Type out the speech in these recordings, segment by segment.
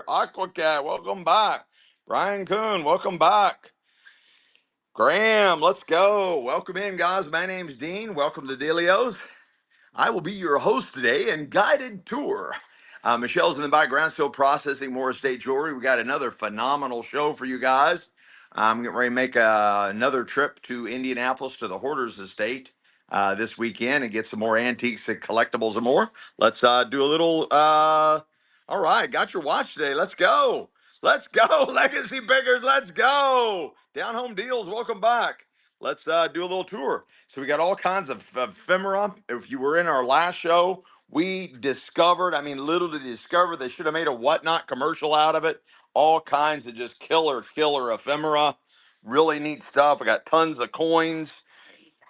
Aquacat, welcome back. Brian Coon, welcome back. Graham, let's go. Welcome in, guys. My name's Dean. Welcome to Delios. I will be your host today and guided tour. Michelle's in the background, still processing more estate jewelry. We got another phenomenal show for you guys. I'm getting ready to make another trip to Indianapolis to the Hoarders Estate this weekend and get some more antiques and collectibles and more. Let's do a little. All right, got your watch today. Let's go. Let's go. Legacy Pickers, let's go. Down Home Deals, welcome back. Let's do a little tour. So we got all kinds of ephemera. If you were in our last show, we discovered, I mean, little did you discover, they should have made a whatnot commercial out of it. All kinds of just killer ephemera. Really neat stuff. I got tons of coins.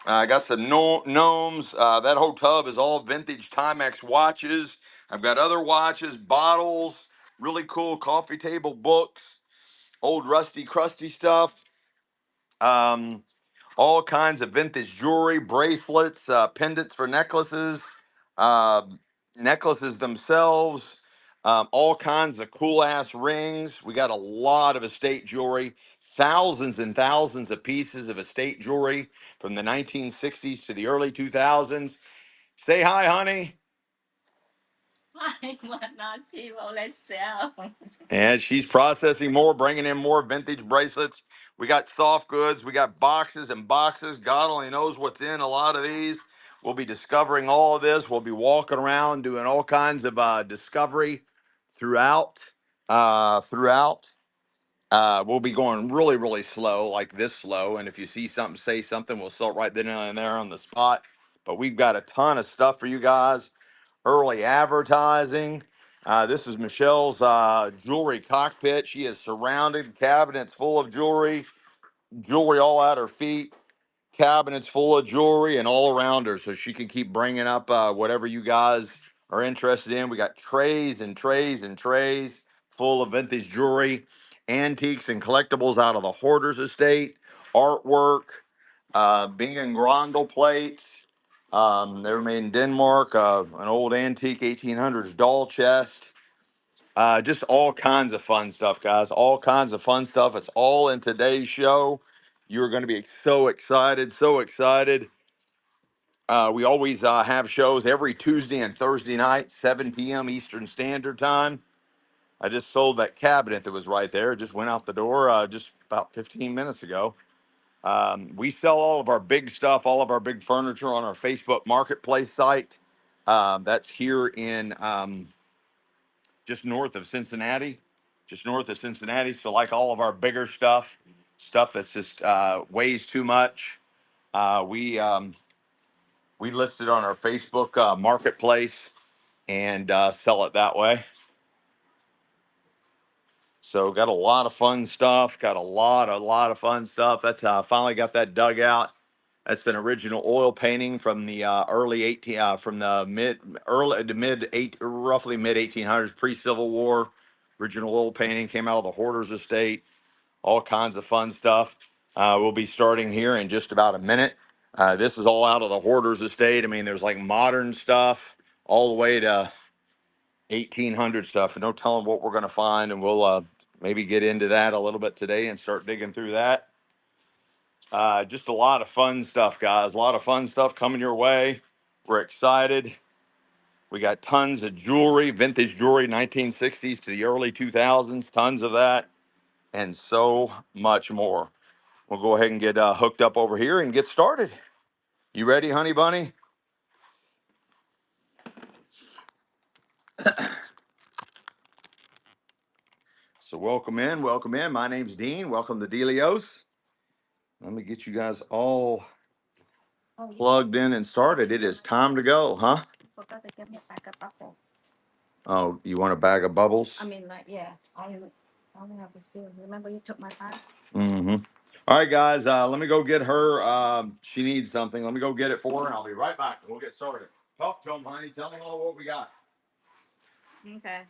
I got some gnomes. That whole tub is all vintage Timex watches. I've got other watches, bottles, really cool coffee table books, old rusty, crusty stuff. Um, all kinds of vintage jewelry, bracelets, pendants for necklaces, uh, necklaces themselves, all kinds of cool ass rings. We got a lot of estate jewelry, thousands and thousands of pieces of estate jewelry from the 1960s to the early 2000s. Say hi, honey. Hi, whatnot people. Let's sell. And she's processing more, bringing in more vintage bracelets. We got soft goods. We got boxes and boxes. God only knows what's in a lot of these. We'll be discovering all of this. We'll be walking around doing all kinds of discovery throughout. Throughout. We'll be going really, really slow, like this slow. And if you see something, say something. We'll sell it right then and there on the spot. But we've got a ton of stuff for you guys. Early advertising. This is Michelle's jewelry cockpit. She is surrounded, cabinets full of jewelry, jewelry all at her feet, cabinets full of jewelry and all around her, so she can keep bringing up whatever you guys are interested in. We got trays and trays and trays full of vintage jewelry, antiques and collectibles out of the Hoarders Estate, artwork, Bing and Grondel plates. They were made in Denmark, an old antique 1800s doll chest. Just all kinds of fun stuff, guys. All kinds of fun stuff. It's all in today's show. You're going to be so excited, so excited. We always have shows every Tuesday and Thursday night, 7 p.m. Eastern Standard Time. I just sold that cabinet that was right there. It just went out the door just about 15 minutes ago. We sell all of our big stuff, all of our big furniture on our Facebook Marketplace site. That's here in just north of Cincinnati, just north of Cincinnati. So like all of our bigger stuff, stuff that's just weighs too much, we list it on our Facebook Marketplace and sell it that way. So got a lot of fun stuff. Got a lot of fun stuff. That's how I finally got that dug out. That's an original oil painting from the from the early to roughly mid 1800s, pre-Civil War. Original oil painting came out of the Hoarders Estate. All kinds of fun stuff. We'll be starting here in just about a minute. This is all out of the Hoarders Estate. I mean, there's like modern stuff all the way to 1800 stuff. No telling what we're going to find, and we'll maybe get into that a little bit today and start digging through that. Just a lot of fun stuff, guys. A lot of fun stuff coming your way. We're excited. We got tons of jewelry, vintage jewelry, 1960s to the early 2000s, tons of that, and so much more. We'll go ahead and get hooked up over here and get started. You ready, honey bunny? So welcome in, welcome in. My name's Dean. Welcome to Delios. Let me get you guys all plugged in and started. It is time to go, huh? Forgot to get me a bag of bubbles. Oh, you want a bag of bubbles? I mean, like, yeah. I only have a few. Remember you took my bag? Mm-hmm. All right, guys. Let me go get her. She needs something. Let me go get it for her, and I'll be right back. We'll get started. Talk to them, honey. Tell them all what we got. Okay.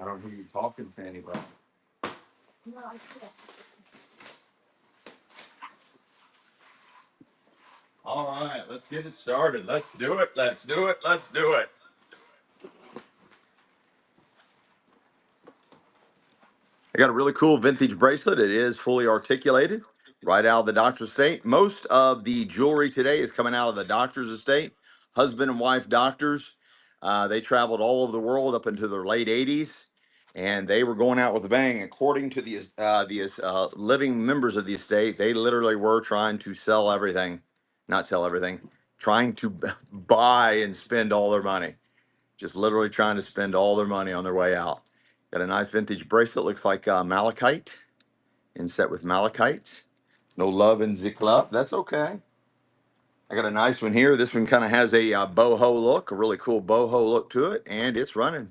I don't hear you talking to anybody. All right, let's get it started. Let's do it. Let's do it. Let's do it. I got a really cool vintage bracelet. It is fully articulated, right out of the doctor's estate. Most of the jewelry today is coming out of the doctor's estate. Husband and wife doctors. They traveled all over the world up into their late 80s, and they were going out with a bang. According to the living members of the estate, they literally were trying to sell everything, not sell everything, trying to buy and spend all their money. Just literally trying to spend all their money on their way out. Got a nice vintage bracelet, looks like malachite, inset with malachite. No love in the club. That's okay. I got a nice one here. This one kind of has a boho look, a really cool boho look to it, and it's running.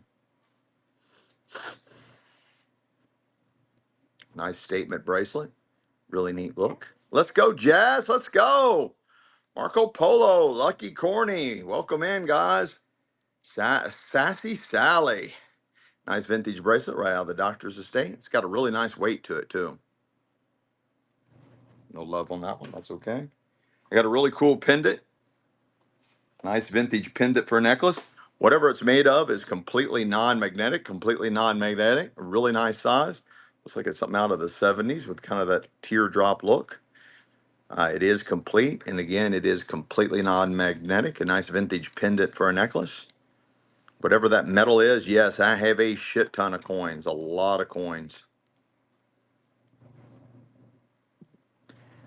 Nice statement bracelet. Really neat look. Let's go, Jazz. Let's go. Marco Polo, Lucky Corny. Welcome in, guys. Sassy Sally. Nice vintage bracelet right out of the doctor's estate. It's got a really nice weight to it, too. No love on that one. That's okay. I got a really cool pendant. Nice vintage pendant for a necklace. Whatever it's made of is completely non-magnetic, A really nice size. Looks like it's something out of the 70s with kind of that teardrop look. It is complete. And again, it is completely non-magnetic. A nice vintage pendant for a necklace. Whatever that metal is, yes, I have a shit ton of coins, a lot of coins.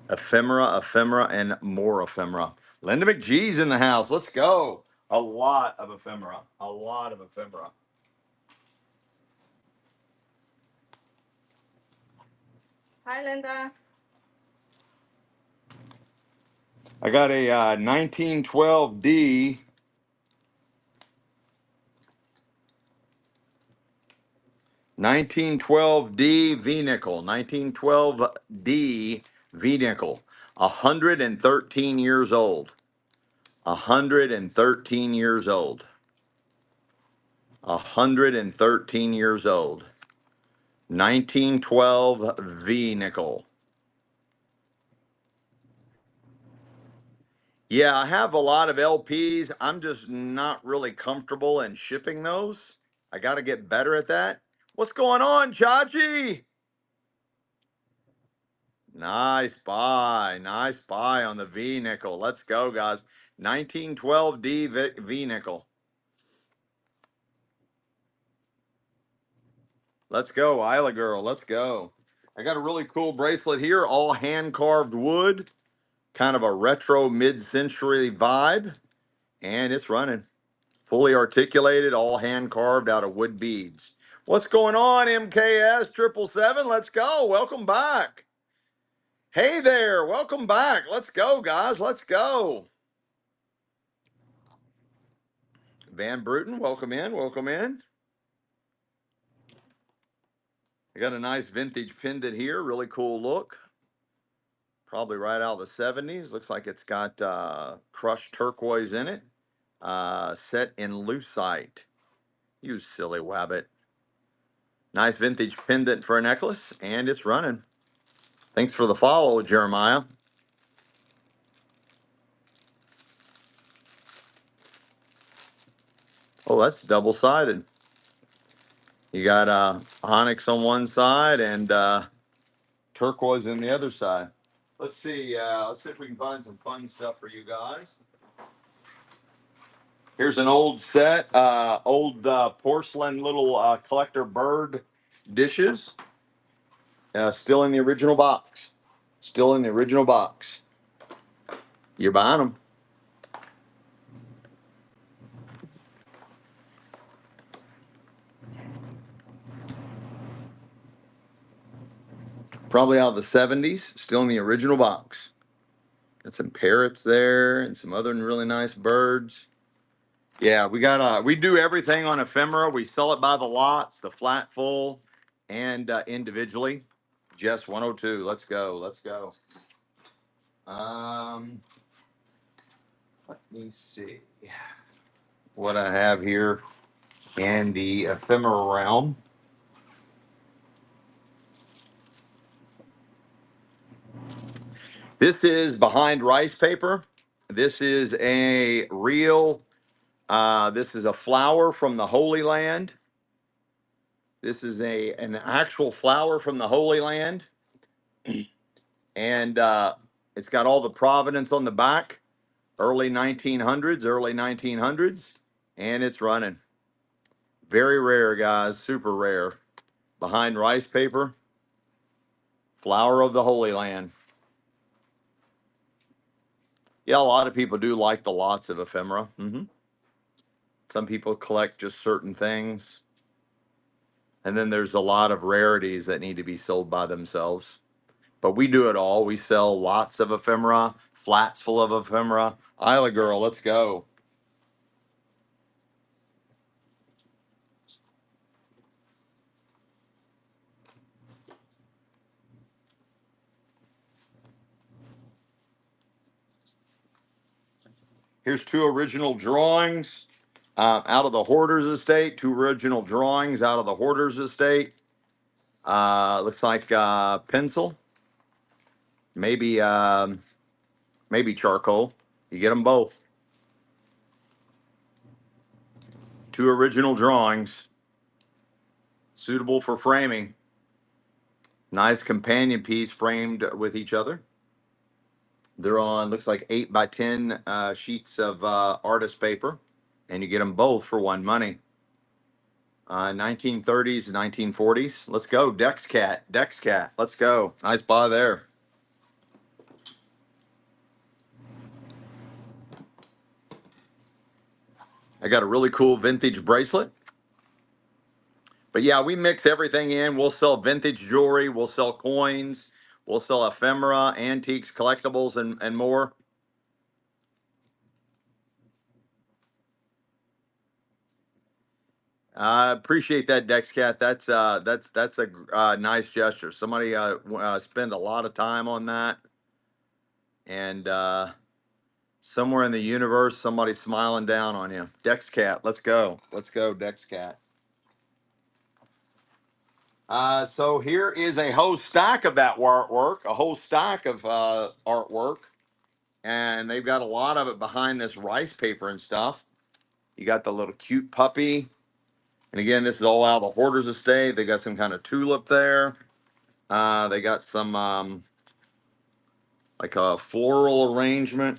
Ephemera, and more ephemera. Linda McGee's in the house. Let's go. A lot of ephemera. A lot of ephemera. Hi, Linda. I got a 1912D. 1912D V-nickel. 1912D V-nickel. 113 years old. 113 years old. 113 years old. 1912 V-nickel. Yeah, I have a lot of LPs. I'm just not really comfortable in shipping those. I got to get better at that. What's going on, Chachi? Nice buy. Nice buy on the V nickel. Let's go, guys. 1912D V nickel. Let's go, Isla girl. Let's go. I got a really cool bracelet here, all hand carved wood, kind of a retro mid century vibe, and it's running. Fully articulated, all hand carved out of wood beads. What's going on, MKS 777? Let's go. Welcome back. Hey there. Welcome back. Let's go, guys. Let's go. Van Bruten, welcome in. Welcome in. I got a nice vintage pendant here. Really cool look. Probably right out of the 70s. Looks like it's got crushed turquoise in it. Set in lucite. You silly wabbit. Nice vintage pendant for a necklace, and it's running. Thanks for the follow, Jeremiah. Oh, that's double-sided. You got onyx on one side and turquoise on the other side. Let's see. Let's see if we can find some fun stuff for you guys. Here's an old set, old porcelain little collector bird dishes. Still in the original box. Still in the original box. You're buying them. Probably out of the 70s. Still in the original box. Got some parrots there and some other really nice birds. Yeah, we do everything on ephemera. We sell it by the lots, the flat full, and individually. Just 102. Let's go. Let's go. Let me see what I have here in the ephemera realm. This is behind rice paper. This is a real, this is a flower from the Holy Land. This is an actual flower from the Holy Land. And it's got all the provenance on the back, early 1900s, and it's running. Very rare, guys, super rare. Behind rice paper, flower of the Holy Land. Yeah, a lot of people do like the lots of ephemera. Some people collect just certain things. And then there's a lot of rarities that need to be sold by themselves. But we do it all. We sell lots of ephemera, flats full of ephemera. Isla girl, let's go. Here's two original drawings out of the Hoarder's estate. Two original drawings out of the Hoarder's estate. Looks like pencil, maybe maybe charcoal. You get them both. Two original drawings, suitable for framing. Nice companion piece framed with each other. They're on, looks like 8x10 sheets of artist paper, and you get them both for one money. 1930s, 1940s. Let's go, Dex Cat. Let's go. Nice buy there. I got a really cool vintage bracelet. But yeah, we mix everything in. We'll sell vintage jewelry. We'll sell coins. We'll sell ephemera, antiques, collectibles, and more. I appreciate that, Dexcat. That's a nice gesture. Somebody spend a lot of time on that, and somewhere in the universe, somebody's smiling down on you. Dexcat, let's go, Dexcat. So here is a whole stack of that artwork, a whole stack of artwork, and they've got a lot of it behind this rice paper and stuff. You got the little cute puppy, and again, this is all out of the Hoarder's estate. They got some kind of tulip there. They got some like a floral arrangement.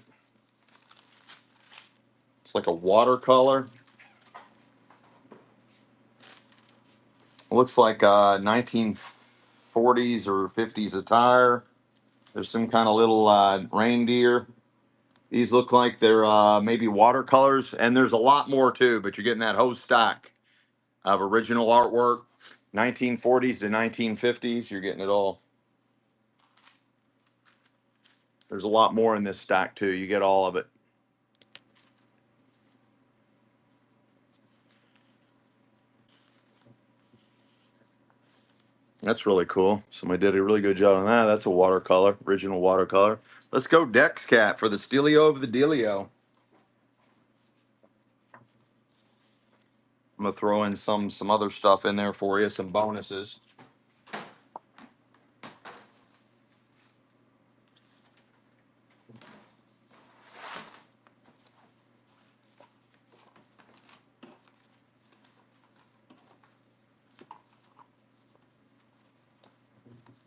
It's like a watercolor. It looks like 1940s or 50s attire. There's some kind of little reindeer. These look like they're maybe watercolors, and there's a lot more too, but you're getting that whole stack of original artwork, 1940s to 1950s. You're getting it all. There's a lot more in this stack too. You get all of it. That's really cool. Somebody did a really good job on that. That's a watercolor, original watercolor. Let's go Dex Cat for the Steelio of the Dealio. I'm gonna throw in some other stuff in there for you, some bonuses.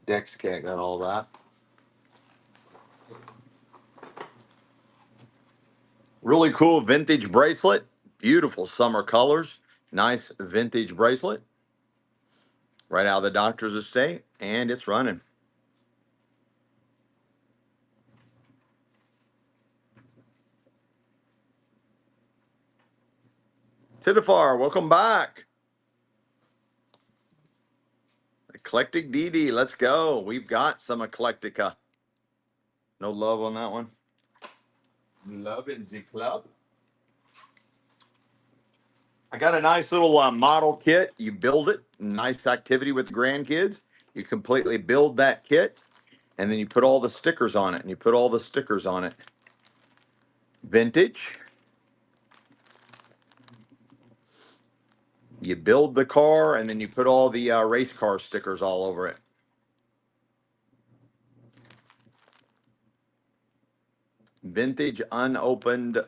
Dex Cat got all that. Really cool vintage bracelet. Beautiful summer colors. Nice vintage bracelet. Right out of the doctor's estate, and it's running. Titifar, welcome back. Eclectic DD, let's go. We've got some Eclectica. No love on that one. Love in the club. I got a nice little model kit. You build it. Nice activity with the grandkids. You completely build that kit, and then you put all the stickers on it. And you put all the stickers on it. Vintage. You build the car, and then you put all the race car stickers all over it. vintage unopened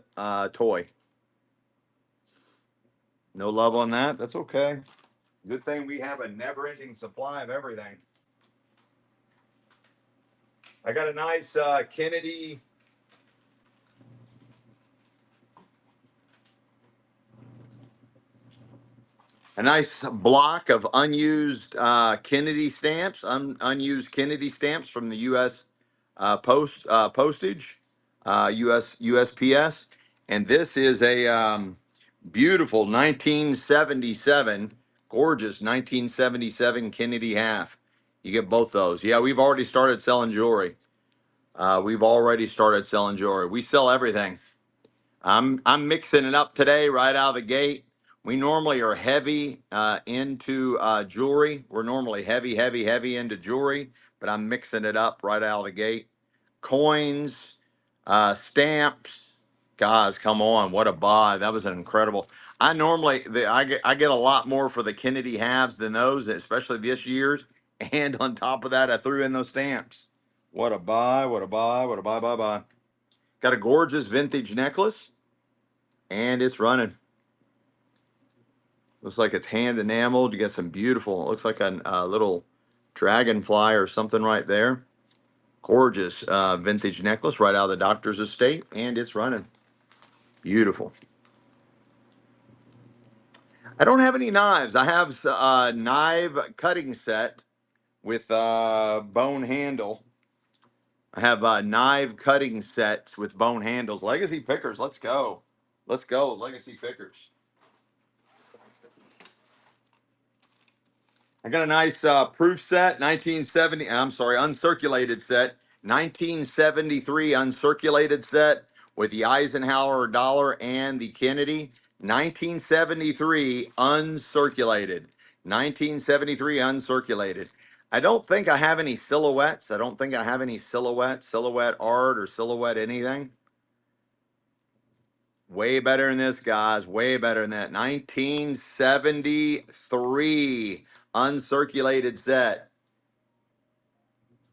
toy. No love on that. That's okay. Good thing we have a never-ending supply of everything. I got a nice Kennedy. A nice block of unused Kennedy stamps, unused Kennedy stamps from the U.S. Postage, U.S. USPS, and this is a beautiful 1977, gorgeous 1977 Kennedy half. You get both those. Yeah, we've already started selling jewelry. We've already started selling jewelry. We sell everything. I'm mixing it up today right out of the gate. We normally are heavy into jewelry. We're normally heavy into jewelry, but I'm mixing it up right out of the gate. Coins, stamps. Guys, come on, what a buy! That was an incredible. I normally I get a lot more for the Kennedy halves than those, especially this year's. And on top of that, I threw in those stamps. What a buy! What a buy! What a buy! Got a gorgeous vintage necklace and it's running. Looks like it's hand enameled. You got some beautiful, it looks like a little dragonfly or something right there. Gorgeous vintage necklace right out of the doctor's estate, and it's running. Beautiful. I don't have any knives. I have a knife cutting set with bone handle. I have knife cutting sets with bone handles. Legacy pickers, let's go. Let's go, legacy pickers. I got a nice proof set, 1970. I'm sorry, uncirculated set, 1973 uncirculated set with the Eisenhower dollar and the Kennedy. 1973 uncirculated. 1973 uncirculated. I don't think I have any silhouettes. I don't think I have any silhouette art or silhouette anything. Way better than this, guys. Way better than that. 1973 uncirculated set.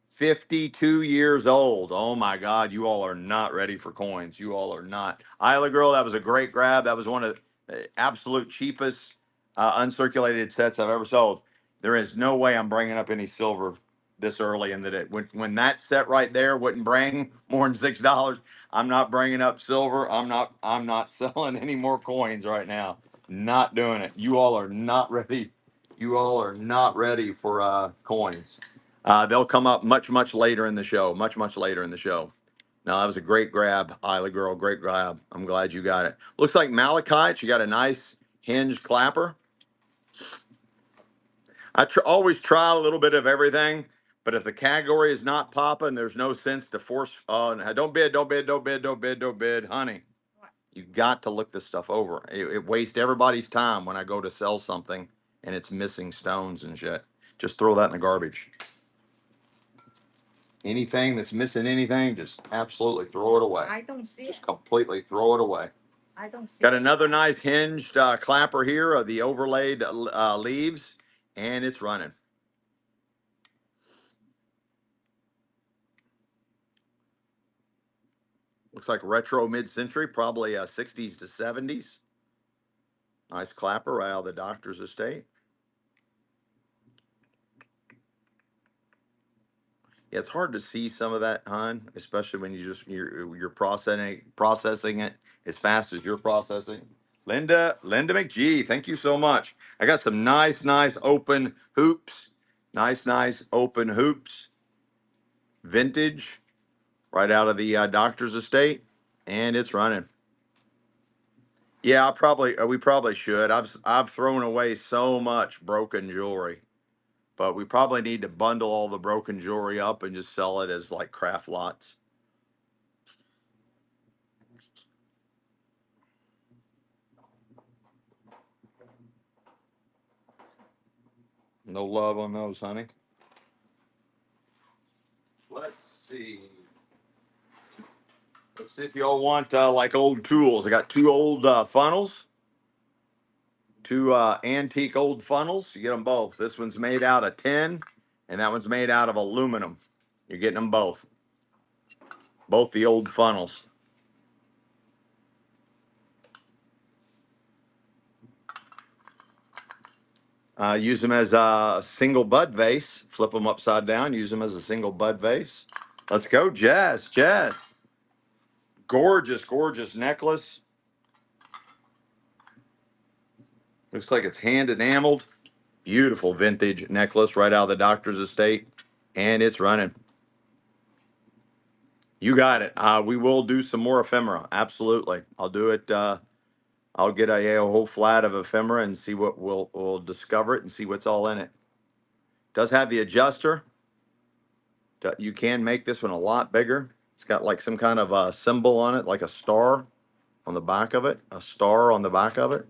52 years old. Oh my God, you all are not ready for coins. You all are not. Isla Girl, that was a great grab. That was one of the absolute cheapest uncirculated sets I've ever sold. There is no way I'm bringing up any silver this early in the day. When that set right there wouldn't bring more than $6, I'm not bringing up silver. I'm not selling any more coins right now. Not doing it. You all are not ready. You all are not ready for coins. They'll come up much later in the show. Much later in the show. Now that was a great grab, Isla Girl. Great grab. I'm glad you got it. Looks like malachite. You got a nice hinge clapper. I always try a little bit of everything, but if the category is not popping, there's no sense to force. Don't bid, honey. You got to look this stuff over. It wastes everybody's time when I go to sell something and it's missing stones and shit. Just throw that in the garbage. Anything that's missing anything, just absolutely throw it away. I don't see Just it. completely throw it away. I don't see Got it. another nice hinged clapper here of the overlaid leaves, and it's running. Looks like retro mid-century, probably 60s to 70s. Nice clapper right out of the doctor's estate. Yeah, it's hard to see some of that, hon, especially when you're processing it as fast as you're processing. Linda McGee, thank you so much. I got some nice open hoops. Nice open hoops. Vintage, right out of the doctor's estate, and it's running. Yeah, we probably should. I've thrown away so much broken jewelry, but we probably need to bundle all the broken jewelry up and just sell it as like craft lots. No love on those, honey. Let's see. Let's see if y'all want like old tools. I got two old funnels, two antique old funnels. You get them both. This one's made out of tin, and that one's made out of aluminum. You're getting them both. Both the old funnels. Use them as a single bud vase. Flip them upside down. Use them as a single bud vase. Let's go, Jazz. Jazz. Gorgeous, gorgeous necklace. Looks like it's hand enameled. Beautiful vintage necklace right out of the doctor's estate. And it's running. You got it. We will do some more ephemera. Absolutely. I'll do it. I'll get a whole flat of ephemera and see what we'll discover it and see what's all in it. Does have the adjuster. You can make this one a lot bigger. It's got like some kind of a symbol on it, like a star on the back of it. A star on the back of it.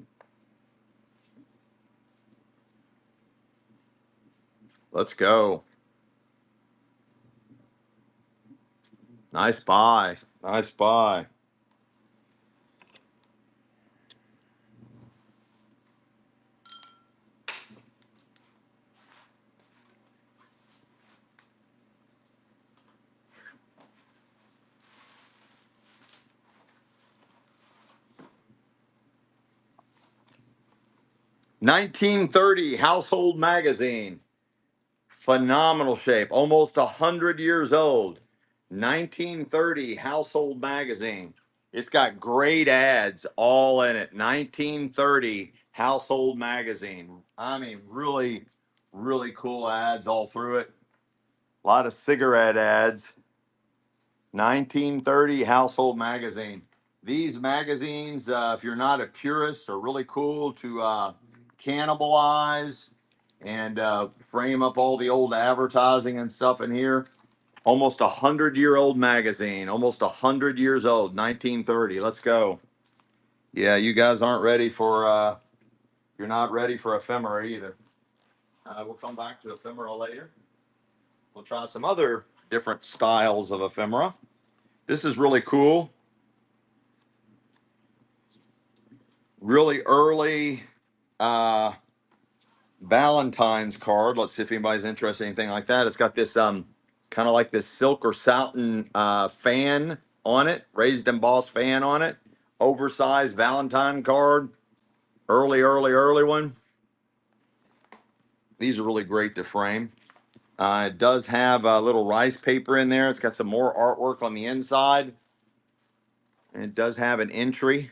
Let's go. Nice buy. Nice buy. "1930 Household Magazine." Phenomenal shape. Almost 100 years old. 1930 Household Magazine. It's got great ads all in it. 1930 Household Magazine. I mean, really, really cool ads all through it. A lot of cigarette ads. 1930 Household Magazine. These magazines, if you're not a purist, are really cool to cannibalize and frame up all the old advertising and stuff in here. Almost 100-year-old magazine. Almost 100 years old. 1930. Let's go. Yeah, you guys aren't ready for. You're not ready for ephemera either. We'll come back to ephemera later. We'll try some other different styles of ephemera. This is really cool. Really early Valentine's card. Let's see if anybody's interested in anything like that. It's got this kind of like this silk or satin fan on it, raised embossed fan on it. Oversized Valentine card. Early one. These are really great to frame. It does have a little rice paper in there. It's got some more artwork on the inside. And it does have an entry.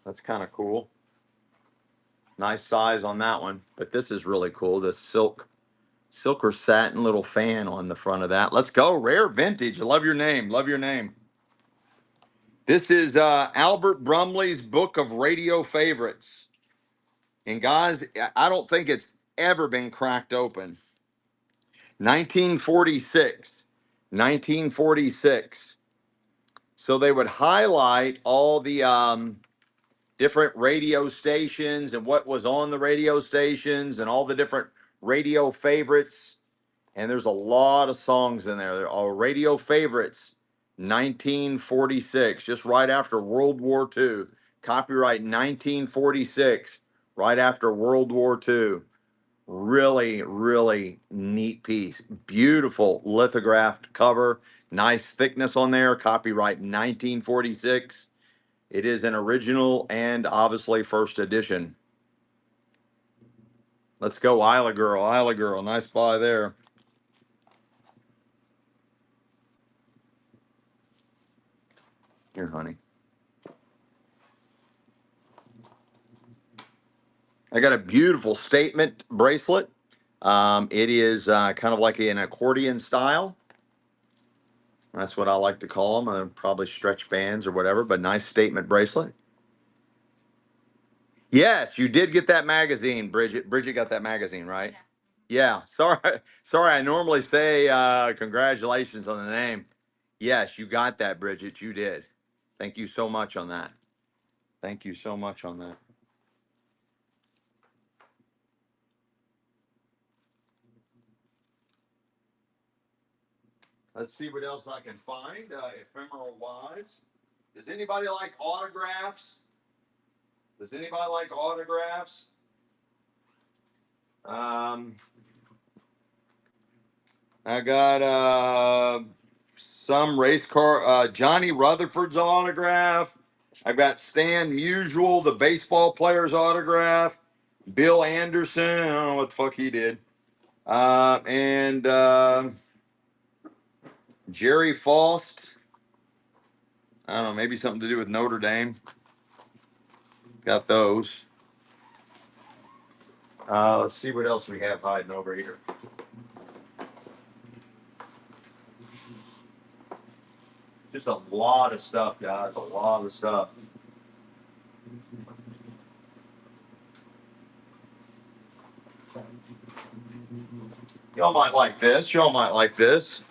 That's kind of cool. Nice size on that one. But this is really cool. This silk or satin little fan on the front of that. Let's go. Rare vintage. I love your name. Love your name. This is Albert Brumley's Book of Radio Favorites. And guys, I don't think it's ever been cracked open. 1946. 1946. So they would highlight all the different radio stations and what was on the radio stations and all the different radio favorites. And there's a lot of songs in there. They're all radio favorites. 1946, just right after World War II. Copyright 1946, right after World War II. Really, really neat piece. Beautiful lithographed cover. Nice thickness on there. Copyright 1946. It is an original and obviously first edition. Let's go, Isla Girl. Isla Girl. Nice buy there. Here, honey. I got a beautiful statement bracelet. It is kind of like an accordion style. That's what I like to call them. Probably stretch bands or whatever, but nice statement bracelet. Yes, you did get that magazine, Bridget. Bridget got that magazine, right? Yeah. Sorry. Sorry. I normally say congratulations on the name. Yes, you got that, Bridget. You did. Thank you so much on that. Thank you so much on that. Let's see what else I can find, ephemeral wise. Does anybody like autographs? Does anybody like autographs? I got some race car, Johnny Rutherford's autograph. I've got Stan Musial, the baseball player's autograph. Bill Anderson. I don't know what the fuck he did. And Jerry Faust. I don't know, maybe something to do with Notre Dame. Got those. Let's see what else we have hiding over here. Just a lot of stuff, guys. A lot of stuff. Y'all might like this. Y'all might like this.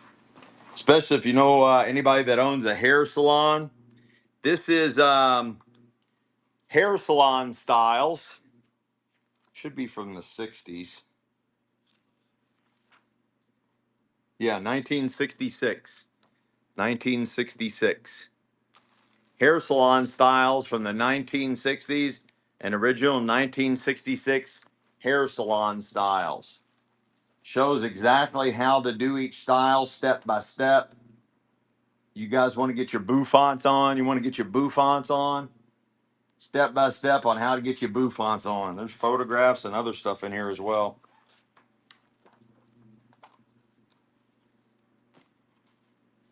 Especially if you know anybody that owns a hair salon. This is hair salon styles. Should be from the 60s. Yeah, 1966. 1966. Hair salon styles from the 1960s and original 1966 hair salon styles. Shows exactly how to do each style step by step. You guys want to get your bouffants on? You want to get your bouffants on? Step by step on how to get your bouffants on. There's photographs and other stuff in here as well.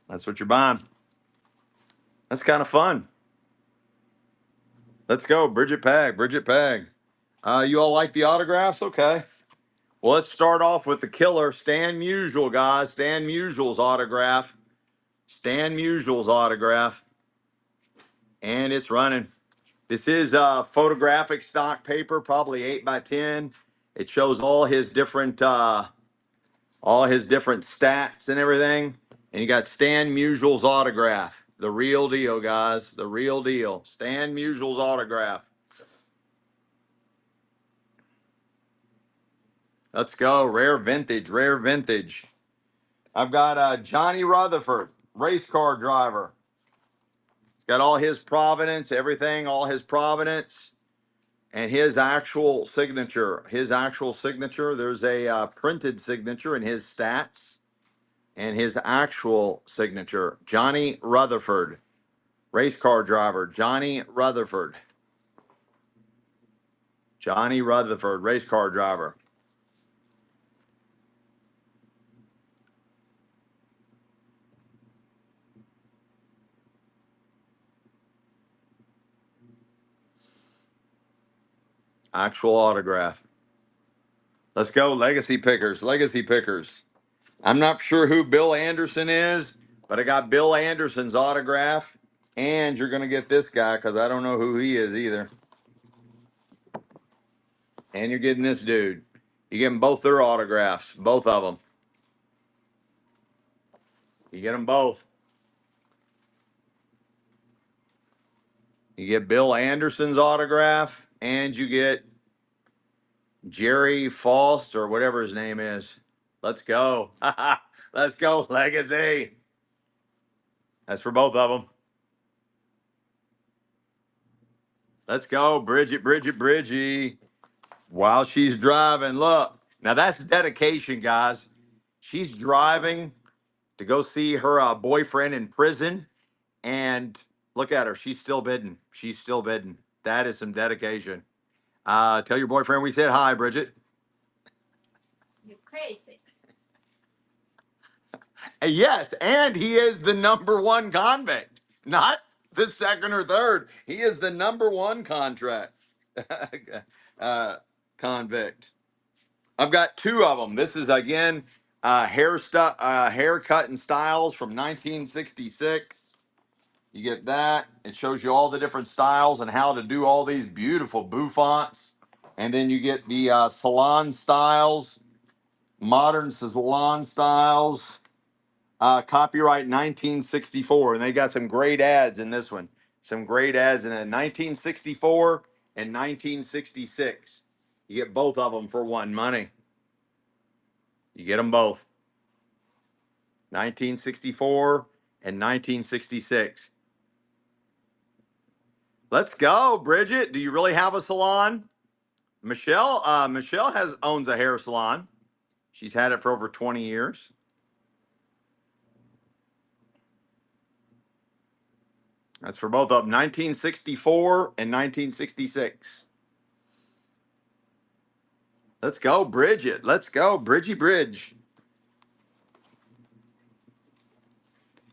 That's what you're buying. That's kind of fun. Let's go, Bridget Pag. Bridget Pag. You all like the autographs? Okay. Well, let's start off with the killer, Stan Musial, guys. Stan Musial's autograph. Stan Musial's autograph. And it's running. This is photographic stock paper, probably 8 by 10. It shows all his different stats and everything. And you got Stan Musial's autograph. The real deal, guys. The real deal. Stan Musial's autograph. Let's go. Rare vintage. Rare vintage. I've got Johnny Rutherford, race car driver. It's got all his provenance, everything, all his provenance, and his actual signature. His actual signature. There's a printed signature in his stats and his actual signature. Johnny Rutherford, race car driver. Johnny Rutherford. Johnny Rutherford, race car driver. Actual autograph. Let's go, legacy pickers. Legacy pickers. I'm not sure who Bill Anderson is, but I got Bill Anderson's autograph. And you're going to get this guy because I don't know who he is either. And you're getting this dude. You get them both their autographs, both of them. You get them both. You get Bill Anderson's autograph, and you get Jerry Faust or whatever his name is. Let's go. Let's go, Legacy. That's for both of them. Let's go, Bridget, Bridget, Bridgie. While she's driving, look. Now that's dedication, guys. She's driving to go see her boyfriend in prison, and look at her. She's still bidding. She's still bidding. That is some dedication. Tell your boyfriend we said hi, Bridget. You're crazy. Yes, and he is the number one convict, not the second or third. He is the number one contract uh, convict. I've got two of them. This is again haircut and styles from 1966. You get that. It shows you all the different styles and how to do all these beautiful bouffants. And then you get the salon styles, modern salon styles, copyright 1964. And they got some great ads in this one. Some great ads in it. 1964 and 1966. You get both of them for one money. You get them both. 1964 and 1966. Let's go, Bridget. Do you really have a salon? Michelle owns a hair salon. She's had it for over 20 years. That's for both of them. 1964 and 1966. Let's go, Bridget. Let's go, Bridgie Bridge.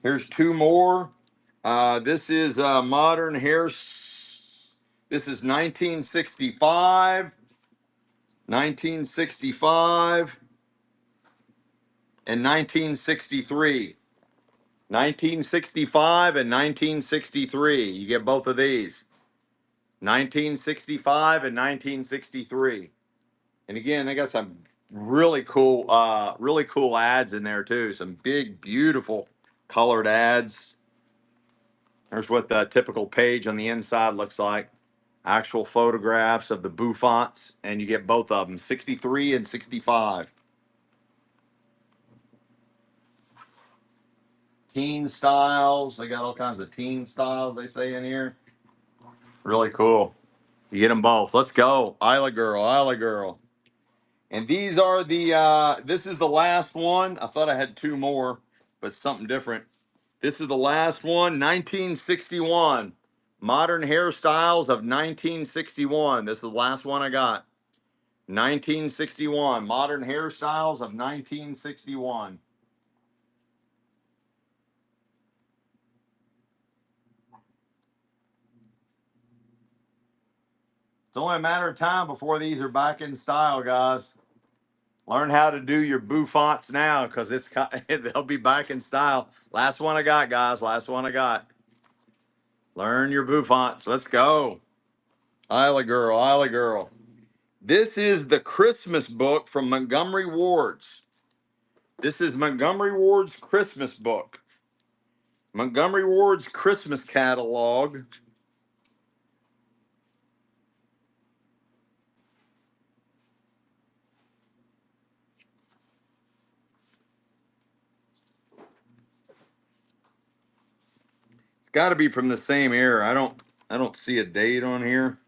Here's two more. This is modern hair. This is 1965, 1965, and 1963. 1965 and 1963. You get both of these. 1965 and 1963. And again, they got some really cool ads in there too. Some big, beautiful colored ads. There's what the typical page on the inside looks like. Actual photographs of the bouffants, and you get both of them, 63 and 65. Teen styles. They got all kinds of teen styles, they say in here. Really cool. You get them both. Let's go. Isla Girl, Isla Girl. And these are this is the last one. I thought I had two more, but something different. This is the last one, 1961. Modern hairstyles of 1961. This is the last one I got. 1961. Modern hairstyles of 1961. It's only a matter of time before these are back in style, guys. Learn how to do your bouffants now because they'll be back in style. Last one I got, guys. Last one I got. Learn your bouffants. Let's go. Isla Girl, Isla Girl. This is the Christmas book from Montgomery Ward's. This is Montgomery Ward's Christmas book. Montgomery Ward's Christmas catalog. It's got to be from the same era. I don't see a date on here.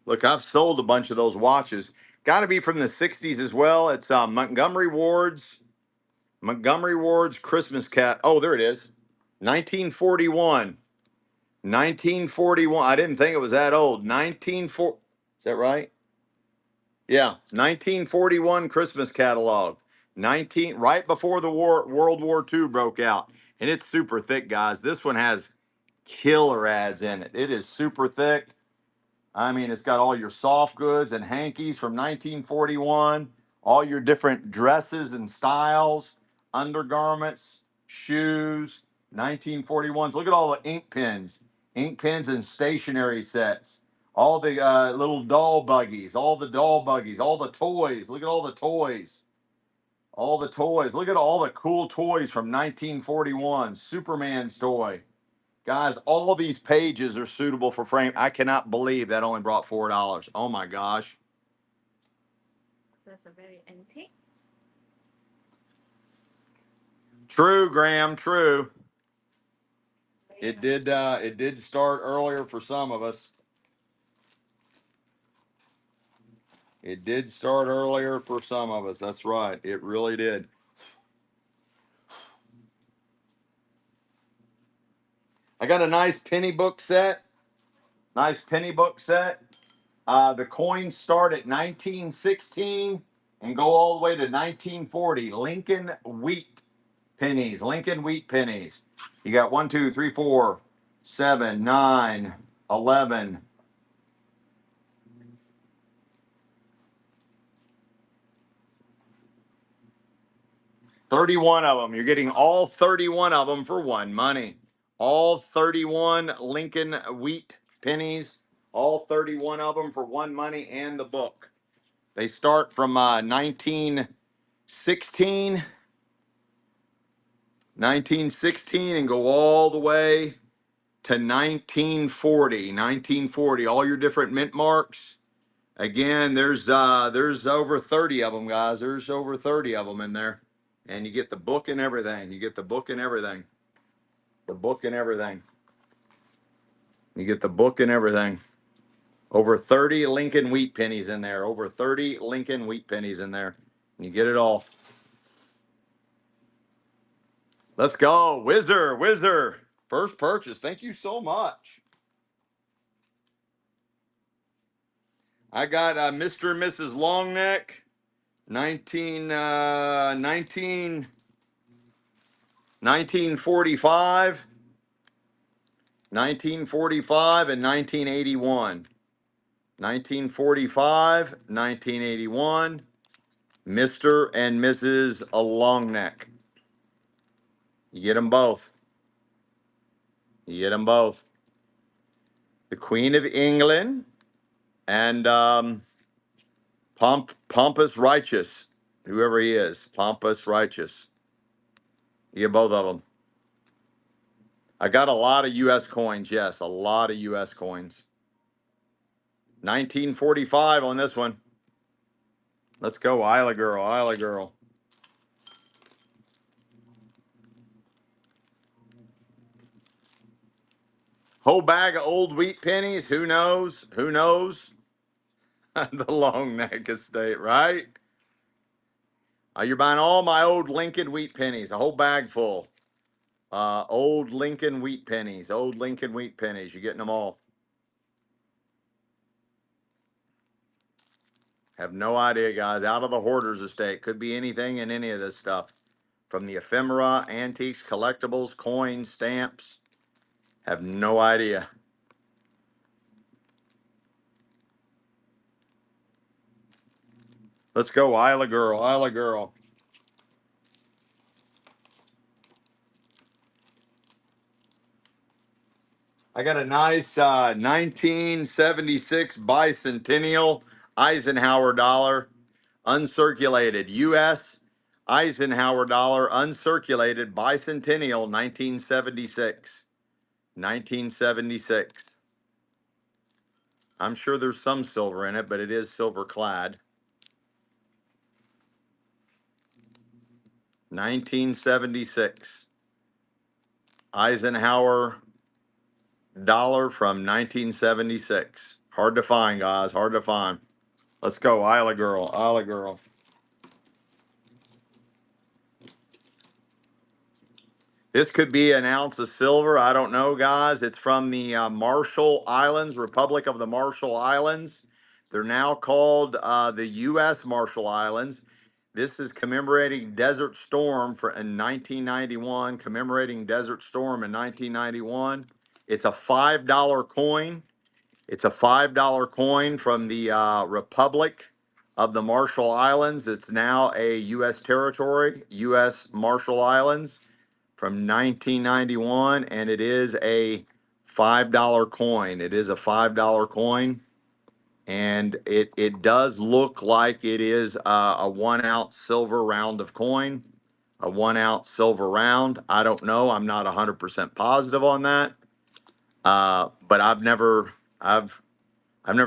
Look, I've sold a bunch of those watches. Got to be from the 60s as well. It's Montgomery Ward's Christmas cat. Oh, there it is. 1941. 1941. I didn't think it was that old. 194. Is that right? Yeah, 1941 Christmas catalog. 19 right before the World War II broke out. And it's super thick, guys. This one has killer ads in it. It is super thick. I mean, it's got all your soft goods and hankies from 1941, all your different dresses and styles, undergarments, shoes, 1941s. Look at all the ink pens and stationery sets, all the little doll buggies, all the doll buggies, all the toys. Look at all the toys. All the toys. Look at all the cool toys from 1941. Superman's toy. Guys, all these pages are suitable for frame. I cannot believe that only brought $4. Oh my gosh. That's a very antique. True, Graham, true. It did start earlier for some of us. It did start earlier for some of us. That's right. It really did. I got a nice penny book set. Nice penny book set. The coins start at 1916 and go all the way to 1940. Lincoln wheat pennies. Lincoln wheat pennies. You got 1, 2, 3, 4, 7, 9, 11. 31 of them. You're getting all 31 of them for one money. All 31 Lincoln wheat pennies. All 31 of them for one money and the book. They start from 1916 and go all the way to 1940. 1940. All your different mint marks. Again, there's over 30 of them, guys. There's over 30 of them in there. And you get the book and everything. You get the book and everything. The book and everything. You get the book and everything. Over 30 Lincoln wheat pennies in there. Over 30 Lincoln wheat pennies in there. And you get it all. Let's go. Whizzer. First purchase. Thank you so much. I got Mr. and Mrs. Longneck, 1945, 1945, and 1981. 1945, 1981, Mr. and Mrs. Longneck. You get them both. You get them both. The Queen of England and Pompous Righteous, whoever he is, Pompous Righteous. You get both of them. I got a lot of U.S. coins. Yes, a lot of U.S. coins. 1945 on this one. Let's go, Isla Girl, Isla Girl. Whole bag of old wheat pennies. Who knows? Who knows? The long neck estate, right? You're buying all my old Lincoln wheat pennies, a whole bag full. Old Lincoln wheat pennies, old Lincoln wheat pennies. You're getting them all. Have no idea, guys. Out of the hoarder's estate. Could be anything in any of this stuff. From the ephemera, antiques, collectibles, coins, stamps. Have no idea. Let's go, Isla Girl, Isla Girl. I got a nice 1976 bicentennial Eisenhower dollar, uncirculated. U.S. Eisenhower dollar, uncirculated, bicentennial, 1976. 1976. I'm sure there's some silver in it, but it is silver clad. 1976. Eisenhower dollar from 1976. Hard to find, guys. Hard to find. Let's go, Isla Girl, Isla Girl. This could be an ounce of silver. I don't know, guys. It's from the Marshall Islands, Republic of the Marshall Islands. They're now called the U.S. Marshall Islands. This is commemorating Desert Storm in 1991, commemorating Desert Storm in 1991. It's a $5 coin. It's a $5 coin from the Republic of the Marshall Islands. It's now a U.S. territory, U.S. Marshall Islands from 1991, and it is a $5 coin. It is a $5 coin, and it does look like it is a 1 ounce silver round of coin, a 1 ounce silver round. I don't know. I'm not 100% positive on that, but I've never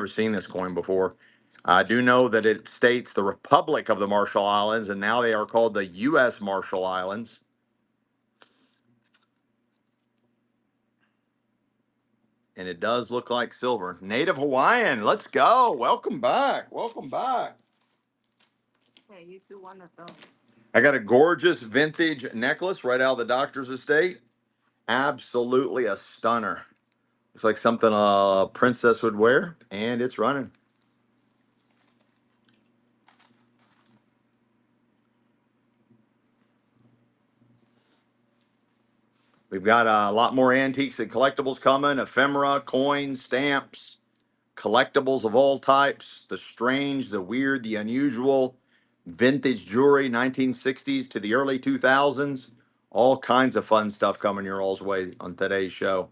seen this coin before. I do know that it states the Republic of the Marshall Islands, and now they are called the U.S. Marshall Islands. And it does look like silver. Native Hawaiian, let's go. Welcome back. Welcome back. Yeah, you do one of those. I got a gorgeous vintage necklace right out of the doctor's estate. Absolutely a stunner. Looks like something a princess would wear, and it's running. We've got a lot more antiques and collectibles coming, ephemera, coins, stamps, collectibles of all types, the strange, the weird, the unusual, vintage jewelry, 1960s to the early 2000s. All kinds of fun stuff coming your all's way on today's show.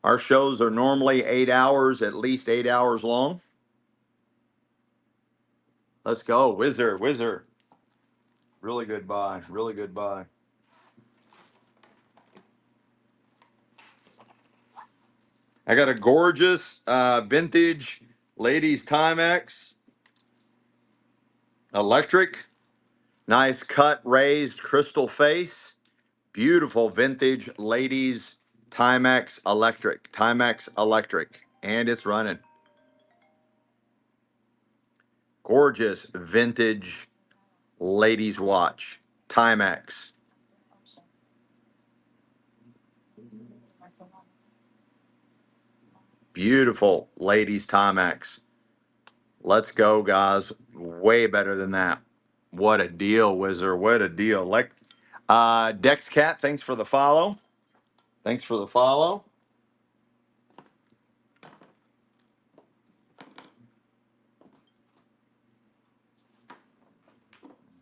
Our shows are normally 8 hours, at least 8 hours long. Let's go. Whizzer, whizzer. Really good buy. Really good buy. I got a gorgeous vintage ladies Timex electric. Nice cut, raised crystal face. Beautiful vintage ladies Timex electric. Timex electric. And it's running. Gorgeous vintage ladies watch. Timex. Beautiful ladies Timex. Let's go, guys. Way better than that. What a deal, Wizard. What a deal. Dex Cat, thanks for the follow. Thanks for the follow.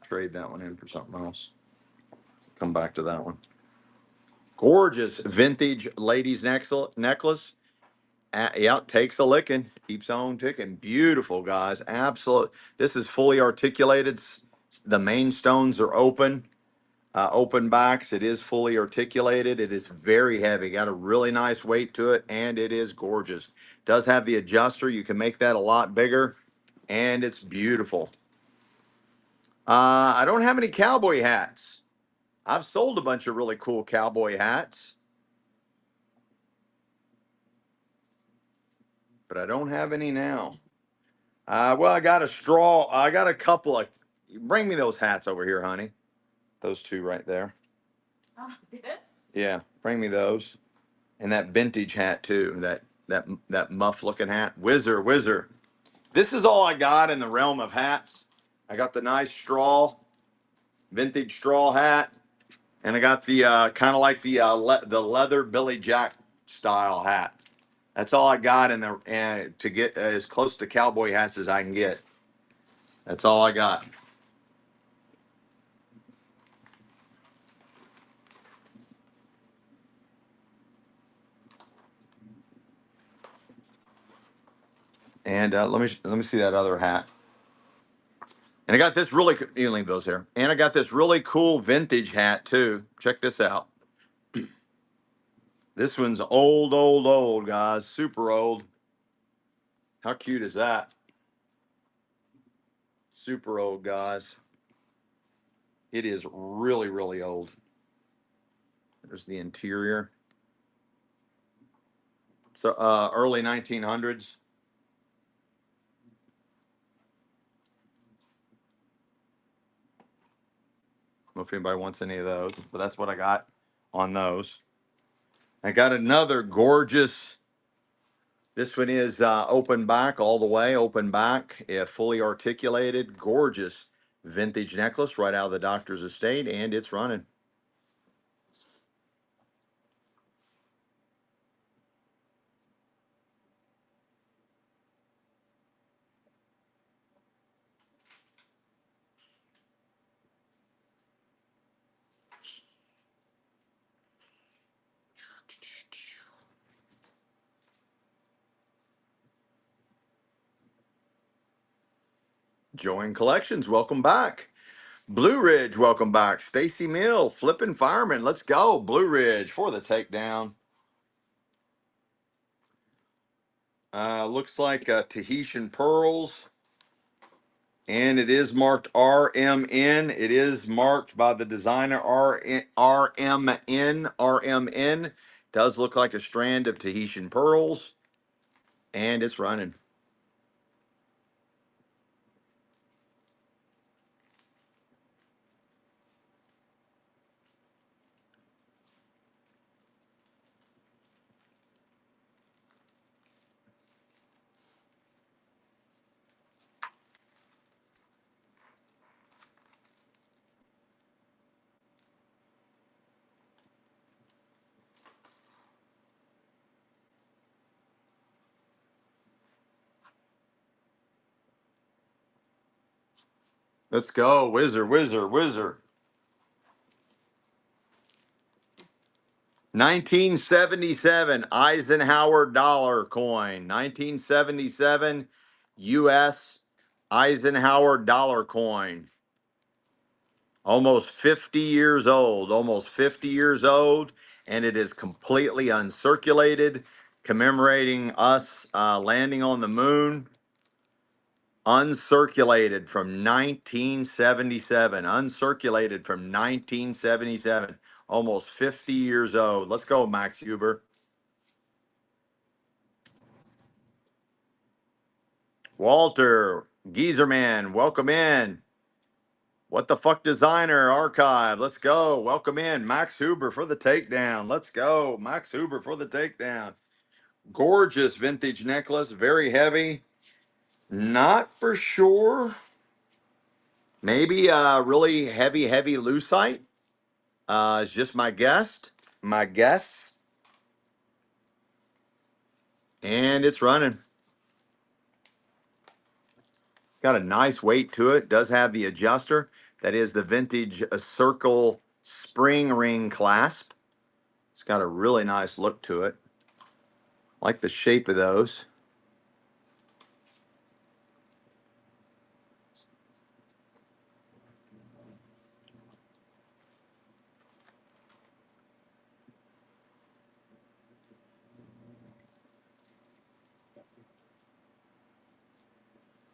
Trade that one in for something else. Come back to that one. Gorgeous vintage ladies necklace. Yeah, takes a licking, keeps on ticking. Beautiful, guys. Absolute. This is fully articulated. The main stones are open backs. It is fully articulated. It is very heavy. Got a really nice weight to it, and it is gorgeous. Does have the adjuster. You can make that a lot bigger, and it's beautiful. I don't have any cowboy hats. I've sold a bunch of really cool cowboy hats, but I don't have any now. Well, I got a straw. I got a couple of. Bring me those hats over here, honey. Those two right there. Oh, did? Yeah, bring me those. And that vintage hat too. That muff looking hat. Whizzer. This is all I got in the realm of hats. I got the nice vintage straw hat, and I got the kind of like the leather Billy Jack style hat. That's all I got in the to get as close to cowboy hats as I can get. That's all I got. And let me see that other hat. And I got this you leave those here. And I got this really cool vintage hat too. Check this out. This one's old, guys. Super old. How cute is that? Super old, guys. It is really old. There's the interior. So early 1900s. I don't know if anybody wants any of those, but that's what I got on those. I got another gorgeous. This one is open back all the way, open back, fully articulated, gorgeous vintage necklace right out of the doctor's estate, and it's running. Join Collections, welcome back. Blue Ridge, welcome back. Stacy Mill, flipping fireman, let's go. Blue Ridge for the takedown. Looks like Tahitian pearls, and it is marked RMN. It is marked by the designer RMN. RMN does look like a strand of Tahitian pearls, and it's running. Let's go, whizzer. 1977 Eisenhower dollar coin. 1977 U.S. Eisenhower dollar coin. Almost 50 years old. Almost 50 years old. And it is completely uncirculated, commemorating us landing on the moon. Uncirculated from 1977. Uncirculated from 1977. Almost 50 years old. Let's go, Max Huber. Walter, Geezerman, welcome in. What the fuck designer archive? Let's go. Welcome in. Max Huber for the takedown. Let's go. Max Huber for the takedown. Gorgeous vintage necklace, very heavy. Not for sure. Maybe really heavy lucite. It's just my guess. My guess. And it's running. Got a nice weight to it. Does have the adjuster. That is the vintage circle spring ring clasp. It's got a really nice look to it. Like the shape of those.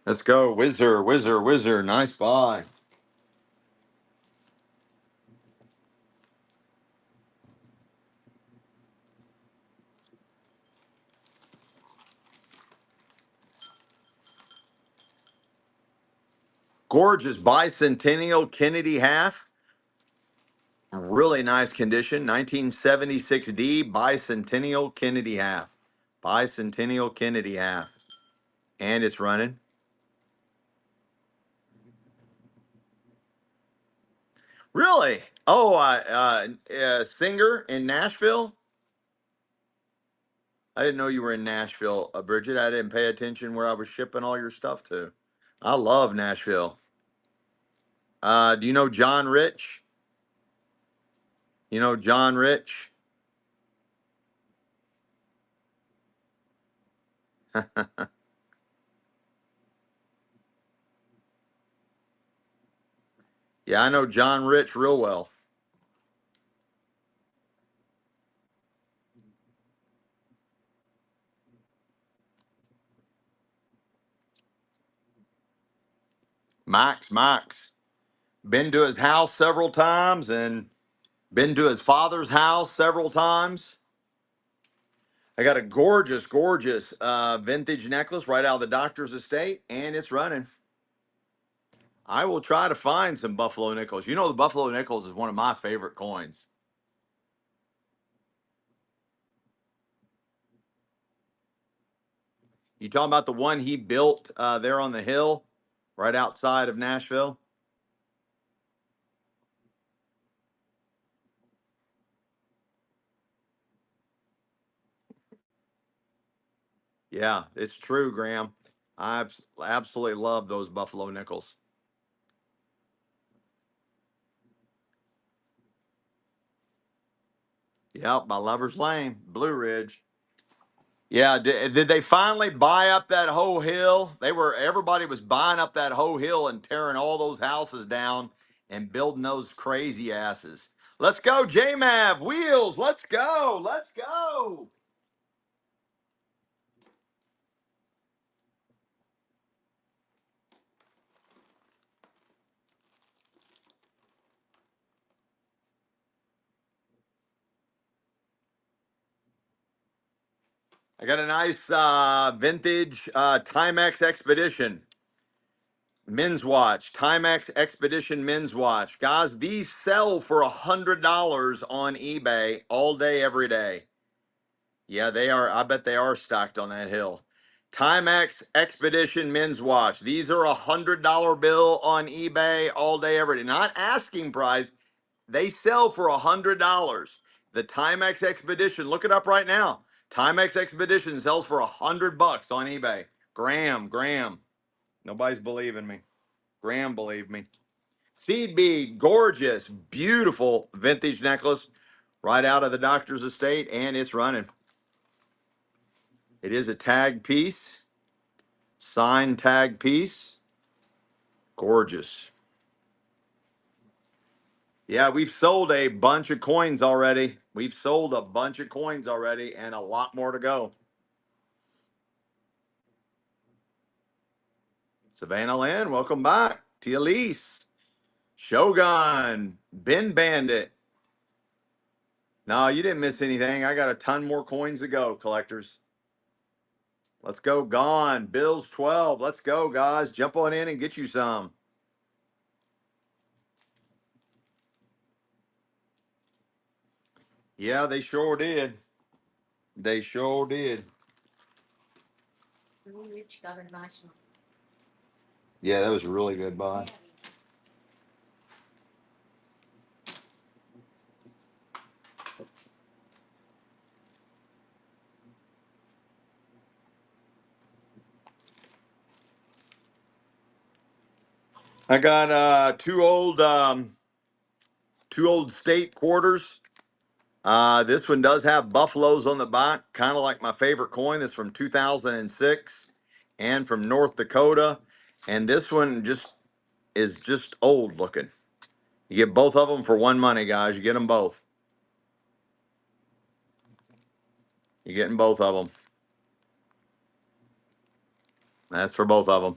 Let's go. Whizzer. Nice buy. Gorgeous bicentennial Kennedy half. Really nice condition. 1976D bicentennial Kennedy half. Bicentennial Kennedy half. And it's running. Really? Oh, singer in Nashville? I didn't know you were in Nashville, Bridget. I didn't pay attention where I was shipping all your stuff to. I love Nashville. Do you know John Rich? You know John Rich? Yeah, I know John Rich real well. Max. Been to his house several times and been to his father's house several times. I got a gorgeous vintage necklace right out of the doctor's estate, and it's running. I will try to find some Buffalo nickels. You know, the Buffalo nickels is one of my favorite coins. You talking about the one he built there on the hill, right outside of Nashville? Yeah, it's true, Graham. I absolutely love those Buffalo nickels. Yep, by Lover's Lane, Blue Ridge. Yeah, did they finally buy up that whole hill? Everybody was buying up that whole hill and tearing all those houses down and building those crazy asses. Let's go, JMav Wheels. Let's go. Let's go. I got a nice vintage Timex Expedition men's watch. Timex Expedition men's watch. Guys, these sell for $100 on eBay all day, every day. Yeah, they are. I bet they are stocked on that hill. Timex Expedition men's watch. These are $100 bill on eBay all day, every day. Not asking price. They sell for $100. The Timex Expedition. Look it up right now. Timex Expedition sells for $100 on eBay. Graham. Nobody's believing me. Graham believed me. Seed bead, gorgeous, beautiful vintage necklace, right out of the doctor's estate, and it's running. It is a tag piece, signed tag piece. Gorgeous. Yeah, we've sold a bunch of coins already. We've sold a bunch of coins already and a lot more to go. Savannah Lynn, welcome back. Tia Elise, Shogun, Ben Bandit. No, you didn't miss anything. I got a ton more coins to go, collectors. Let's go, Gone. Bills 12. Let's go, guys. Jump on in and get you some. Yeah, they sure did. They sure did. Blue Ridge got a nice one. Yeah, that was a really good buy. I got two old state quarters. This one does have buffaloes on the back, kind of like my favorite coin. That's from 2006 and from North Dakota. And this one is just old looking. You get both of them for one money, guys. You get them both. You're getting both of them. That's for both of them.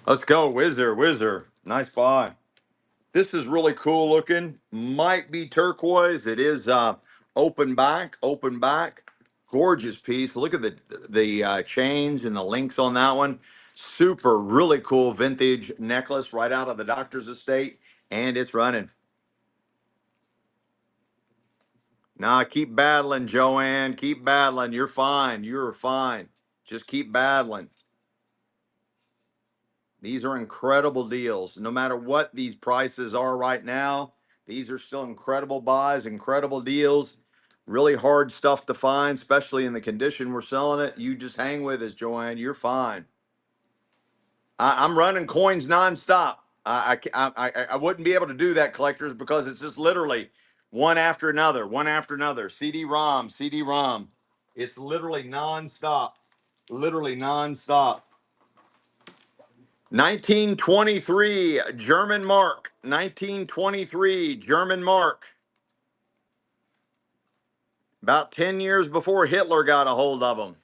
Let's go, Whizzer. Nice buy. This is really cool looking. Might be turquoise. It is open back. Gorgeous piece. Look at the chains and the links on that one. Super, really cool vintage necklace right out of the doctor's estate, and it's running. Nah, keep battling, Joanne. Keep battling. You're fine. You're fine. Just keep battling. These are incredible deals. No matter what these prices are right now, these are still incredible buys, incredible deals. Really hard stuff to find, especially in the condition we're selling it. You just hang with us, Joanne. You're fine. I'm running coins nonstop. I wouldn't be able to do that, collectors, because it's just literally one after another, one after another. CD-ROM, CD-ROM. It's literally nonstop. Literally nonstop. 1923 German mark. 1923 German mark. About 10 years before Hitler got a hold of them.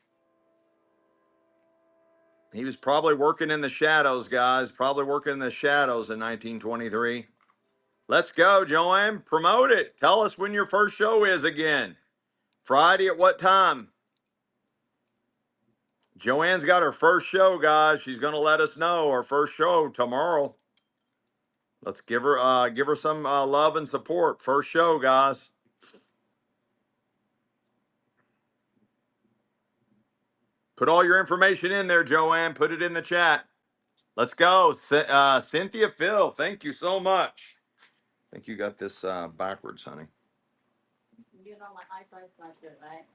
He was probably working in the shadows, guys. Probably working in the shadows in 1923. Let's go, Joanne. Promote it. Tell us when your first show is again. Friday at what time? Joanne's got her first show, guys. She's going to let us know her first show tomorrow. Let's give her some love and support. First show, guys. Put all your information in there, Joanne. Put it in the chat. Let's go. Cynthia Phil, thank you so much. I think you got this backwards, honey. You know my eyesight's not good, right?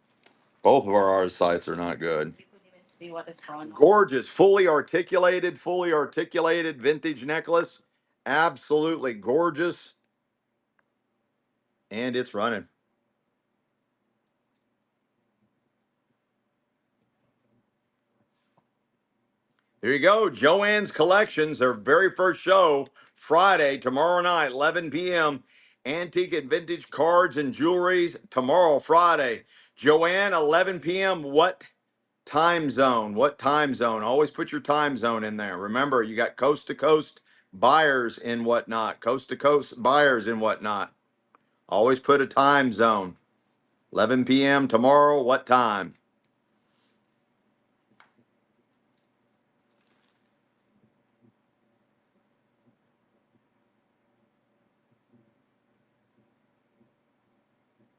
Both of our sites are not good. You couldn't even see what is going on. Gorgeous, fully articulated vintage necklace. Absolutely gorgeous. And it's running. There you go. Joanne's Collections, their very first show, Friday, tomorrow night, 11 p.m. Antique and vintage cards and jewelries tomorrow, Friday. Joanne, 11 p.m. What time zone? What time zone? Always put your time zone in there. Remember, you got coast to coast buyers and whatnot. Coast to coast buyers and whatnot. Always put a time zone. 11 p.m. tomorrow. What time?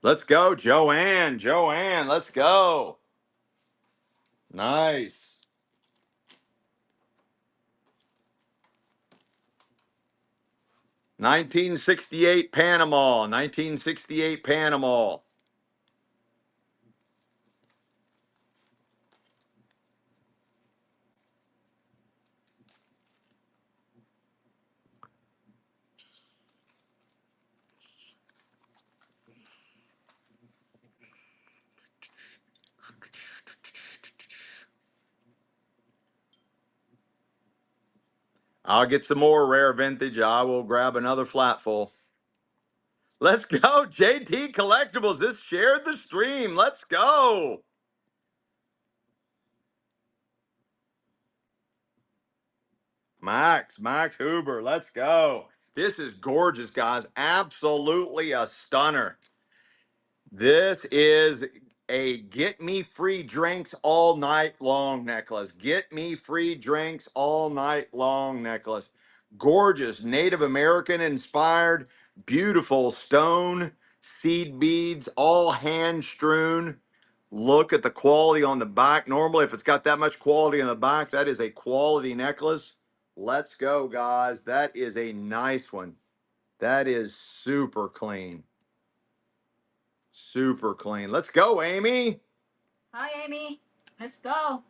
Let's go, Joanne. Joanne, let's go. Nice. 1968 Panama. 1968 Panama. I'll get some more rare vintage. I will grab another flatful. Let's go, JT Collectibles. Just shared the stream. Let's go. Max Huber, let's go. This is gorgeous, guys. Absolutely a stunner. This is a get me free drinks all night long necklace. Get me free drinks all night long necklace. Gorgeous Native American inspired, beautiful stone seed beads, all hand strewn. Look at the quality on the back. Normally, if it's got that much quality on the back, that is a quality necklace. Let's go, guys. That is a nice one. That is super clean. Super clean. Let's go, Amy. Hi, Amy. Let's go.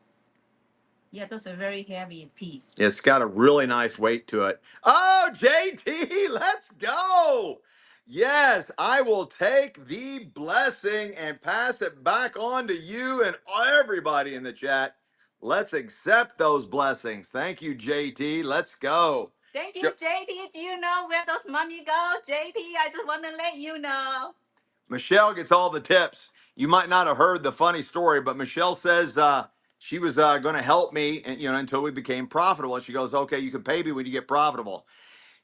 Yeah, those are very heavy piece. It's got a really nice weight to it. Oh, JT, let's go. Yes, I will take the blessing and pass it back on to you and everybody in the chat. Let's accept those blessings. Thank you, JT. Let's go. Thank you, JT. Do you know where those money go? JT, I just want to let you know. Michelle gets all the tips. You might not have heard the funny story, but Michelle says she was going to help me, and until we became profitable. And she goes, "Okay, you can pay me when you get profitable."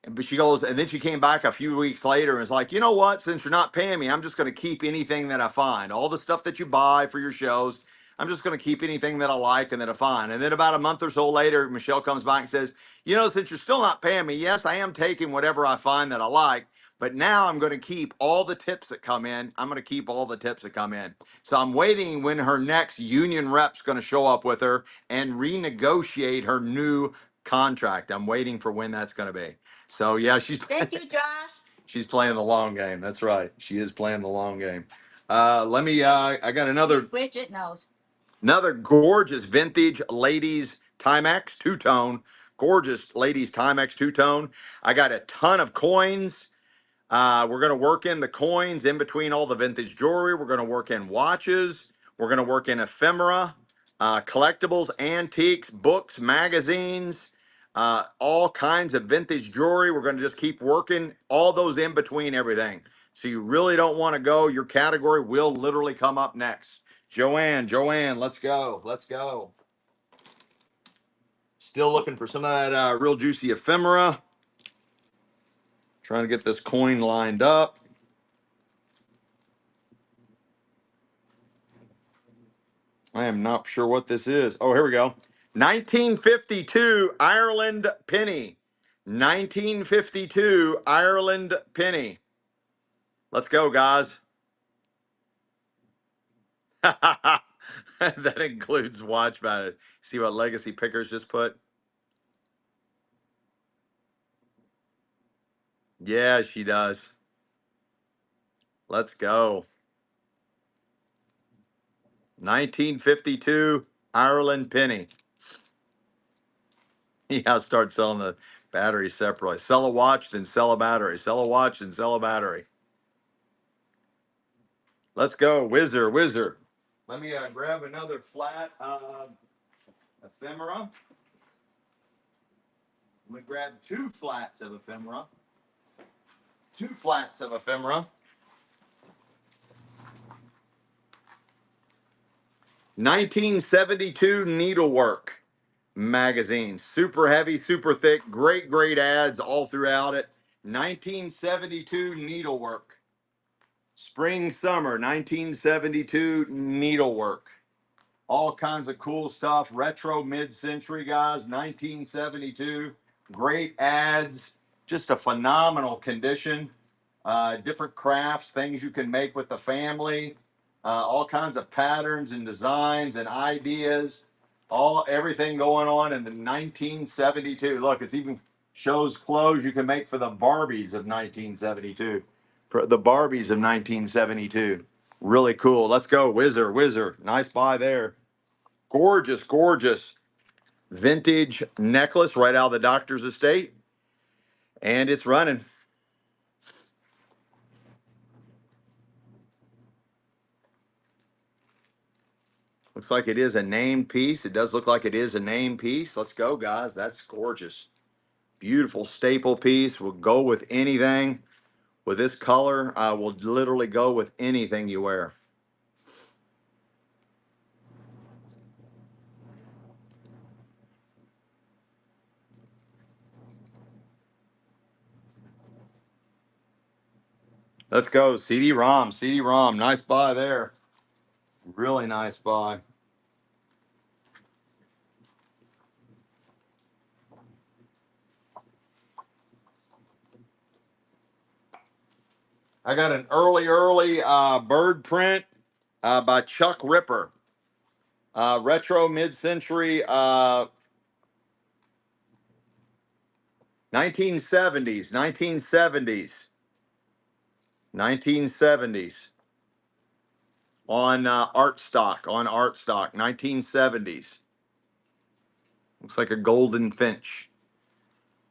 But she goes, and then she came back a few weeks later and was like, you know what? Since you're not paying me, I'm just going to keep anything that I find. All the stuff that you buy for your shows, I'm just going to keep anything that I like and that I find. And then about a month or so later, Michelle comes back and says, since you're still not paying me, yes, I am taking whatever I find that I like. But now I'm going to keep all the tips that come in. I'm going to keep all the tips that come in. So I'm waiting when her next union rep's going to show up with her and renegotiate her new contract. I'm waiting for when that's going to be. So yeah, Thank you, Josh. she's playing the long game. That's right. She is playing the long game. Let me I got Bridget knows. Another gorgeous vintage ladies Timex two-tone. Gorgeous ladies Timex two-tone. I got a ton of coins. We're going to work in the coins in between all the vintage jewelry. We're going to work in watches. We're going to work in ephemera, collectibles, antiques, books, magazines, all kinds of vintage jewelry. We're going to just keep working all those in between everything. So you really don't want to go. Your category will literally come up next. Joanne, let's go. Let's go. Still looking for some of that real juicy ephemera. Trying to get this coin lined up. I am not sure what this is. Oh, here we go. 1952 Ireland penny. 1952 Ireland penny. Let's go, guys. That includes watch value. See what Legacy Pickers just put? Yeah, she does. Let's go. 1952 Ireland penny. Yeah, start selling the battery separately. Sell a watch, then sell a battery. Sell a watch, then sell a battery. Let's go, whizzer. Let me grab another flat ephemera. I'm gonna grab two flats of ephemera. 1972 needlework magazine. Super heavy, super thick, great ads all throughout it. 1972 needlework. Spring, summer, 1972 needlework. All kinds of cool stuff. Retro mid-century, guys. 1972. Great ads. Just a phenomenal condition. Different crafts, things you can make with the family. All kinds of patterns and designs and ideas. Everything going on in the 1972. Look, it's even shows clothes you can make for the Barbies of 1972. The Barbies of 1972. Really cool. Let's go, whizzer. Nice buy there. Gorgeous vintage necklace right out of the doctor's estate. And it's running. Looks like it is a named piece. It does look like it is a named piece. Let's go, guys. That's gorgeous. Beautiful staple piece. Will go with anything. With this color, I will literally go with anything you wear. Let's go. CD-ROM, CD-ROM. Nice buy there. Really nice buy. I got an early bird print by Chuck Ripper. Retro mid-century 1970s, 1970s, 1970s on art stock, 1970s. Looks like a golden finch.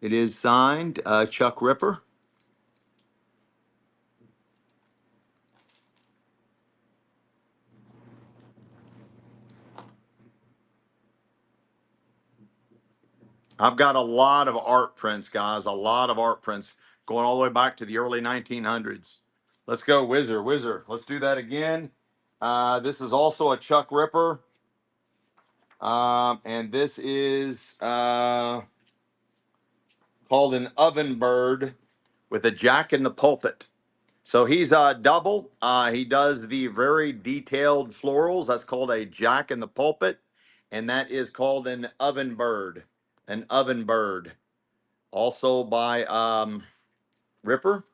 It is signed Chuck Ripper. I've got a lot of art prints, guys, a lot of art prints going all the way back to the early 1900s. Let's go, Whizzer, Whizzer. Let's do that again. This is also a Chuck Ripper. And this is called an oven bird with a jack in the pulpit. So he's a double. He does the very detailed florals. That's called a jack in the pulpit. And that is called an oven bird. An oven bird. Also by Ripper,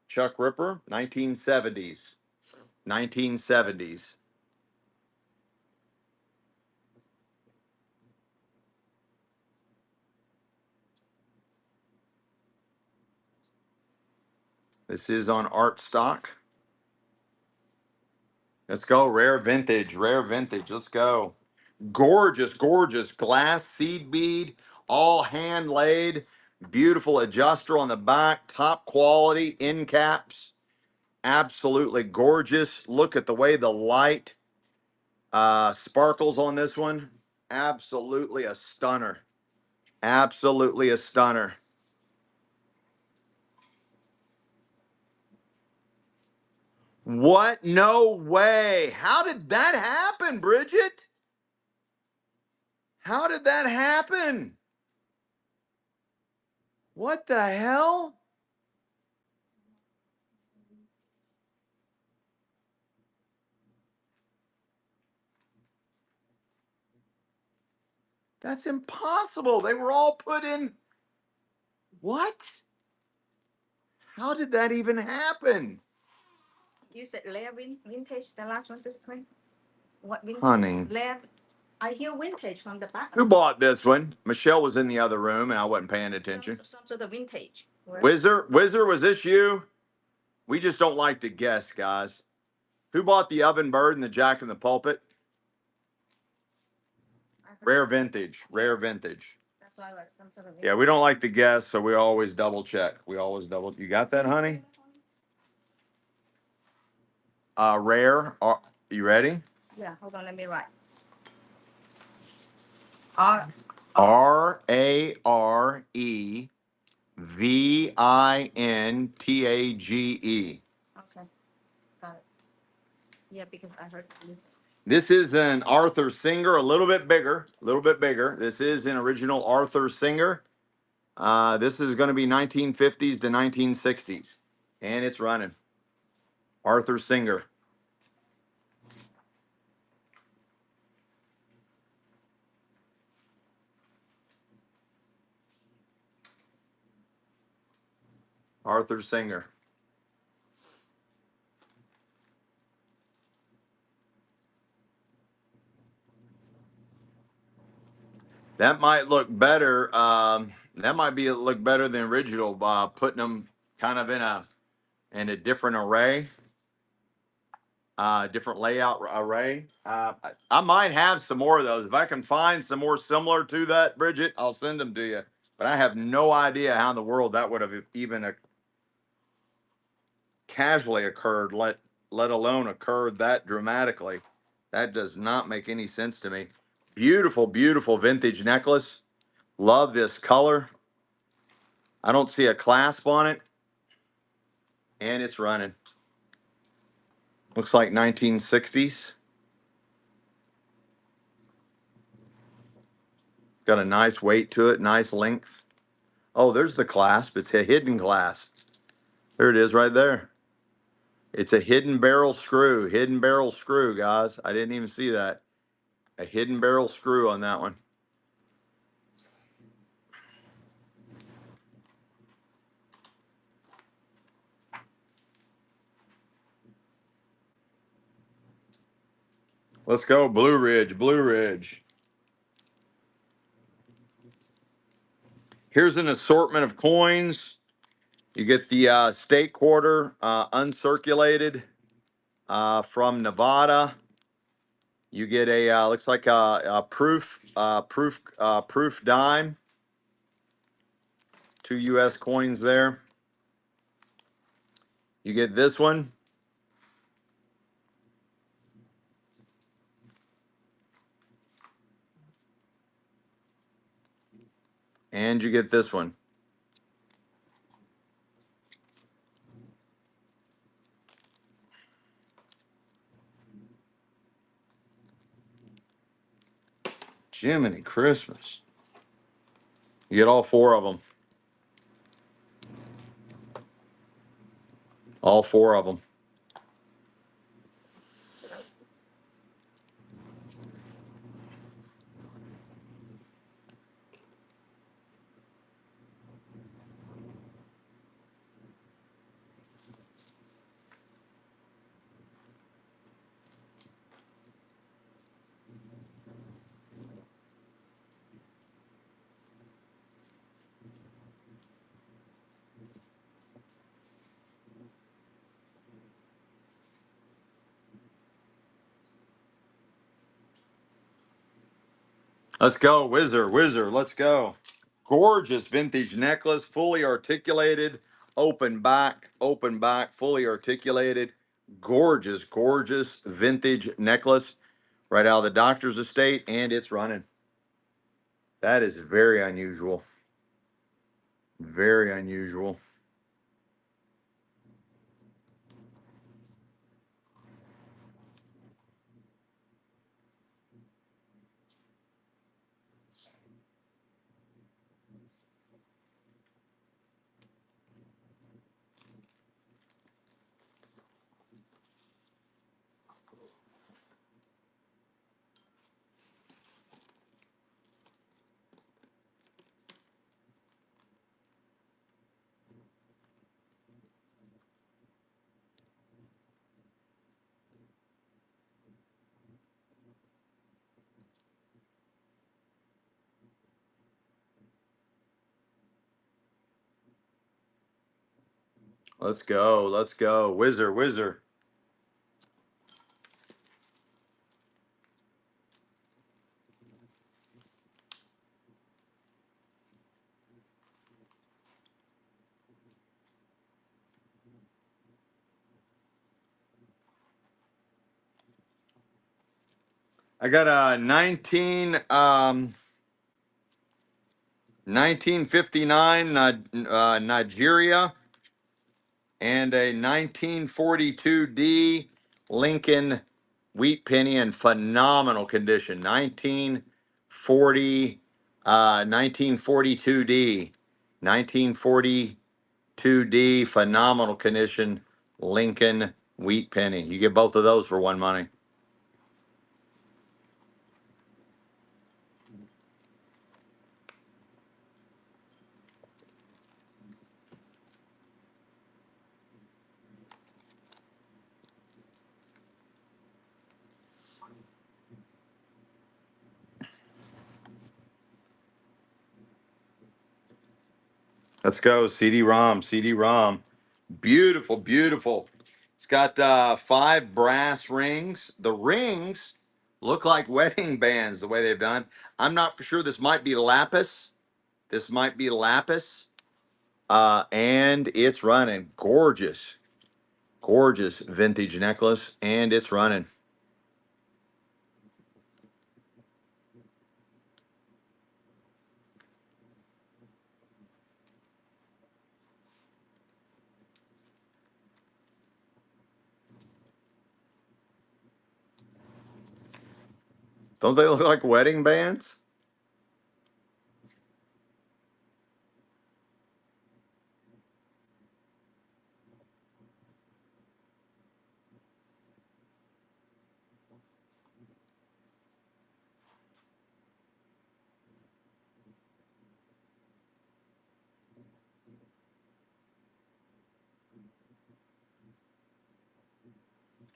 Chuck Ripper, 1970s. 1970s. This is on art stock. Let's go. Rare vintage. Rare vintage. Let's go. Gorgeous, gorgeous glass seed bead, all hand laid. Beautiful adjuster on the back. Top quality end caps. Absolutely gorgeous. Look at the way the light sparkles on this one. Absolutely a stunner. Absolutely a stunner. What? No way. How did that happen, Bridget? How did that happen? What the hell? That's impossible. They were all put in. What? How did that even happen? You said rare vintage, the last one this time. What vintage? Honey. Rare. I hear vintage from the back. Who bought this one? Michelle was in the other room and I wasn't paying attention. Some sort of vintage. Whizzer, Whizzer, was this you? We just don't like to guess, guys. Who bought the oven bird and the jack in the pulpit? Rare vintage. Rare vintage. That's why like some sort of. Yeah, we don't like to guess, so we always double check. We always double. You got that, honey? Rare. You ready? Yeah, hold on, let me write. R RareVintage. Okay, got it. Yeah, because I heard you. This is an Arthur Singer, a little bit bigger, a little bit bigger. This is an original Arthur Singer. This is going to be 1950s to 1960s, and it's running. Arthur Singer. Arthur Singer. That might look better. That might be look better than original by putting them kind of in a different array, different layout array. I might have some more of those. If I can find some more similar to that, Bridget, I'll send them to you. But I have no idea how in the world that would have even casually occurred, let alone occurred that dramatically. That does not make any sense to me. Beautiful, beautiful vintage necklace. Love this color. I don't see a clasp on it, and it's running. Looks like 1960s. Got a nice weight to it, nice length. Oh, there's the clasp. It's a hidden clasp. There it is right there. It's a hidden barrel screw. Hidden barrel screw, guys. I didn't even see that. A hidden barrel screw on that one. Let's go, Blue Ridge, Blue Ridge. Here's an assortment of coins. You get the state quarter, uncirculated, from Nevada. You get a looks like a proof dime. 2 U.S. coins there. You get this one, and you get this one. Jiminy Christmas! You get all 4 of them. All 4 of them. Let's go, Whizzer, Whizzer. Let's go. Gorgeous vintage necklace, fully articulated, open back, fully articulated. Gorgeous, gorgeous vintage necklace right out of the doctor's estate, and it's running. That is very unusual. Very unusual. Let's go. Let's go. Whizzer, Whizzer. I got a 1959 Nigeria and a 1942D Lincoln wheat penny in phenomenal condition. 1942D. 1942D, phenomenal condition, Lincoln wheat penny. You get both of those for one money. Let's go, CD-ROM, CD-ROM. Beautiful, beautiful. It's got 5 brass rings. The rings look like wedding bands the way they've done. I'm not for sure. This might be lapis. This might be lapis. And it's running. Gorgeous, gorgeous vintage necklace. And it's running. Don't they look like wedding bands?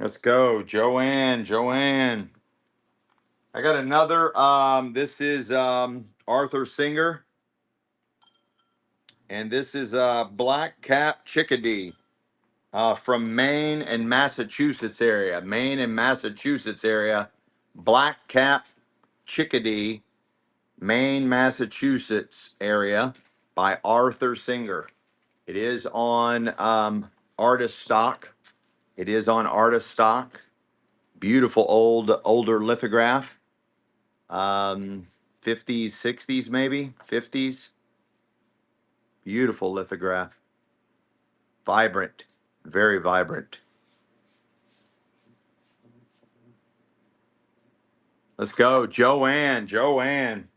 Let's go, Joanne. Joanne. I got another. This is Arthur Singer, and this is black cap chickadee from Maine and Massachusetts area. Maine and Massachusetts area. Black cap chickadee, Maine, Massachusetts area by Arthur Singer. It is on artist stock. It is on artist stock. Beautiful older lithograph. 50s, 60s, maybe 50s. Beautiful lithograph. Vibrant, very vibrant. Let's go, Joanne. Joanne.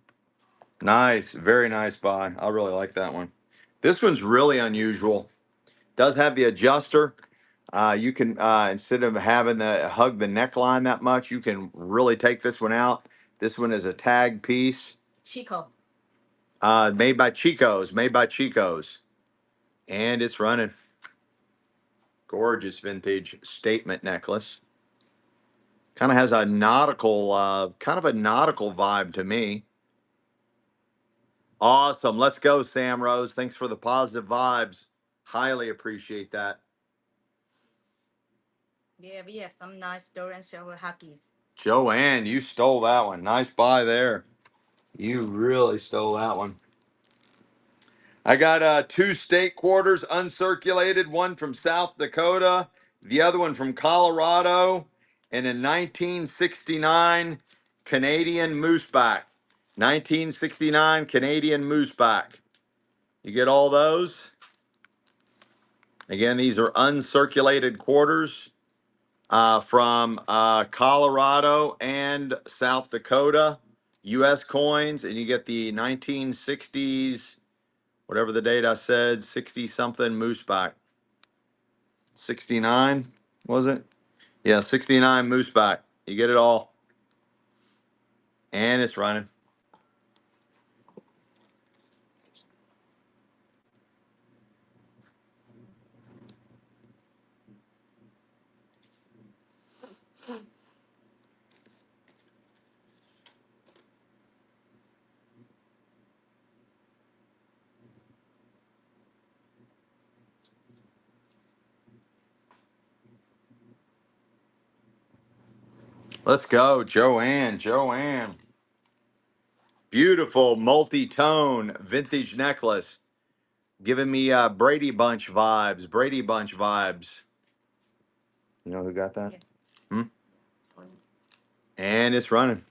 Nice, very nice buy. I really like that one. This one's really unusual. Does have the adjuster. You can instead of having to hug the neckline that much, you can really take this one out. This one is a tag piece. Chico. Made by Chico's. Made by Chico's. And it's running. Gorgeous vintage statement necklace. Kind of has a nautical, kind of a nautical vibe to me. Awesome. Let's go, Sam Rose. Thanks for the positive vibes. Highly appreciate that. Yeah, we have some nice store and silver huggies. Joanne, you stole that one. Nice buy there. You really stole that one. I got two state quarters uncirculated, one from South Dakota, the other one from Colorado, and a 1969 Canadian mooseback. 1969 Canadian mooseback. You get all those? Again, these are uncirculated quarters from Colorado and South Dakota, U.S. coins, and you get the 1960s, whatever the date I said, 60 something mooseback. 69, was it? Yeah, 69 mooseback. You get it all. And it's running. Let's go, Joanne. Joanne. Beautiful multi-tone vintage necklace. Giving me Brady Bunch vibes. Brady Bunch vibes. You know who got that? Yeah. And it's running.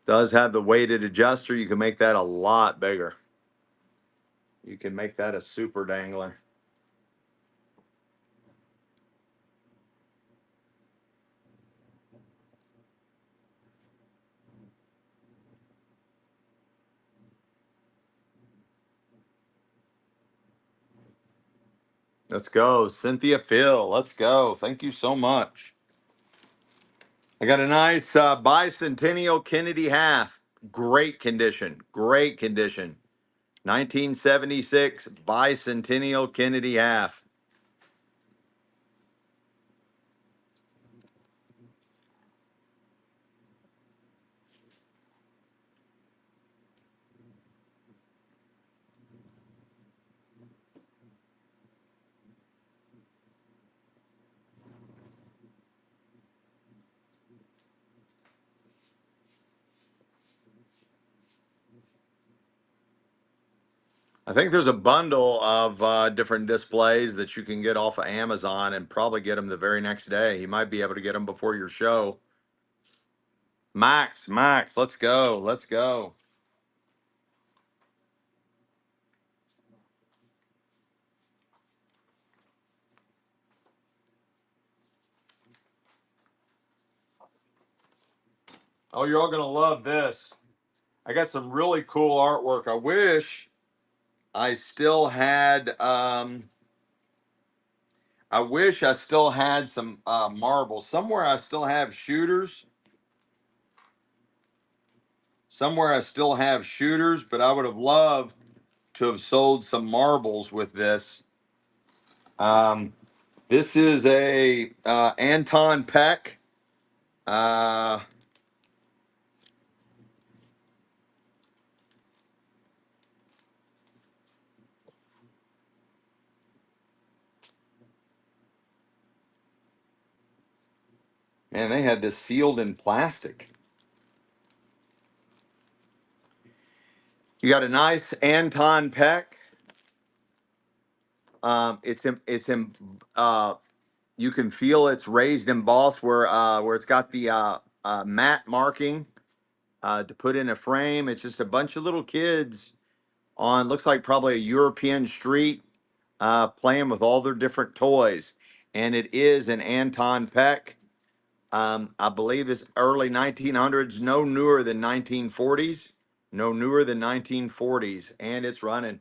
Does have the weighted adjuster. You can make that a lot bigger. You can make that a super dangler. Let's go, Cynthia Phil. Let's go. Thank you so much. I got a nice bicentennial Kennedy half. Great condition. Great condition. 1976 bicentennial Kennedy half. I think there's a bundle of different displays that you can get off of Amazon and probably get them the very next day. You might be able to get them before your show. Max, let's go. Let's go. Oh, you're all going to love this. I got some really cool artwork. I wish I still had some marbles. Somewhere I still have shooters. Somewhere I still have shooters, but I would have loved to have sold some marbles with this. This is a Anton Peck. Uh, Man, they had this sealed in plastic. You got a nice Anton Peck. It's you can feel it's raised embossed where it's got the matte marking to put in a frame. It's just a bunch of little kids on looks like probably a European street playing with all their different toys, and it is an Anton Peck. I believe it's early 1900s, no newer than 1940s, no newer than 1940s, and it's running.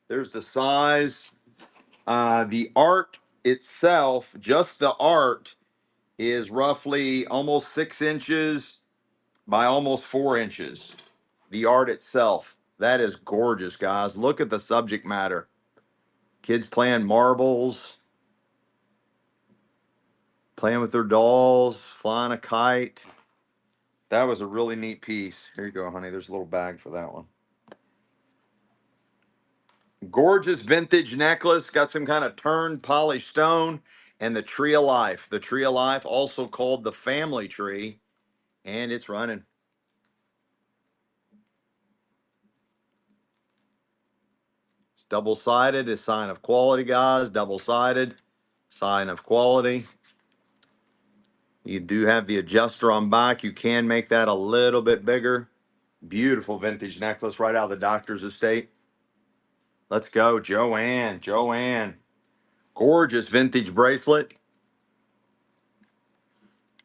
There's the size. The art itself, just the art, is roughly almost 6 inches by almost 4 inches. The art itself. That is gorgeous, guys. Look at the subject matter. Kids playing marbles, playing with their dolls, flying a kite. That was a really neat piece. Here you go, honey. There's a little bag for that one. Gorgeous vintage necklace. Got some kind of turned polished stone and the tree of life. The tree of life, also called the family tree, and it's running. It's double-sided. It's sign of quality, guys. Double-sided, sign of quality. You do have the adjuster on back. You can make that a little bit bigger. Beautiful vintage necklace right out of the doctor's estate. Let's go, Joanne. Joanne. Gorgeous vintage bracelet.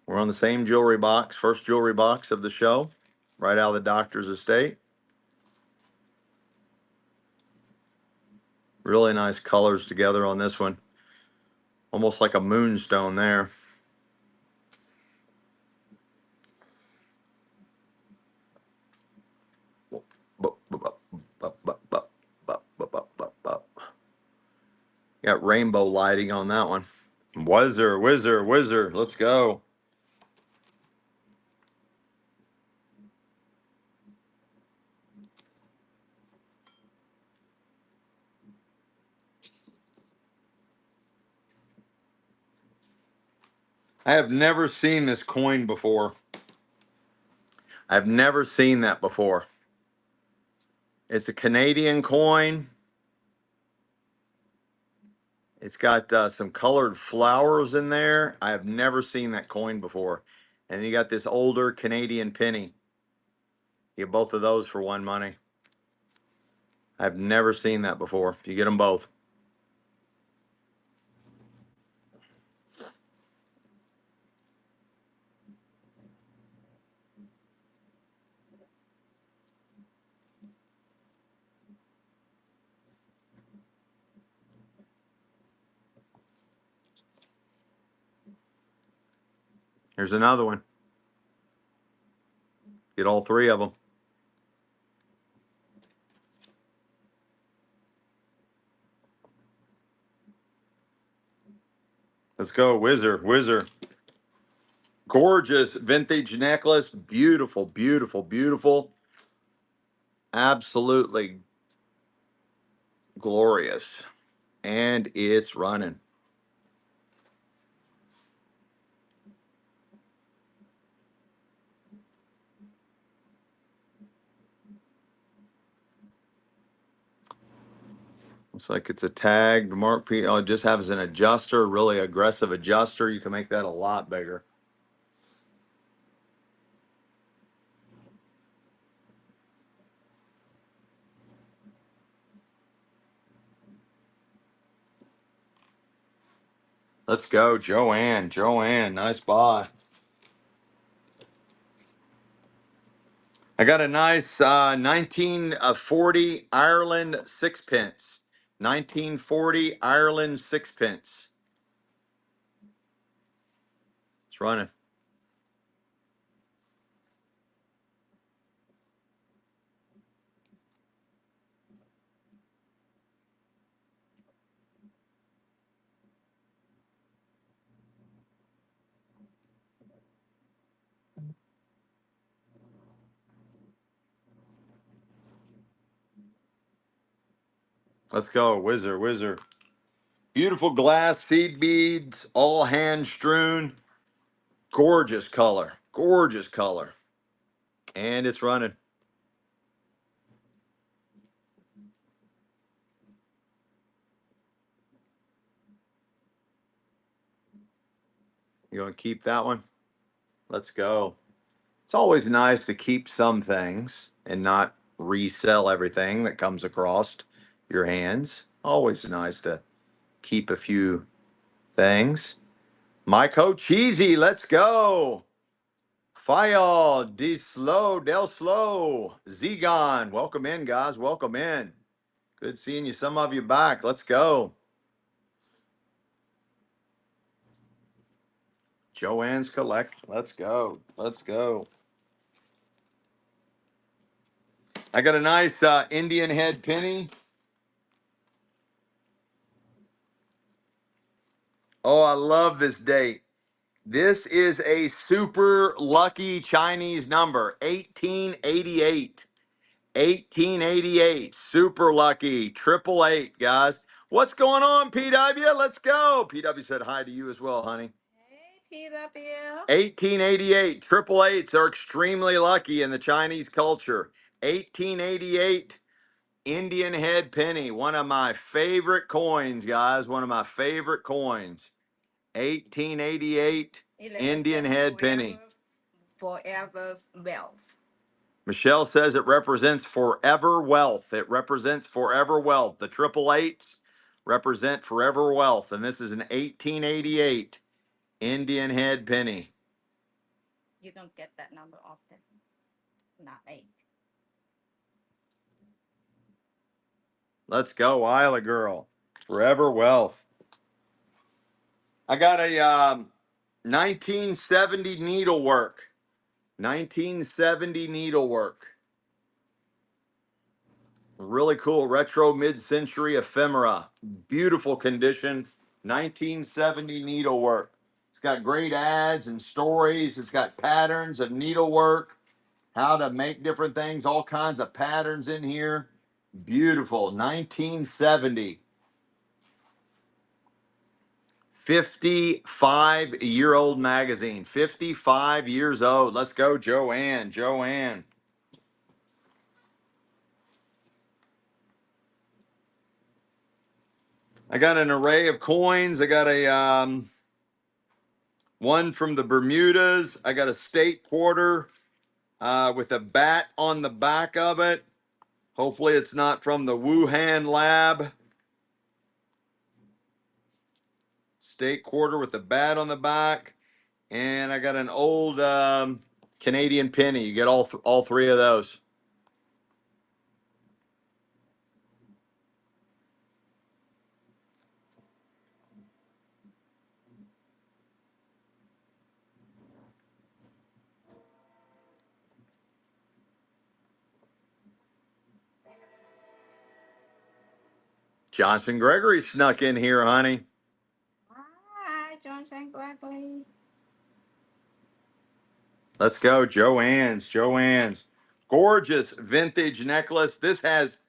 We're on the same jewelry box, first jewelry box of the show, right out of the doctor's estate. Really nice colors together on this one. Almost like a moonstone there. Got rainbow lighting on that one. Whizzer. Let's go. I have never seen this coin before. I've never seen that before. It's a Canadian coin. It's got some colored flowers in there. I have never seen that coin before. And you got this older Canadian penny. You get both of those for one money. I've never seen that before. You get them both. Here's another one. Get all three of them. Let's go, Whizzer. Gorgeous vintage necklace. Beautiful. Absolutely glorious. And it's running. Looks like it's a tagged Mark P. Oh, it just has an adjuster, really aggressive adjuster. You can make that a lot bigger. Let's go, Joanne. Nice buy. I got a nice 1940 Ireland sixpence. 1940 Ireland sixpence. It's running. Let's go, whizzer. Beautiful glass seed beads, all hand strewn. Gorgeous color, gorgeous color. And it's running. You gonna keep that one? Let's go. It's always nice to keep some things and not resell everything that comes across your hands. Always nice to keep a few things. Myco Cheesy, let's go. Fayal, Del Slow, Zegon, welcome in, guys. Welcome in. Good seeing you. Some of you back. Let's go. Joanne's Collect. Let's go. Let's go. I got a nice Indian head penny. Oh, I love this date. This is a super lucky Chinese number, 1888. 1888, super lucky, 888, guys. What's going on, PW? Let's go. PW said hi to you as well, honey. Hey, PW. 1888, 888s are extremely lucky in the Chinese culture. 1888, Indian head penny, one of my favorite coins, guys. One of my favorite coins. 1888, Indian head penny. Forever wealth. Michelle says it represents forever wealth. It represents forever wealth. The 888s represent forever wealth. And this is an 1888 Indian head penny. You don't get that number often. Not 8. Let's go, Isla girl. Forever wealth. I got a 1970 needlework. 1970 needlework. Really cool retro mid-century ephemera. Beautiful condition. 1970 needlework. It's got great ads and stories. It's got patterns of needlework, how to make different things, all kinds of patterns in here. Beautiful. 1970. 55-year-old magazine. 55 years old. Let's go, Joanne. Joanne. I got an array of coins. I got a one from the Bermudas. I got a state quarter with a bat on the back of it. Hopefully it's not from the Wuhan lab. State quarter with a bat on the back. And I got an old Canadian penny. You get all three of those. Johnson Gregory snuck in here, honey. Hi, Johnson Gregory. Let's go, Joanne's. Joanne's. Gorgeous vintage necklace. This has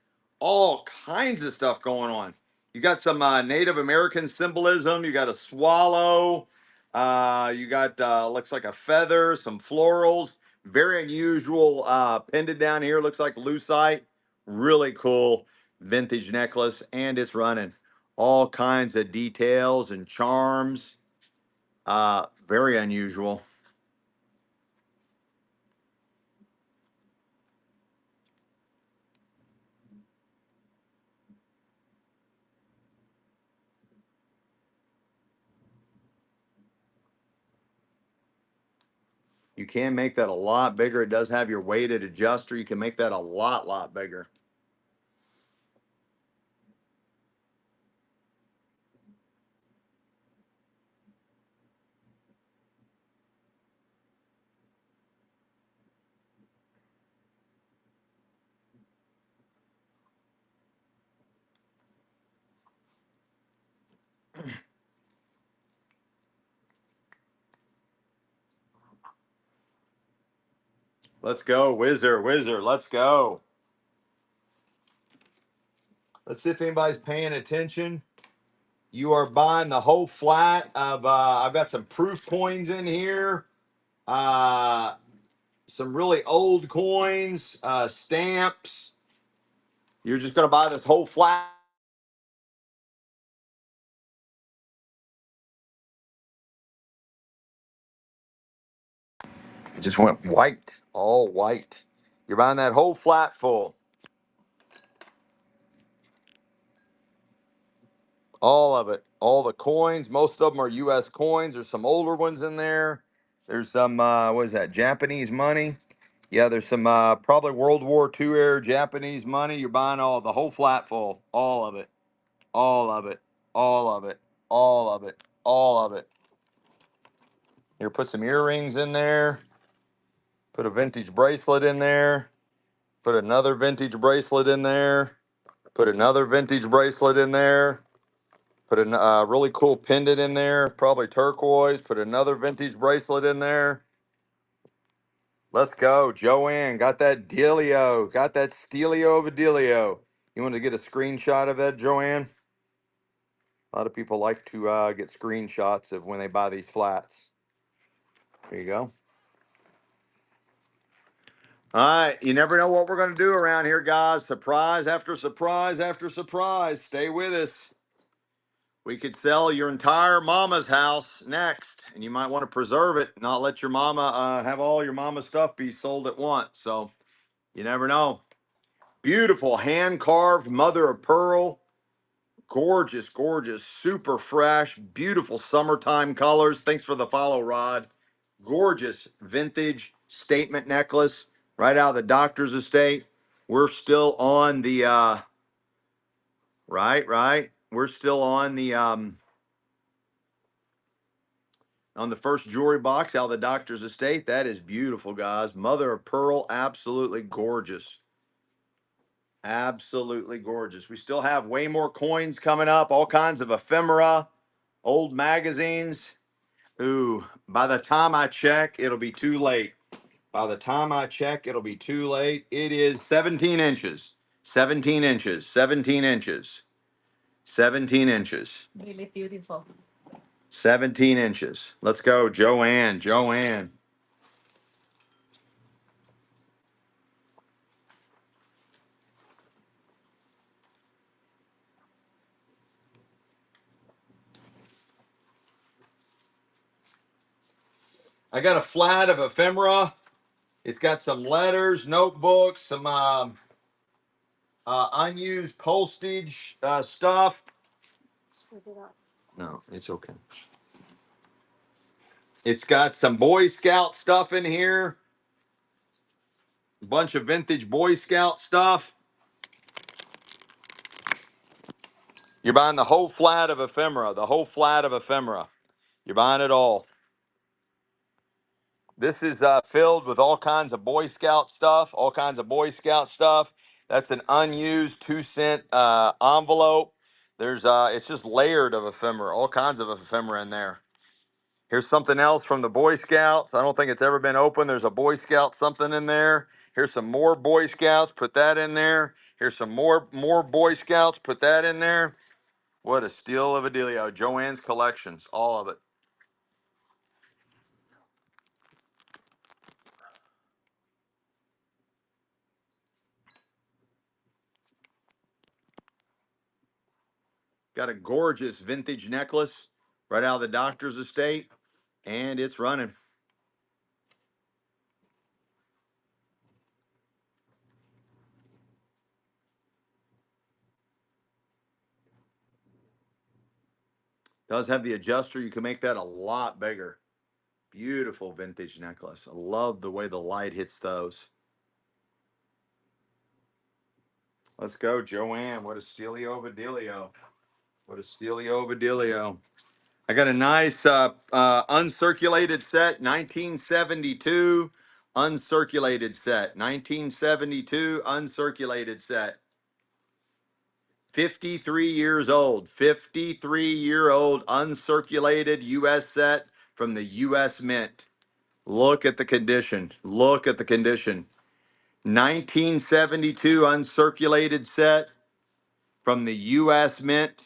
all kinds of stuff going on. You got some Native American symbolism. You got a swallow. You got, looks like a feather, some florals. Very unusual pendant down here. Looks like lucite. Really cool vintage necklace. And it's running all kinds of details and charms. Very unusual. You can make that a lot bigger. It does have your weighted adjuster. You can make that a lot bigger. Let's go, Whizzer. Let's go. Let's see if anybody's paying attention. You are buying the whole flat of, I've got some proof coins in here. Some really old coins, stamps. You're just going to buy this whole flat. It just went white, all white. You're buying that whole flat full. All of it. All the coins. Most of them are U.S. coins. There's some older ones in there. There's some, what is that, Japanese money? Yeah, there's some probably World War II era Japanese money. You're buying all the whole flat full. All of it. All of it. All of it. All of it. All of it. Here, put some earrings in there. Put a vintage bracelet in there. Put another vintage bracelet in there. Put another vintage bracelet in there. Put a really cool pendant in there, probably turquoise. Put another vintage bracelet in there. Let's go. Joanne, got that dealio. Got that steelio of a dealio. You want to get a screenshot of that, Joanne? A lot of people like to get screenshots of when they buy these flats. There you go. All right. You never know what we're going to do around here, guys. Surprise after surprise after surprise. Stay with us. We could sell your entire mama's house next, and you might want to preserve it, not let your mama have all your mama's stuff be sold at once. So you never know. Beautiful hand carved mother of pearl. Gorgeous, gorgeous, super fresh, beautiful summertime colors. Thanks for the follow, Rod. Gorgeous vintage statement necklace right out of the doctor's estate. We're still on the right. We're still on the first jewelry box out of the doctor's estate. That is beautiful, guys. Mother of pearl, absolutely gorgeous. Absolutely gorgeous. We still have way more coins coming up, all kinds of ephemera, old magazines. Ooh, by the time I check, it'll be too late. By the time I check, it'll be too late. It is 17 inches. 17 inches. 17 inches. 17 inches. Really beautiful. 17 inches. Let's go, Joanne. Joanne. I got a flat of ephemera. It's got some letters, notebooks, some unused postage stuff. No, it's okay. It's got some Boy Scout stuff in here. A bunch of vintage Boy Scout stuff. You're buying the whole flat of ephemera, the whole flat of ephemera. You're buying it all. This is filled with all kinds of Boy Scout stuff, all kinds of Boy Scout stuff. That's an unused 2-cent envelope. There's it's just layered of ephemera, all kinds of ephemera in there. Here's something else from the Boy Scouts. I don't think it's ever been opened. There's a Boy Scout something in there. Here's some more Boy Scouts. Put that in there. Here's some more Boy Scouts. Put that in there. What a steal of a dealio. Joanne's collections, all of it. Got a gorgeous vintage necklace right out of the doctor's estate, and it's running. Does have the adjuster. You can make that a lot bigger. Beautiful vintage necklace. I love the way the light hits those. Let's go, Joanne. What a stealio of a dealio. What a stealio of a dealio. I got a nice uncirculated set, 1972 uncirculated set. 1972 uncirculated set. 53 years old. 53-year-old uncirculated U.S. set from the U.S. Mint. Look at the condition. Look at the condition. 1972 uncirculated set. from the U.S. Mint.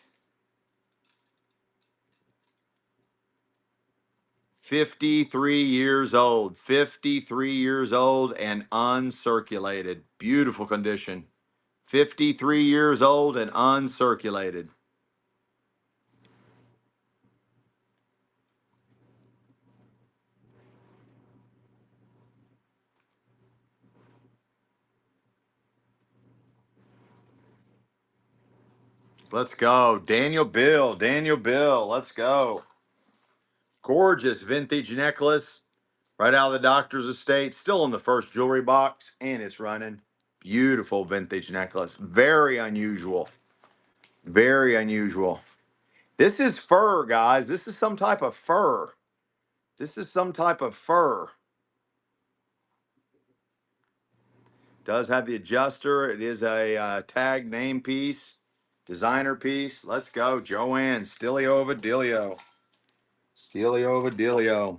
53 years old. 53 years old and uncirculated. Beautiful condition. 53 years old and uncirculated. Let's go. Daniel Bill. Daniel Bill. Let's go. Gorgeous vintage necklace. Right out of the doctor's estate. Still in the first jewelry box. And it's running. Beautiful vintage necklace. Very unusual. Very unusual. This is fur, guys. This is some type of fur. This is some type of fur. Does have the adjuster. It is a tag name piece. Designer piece. Let's go. Joanne. Stilio Vadilio. Stilio Vadilio.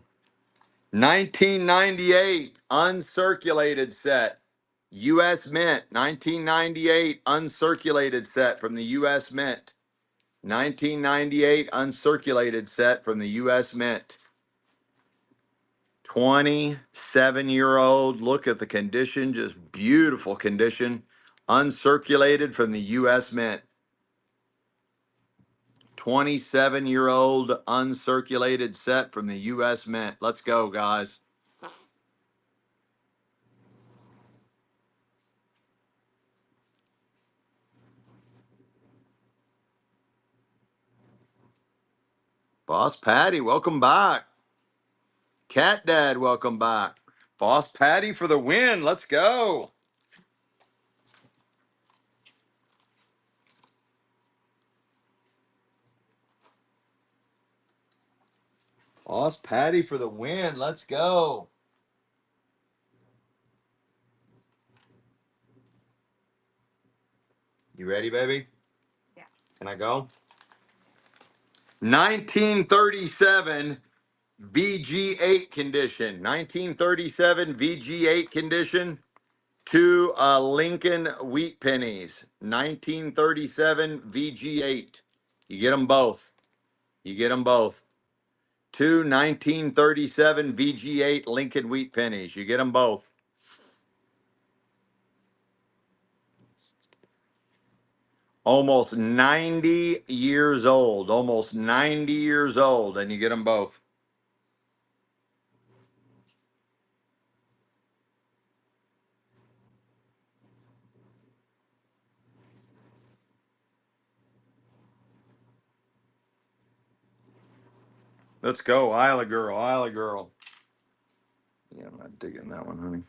1998 uncirculated set. U.S. Mint. 1998 uncirculated set from the U.S. Mint. 1998 uncirculated set from the U.S. Mint. 27-year-old. Look at the condition. Just beautiful condition. Uncirculated from the U.S. Mint. 27-year-old uncirculated set from the U.S. Mint. Let's go, guys. Boss Patty, welcome back. Cat Dad, welcome back. Boss Patty for the win. Let's go. Boss Patty for the win. Let's go. You ready, baby? Yeah. Can I go? 1937 VG8 condition. 1937 VG8 condition. Two Lincoln wheat pennies. 1937 VG8. You get them both. You get them both. Two 1937 VG8 Lincoln wheat pennies. You get them both. Almost 90 years old. Almost 90 years old, and you get them both. Let's go, Isla girl, Isla girl. Yeah, I'm not digging that one, honey.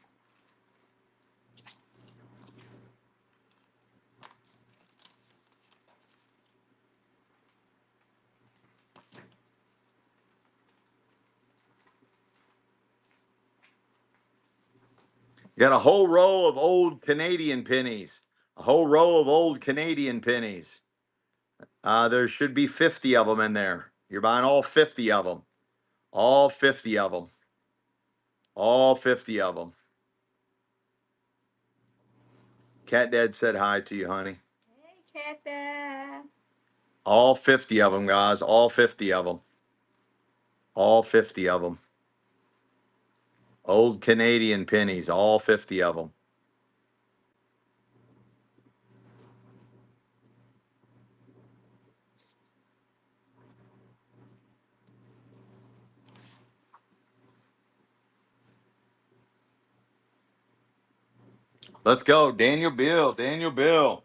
Got a whole row of old Canadian pennies. A whole row of old Canadian pennies. There should be 50 of them in there. You're buying all 50 of them. All 50 of them. All 50 of them. Cat Dad said hi to you, honey. Hey, Cat Dad. All 50 of them, guys. All 50 of them. All 50 of them. Old Canadian pennies. All 50 of them. Let's go. Daniel Bill. Daniel Bill.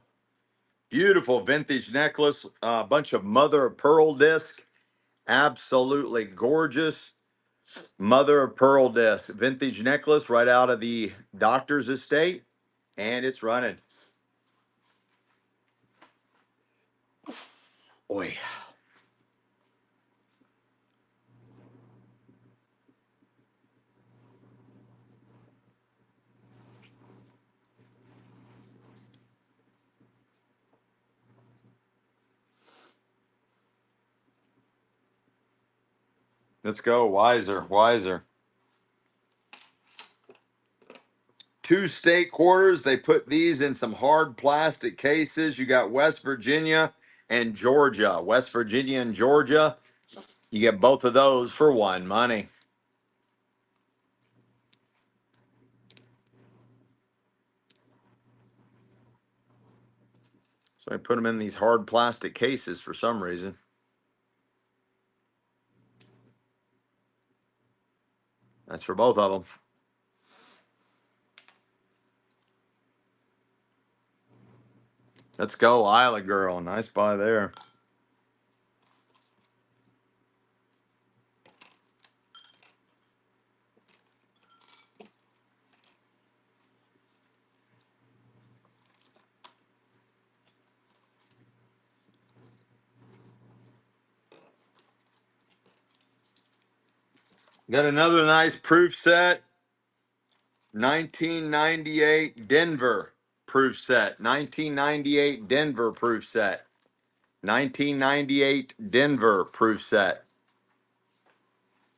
Beautiful vintage necklace. A bunch of mother of pearl disc. Absolutely gorgeous. Mother of pearl disc. Vintage necklace right out of the doctor's estate. And it's running. Oi. Let's go. Wiser. Wiser. 2 state quarters. They put these in some hard plastic cases. You got West Virginia and Georgia. West Virginia and Georgia. You get both of those for one money. So I put them in these hard plastic cases for some reason. That's for both of them. Let's go, Isla Girl. Nice buy there. Got another nice proof set. 1998 Denver proof set. 1998 Denver proof set. 1998 Denver proof set.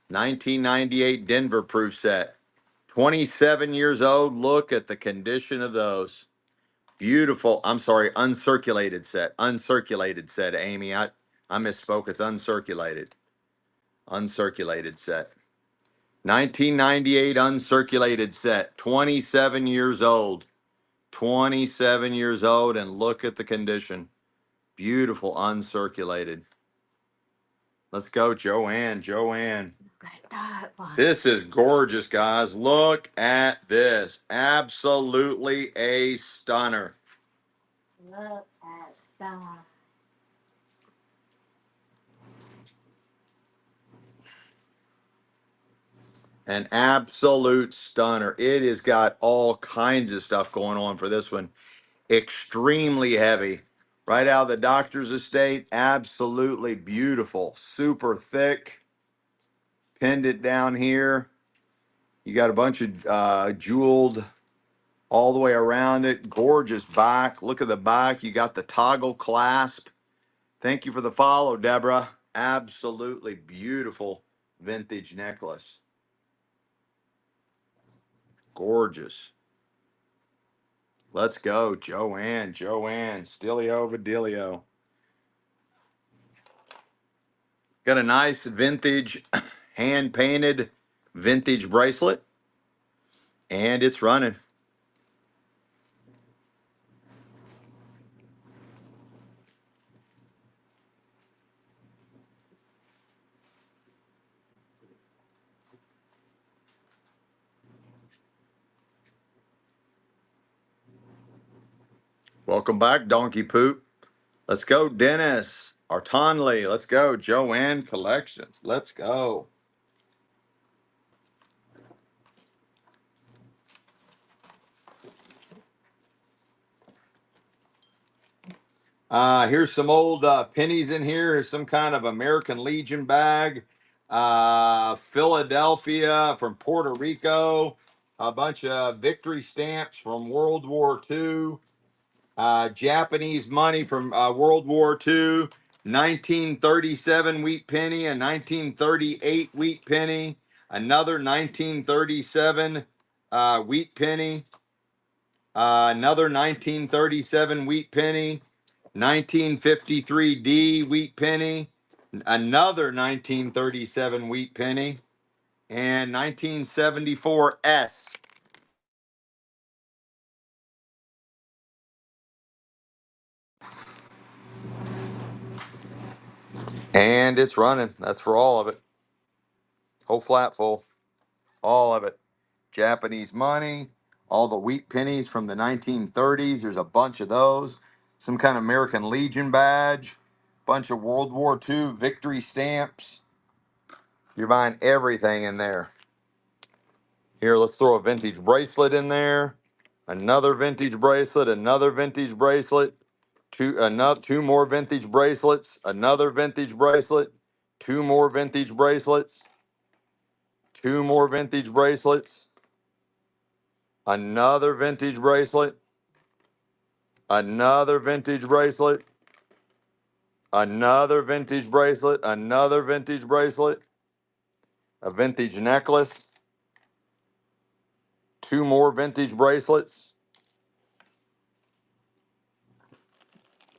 1998 Denver proof set. 27 years old. Look at the condition of those. Beautiful. I'm sorry, uncirculated set. Uncirculated set, Amy. I misspoke. It's uncirculated. Uncirculated set. 1998 uncirculated set. 27 years old. 27 years old, and look at the condition. Beautiful uncirculated. Let's go, Joanne. Joanne. Look at that one. This is gorgeous, guys. Look at this. Absolutely a stunner. Look at that. An absolute stunner. It has got all kinds of stuff going on for this one. Extremely heavy. Right out of the doctor's estate. Absolutely beautiful. Super thick. Pinned it down here. You got a bunch of jeweled all the way around it. Gorgeous back. Look at the back. You got the toggle clasp. Thank you for the follow, Deborah. Absolutely beautiful vintage necklace. Gorgeous. Let's go, Joanne. Joanne. Stilio Vidilio. Got a nice vintage, hand painted vintage bracelet. And it's running. Welcome back, Donkey Poop. Let's go, Dennis. Artonley. Let's go, Joanne Collections. Let's go. Here's some old pennies in here. Here's some kind of American Legion bag. Philadelphia from Puerto Rico. A bunch of victory stamps from World War II. Japanese money from World War II. 1937 wheat penny, a 1938 wheat penny, another 1937 wheat penny, another 1937 wheat penny, 1953D wheat penny, another 1937 wheat penny, and 1974S. And it's running. That's for all of it. Whole flat full. All of it. Japanese money, all the wheat pennies from the 1930s. There's a bunch of those. Some kind of American Legion badge, bunch of World War II victory stamps. You're buying everything in there. Here, let's throw a vintage bracelet in there. Another vintage bracelet, another vintage bracelet, two more vintage bracelets, another vintage bracelet, two more vintage bracelets, two more vintage bracelets, another vintage bracelet, another vintage bracelet, another vintage bracelet, another vintage bracelet, a vintage necklace, 2 more vintage bracelets.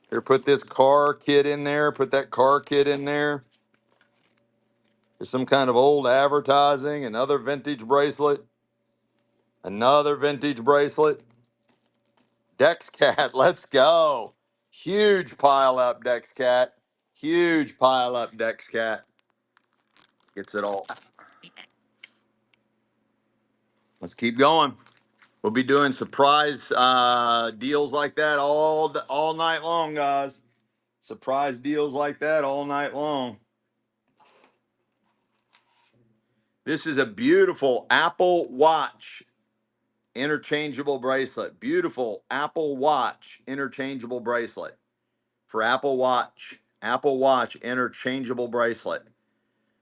Here, put this car kit in there. Put that car kit in there. There's some kind of old advertising. Another vintage bracelet. Another vintage bracelet. Dex Cat, let's go. Huge pile up, Dex Cat. Huge pile up, Dex Cat. Gets it all. Let's keep going. We'll be doing surprise deals like that all night long, guys. Surprise deals like that all night long. This is a beautiful Apple Watch interchangeable bracelet. Beautiful Apple Watch interchangeable bracelet for Apple Watch. Apple Watch interchangeable bracelet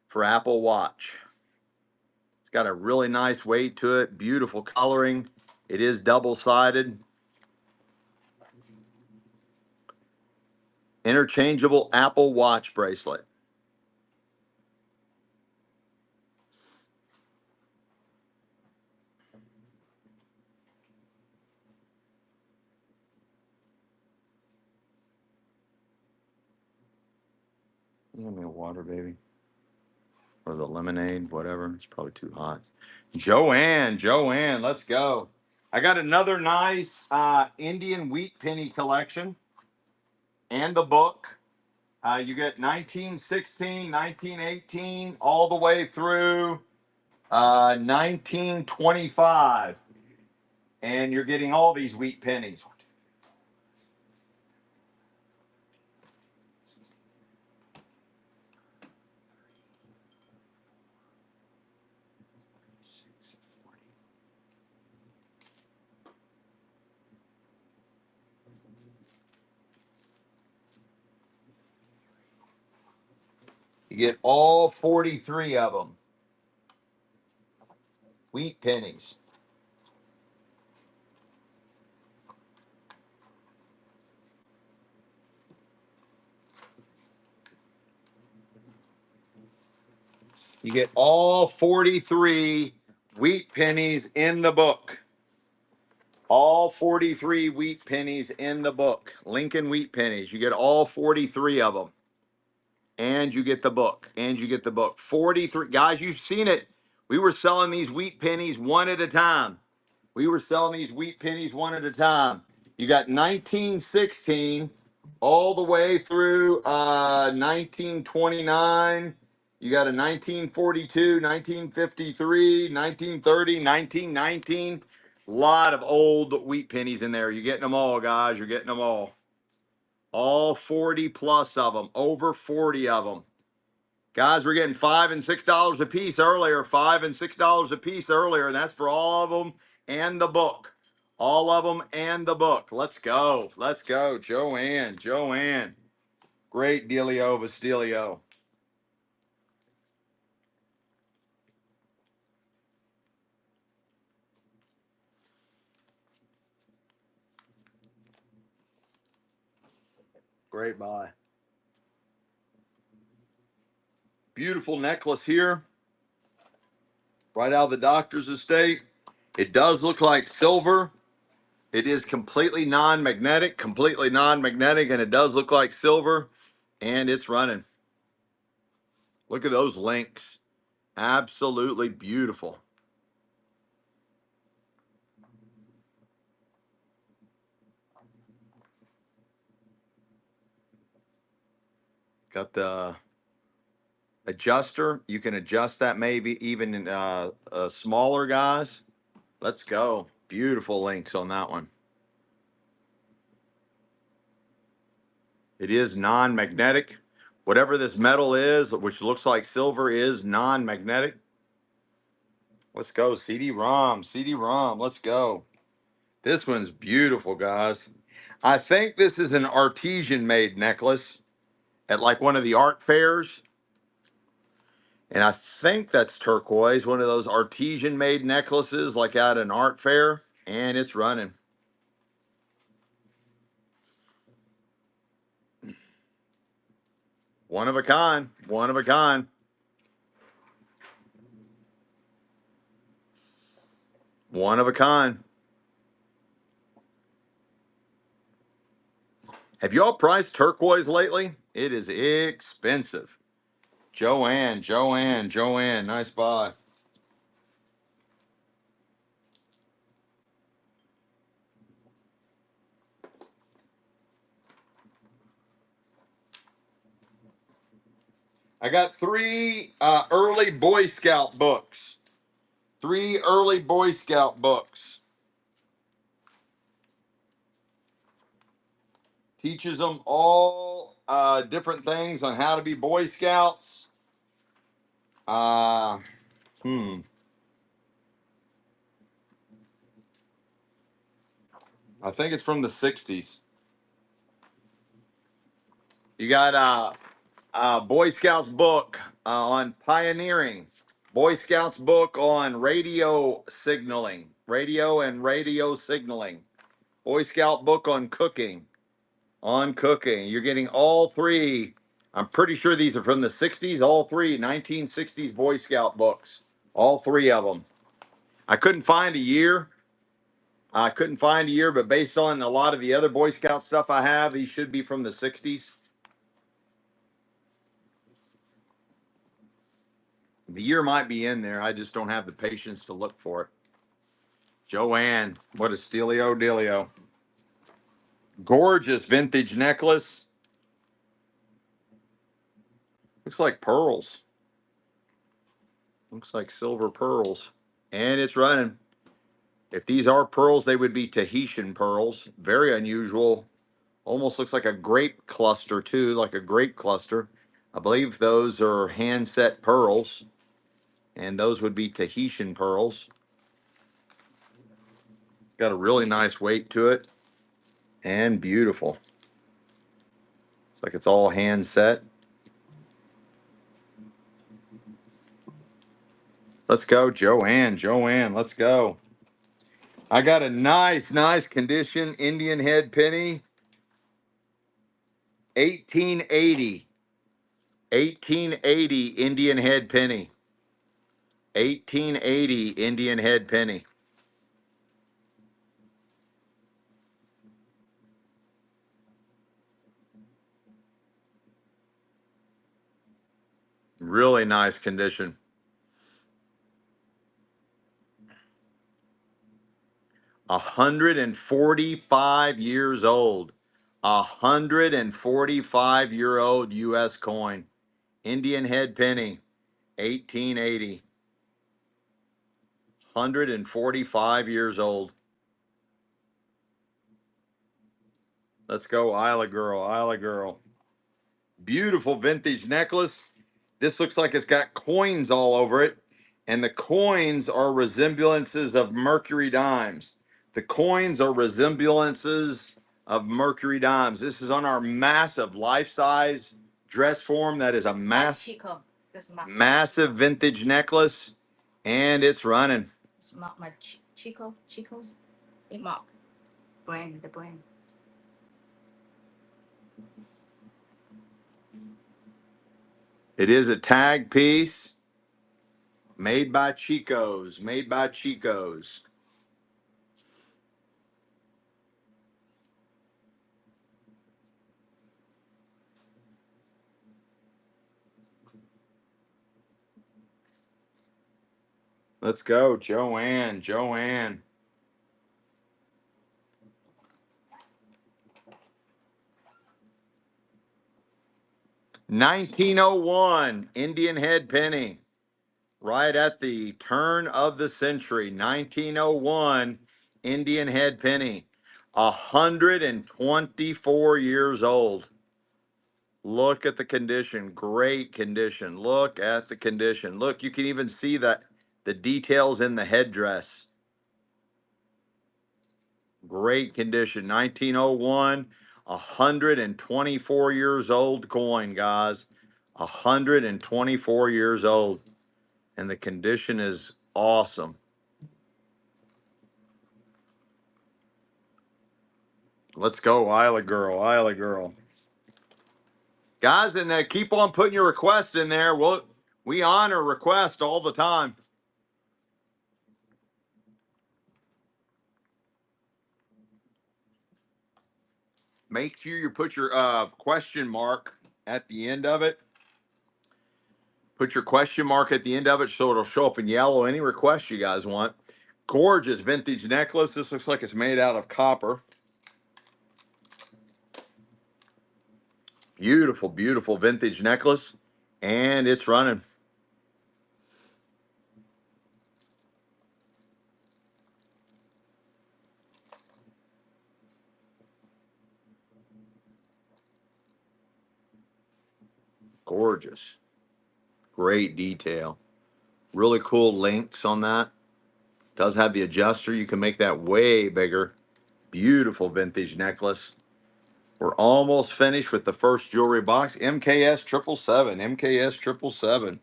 for Apple Watch. It's got a really nice weight to it. Beautiful coloring. It is double-sided. Interchangeable Apple Watch bracelet. Give me a water, baby. Or the lemonade, whatever. It's probably too hot. Joanne, let's go. I got another nice Indian wheat penny collection and the book. You get 1916, 1918, all the way through 1925. And you're getting all these wheat pennies. You get all 43 of them. Wheat pennies. You get all 43 wheat pennies in the book. All 43 wheat pennies in the book. Lincoln wheat pennies. You get all 43 of them. And you get the book. And you get the book. 43. Guys, you've seen it. We were selling these wheat pennies one at a time. We were selling these wheat pennies one at a time. You got 1916 all the way through 1929. You got a 1942, 1953, 1930, 1919. A lot of old wheat pennies in there. You're getting them all, guys. You're getting them all. All 40 plus of them. Over 40 of them. Guys, we're getting $5 and $6 a piece earlier. $5 and $6 a piece earlier, and that's for all of them and the book. All of them and the book. Let's go. Let's go. Joanne. Great dealio, Vastilio. Great buy. Beautiful necklace here. Right out of the doctor's estate. It does look like silver. It is completely non-magnetic, and it does look like silver, and it's running. Look at those links. Absolutely beautiful. Got the adjuster. You can adjust that maybe even in smaller guys. Let's go. Beautiful links on that one. It is non-magnetic. Whatever this metal is, which looks like silver, is non-magnetic. Let's go. CD-ROM. Let's go. This one's beautiful, guys. I think this is an artesian made necklace at like one of the art fairs. And I think that's turquoise, one of those artesian made necklaces like at an art fair. And it's running. One of a kind. One of a kind. One of a kind. Have y'all priced turquoise lately? It is expensive. Joanne, Joanne, Joanne, nice buy. I got three early Boy Scout books. Three early Boy Scout books. Teaches them all different things on how to be Boy Scouts. Uh, hmm. I think it's from the 60s. You got Boy Scouts book on pioneering. Boy Scouts book on radio signaling. Radio and radio signaling. Boy Scout book on cooking. On cooking. You're getting all three. I'm pretty sure these are from the 60s. All three 1960s Boy Scout books. All three of them. I couldn't find a year. But based on a lot of the other Boy Scout stuff I have, these should be from the 60s. The year might be in there. I just don't have the patience to look for it. Joanne, what a stealio dealio. Gorgeous vintage necklace. Looks like pearls. Looks like silver pearls. And it's running. If these are pearls, they would be Tahitian pearls. Very unusual. Almost looks like a grape cluster, too, like a grape cluster. I believe those are hand set pearls. And those would be Tahitian pearls. Got a really nice weight to it. And beautiful. It's like it's all hand set. Let's go, Joanne. Joanne, let's go. I got a nice condition Indian head penny. 1880. 1880 Indian head penny. 1880 Indian head penny. Really nice condition. 145 years old. 145-year-old U.S. coin. Indian head penny. 1880. 145 years old. Let's go, Isla girl, Isla girl. Beautiful vintage necklace. This looks like it's got coins all over it, and the coins are resemblances of mercury dimes. The coins are resemblances of mercury dimes. This is on our massive life-size dress form. That is a massive vintage necklace, and it's running. It's my Chico's. It mark brand the brand. It is a tag piece made by Chico's. Made by Chico's. Let's go, Joanne. Joanne. 1901 Indian head penny. Right at the turn of the century. 1901 Indian head penny. 124 years old. Look at the condition. Great condition. Look at the condition. Look, you can even see that the details in the headdress. Great condition. 1901, 124 years old coin, guys. 124 years old. And the condition is awesome. Let's go, Isla girl, Isla girl. Guys, and keep on putting your requests in there. We honor requests all the time. Make sure you put your question mark at the end of it. Put your question mark at the end of it so it'll show up in yellow. Any requests you guys want. Gorgeous vintage necklace. This looks like it's made out of copper. Beautiful, beautiful vintage necklace. And it's running. Gorgeous. Great detail. Really cool links on that. Does have the adjuster. You can make that way bigger. Beautiful vintage necklace. We're almost finished with the first jewelry box. MKS 777. MKS 777.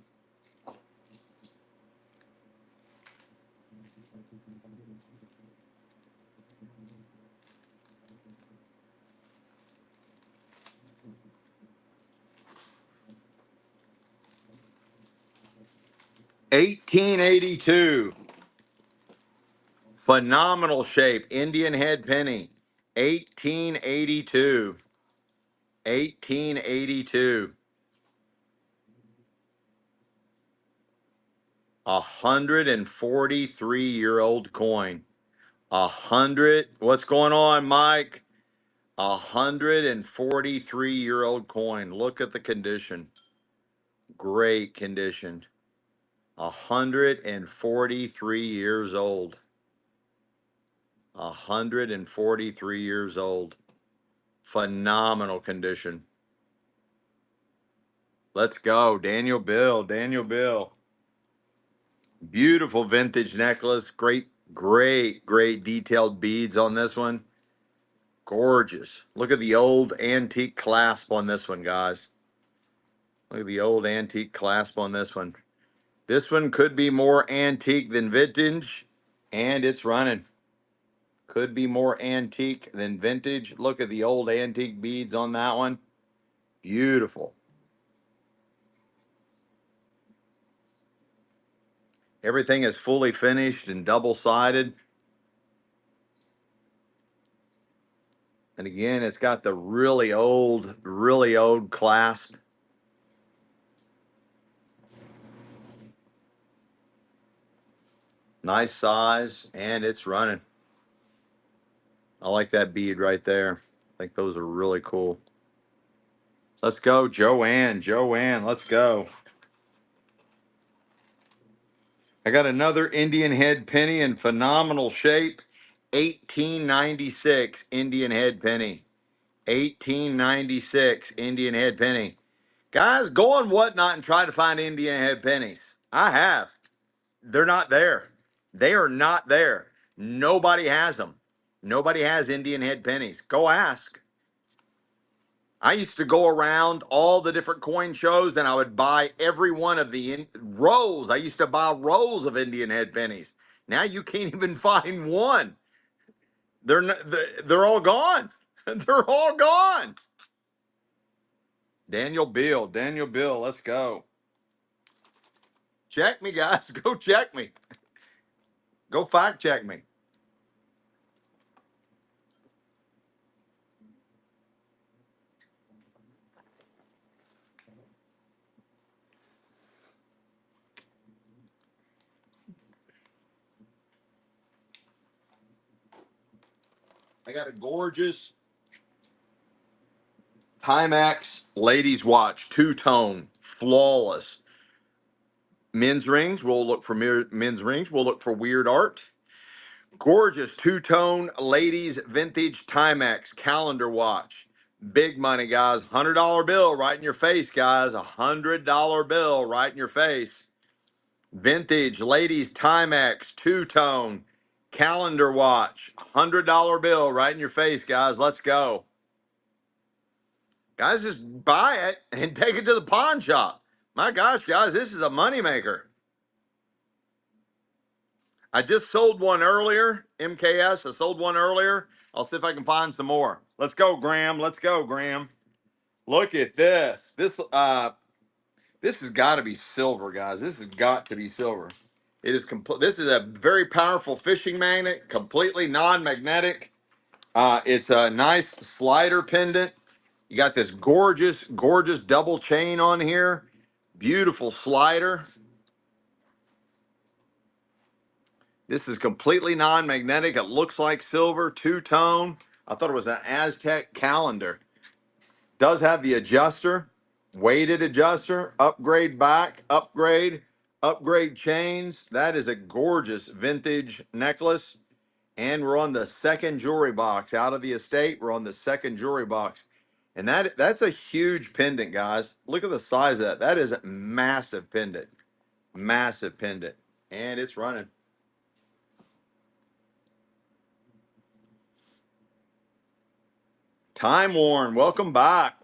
$18.82. Phenomenal shape. Indian head penny. $18.82. $18.82. 143-year-old coin. What's going on, Mike? 143-year-old coin. Look at the condition. Great condition. 143 years old. 143 years old. Phenomenal condition. Let's go. Daniel Bill. Daniel Bill. Beautiful vintage necklace. Great, great, great detailed beads on this one. Gorgeous. Look at the old antique clasp on this one, guys. Look at the old antique clasp on this one. This one could be more antique than vintage, and it's running. Could be more antique than vintage. Look at the old antique beads on that one. Beautiful. Everything is fully finished and double-sided. And again, it's got the really old clasp. Nice size, and it's running. I like that bead right there. I think those are really cool. Let's go, Joanne. Joanne, let's go. I got another Indian head penny in phenomenal shape. 1896 Indian head penny. 1896 Indian head penny. Guys, go on Whatnot and try to find Indian head pennies. I have. They're not there. They are not there. Nobody has them. Nobody has Indian head pennies. Go ask. I used to go around all the different coin shows and I would buy every one of the rows. I used to buy rows of Indian head pennies. Now you can't even find one. They're all gone. They're all gone. Daniel Bill, Daniel Bill, let's go. Check me, guys. Go check me. Go fact check me. I got a gorgeous Timex ladies watch, two-tone, flawless. Men's rings, we'll look for men's rings. We'll look for weird art. Gorgeous two-tone ladies vintage Timex calendar watch. Big money, guys. $100 bill right in your face, guys. $100 bill right in your face. Vintage ladies Timex two-tone calendar watch. $100 bill right in your face, guys. Let's go. Guys, just buy it and take it to the pawn shop. My gosh, guys, this is a moneymaker. I just sold one earlier, MKS. I sold one earlier. I'll see if I can find some more. Let's go, Graham. Let's go, Graham. Look at this. This has got to be silver, guys. This has got to be silver. It is complete. This is a very powerful fishing magnet, completely non-magnetic. It's a nice slider pendant. You got this gorgeous, gorgeous double chain on here. Beautiful slider. This is completely non-magnetic. It looks like silver, two-tone. I thought it was an Aztec calendar. Does have the adjuster, weighted adjuster, upgrade back, upgrade chains. That is a gorgeous vintage necklace. And we're on the second jewelry box out of the estate. We're on the second jewelry box. And that's a huge pendant, guys. Look at the size of that. That is a massive pendant. Massive pendant. And it's running. Time Worn, welcome back.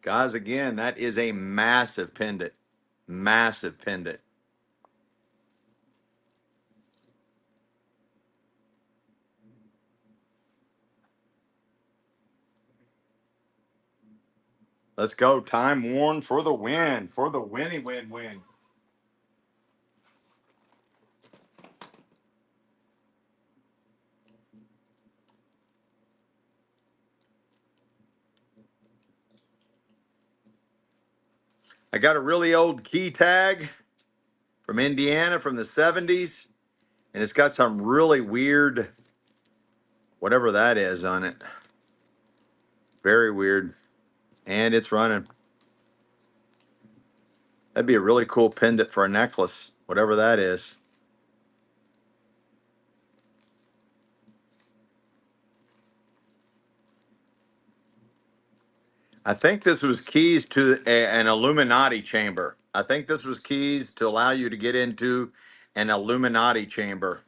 Guys, again, that is a massive pendant. Massive pendant. Let's go. Time Worn for the win. For the win. I got a really old key tag from Indiana from the 70s. And it's got some really weird, whatever that is on it. Very weird. And it's running. That'd be a really cool pendant for a necklace, whatever that is. I think this was keys to an Illuminati chamber. I think this was keys to allow you to get into an Illuminati chamber.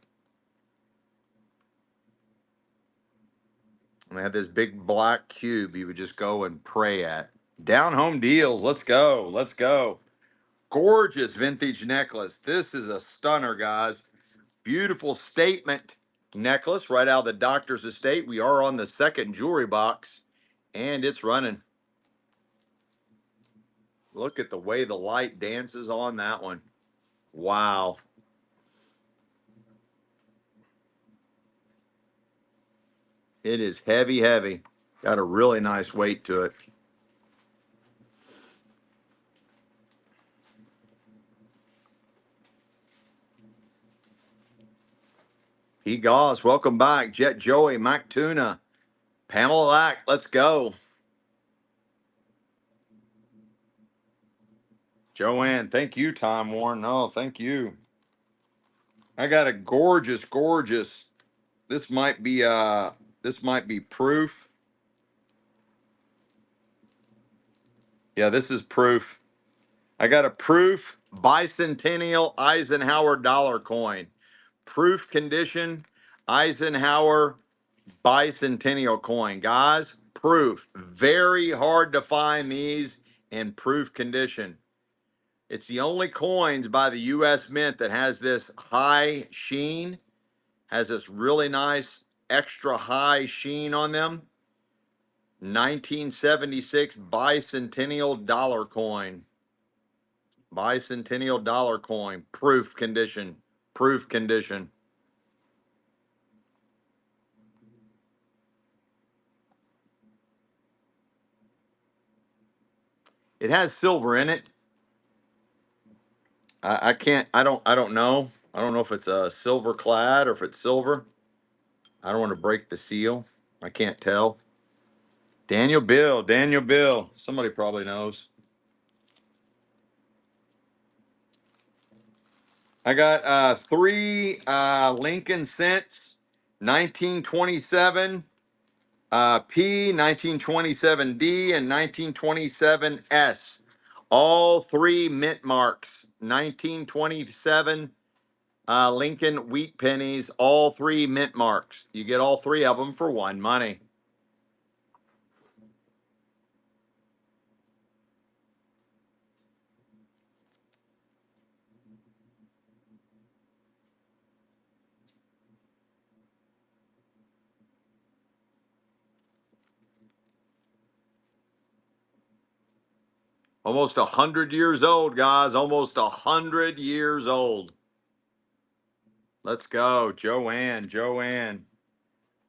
And they had this big black cube you would just go and pray at. Down home deals. Let's go. Let's go. Gorgeous vintage necklace. This is a stunner, guys. Beautiful statement necklace right out of the doctor's estate. We are on the second jewelry box, and it's running. Look at the way the light dances on that one. Wow. It is heavy, heavy. Got a really nice weight to it. P. Goss, welcome back. Jet Joey, Mac Tuna, Pamela Lack, let's go. Joanne, thank you, Time Warren. No, thank you. I got a gorgeous, gorgeous. This might be proof. Yeah, this is proof. I got a proof bicentennial Eisenhower dollar coin. Proof condition Eisenhower bicentennial coin. Guys, proof. Very hard to find these in proof condition. It's the only coins by the U.S. Mint that has this high sheen, has this really nice extra high sheen on them. 1976 bicentennial dollar coin. Bicentennial dollar coin. Proof condition. Proof condition. It has silver in it. I can't. I don't know. I don't know if it's a silver clad or if it's silver. I don't want to break the seal. I can't tell. Daniel Bill. Daniel Bill. Somebody probably knows. I got three Lincoln cents, 1927 P, 1927 D, and 1927 S. All three mint marks. 1927 Lincoln wheat pennies, all three mint marks. You get all three of them for one money. Almost 100 years old, guys. Almost 100 years old. Let's go. Joanne. Joanne.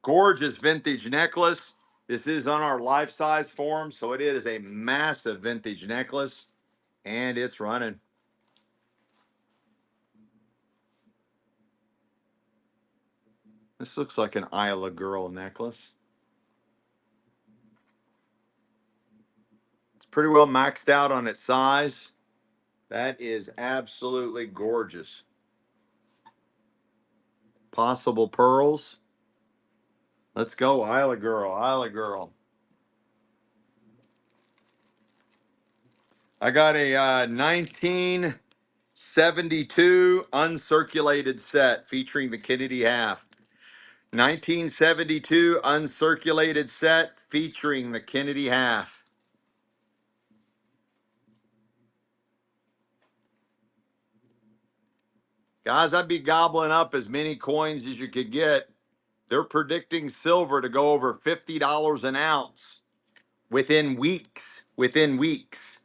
Gorgeous vintage necklace. This is on our life size form, so it is a massive vintage necklace, and it's running. This looks like an Isla Girl necklace. It's pretty well maxed out on its size. That is absolutely gorgeous. Possible pearls. Let's go, Isla Girl. Isla Girl. I got a 1972 uncirculated set featuring the Kennedy half. 1972 uncirculated set featuring the Kennedy half. Guys, I'd be gobbling up as many coins as you could get. They're predicting silver to go over $50 an ounce within weeks. Within weeks.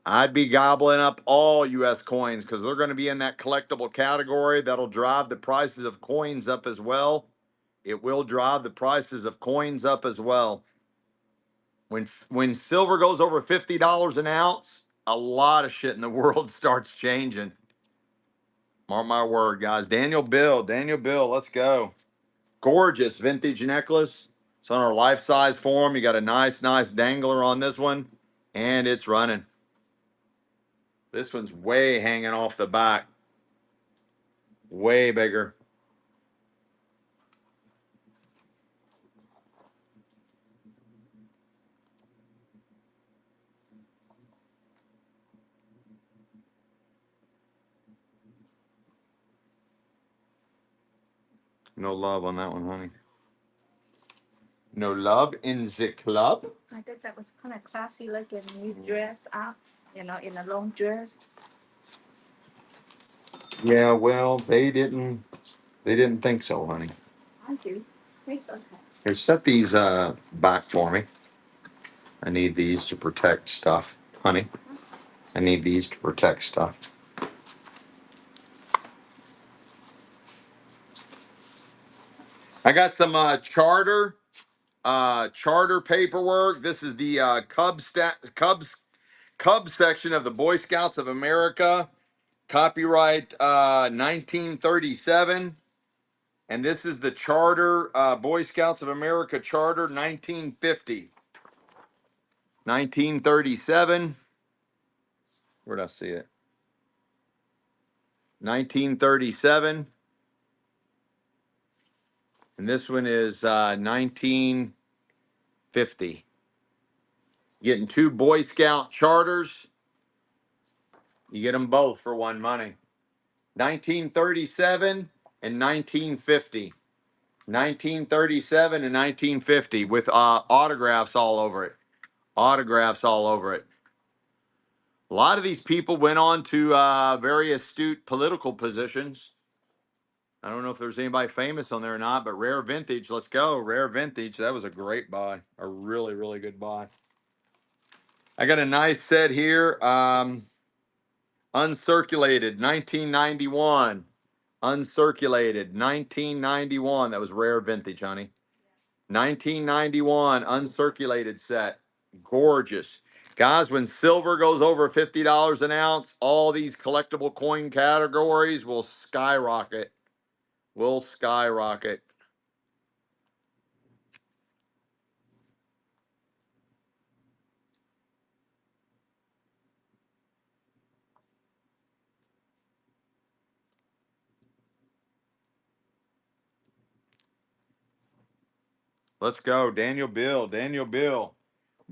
I'd be gobbling up all U.S. coins because they're going to be in that collectible category. That'll drive the prices of coins up as well. It will drive the prices of coins up as well. When silver goes over $50 an ounce, a lot of shit in the world starts changing. Mark my word, guys. Daniel Bill, let's go. Gorgeous vintage necklace. It's on our life-size form. You got a nice dangler on this one, and it's running. This one's way hanging off the back. Way bigger. No love on that one, honey. No love in the club. I think that was kind of classy, like a new dress up, in a long dress. Yeah, well, they didn't think so, honey. I do. It's okay. Here, set these back for me. I need these to protect stuff, honey. I need these to protect stuff. I got some charter paperwork. This is the Cubs section of the Boy Scouts of America. Copyright 1937. And this is the charter, Boy Scouts of America Charter 1950. 1937. Where'd I see it? 1937. And this one is 1950. Getting two Boy Scout charters. You get them both for one money. 1937 and 1950. 1937 and 1950 with autographs all over it. Autographs all over it. A lot of these people went on to very astute political positions. I don't know if there's anybody famous on there or not, but Rare Vintage, let's go. Rare Vintage, that was a great buy. A really, really good buy. I got a nice set here. Uncirculated, 1991. Uncirculated, 1991. That was Rare Vintage, honey. 1991 uncirculated set. Gorgeous. Guys, when silver goes over $50 an ounce, all these collectible coin categories will skyrocket. Will skyrocket. Let's go. Daniel Bill. Daniel Bill.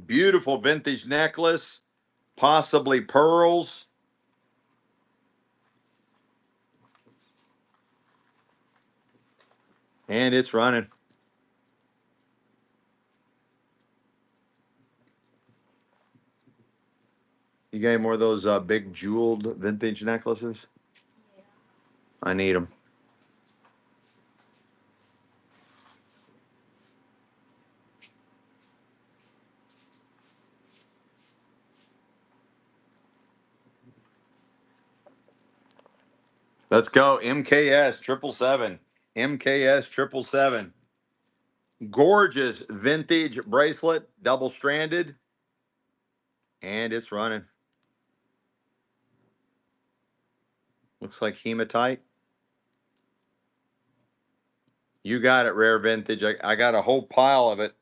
Beautiful vintage necklace. Possibly pearls. And it's running. You got any more of those big jeweled vintage necklaces? Yeah. I need them. Let's go. MKS 777. MKS 777. Gorgeous vintage bracelet, double stranded, and it's running. Looks like hematite. You got it, rare vintage. I got a whole pile of it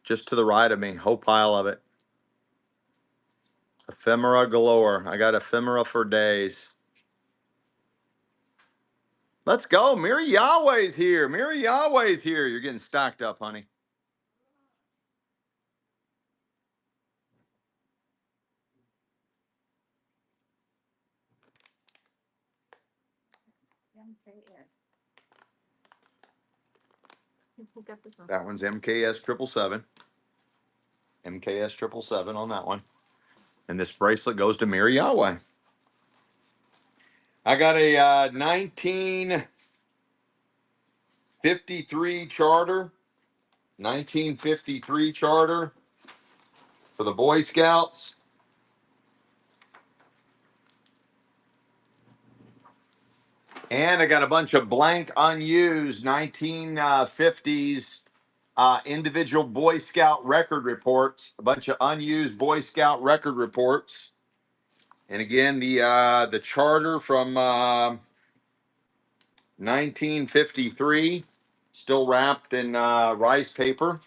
just to the right of me. Whole pile of it. Ephemera galore. I got ephemera for days. Let's go. Mary Yahweh's here. Mary Yahweh's here. You're getting stocked up, honey. MKS. Who got this one? That one's MKS 777. MKS 777 on that one. And this bracelet goes to Mary Yahweh. I got a 1953 charter. 1953 charter for the Boy Scouts. And I got a bunch of blank, unused 1950s individual Boy Scout record reports. A bunch of unused Boy Scout record reports. And again, the charter from 1953, still wrapped in rice paper.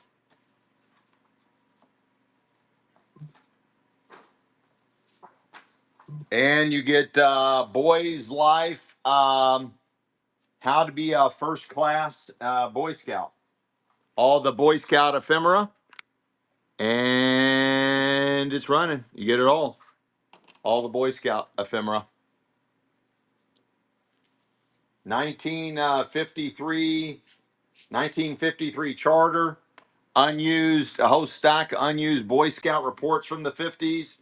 And you get Boy's Life, How to Be a First Class Boy Scout. All the Boy Scout ephemera. And it's running. You get it all. All the Boy Scout ephemera. 1953 charter. Unused, a whole stack of unused Boy Scout reports from the 50s.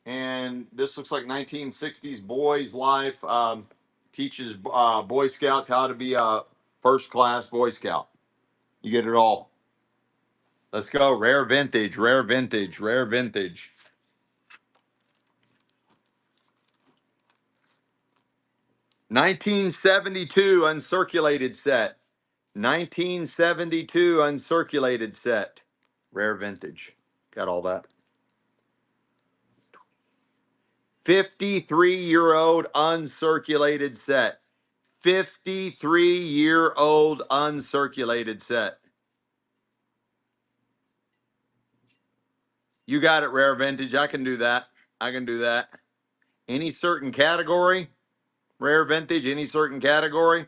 And this looks like 1960s Boy's Life. Teaches Boy Scouts how to be a first class Boy Scout. You get it all. Let's go. Rare vintage, rare vintage, rare vintage. 1972 uncirculated set. 1972 uncirculated set. Rare vintage. Got all that. 53-year-old uncirculated set. 53-year-old uncirculated set. You got it, rare vintage. I can do that. I can do that. Any certain category, rare vintage, any certain category.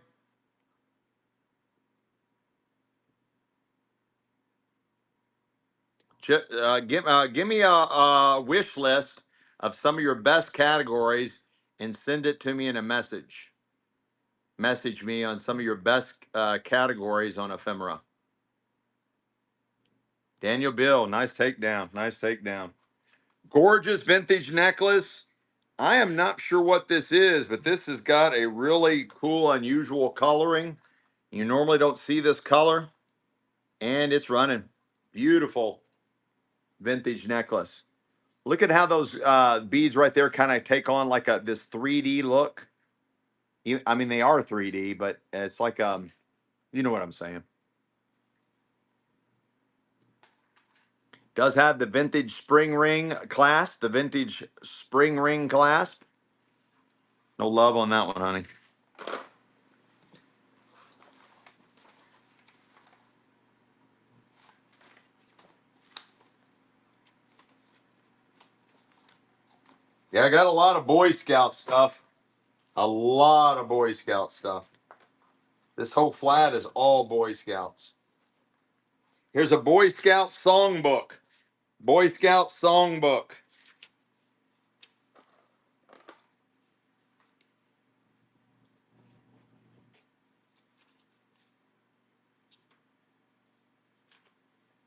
Give me a wish list of some of your best categories and send it to me in a message. Message me on some of your best categories on ephemera. Daniel Bill, nice takedown. Nice takedown. Gorgeous vintage necklace. I am not sure what this is, but this has got a really cool, unusual coloring. You normally don't see this color, and it's running. Beautiful vintage necklace. Look at how those beads right there kind of take on like this 3D look. I mean, they are 3D, but it's like you know what I'm saying. Does have the vintage spring ring clasp, the vintage spring ring clasp. No love on that one, honey. Yeah, I got a lot of Boy Scout stuff. A lot of Boy Scout stuff. This whole flat is all Boy Scouts. Here's a Boy Scout songbook. Boy Scout songbook.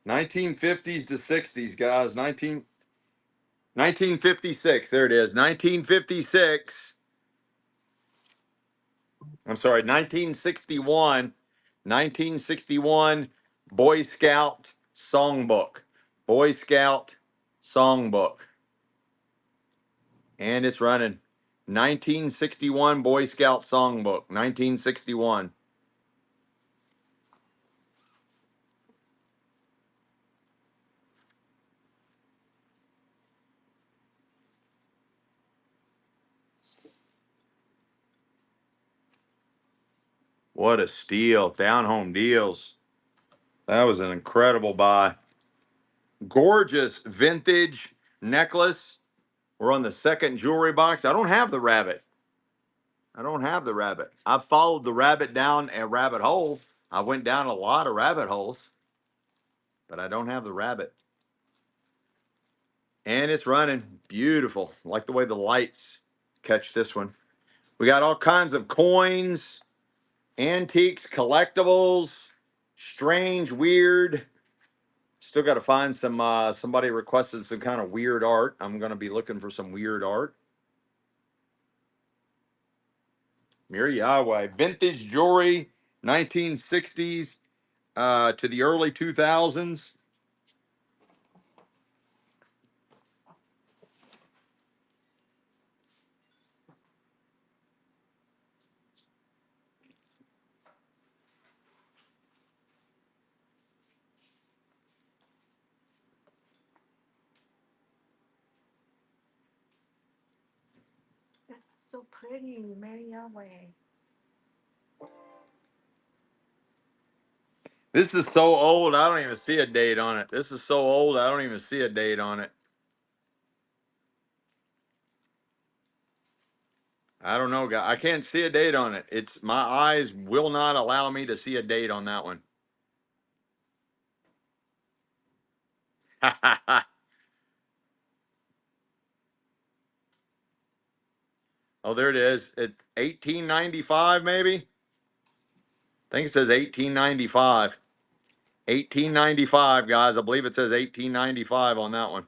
$1950s to 60s, guys. 1956. There it is. 1956. I'm sorry, 1961. 1961 Boy Scout songbook. Boy Scout songbook. And it's running. 1961 Boy Scout Songbook. 1961. What a steal. Down home deals. That was an incredible buy. Gorgeous vintage necklace. We're on the second jewelry box. I don't have the rabbit. I don't have the rabbit. I've followed the rabbit down a rabbit hole. I went down a lot of rabbit holes, but I don't have the rabbit. And it's running. Beautiful. I like the way the lights catch this one. We got all kinds of coins, antiques, collectibles, strange, weird. Still got to find some, somebody requested some kind of weird art. I'm going to be looking for some weird art. Mir Yahweh. Vintage jewelry, 1960s to the early 2000s. That's so pretty, Mary Yahweh. This is so old, I don't even see a date on it. This is so old, I don't even see a date on it. I don't know, guy. I can't see a date on it. It's my eyes will not allow me to see a date on that one. Oh, there it is. It's 1895, maybe. I think it says 1895. 1895, guys. I believe it says 1895 on that one.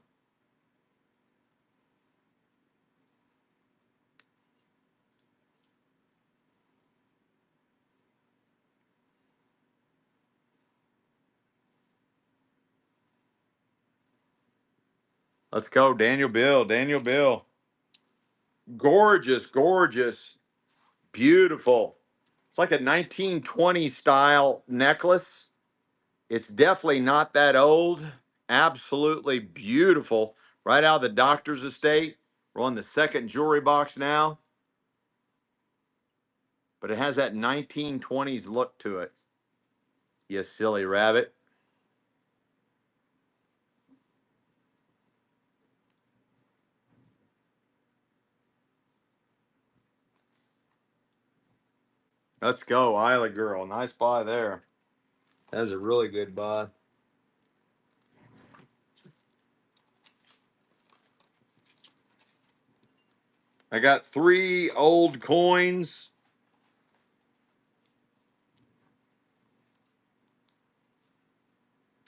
Let's go, Daniel Bill. Daniel Bill. Gorgeous, gorgeous, beautiful. It's like a 1920 style necklace. It's definitely not that old. Absolutely beautiful. Right out of the doctor's estate. We're on the second jewelry box now. But it has that 1920s look to it. You silly rabbit. Let's go, Isla Girl. Nice buy there. That was a really good buy. I got 3 old coins.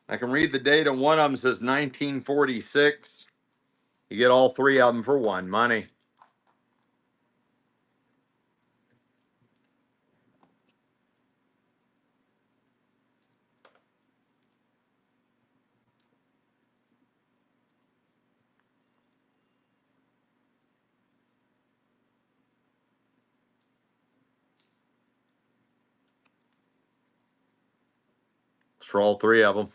I can read the date on one of them. Says 1946. You get all 3 of them for one money. It's for all 3 of them.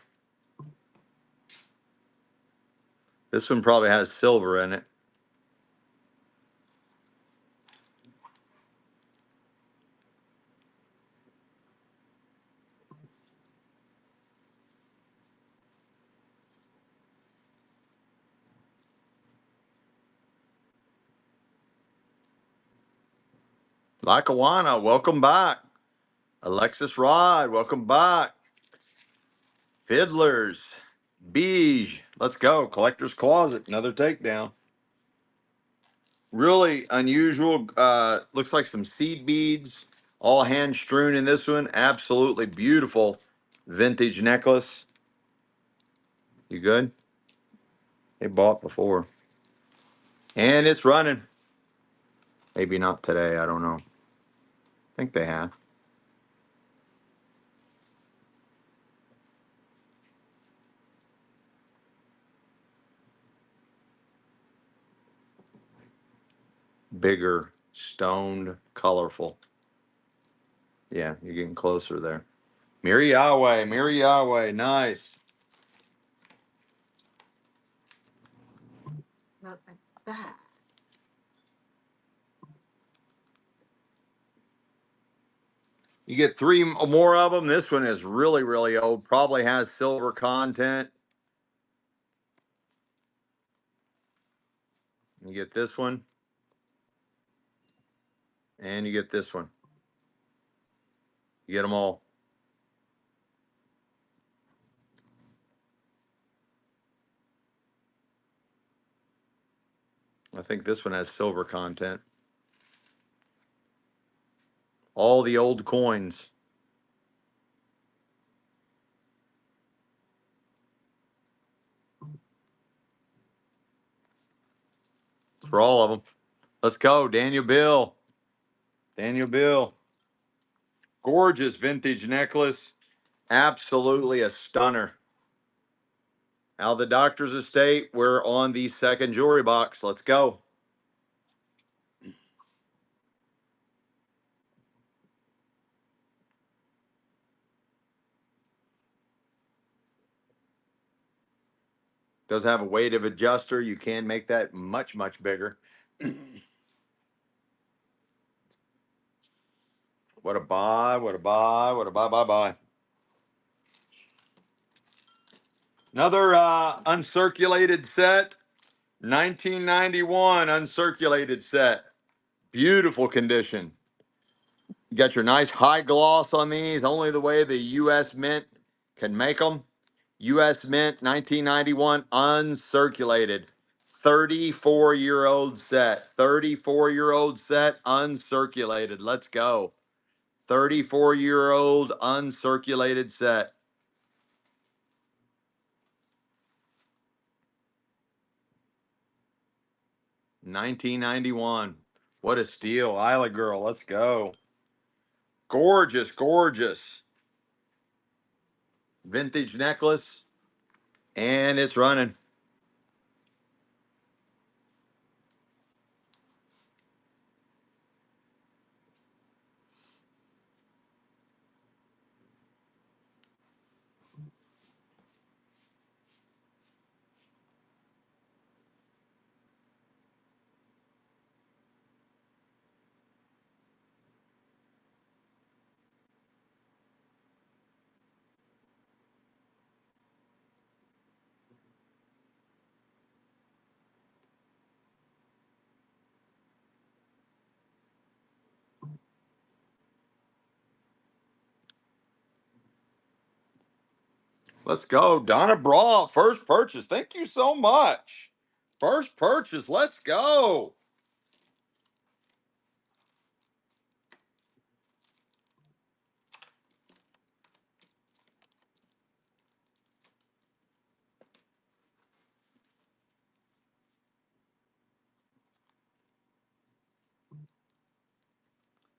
This one probably has silver in it. Lackawanna, welcome back. Alexis Rod, welcome back. Fiddlers, Beige, let's go. Collector's Closet, another takedown. Really unusual. Looks like some seed beads, all hand strewn in this one. Absolutely beautiful vintage necklace. You good? They bought before. And it's running. Maybe not today. I don't know. I think they have. bigger, stoned, colorful. Yeah, you're getting closer there. Miri Yahweh, Miri Yahweh, nice. Look like that. You get three more of them. This one is really, really old. Probably has silver content. You get this one, and you get this one. You get them all. I think this one has silver content. All the old coins for all of them. Let's go, Daniel Bill. Daniel Bill. Gorgeous vintage necklace. Absolutely a stunner. Out of the doctor's estate, we're on the second jewelry box. Let's go. Does have a weighted adjuster. You can make that much, much bigger. What a buy, what a buy, what a buy, buy, buy. Another uncirculated set. 1991 uncirculated set. Beautiful condition. You got your nice high gloss on these, only the way the U.S. Mint can make them. U.S. Mint 1991 uncirculated. 34-year-old set. 34-year-old set uncirculated. Let's go. 34-year-old uncirculated set. 1991. What a steal. Isla girl. Let's go. Gorgeous, gorgeous. Vintage necklace. And it's running. Let's go. Donna Braw, first purchase. Thank you so much. First purchase. Let's go.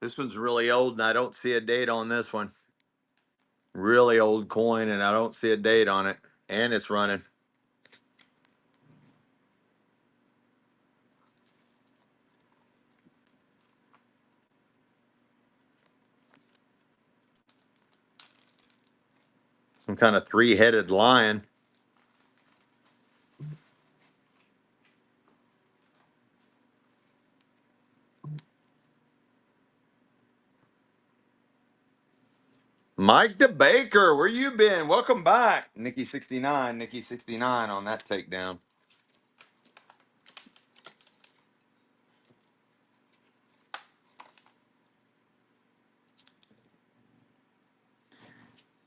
This one's really old, and I don't see a date on this one. Really old coin, and I don't see a date on it. And it's running. Some kind of three-headed lion. Mike DeBaker, where you been? Welcome back. Nikki 69, Nikki 69 on that takedown.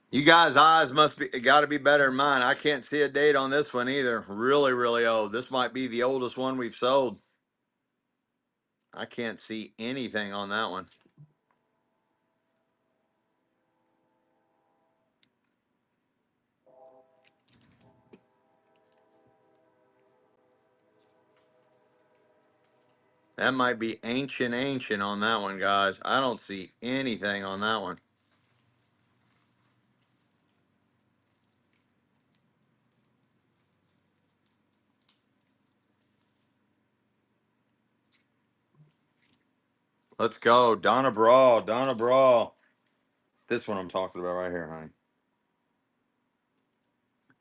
You guys' eyes must be got to be better than mine. I can't see a date on this one either. Really, really old. This might be the oldest one we've sold. I can't see anything on that one. That might be ancient, ancient on that one, guys. I don't see anything on that one. Let's go. Donna Brawl. Donna Brawl. This one I'm talking about right here, honey.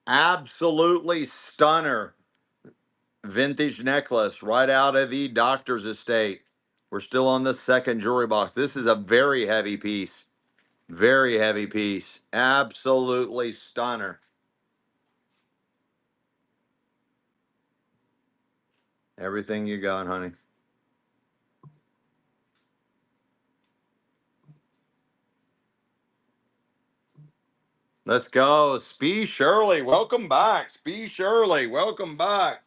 Absolutely stunner. Vintage necklace right out of the doctor's estate. We're still on the second jewelry box. This is a very heavy piece. Very heavy piece. Absolutely stunner. Everything you got, honey. Let's go. Spee Shirley, welcome back. Spee Shirley, welcome back.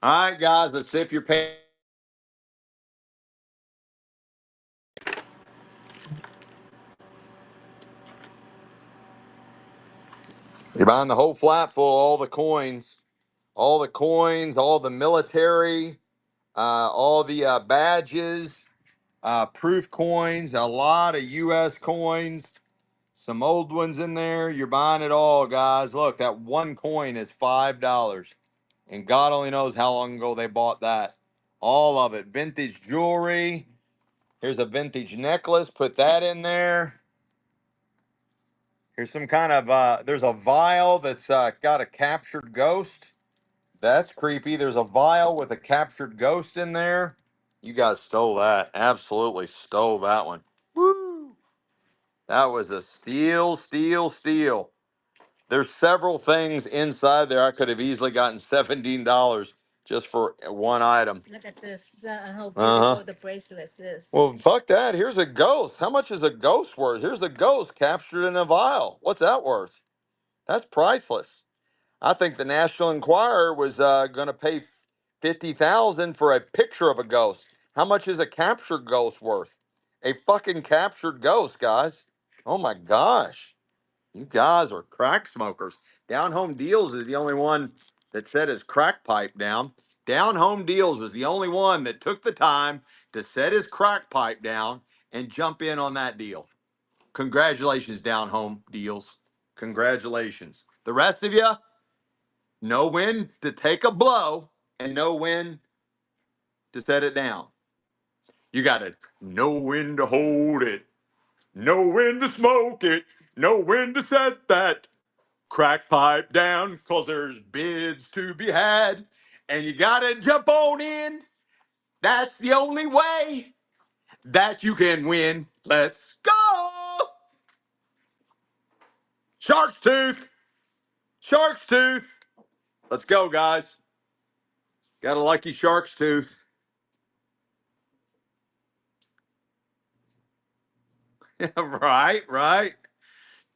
All right, guys, let's see if you're paying. You're buying the whole flat full, all the coins, all the coins, all the military, all the badges, proof coins, a lot of U.S. coins, some old ones in there. You're buying it all, guys. Look, that one coin is $5. And God only knows how long ago they bought that. All of it. Vintage jewelry. Here's a vintage necklace. Put that in there. Here's some kind of, there's a vial that's got a captured ghost. That's creepy. There's a vial with a captured ghost in there. You guys stole that. Absolutely stole that one. Woo! That was a steal, steal, steal. There's several things inside there. I could have easily gotten $17 just for one item. Look at this. How beautiful the bracelets is. Well, fuck that. Here's a ghost. How much is a ghost worth? Here's a ghost captured in a vial. What's that worth? That's priceless. I think the National Enquirer was going to pay 50,000 for a picture of a ghost. How much is a captured ghost worth? A fucking captured ghost, guys. Oh my gosh. You guys are crack smokers. Down Home Deals is the only one that set his crack pipe down. Down Home Deals was the only one that took the time to set his crack pipe down and jump in on that deal. Congratulations, Down Home Deals. Congratulations. The rest of you know when to take a blow and know when to set it down. You got to know when to hold it, know when to smoke it, know when to set that crack pipe down, because there's bids to be had, and you got to jump on in. That's the only way that you can win. Let's go. Shark's Tooth. Shark's Tooth. Let's go, guys. Got a lucky Shark's Tooth. Right, right.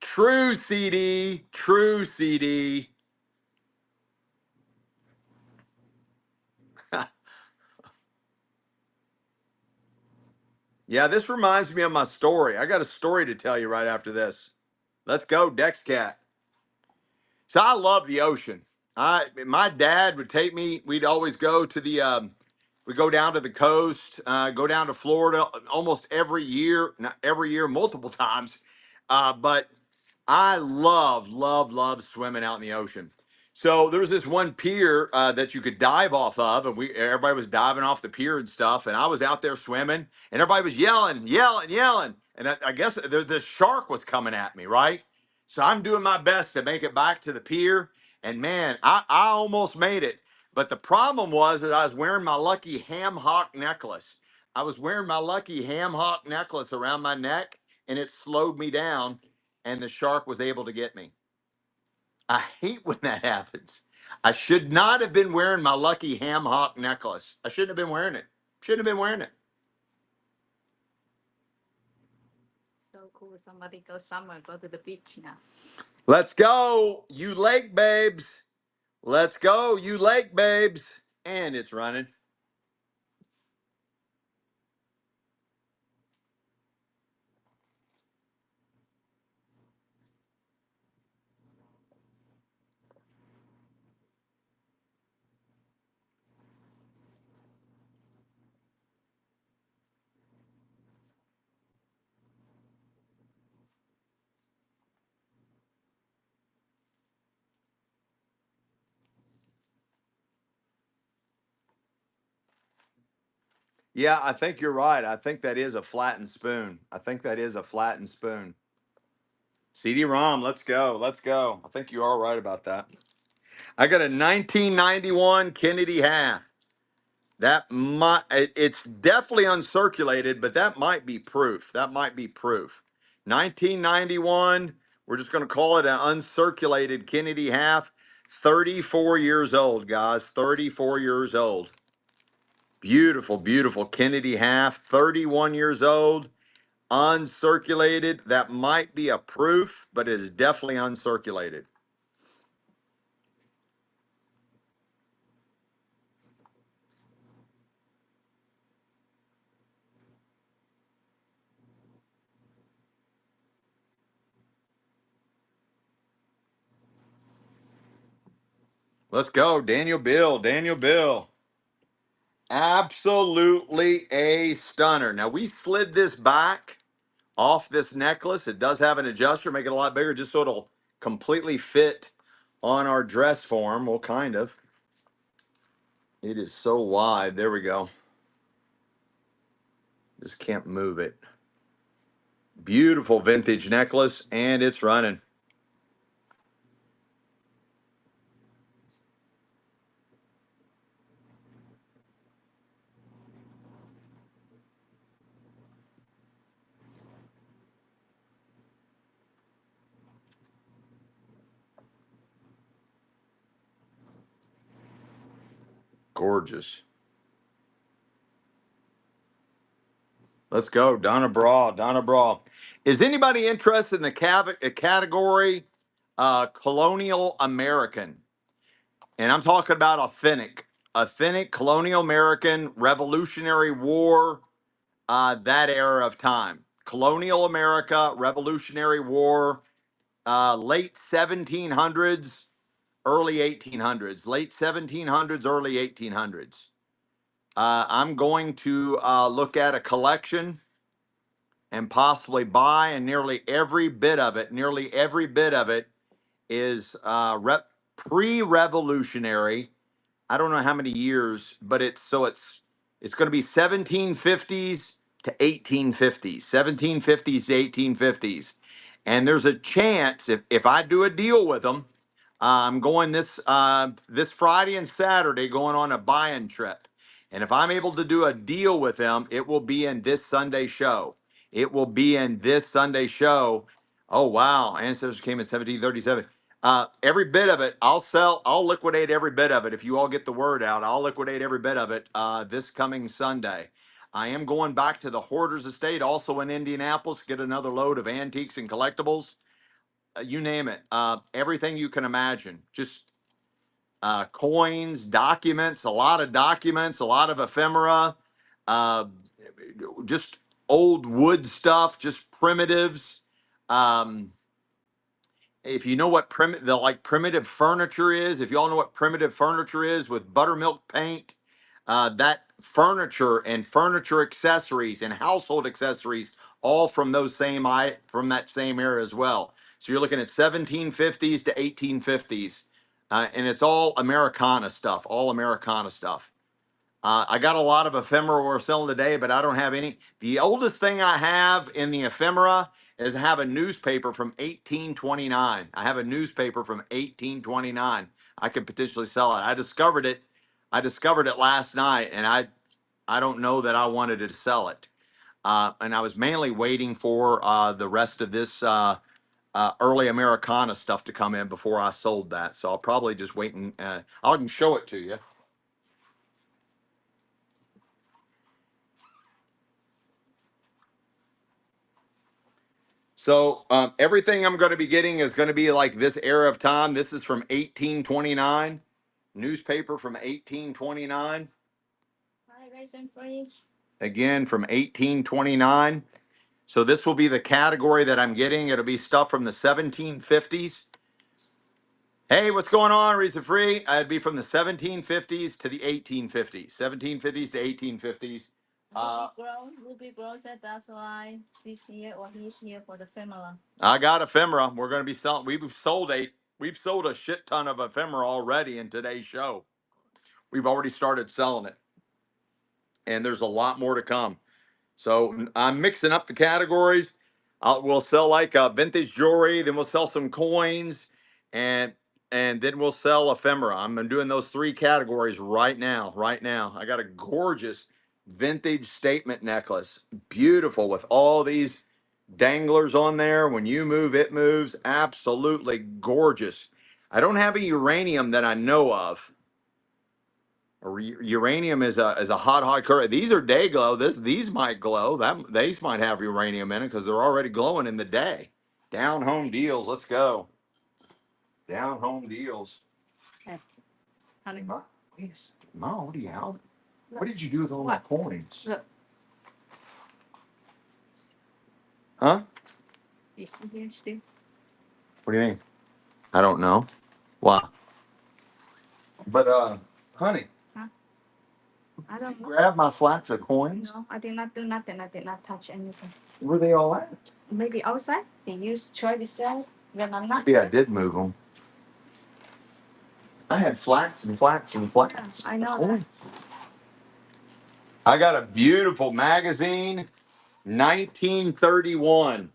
True CD. True CD. Yeah, this reminds me of my story. I got a story to tell you right after this. Let's go, Dex Cat. So I love the ocean. My dad would take me. We'd always go to the. We go down to the coast, go down to Florida almost every year. Not every year, multiple times. But I love swimming out in the ocean. So there was this one pier that you could dive off of, and everybody was diving off the pier and stuff. And I was out there swimming, and everybody was yelling, yelling, yelling. And I guess the shark was coming at me, right? So I'm doing my best to make it back to the pier, and man, I almost made it. But the problem was that I was wearing my lucky ham hock necklace. I was wearing my lucky ham hock necklace around my neck, and it slowed me down, and the shark was able to get me. I hate when that happens. I should not have been wearing my lucky ham hock necklace. I shouldn't have been wearing it. Shouldn't have been wearing it. So cool. Somebody go somewhere, go to the beach now. Let's go, you lake babes. Let's go, you lake babes. And it's running. Yeah, I think you're right. I think that is a flattened spoon. I think that is a flattened spoon. CD-ROM, let's go. Let's go. I think you are right about that. I got a 1991 Kennedy half. It's definitely uncirculated, but that might be proof. That might be proof. 1991, we're just going to call it an uncirculated Kennedy half. 34 years old, guys. 34 years old. Beautiful, beautiful Kennedy half. 31 years old. Uncirculated. That might be a proof, but it is definitely uncirculated. Let's go. Daniel Bill. Daniel Bill. Absolutely a stunner. Now, we slid this back off this necklace. It does have an adjuster, make it a lot bigger, just so it'll completely fit on our dress form. Well, kind of. It is so wide. There we go. Just can't move it. Beautiful vintage necklace, and it's running. Gorgeous. Let's go. Donna Bra. Donna Bra. Is anybody interested in the category Colonial American? And I'm talking about authentic colonial American Revolutionary War, that era of time. Colonial America, Revolutionary War, late 1700s, early 1800s, late 1700s, early 1800s. I'm going to look at a collection and possibly buy, and nearly every bit of it is pre-revolutionary. I don't know how many years, but it's going to be 1750s to 1850s, 1750s to 1850s. And there's a chance if I do a deal with them, I'm going this Friday and Saturday going on a buy-in trip. And if I'm able to do a deal with them, it will be in this Sunday show. It will be in this Sunday show. Oh wow, Ancestors came in 1737. Every bit of it, I'll liquidate every bit of it. If you all get the word out, I'll liquidate every bit of it this coming Sunday. I am going back to the Hoarders Estate, also in Indianapolis, get another load of antiques and collectibles. You name it. Everything you can imagine. Just coins, documents, a lot of ephemera, uh, just old wood stuff, just primitives. Um, if you know what primitive furniture is, if y'all know what primitive furniture is with buttermilk paint, that furniture and furniture accessories and household accessories, all from from that same era as well. So you're looking at 1750s to 1850s, and it's all Americana stuff, all Americana stuff. I got a lot of ephemera we're selling today, but I don't have any. The oldest thing I have in the ephemera is I have a newspaper from 1829. I have a newspaper from 1829. I could potentially sell it. I discovered it. I discovered it last night, and I don't know that I wanted to sell it. And I was mainly waiting for the rest of this early Americana stuff to come in before I sold that. So I'll probably just wait and I can show it to you. So everything I'm going to be getting is going to be like this era of time. This is from 1829, newspaper from 1829. Hi, raisin freeze. Again, from 1829. So this will be the category that I'm getting. It'll be stuff from the 1750s. Hey, what's going on, Reason Free? It'd be from the 1750s to the 1850s. 1750s to 1850s. Ruby Grow said that's why she's here or he's here for the ephemera. I got ephemera. We're going to be selling. We've sold a shit ton of ephemera already in today's show. We've already started selling it. and there's a lot more to come. So I'm mixing up the categories. We'll sell like vintage jewelry, then we'll sell some coins, and then we'll sell ephemera. I'm doing those three categories right now. Right now, I got a gorgeous vintage statement necklace, beautiful with all these danglers on there. When you move, it moves. Absolutely gorgeous. I don't have a uranium that I know of. Uranium is a hot color. These are day glow. These might glow. These might have uranium in it because they're already glowing in the day. Down home deals. Let's go. Down home deals. Hey, honey. Ma, wait a second. Ma, what do you have? What did you do with all my coins? Look. Huh? You see here still? What do you mean? I don't know. Why? But honey, Huh? I don't know. grab my flats of coins. No, I did not do nothing. I did not touch anything. Where are they all at? Maybe outside. They try to sell when I'm not. Maybe I did move them. I had flats and flats and flats. Yeah, I know that. I got a beautiful magazine, 1931.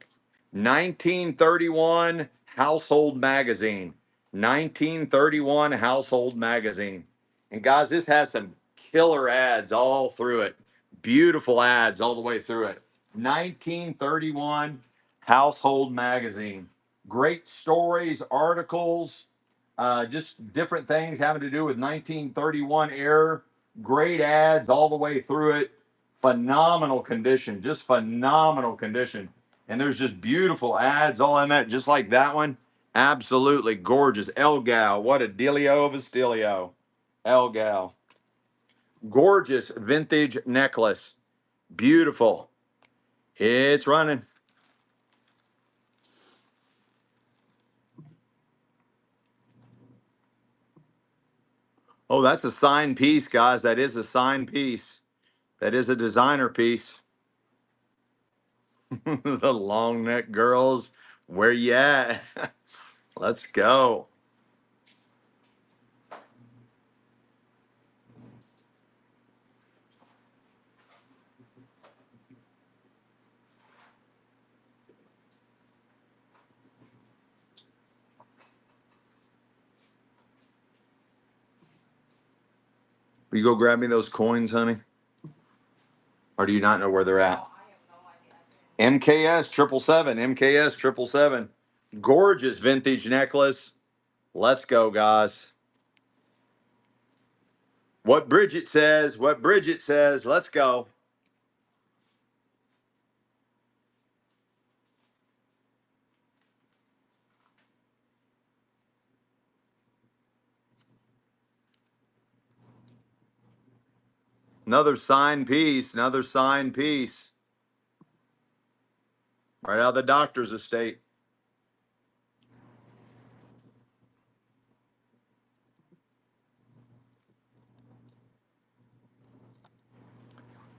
1931 Household Magazine. 1931 Household Magazine. And guys, this has some killer ads all through it. Beautiful ads all the way through it. 1931 Household Magazine. Great stories, articles, just different things having to do with 1931 era. Great ads all the way through it. Phenomenal condition, just phenomenal condition. And there's just beautiful ads all in that, just like that one. Absolutely gorgeous. El Gal, what a dealio of a stealio. El Gal. Gorgeous vintage necklace. Beautiful. It's running. Oh, that's a signed piece, guys. That is a signed piece. That is a designer piece. The long neck girls, where you at? Let's go. Will you go grab me those coins, honey? Or do you not know where they're at? MKS 777, MKS 777. Gorgeous vintage necklace. Let's go, guys. What Bridget says, what Bridget says. Let's go. Another signed piece, another signed piece. Right out of the doctor's estate.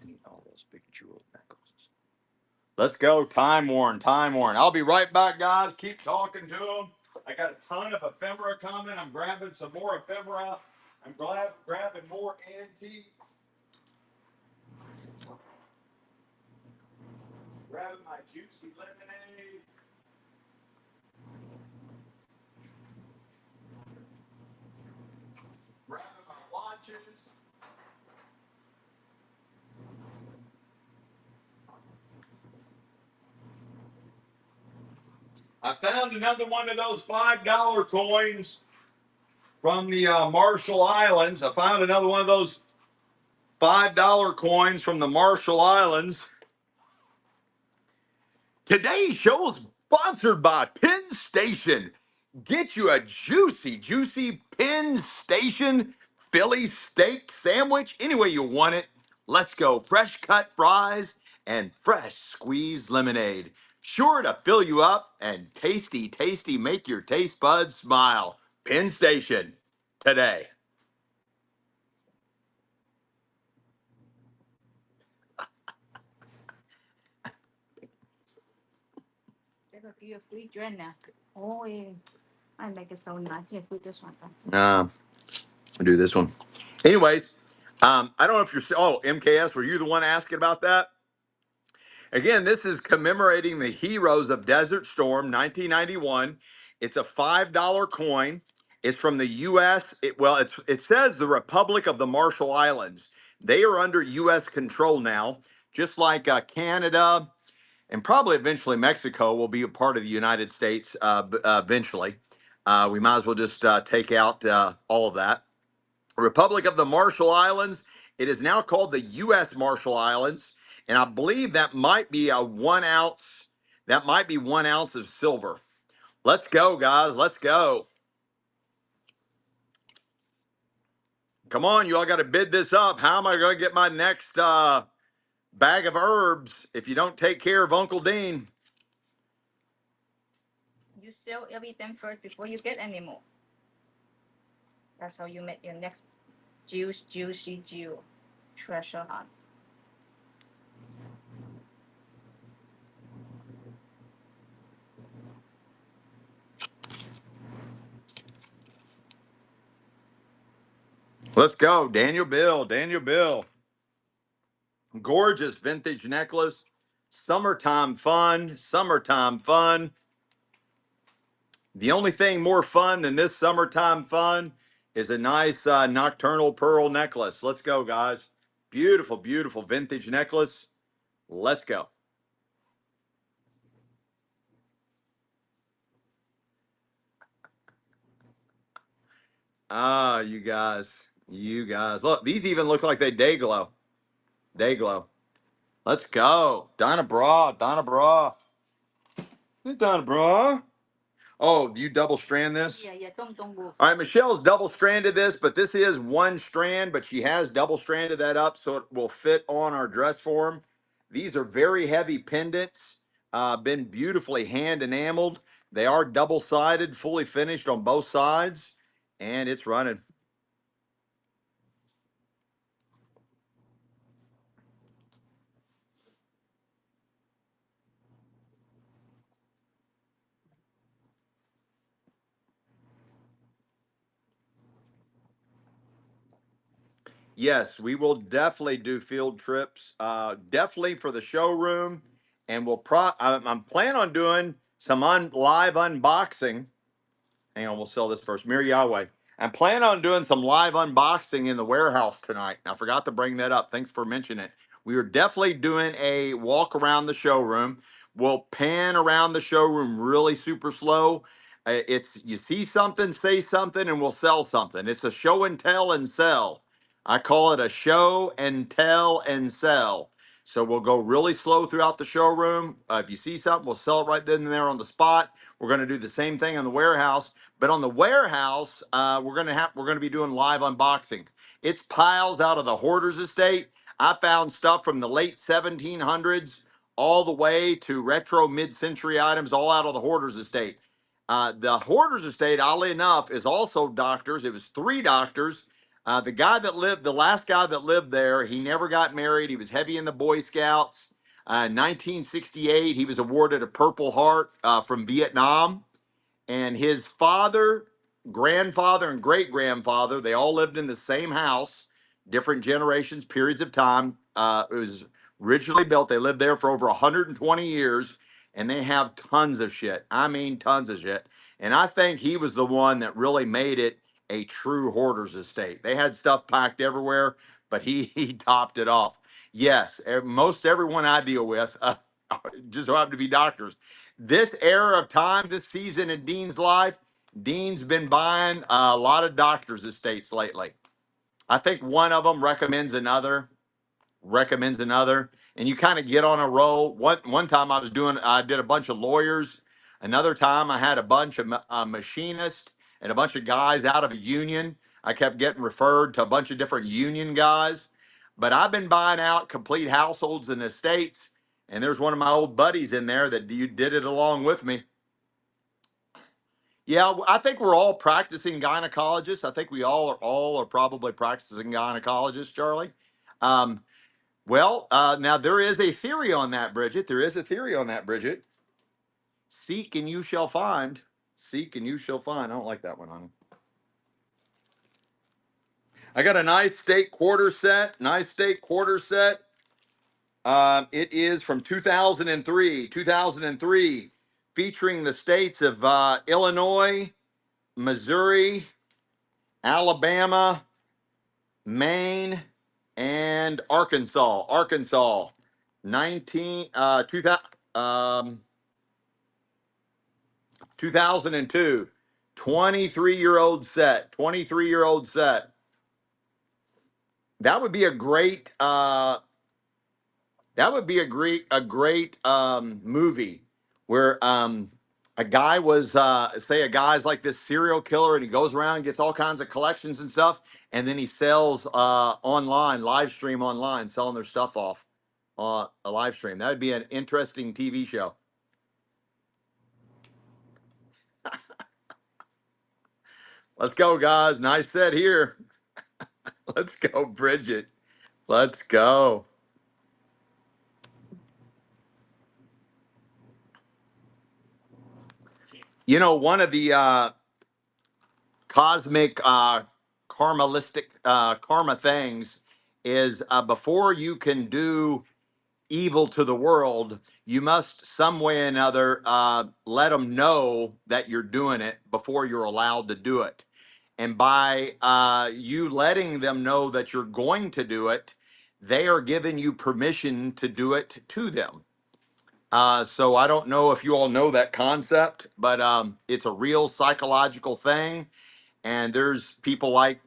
I need all those big jewel necklaces. Let's go. Time worn, time worn. I'll be right back, guys. Keep talking to them. I got a ton of ephemera coming. I'm grabbing some more ephemera. I'm grabbing more antiques. Grabbing my juicy lemonade. Grabbing my watches. I found another one of those $5 coins from the Marshall Islands. I found another one of those $5 coins from the Marshall Islands. Today's show is sponsored by Penn Station. Get you a juicy Penn Station Philly steak sandwich any way you want it. Let's go. Fresh cut fries and fresh squeezed lemonade. Sure to fill you up and tasty, make your taste buds smile. Penn Station today. They're gonna give you a free dread now. Oh, yeah. I make it so nice. Here, put this one. I'll do this one. Anyways, I don't know if you're. Oh, MKS, were you the one asking about that? Again, this is commemorating the heroes of Desert Storm 1991. It's a $5 coin. It's from the U.S. It says the Republic of the Marshall Islands. They are under U.S. control now, just like Canada and probably eventually Mexico will be a part of the United States eventually. We might as well just take out all of that. Republic of the Marshall Islands. It is now called the U.S. Marshall Islands, and I believe that might be a 1 ounce. That might be 1 ounce of silver. Let's go, guys. Let's go. Come on, you all got to bid this up. How am I going to get my next bag of herbs if you don't take care of Uncle Dean? You sell everything first before you get any more. That's how you make your next juicy treasure hunt. Let's go, Daniel Bill. Daniel Bill. Gorgeous vintage necklace. Summertime fun. Summertime fun. The only thing more fun than this summertime fun is a nice nocturnal pearl necklace. Let's go, guys. Beautiful, beautiful vintage necklace. Let's go. Ah, you guys. You guys. Look, these even look like they day glow. Day glow. Let's go. Donna Bra. Donna Bra. Hey, Donna Bra. Oh, do you double strand this? Yeah, don't move. All right, Michelle's double stranded this, but this is one strand, but she has double stranded that up so it will fit on our dress form. These are very heavy pendants, been beautifully hand enameled. They are double sided, fully finished on both sides, and it's running. Yes, we will definitely do field trips. Definitely for the showroom, and I'm planning on doing some live unboxing. Hang on, we'll sell this first. Mir Yahweh. I'm planning on doing some live unboxing in the warehouse tonight. I forgot to bring that up. Thanks for mentioning it. We are definitely doing a walk around the showroom. We'll pan around the showroom really super slow. It's you see something, say something, and we'll sell something. It's a show and tell and sell. I call it a show and tell and sell. So we'll go really slow throughout the showroom. If you see something, we'll sell it right then and there on the spot. We're going to do the same thing in the warehouse. But on the warehouse, we're gonna be doing live unboxing. It's piles out of the hoarder's estate. I found stuff from the late 1700s all the way to retro mid-century items, all out of the hoarder's estate. The hoarder's estate, oddly enough, is also doctors. It was three doctors. The last guy that lived there, he never got married. He was heavy in the Boy Scouts. 1968, he was awarded a Purple Heart from Vietnam, and his father, grandfather, and great grandfather, they all lived in the same house, different generations, periods of time. It was originally built, they lived there for over 120 years, and they have tons of shit. I mean, tons of shit. And I think he was the one that really made it a true hoarder's estate. They had stuff packed everywhere, but he topped it off. Yes, most everyone I deal with just happen to be doctors. This era of time, this season in Dean's life, Dean's been buying a lot of doctors' estates lately. I think one of them recommends another, and you kind of get on a roll. One time I did a bunch of lawyers. Another time I had a bunch of machinists and a bunch of guys out of a union. I kept getting referred to a bunch of different union guys, but I've been buying out complete households and estates. And there's one of my old buddies in there that you did it along with me. Yeah, I think we're all practicing gynecologists. I think we all are probably practicing gynecologists, Charlie. Now there is a theory on that, Bridget. There is a theory on that, Bridget. Seek and you shall find. Seek and you shall find. I don't like that one, honey. I got a nice steak quarter set. Nice steak quarter set. It is from 2003. 2003, featuring the states of Illinois, Missouri, Alabama, Maine, and Arkansas. Arkansas, 2002. 23-year-old set. 23-year-old set. That would be a great movie where a guy was say a guy's like this serial killer and he goes around and gets all kinds of collections and stuff, and then he sells online, live stream online, selling their stuff off a live stream. That would be an interesting TV show. Let's go, guys. Nice set here. Let's go, Bridget. Let's go. You know, one of the cosmic karma things is before you can do evil to the world, you must some way or another let them know that you're doing it before you're allowed to do it. And by you letting them know that you're going to do it, they are giving you permission to do it to them. So I don't know if you all know that concept, but it's a real psychological thing. And there's people like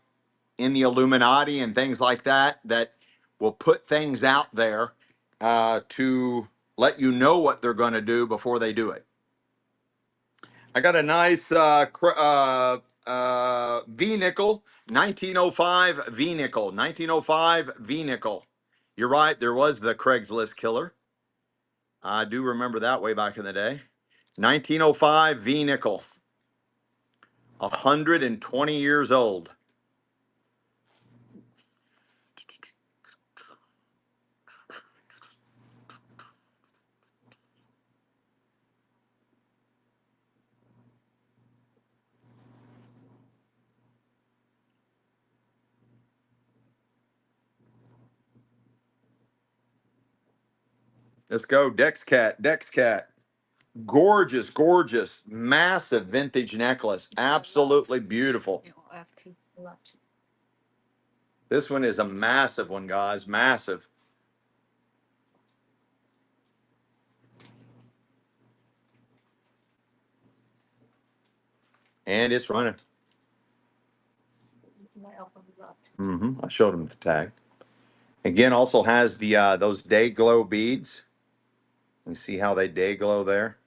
in the Illuminati and things like that that will put things out there to let you know what they're going to do before they do it. I got a nice V nickel, 1905 V nickel, 1905 V nickel. You're right, there was the Craigslist killer. I do remember that way back in the day. 1905 V nickel, 120 years old. Let's go, Dex Cat, Dex Cat. Gorgeous, gorgeous, massive vintage necklace. Absolutely beautiful. This one is a massive one, guys. Massive. And it's running. I showed him the tag. Again, also has the those day glow beads. You see how they day glow there?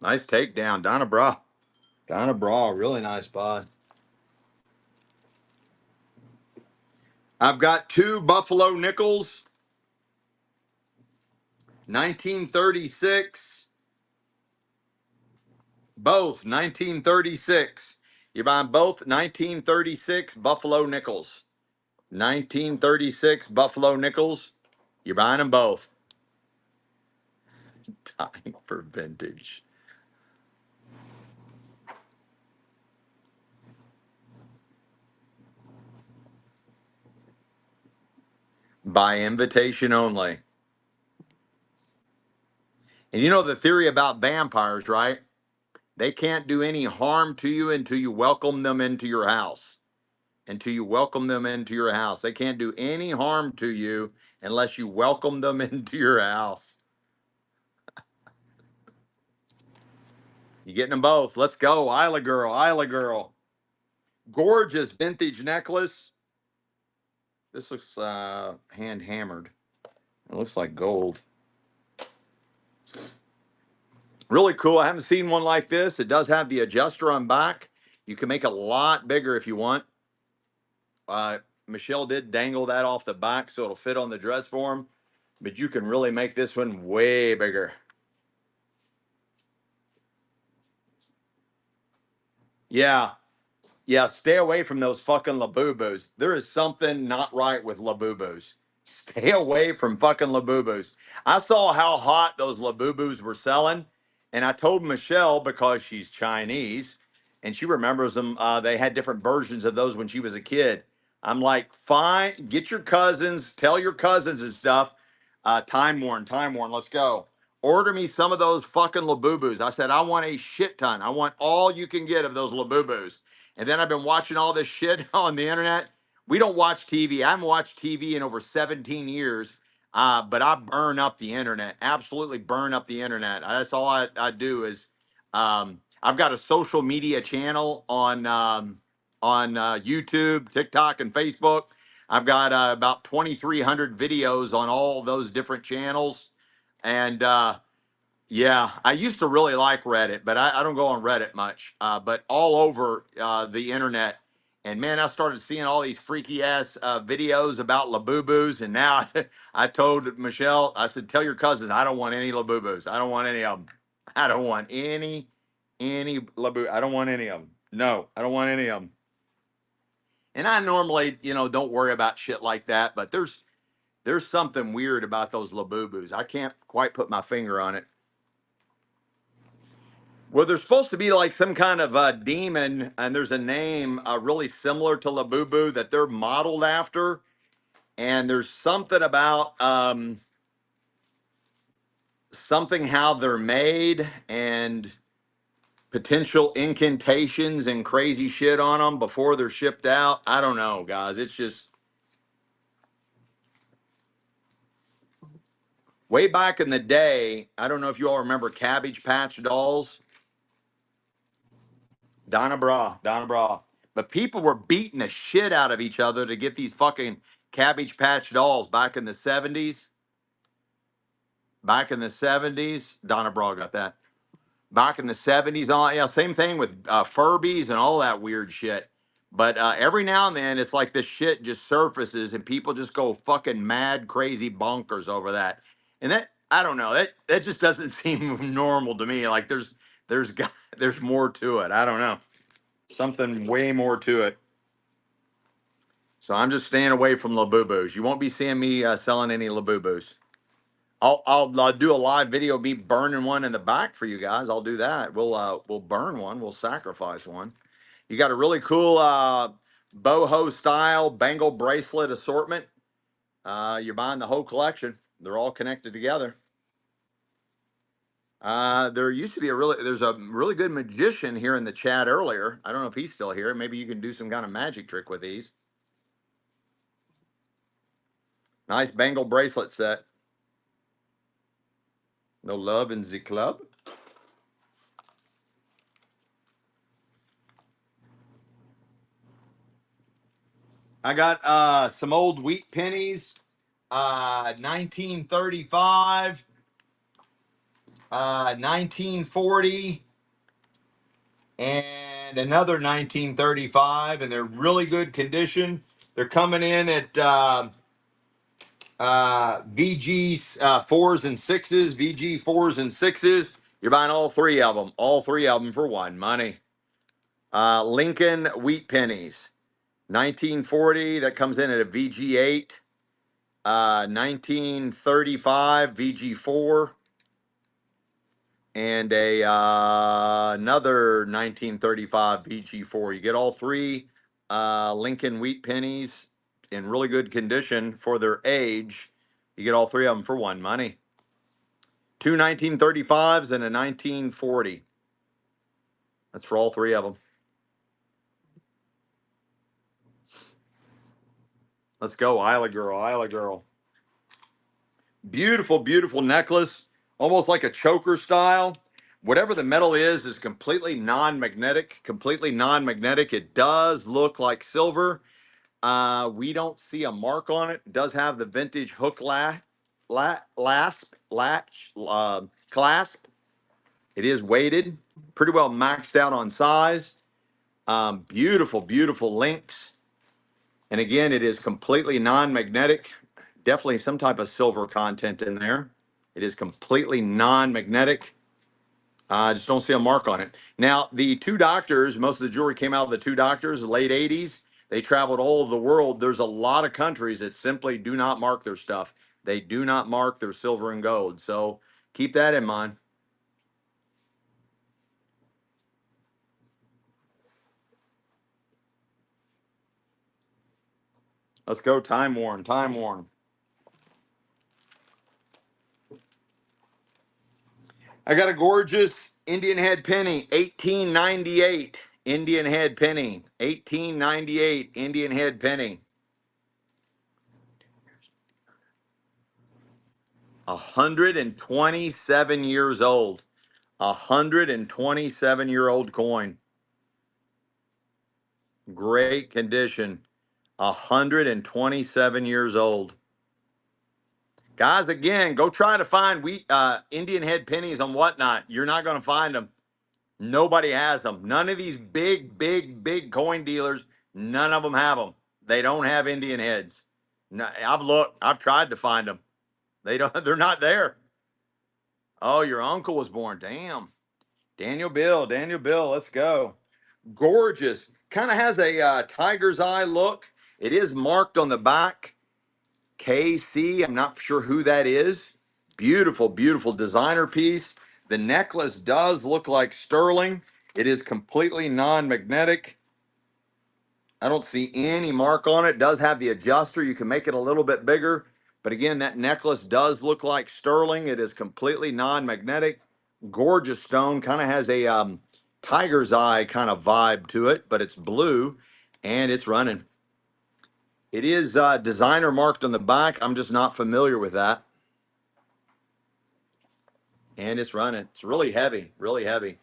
Nice takedown, Donna Bra. Donna Bra, really nice bod. I've got two Buffalo nickels, 1936. Both 1936. You're buying both 1936 Buffalo nickels. 1936 Buffalo nickels. You're buying them both. Time for vintage. By invitation only. And you know the theory about vampires, right? They can't do any harm to you until you welcome them into your house. Until you welcome them into your house. They can't do any harm to you unless you welcome them into your house. You getting them both. Let's go. Isla girl, Isla girl. Gorgeous vintage necklace. This looks hand hammered. It looks like gold. Really cool. I haven't seen one like this. It does have the adjuster on back. You can make it a lot bigger if you want. Michelle did dangle that off the back so it'll fit on the dress form, but you can really make this one way bigger. Yeah. Yeah, stay away from those fucking Labubus. There is something not right with Labubus. Stay away from fucking Labubus. I saw how hot those Labubus were selling, and I told Michelle, because she's Chinese, and she remembers them. They had different versions of those when she was a kid. I'm like, fine, get your cousins, tell your cousins and stuff. Time worn, let's go. Order me some of those fucking Labubus. I said, I want a shit ton. I want all you can get of those Labubus. And then I've been watching all this shit on the internet. We don't watch TV. I haven't watched TV in over 17 years, but I burn up the internet. Absolutely burn up the internet. That's all I do is I've got a social media channel on YouTube, TikTok, and Facebook. I've got about 2,300 videos on all those different channels. And yeah, I used to really like Reddit, but I don't go on Reddit much. But all over the internet. And man, I started seeing all these freaky ass videos about Labubus. And now I told Michelle, I said, tell your cousins, I don't want any Labubus. I don't want any of them. I don't want any Labu. I don't want any of them. No, I don't want any of them. And I normally, don't worry about shit like that. But there's something weird about those Labubus. I can't quite put my finger on it. Well, they're supposed to be like some kind of a demon, and there's a name really similar to Labubu that they're modeled after. And there's something about something how they're made and potential incantations and crazy shit on them before they're shipped out. I don't know, guys. It's just way back in the day. I don't know if you all remember Cabbage Patch dolls. Donna Bra. But people were beating the shit out of each other to get these fucking Cabbage Patch dolls back in the 70s. Back in the 70s, Donna Bra got that. Back in the 70s, same thing with Furbies and all that weird shit. But every now and then, it's like this shit just surfaces and people just go fucking mad, crazy bonkers over that. And that, I don't know, that just doesn't seem normal to me. Like there's more to it. I don't know. Something way more to it. So I'm just staying away from Labubus. You won't be seeing me selling any Labubus. I'll do a live video of me burning one in the back for you guys. I'll do that. We'll burn one. We'll sacrifice one. You got a really cool boho style bangle bracelet assortment. You're buying the whole collection. They're all connected together. There's a really good magician here in the chat earlier. I don't know if he's still here. Maybe you can do some kind of magic trick with these. Nice bangle bracelet set. No love in the club. I got some old wheat pennies, 1935, 1940, and another 1935, and they're really good condition. They're coming in at VG fours and sixes, VG fours and sixes. You're buying all three of them for one money. Lincoln wheat pennies, 1940. That comes in at a VG8. 1935 VG4 and another 1935 VG4. You get all three Lincoln wheat pennies in really good condition for their age. You get all three of them for one money. Two 1935s and a 1940. That's for all three of them. Let's go, Isla girl, Isla girl. Beautiful, beautiful necklace, almost like a choker style. Whatever the metal is completely non-magnetic, completely non-magnetic. It does look like silver. We don't see a mark on it. It does have the vintage hook clasp. It is weighted, pretty well maxed out on size. Beautiful, beautiful links. And again, it is completely non-magnetic. Definitely some type of silver content in there. It is completely non-magnetic. I just don't see a mark on it. Now, the two doctors, most of the jewelry came out of the two doctors, the late 80s. They traveled all over the world. There's a lot of countries that simply do not mark their stuff. They do not mark their silver and gold. So keep that in mind. Let's go. Time worn. Time worn. I got a gorgeous Indian head penny, 1898 Indian head penny, 1898 Indian head penny. 127 years old. 127-year-old coin. Great condition. 127 years old. Guys, again, go try to find Indian head pennies on Whatnot. You're not going to find them. Nobody has them. None of these big coin dealers, none of them have them. They don't have Indian heads. No, I've looked. I've tried to find them. They don't. They're not there. Oh, your uncle was born. Damn. Daniel Bill. Daniel Bill. Let's go. Gorgeous. Kind of has a tiger's eye look. It is marked on the back. KC. I'm not sure who that is. Beautiful, beautiful designer piece. The necklace does look like sterling. It is completely non-magnetic. I don't see any mark on it. It does have the adjuster. You can make it a little bit bigger. But again, that necklace does look like sterling. It is completely non-magnetic. Gorgeous stone. Kind of has a tiger's eye kind of vibe to it, but it's blue and it's running. It is designer marked on the back. I'm just not familiar with that. And it's running. It's really heavy, really heavy.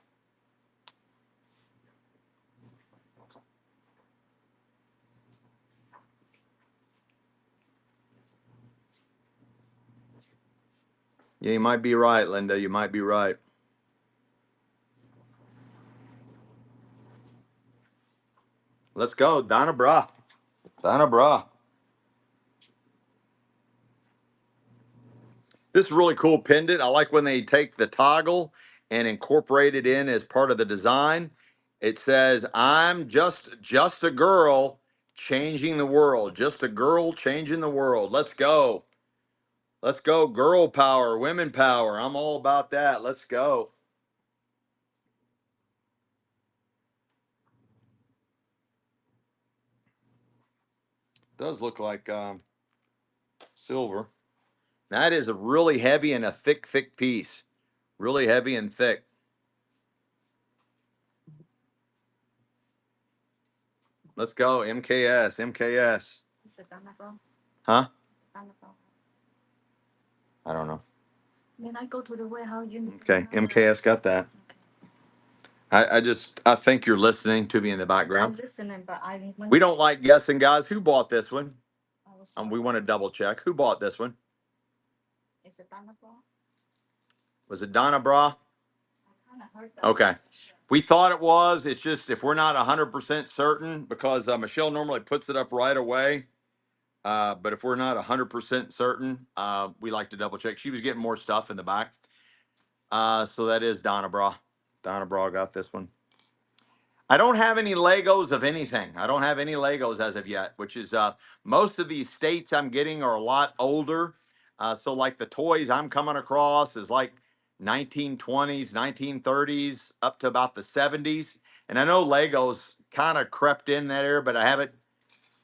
Yeah, you might be right, Linda. You might be right. Let's go, Donna Bra. Donna Bra. This is really cool pendant. I like when they take the toggle and incorporate it in as part of the design. It says, "I'm just a girl changing the world. Just a girl changing the world." Let's go. Let's go. Girl power, women power. I'm all about that. Let's go. Does look like silver. That is a really heavy and a thick piece. Really heavy and thick. Let's go. MKS. MKS. Is it Annabelle? Huh? Annabelle. I don't know. When I go to the warehouse, you. Okay. MKS got that. I think you're listening to me in the I'm background. listening, but I. We don't like guessing, guys. Who bought this one? We want to double check. Who bought this one? Is it Annabelle? Was it Donna Bra? I kind of heard that. Okay. We thought it was. It's just if we're not 100% certain, because Michelle normally puts it up right away. But if we're not 100% certain, we like to double check. She was getting more stuff in the back. So that is Donna Bra. Donna Bra got this one. I don't have any Legos of anything. I don't have any Legos as of yet, which is most of these states I'm getting are a lot older. So like the toys I'm coming across is like 1920s, 1930s, up to about the 70s. And I know Legos kind of crept in there, but I haven't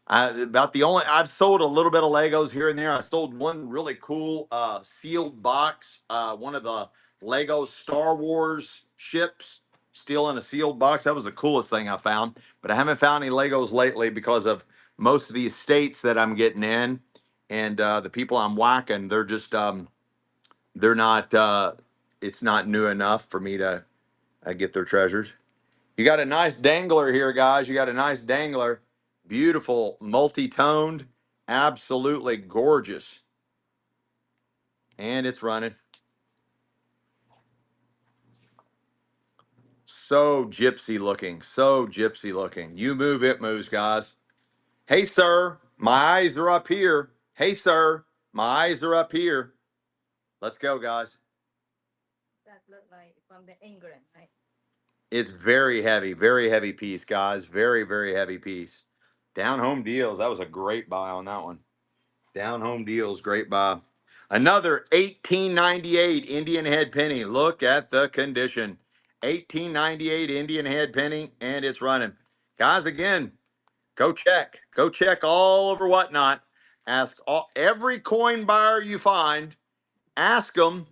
about the only I've sold a little bit of Legos here and there. I sold one really cool sealed box, one of the Lego Star Wars ships, still in a sealed box. That was the coolest thing I found. But I haven't found any Legos lately because of most of these states that I'm getting in, and the people I'm whacking, they're just they're not. It's not new enough for me to get their treasures. You got a nice dangler here, guys. You got a nice dangler. Beautiful, multi-toned, absolutely gorgeous. And it's running. So gypsy looking. So gypsy looking. You move, it moves, guys. Hey, sir, my eyes are up here. Hey, sir, my eyes are up here. Let's go, guys. That looked like from the England, right? It's very heavy piece, guys. Very heavy piece. Down home deals. That was a great buy on that one. Down home deals, great buy. Another 1898 Indian head penny. Look at the condition. 1898 Indian head penny, and it's running. Guys, again, Go check. Go check all over Whatnot. Ask every coin buyer you find. Ask them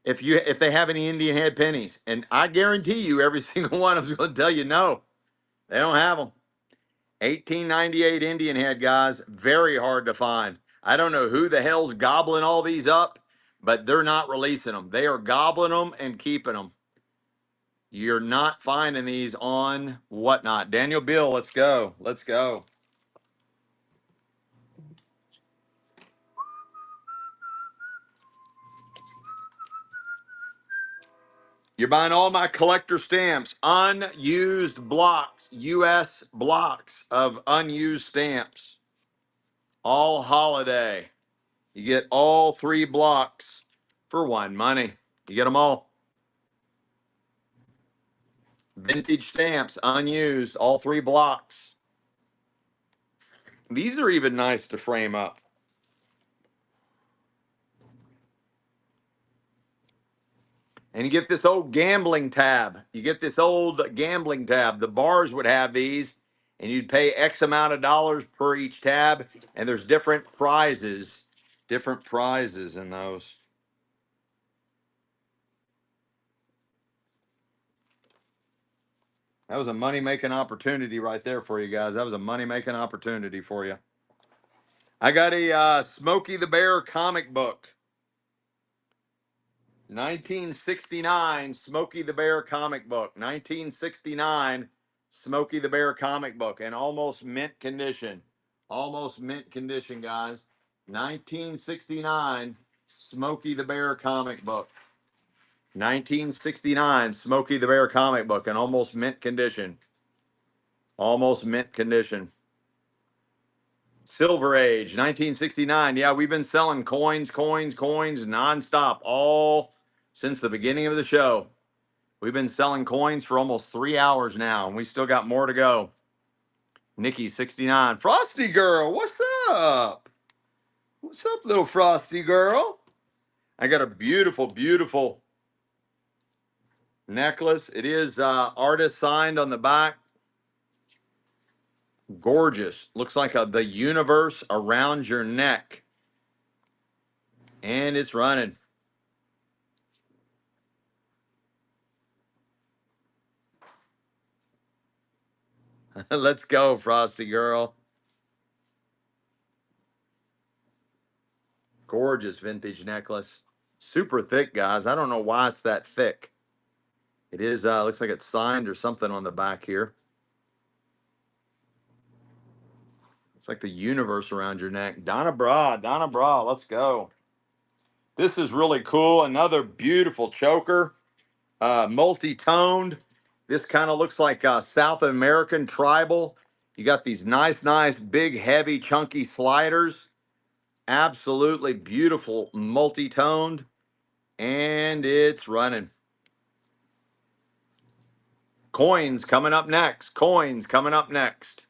if they have any Indian head pennies, and I guarantee you, every single one of them is going to tell you no, they don't have them. 1898 Indian head, guys, very hard to find. I don't know who the hell's gobbling all these up, but they're not releasing them. They are gobbling them and keeping them. You're not finding these on Whatnot. Daniel Bill, let's go. Let's go. You're buying all my collector stamps, unused blocks, U.S. blocks of unused stamps, all holiday. You get all 3 blocks for one money. You get them all. Vintage stamps, unused, all 3 blocks. These are even nice to frame up. And you get this old gambling tab. You get this old gambling tab. The bars would have these, and you'd pay X amount of dollars per each tab, and there's different prizes in those. That was a money-making opportunity right there for you guys. That was a money-making opportunity for you. I got a Smokey the Bear comic book. 1969 Smokey the Bear comic book. 1969 Smokey the Bear comic book in almost mint condition. Almost mint condition, guys. 1969 Smokey the Bear comic book. 1969 Smokey the Bear comic book in almost mint condition. Almost mint condition. Silver Age, 1969. Yeah, we've been selling coins nonstop all since the beginning of the show. We've been selling coins for almost 3 hours now, and we still got more to go. Nikki, 69. Frosty Girl, what's up? What's up, little Frosty Girl? I got a beautiful, beautiful necklace. It is artist signed on the back. Gorgeous. Looks like the universe around your neck. And it's running. Let's go, Frosty Girl. Gorgeous vintage necklace. Super thick, guys. I don't know why it's that thick. It is, looks like it's signed or something on the back here. It's like the universe around your neck. Donna Bra, let's go. This is really cool. Another beautiful choker, multi-toned. This kind of looks like South American tribal. You got these nice, big, heavy, chunky sliders. Absolutely beautiful, multi-toned. And it's running. Coins coming up next. Coins coming up next.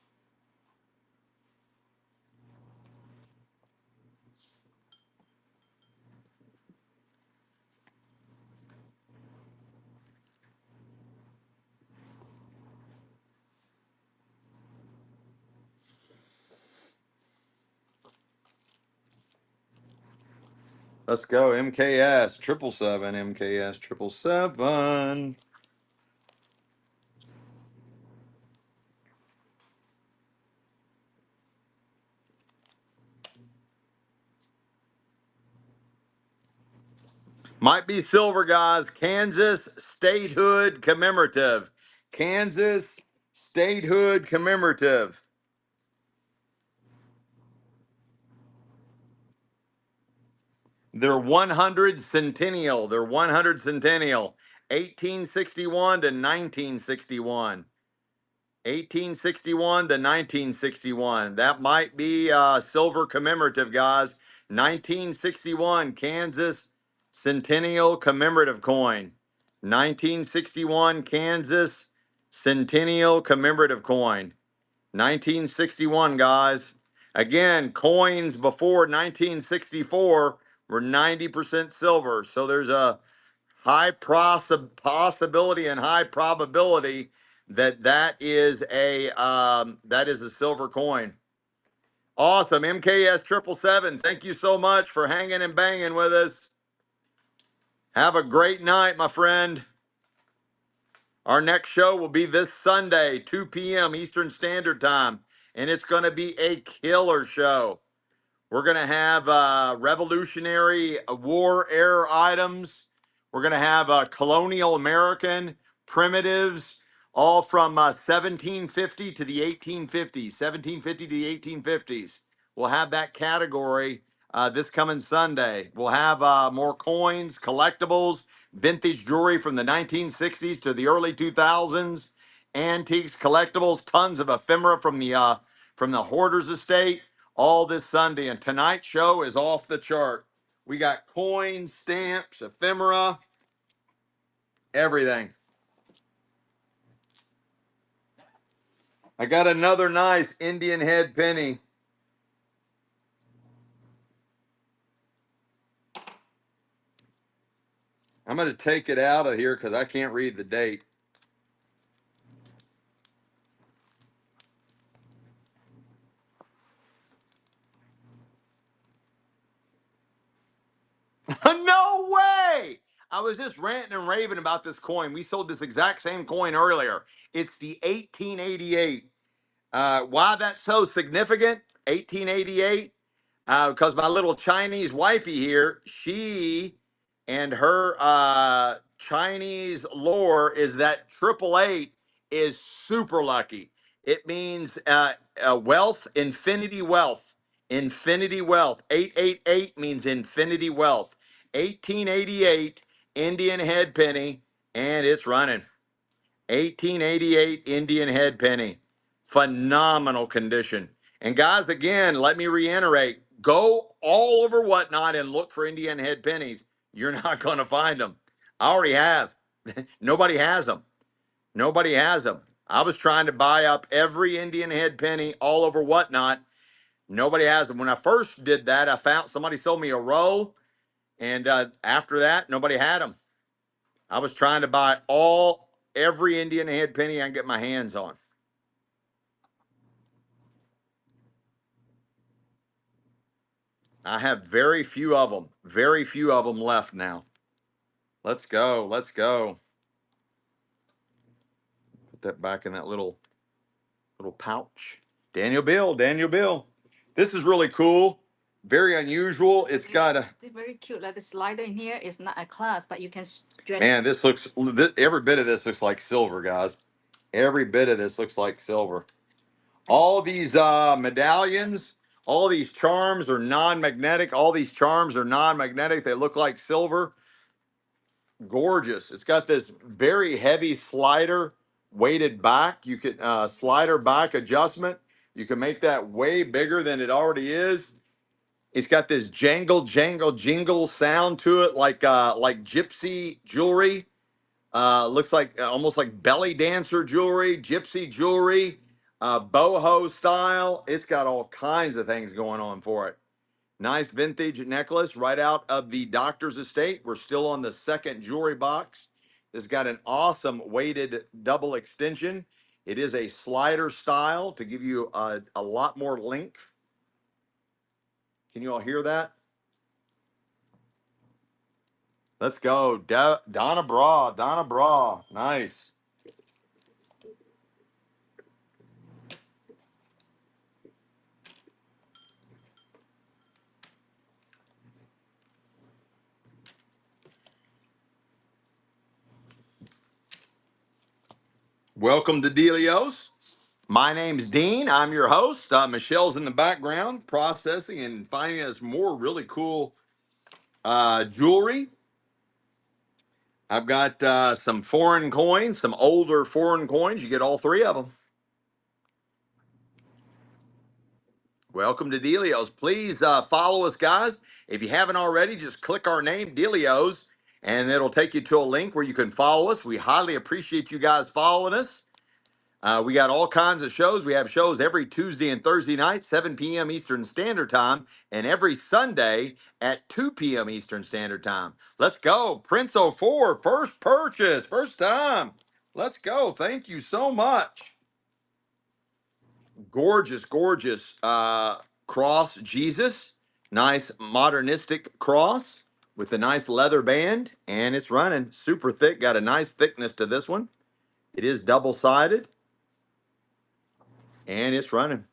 Let's go. MKS 777. MKS 777. Might be silver, guys. Kansas statehood commemorative. Kansas statehood commemorative. They're 100 centennial. They're 100 centennial. 1861 to 1961. 1861 to 1961. That might be silver commemorative, guys. 1961 Kansas Centennial Commemorative Coin. 1961 Kansas Centennial Commemorative Coin. 1961, guys. Again, coins before 1964 were 90% silver. So there's a high possibility and high probability that is a silver coin. Awesome. MKS 777, thank you so much for hanging and banging with us. Have a great night, my friend. Our next show will be this Sunday, 2 p.m. Eastern Standard Time, and it's going to be a killer show. We're going to have Revolutionary War era items. We're going to have colonial American primitives, all from 1750 to the 1850s, 1750 to the 1850s. We'll have that category this coming Sunday. We'll have more coins, collectibles, vintage jewelry from the 1960s to the early 2000s, antiques, collectibles, tons of ephemera from the hoarder's estate, all this Sunday. And tonight's show is off the chart. We got coins, stamps, ephemera, everything. I got another nice Indian head penny. I'm going to take it out of here because I can't read the date. No way! I was just ranting and raving about this coin. We sold this exact same coin earlier. It's the 1888. Why that's so significant? 1888. Because my little Chinese wifey here, she and her Chinese lore is that 888 is super lucky. It means wealth, infinity wealth, infinity wealth. 888 means infinity wealth. 1888 Indian head penny, and it's running. 1888 Indian head penny. Phenomenal condition. And guys, again, let me reiterate, go all over Whatnot and look for Indian head pennies. You're not going to find them. I already have. Nobody has them. Nobody has them. I was trying to buy up every Indian head penny all over Whatnot. Nobody has them. When I first did that, I found somebody sold me a row. And after that, nobody had them. I was trying to buy every Indian head penny I can get my hands on. I have very few of them left now. Let's go. Let's go. Put that back in that little pouch. Daniel Bill. This is really cool. Very unusual. It's got a. It's very cute. Like the slider in here is not a clasp, but you can stretch. Man, every bit of this looks like silver, guys. Every bit of this looks like silver. All these medallions, all these charms are non-magnetic. They look like silver. Gorgeous. It's got this very heavy slider weighted back. You can slider back adjustment. You can make that way bigger than it already is. It's got this jingle sound to it, like gypsy jewelry. Looks like almost like belly dancer jewelry, gypsy jewelry, boho style. It's got all kinds of things going on for it. Nice vintage necklace right out of the doctor's estate. We're still on the second jewelry box. It's got an awesome weighted double extension. It is a slider style to give you a lot more length. Can you all hear that? Let's go. Donna Bra. Nice. Welcome to Delios. My name's Dean. I'm your host. Michelle's in the background processing and finding us more really cool jewelry. I've got some foreign coins, some older foreign coins. You get all three of them. Welcome to Delios. Please follow us, guys. If you haven't already, just click our name, Delios, and it'll take you to a link where you can follow us. We highly appreciate you guys following us. We got all kinds of shows. We have shows every Tuesday and Thursday night, 7 p.m. Eastern Standard Time, and every Sunday at 2 p.m. Eastern Standard Time. Let's go. Prince 04, first purchase, first time. Let's go. Thank you so much. Gorgeous, gorgeous cross Jesus. Nice modernistic cross with a nice leather band, and it's running super thick. Got a nice thickness to this one. It is double-sided, and it's running.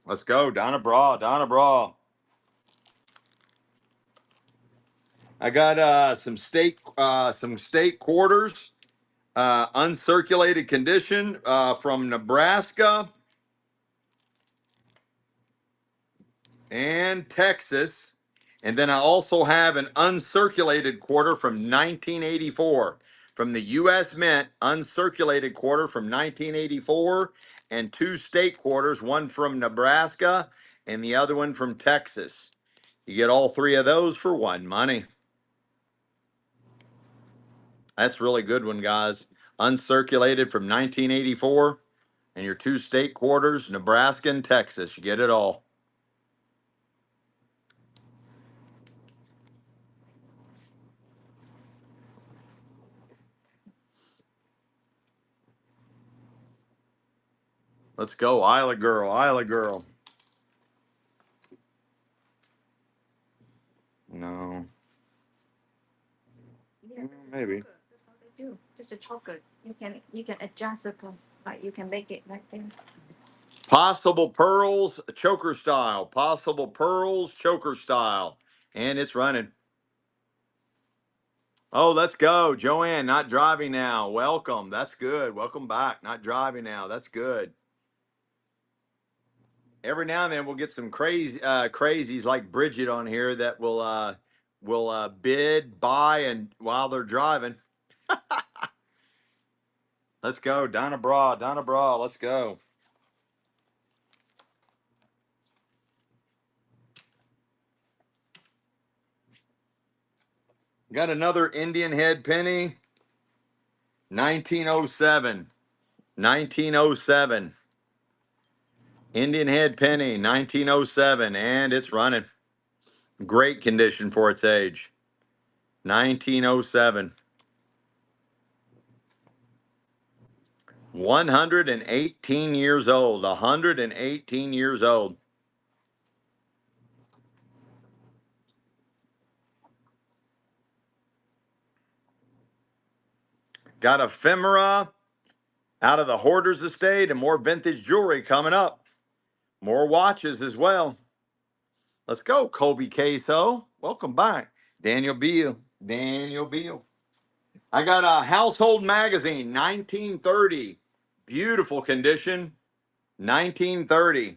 Let's go, Donna Bra, Donna Bra. I got some state quarters, uncirculated condition from Nebraska and Texas. And then I also have an uncirculated quarter from 1984 from the U.S. Mint, uncirculated quarter from 1984, and two state quarters, one from Nebraska and the other one from Texas. You get all three of those for one money. That's a really good one, guys. Uncirculated from 1984 and your two state quarters, Nebraska and Texas. You get it all. Let's go, Isla girl, Isla girl. No. Yeah, that's a Maybe. choker. That's how they do. Just a choker. You can adjust the like you can make it like that. Possible pearls, choker style. Possible pearls, choker style. And it's running. Oh, let's go. Joanne, not driving now. Welcome. That's good. Welcome back. Not driving now. That's good. Every now and then we'll get some crazies like Bridget on here that will bid, buy, and while they're driving. Let's go. Donna Bra, Donna Bra. Let's go. Got another Indian head penny. 1907. 1907. Indian head penny, 1907, and it's running. Great condition for its age. 1907. 118 years old. 118 years old. Got ephemera out of the Hoarder's Estate and more vintage jewelry coming up. More watches as well. Let's go, Kobe Queso. Welcome back. Daniel Beal. Daniel Beal. I got a Household Magazine, 1930. Beautiful condition. 1930.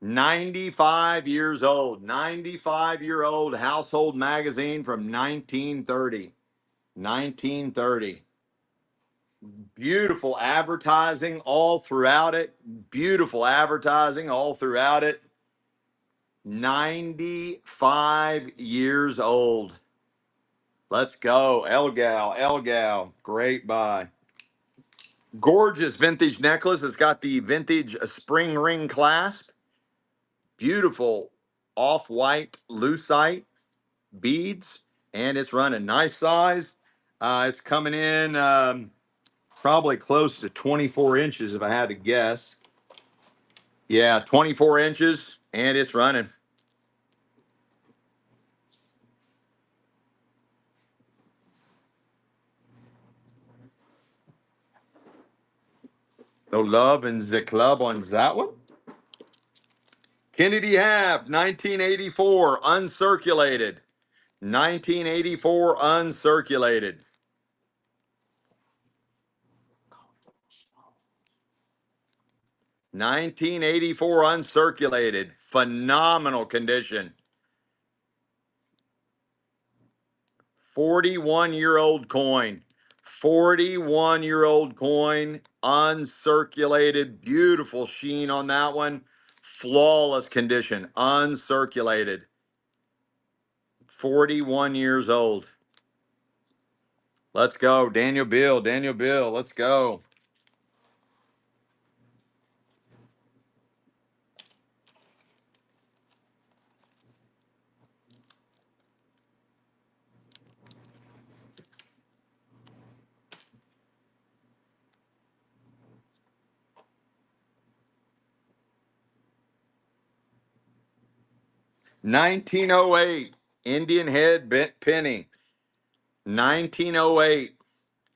95 years old. 95-year-old Household Magazine from 1930. 1930. Beautiful advertising all throughout it. Beautiful advertising all throughout it. 95 years old. Let's go. Elgal, Elgal. Great buy. Gorgeous vintage necklace. It's got the vintage spring ring clasp. Beautiful off-white lucite beads. And it's running nice size. It's coming in probably close to 24 inches if I had to guess. Yeah, 24 inches, and it's running. No love in the club on that one. Kennedy half, 1984, uncirculated. 1984, uncirculated. $1984 uncirculated. Phenomenal condition. 41-year-old coin. 41-year-old coin, uncirculated. Beautiful sheen on that one. Flawless condition, uncirculated. 41 years old. Let's go. Daniel Bill, Daniel Bill, let's go. 1908 Indian head bent penny. 1908.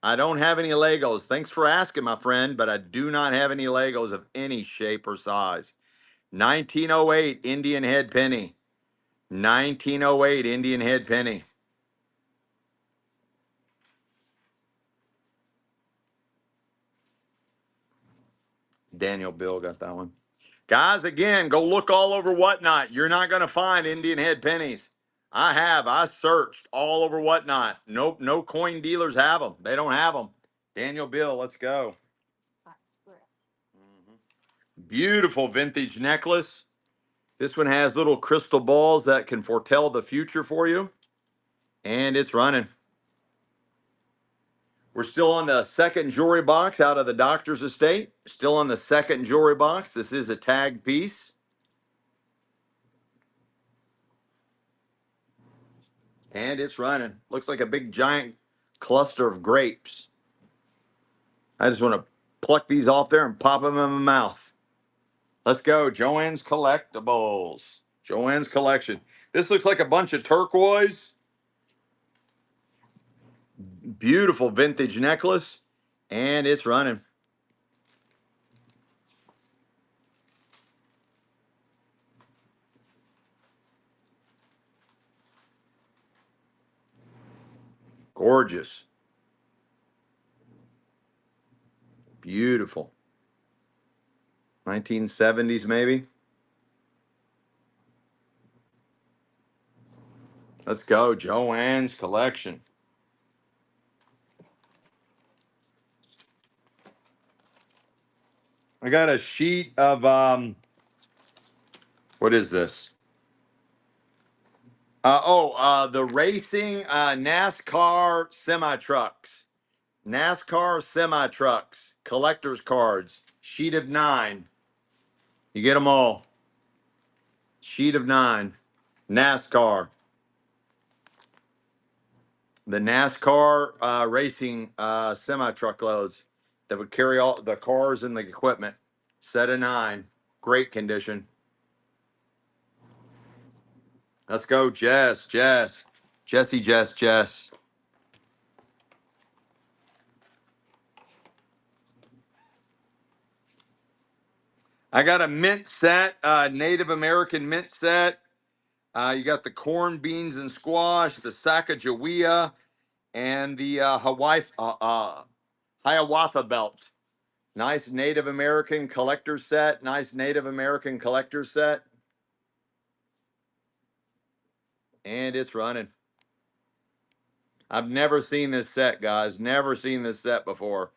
I don't have any Legos. Thanks for asking, my friend, but I do not have any Legos of any shape or size. 1908 Indian head penny. 1908 Indian head penny. Daniel Bill got that one. Guys, again, go look all over Whatnot. You're not going to find Indian head pennies. I have. I searched all over Whatnot. Nope, no coin dealers have them. They don't have them. Daniel Bill, let's go. Beautiful vintage necklace. This one has little crystal balls that can foretell the future for you. And it's running. We're still on the second jewelry box out of the doctor's estate. Still on the second jewelry box. This is a tag piece. And it's running. Looks like a big giant cluster of grapes. I just want to pluck these off there and pop them in my mouth. Let's go. Joanne's Collectibles. Joanne's Collection. This looks like a bunch of turquoise. Beautiful vintage necklace. And it's running. Gorgeous. Beautiful. 1970s maybe. Let's go. Joanne's Collection. I got a sheet of what is this? The racing NASCAR semi trucks. NASCAR semi trucks. Collector's cards. Sheet of 9. You get them all. Sheet of 9. NASCAR. The NASCAR racing semi truckloads that would carry all the cars and the equipment. Set of 9. Great condition. Let's go, Jess. Jess. I got a mint set, Native American mint set. You got the corn, beans, and squash, the Sacagawea, and the Hiawatha belt. Nice Native American collector set. And it's running. I've never seen this set, guys. Never seen this set before.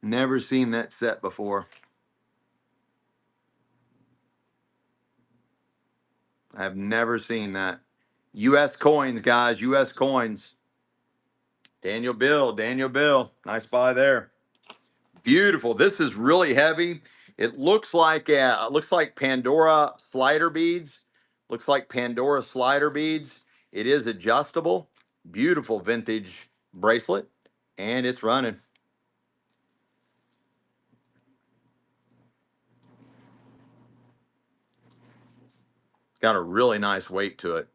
Never seen that set before. I've never seen that. U.S. coins, guys. U.S. coins. Daniel Bill. Nice buy there. Beautiful. This is really heavy. It looks like Pandora slider beads. It is adjustable. Beautiful vintage bracelet, and it's running. Got a really nice weight to it.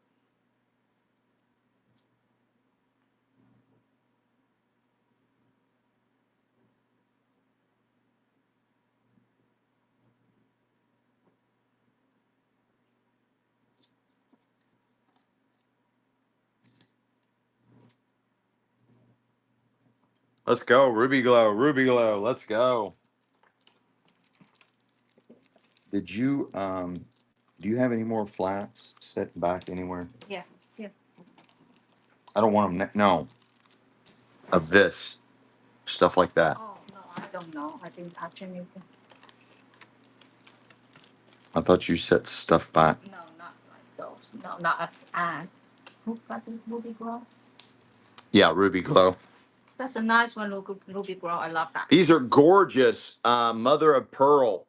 Let's go, Ruby Glow. Let's go. Did you do you have any more flats set back anywhere? Yeah. I don't want them. No, of this stuff like that. Oh, no, I don't know. I didn't touch anything. I thought you set stuff back. No, not like those. No, not as ad. Who got this ruby gloss? Yeah, Ruby Glow. That's a nice one, ruby gloss. I love that. These are gorgeous mother of pearl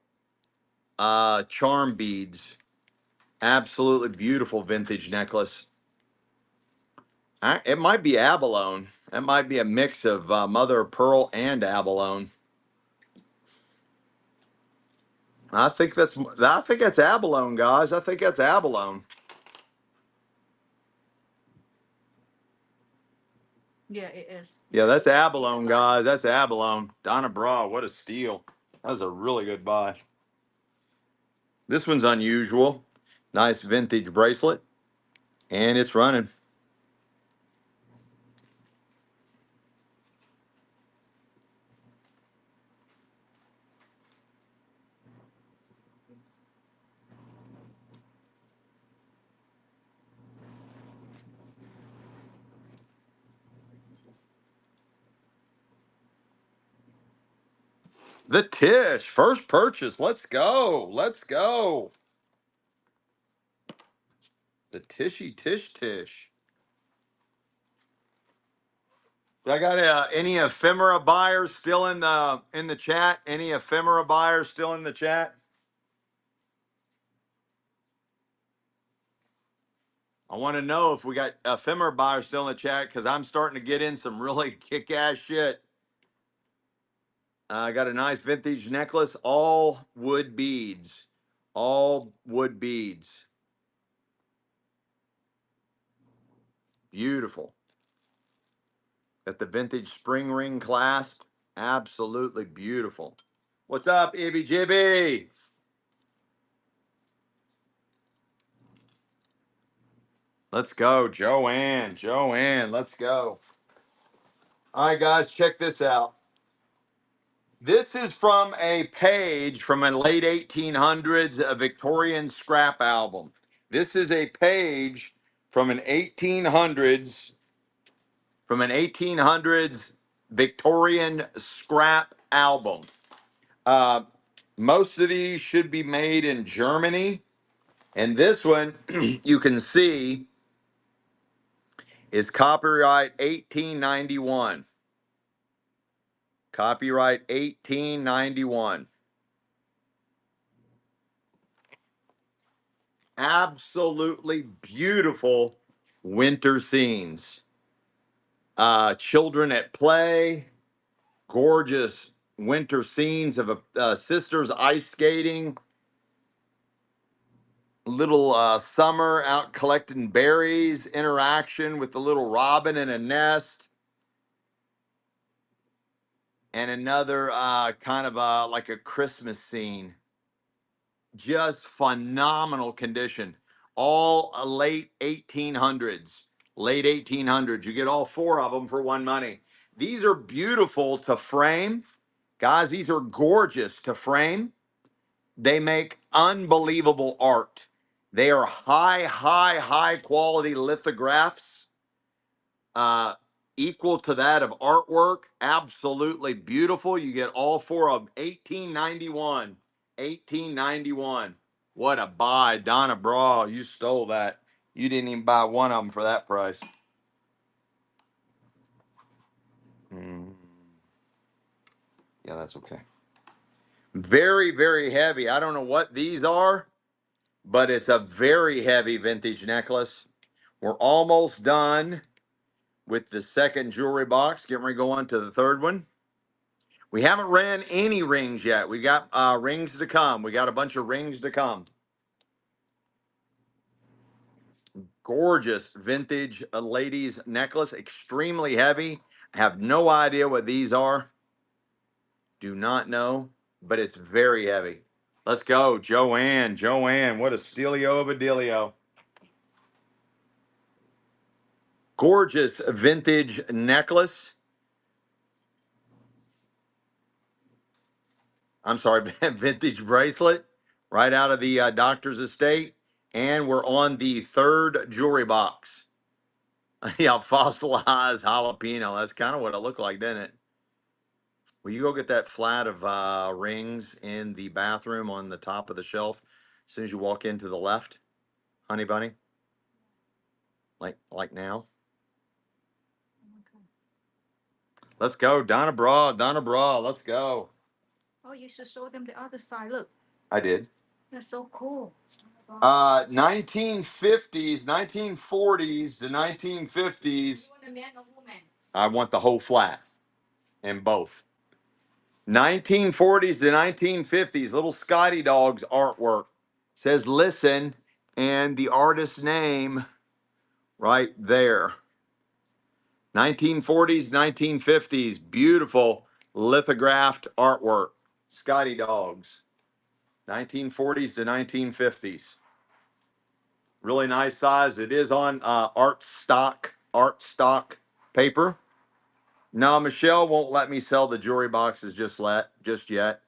charm beads. Absolutely beautiful vintage necklace. It might be abalone. That might be a mix of mother of pearl and abalone. I think that's abalone, guys. I think that's abalone. Yeah, it is. Yeah, that's abalone, guys. That's abalone. Donna Bra, what a steal. That was a really good buy. This one's unusual. Nice vintage bracelet. And it's running. The Tish, first purchase. Let's go. Let's go. The Tishy Tish Tish. I got any ephemera buyers still in the chat? Any ephemera buyers still in the chat? I want to know if we got ephemera buyers still in the chat because I'm starting to get in some really kick-ass shit. I got a nice vintage necklace, all wood beads. All wood beads. Beautiful. Got the vintage spring ring clasp. Absolutely beautiful. What's up, Ibby Jibby? Let's go, Joanne. Joanne, let's go. All right, guys, check this out. This is from a page from a late 1800s a Victorian scrap album. This is a page from an 1800s Victorian scrap album. Uh, most of these should be made in Germany. And this one, you can see, is copyright 1891. Copyright 1891. Absolutely beautiful winter scenes. Children at play, gorgeous winter scenes of sisters ice skating, little summer out collecting berries, interaction with the little robin in a nest, and another kind of like a Christmas scene. Just phenomenal condition. All late 1800s. Late 1800s. You get all four of them for one money. These are beautiful to frame. Guys, these are gorgeous to frame. They make unbelievable art. They are high quality lithographs, uh, equal to that of artwork. Absolutely beautiful. You get all four of them. 1891. 1891. What a buy. Donna Bra, you stole that. You didn't even buy one of them for that price. Mm. Yeah, that's okay. Very heavy. I don't know what these are, but it's a very heavy vintage necklace. We're almost done with the second jewelry box. Getting ready to go on to the third one. We haven't ran any rings yet. We got rings to come. We got a bunch of rings to come. Gorgeous vintage ladies necklace. Extremely heavy. I have no idea what these are. Do not know, but it's very heavy. Let's go. Joanne. Joanne, what a stealio of a dealio. Gorgeous vintage necklace. I'm sorry, vintage bracelet right out of the doctor's estate. And we're on the third jewelry box. Yeah, fossilized jalapeno. That's kind of what it looked like, didn't it? Will you go get that flat of rings in the bathroom on the top of the shelf as soon as you walk into the left, honey bunny? Like now? Okay. Let's go. Donna Bra, Donna Bra, let's go. Oh, you should show them the other side. Look. I did. That's so cool. 1950s, 1940s to 1950s. You want a man or woman? I want the whole flat in both. 1940s to 1950s, little Scotty Dogs artwork. Says listen, and the artist's name right there. 1940s, 1950s, beautiful lithographed artwork. Scotty Dogs. 1940s to 1950s. Really nice size. It is on art stock paper. No, Michelle won't let me sell the jewelry boxes just yet.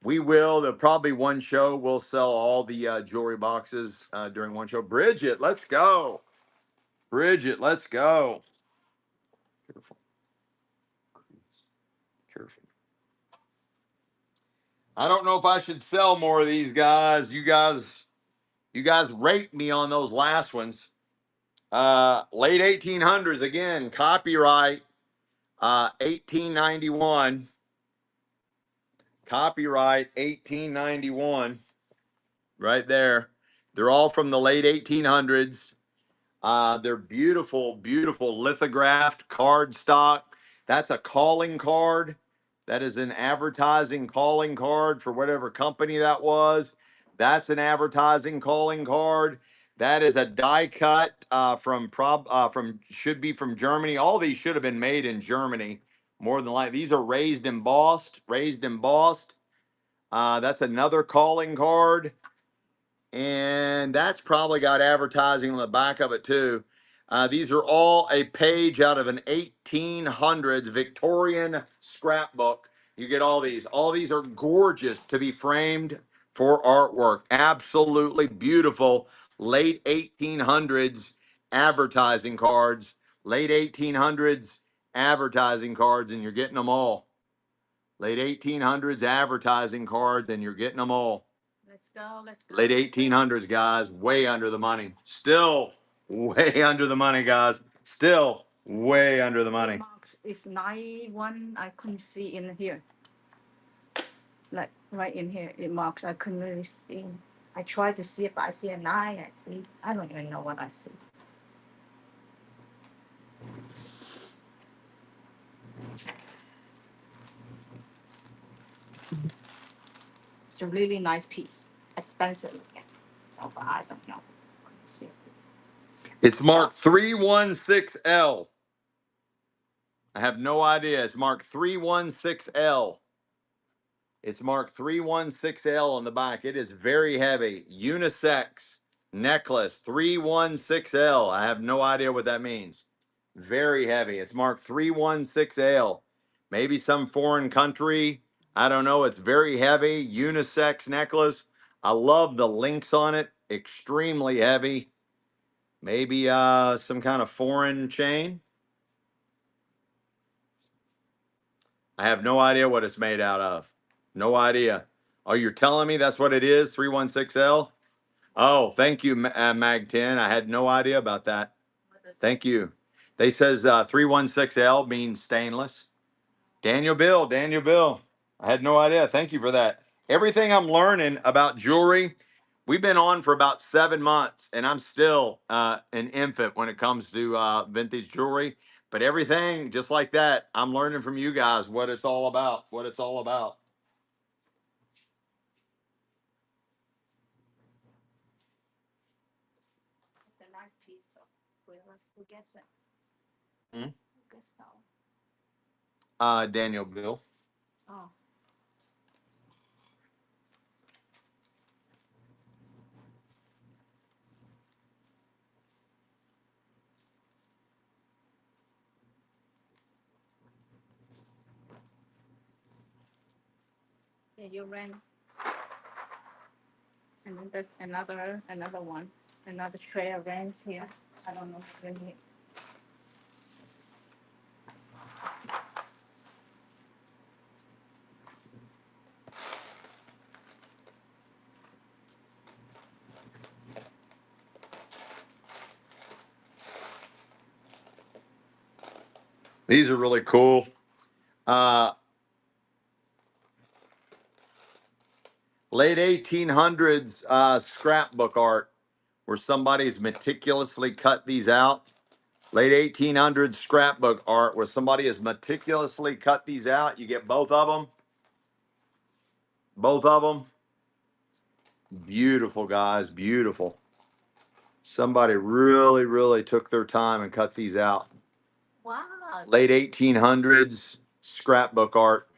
We will. There'll probably one show. We'll sell all the jewelry boxes during one show. Bridget, let's go. Bridget, let's go. Careful. Careful. I don't know if I should sell more of these guys. You guys raped me on those last ones. Late 1800s again. Copyright 1891. Copyright 1891. Right there. They're all from the late 1800s. They're beautiful, beautiful lithographed card stock. That's a calling card. That is an advertising calling card for whatever company that was. That's an advertising calling card. That is a die cut from should be from Germany. All these should have been made in Germany, more than likely. These are raised embossed. Raised embossed. That's another calling card. And that's probably got advertising on the back of it too. These are all a page out of an 1800s Victorian scrapbook. You get all these. All these are gorgeous to be framed for artwork. Absolutely beautiful late 1800s advertising cards. Late 1800s advertising cards, and you're getting them all. Late 1800s advertising cards, and you're getting them all. Let's go. Let's go. Late 1800s, guys, way under the money. Still way under the money, guys. Still way under the money. It's 91. I couldn't see in here. Like right in here, it marks. I couldn't really see. I tried to see if I see a 9. I see. I don't even know what I see. It's a really nice piece. Expensive. So, but I don't know. See. It's marked 316L. I have no idea. It's marked 316L. It's marked 316L on the back. It is very heavy. Unisex necklace 316L. I have no idea what that means. Very heavy. It's marked 316L. Maybe some foreign country. I don't know. It's very heavy. Unisex necklace. I love the links on it. Extremely heavy. Maybe some kind of foreign chain. I have no idea what it's made out of. No idea. Oh, you're telling me that's what it is? 316L? Oh, thank you, Mag 10. I had no idea about that. Thank you. They says 316L means stainless. Daniel Bill. I had no idea. Thank you for that. Everything I'm learning about jewelry, we've been on for about 7 months, and I'm still an infant when it comes to vintage jewelry. But everything, just like that, I'm learning from you guys what it's all about. What it's all about. It's a nice piece, though. Who gets it? Hmm? Who gets that one? Daniel Bill. Oh. Yeah, you ran. And then there's another one, another tray of rings here. I don't know if you need. These are really cool. Late 1800s scrapbook art where somebody's meticulously cut these out. Late 1800s scrapbook art where somebody has meticulously cut these out. You get both of them. Both of them. Beautiful, guys. Beautiful. Somebody really, really took their time and cut these out. Wow. Late 1800s scrapbook art.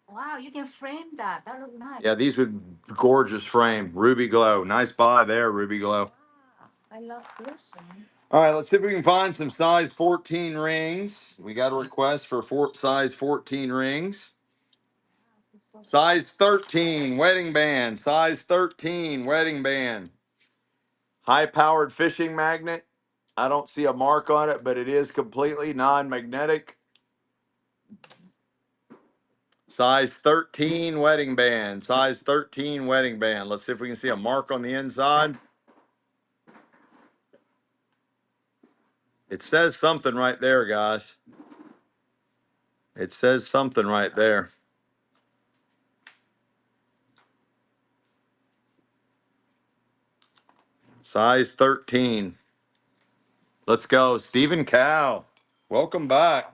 Wow, you can frame that. That look nice. Yeah, these would gorgeous frame. Ruby Glow. Nice buy there, Ruby Glow. Wow, I love this one. All right, let's see if we can find some size 14 rings. We got a request for size 14 rings. Size 13 wedding band. Size 13 wedding band. High-powered fishing magnet. I don't see a mark on it, but it is completely non-magnetic. Size 13 wedding band. Size 13 wedding band. Let's see if we can see a mark on the inside. It says something right there, guys. It says something right there. Size 13. Let's go. Stephen Cow. Welcome back.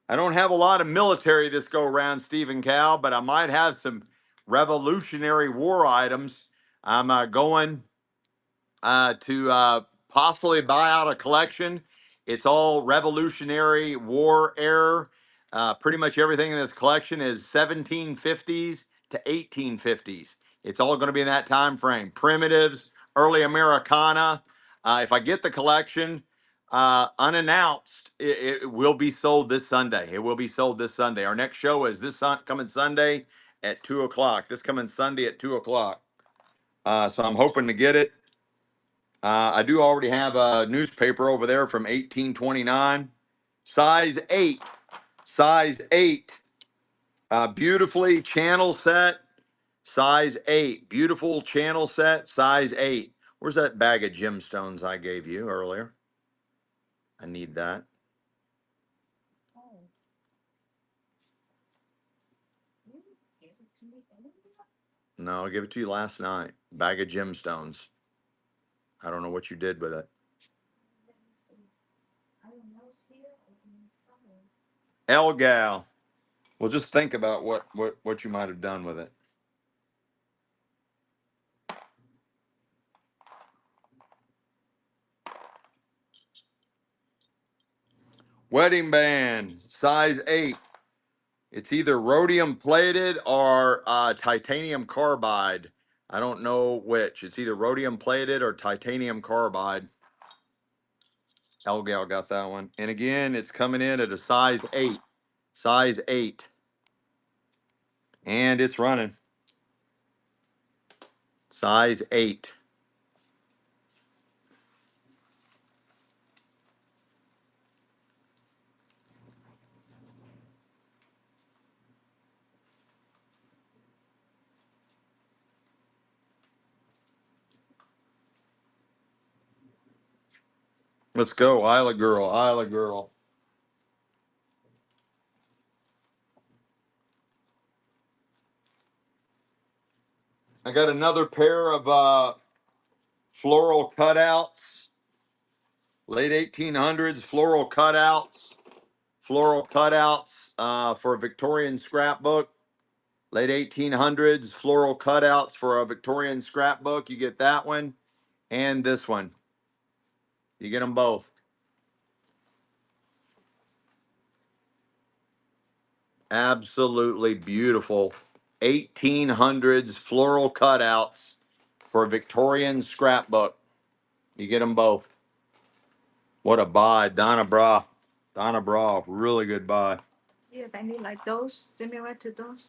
I don't have a lot of military this go around, Stephen Cow, but I might have some Revolutionary War items. I'm going to possibly buy out a collection. It's all Revolutionary War era. Pretty much everything in this collection is 1750s to 1850s. It's all going to be in that time frame. Primitives, early Americana. If I get the collection unannounced, it will be sold this Sunday. It will be sold this Sunday. Our next show is this coming Sunday at 2 o'clock. This coming Sunday at 2 o'clock. So I'm hoping to get it. I do already have a newspaper over there from 1829. Size 8. Size 8. Beautifully channel set. Size 8. Beautiful channel set. Size 8. Where's that bag of gemstones I gave you earlier? I need that. Oh. You gave it to me earlier? No, I gave it to you last night. Bag of gemstones. I don't know what you did with it. Let me see. I don't know, it's here or in somewhere. Elgal. Well, just think about what you might have done with it. Wedding band, size 8. It's either rhodium plated or titanium carbide. I don't know which. It's either rhodium plated or titanium carbide. Elgal got that one. And again, it's coming in at a size 8. Size 8. And it's running. Size 8. Let's go, Isla Girl, Isla Girl. I got another pair of floral cutouts. Late 1800s floral cutouts. Floral cutouts for a Victorian scrapbook. Late 1800s floral cutouts for a Victorian scrapbook. You get that one and this one. You get them both. Absolutely beautiful 1800s floral cutouts for a Victorian scrapbook. You get them both. What a buy. Donna Bra. Donna Bra. Really good buy. You have any like those similar to those?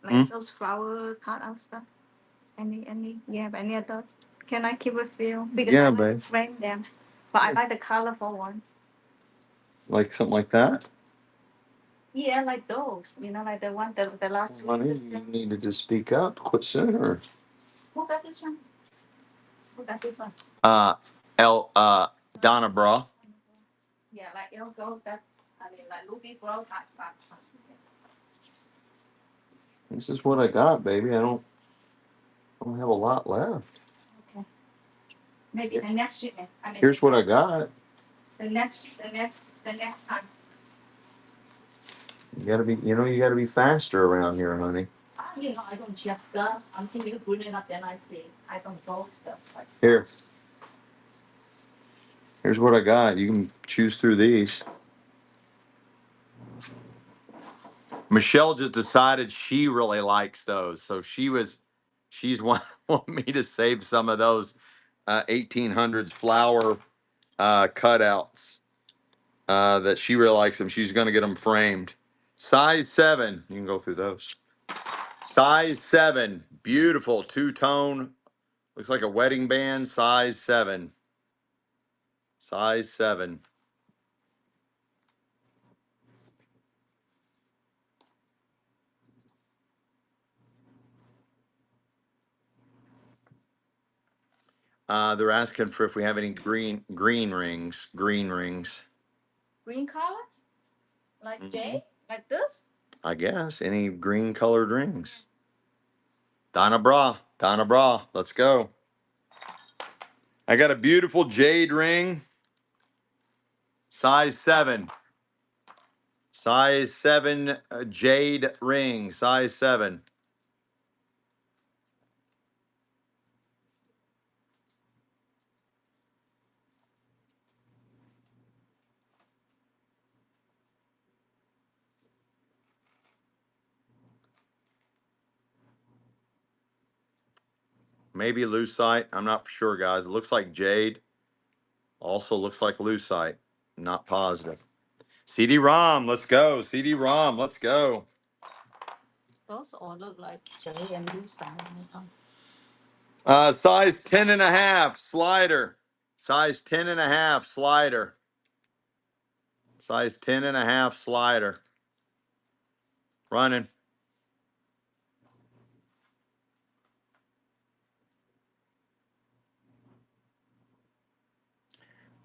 Hmm? Like those flower cutout stuff? Any? You have any of those? Can I keep a few? Because I Yeah, like to babe. frame them. But I like the colorful ones. Like something like that? Yeah, like those. Like the one the last week. Honey, you needed to speak up. Quit sooner. Who got this one? Who got this one? Uh, L. Donna Bra. Yeah, like it'll go that. I mean, like Ruby Grow type. This is what I got, baby. I don't have a lot left. Okay. Maybe the next year. I mean, Here's what I got. the next time. You gotta be faster around here, honey. I don't check stuff until you bring it up, then I see. I don't go stuff like. Here, here's what I got. You can choose through these. Michelle just decided she really likes those, so she's want me to save some of those 1800s flower cutouts that she really likes them. She's going to get them framed. Size 7. You can go through those. Size 7. Beautiful two-tone. Looks like a wedding band. Size 7. Size 7. They're asking for if we have any green rings. Green rings. Green color? Like Mm-hmm. Jay? Like this? I guess any green colored rings. Donna Bra. Donna Bra. Let's go. I got a beautiful jade ring. Size 7. Size 7 jade ring. Size 7. Maybe lucite. I'm not for sure, guys. It looks like jade. Also looks like lucite. Not positive. CD-ROM. Let's go. CD-ROM. Let's go. Those all look like Jay and you side. Size 10 and a half slider. Size 10 and a half slider. Size 10 and a half slider. Running.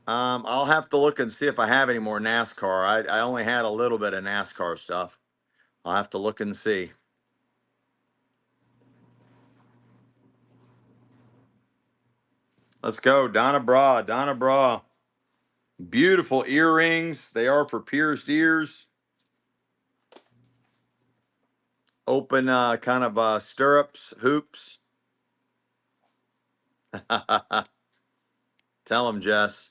I'll have to look and see if I have any more NASCAR. I only had a little bit of NASCAR stuff. I'll have to look and see. Let's go. Donna Bra. Donna Bra. Beautiful earrings. They are for pierced ears. Open kind of stirrups, hoops. Tell them, Jess.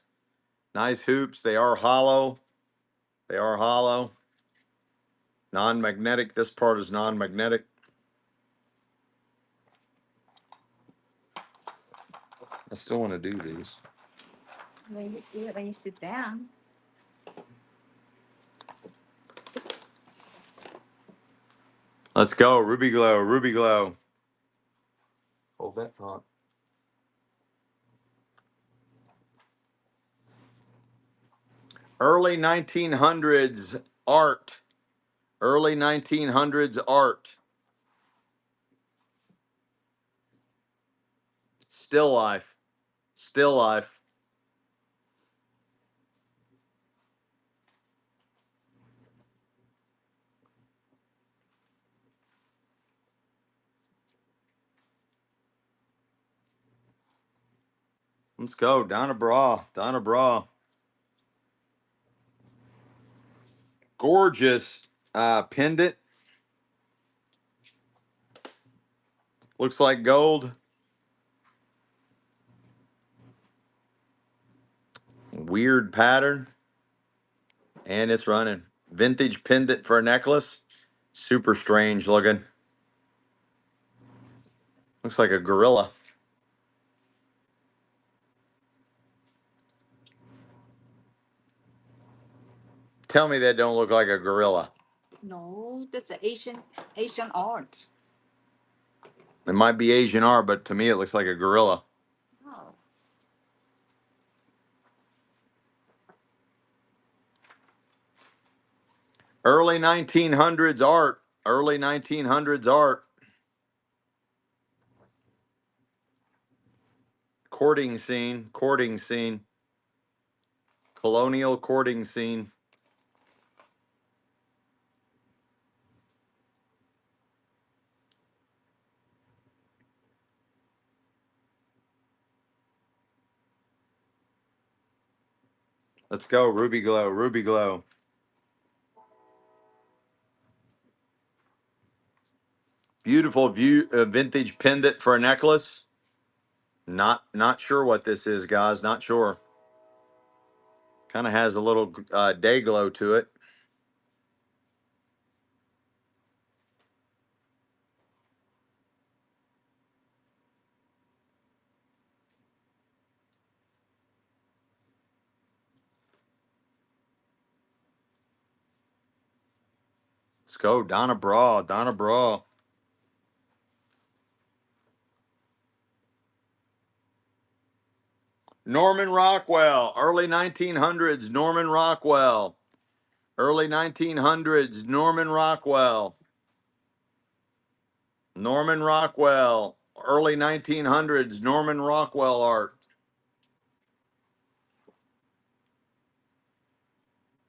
Nice hoops. They are hollow. They are hollow. Non-magnetic. This part is non-magnetic. I still want to do these. When you sit down. Let's go. Ruby Glow. Ruby Glow. Hold that thought. Early 1900s art. Early 1900s art. Still life. Still life. Let's go. Donna Bra. Donna Bra. Gorgeous pendant. Looks like gold. Weird pattern. And it's running. Vintage pendant for a necklace. Super strange looking. Looks like a gorilla. Tell me that don't look like a gorilla. No, that's an Asian art. It might be Asian art, but to me it looks like a gorilla. Oh. Early 1900s art. Early 1900s art. Courting scene. Courting scene. Colonial courting scene. Let's go. Ruby glow. Ruby glow. Beautiful vintage pendant for a necklace. Not sure what this is, guys. Not sure. Kind of has a little day glow to it. Let's go. Donna Bra. Donna Bra. Norman Rockwell. Early 1900s. Norman Rockwell. Early 1900s. Norman Rockwell. Norman Rockwell. Early 1900s. Norman Rockwell art.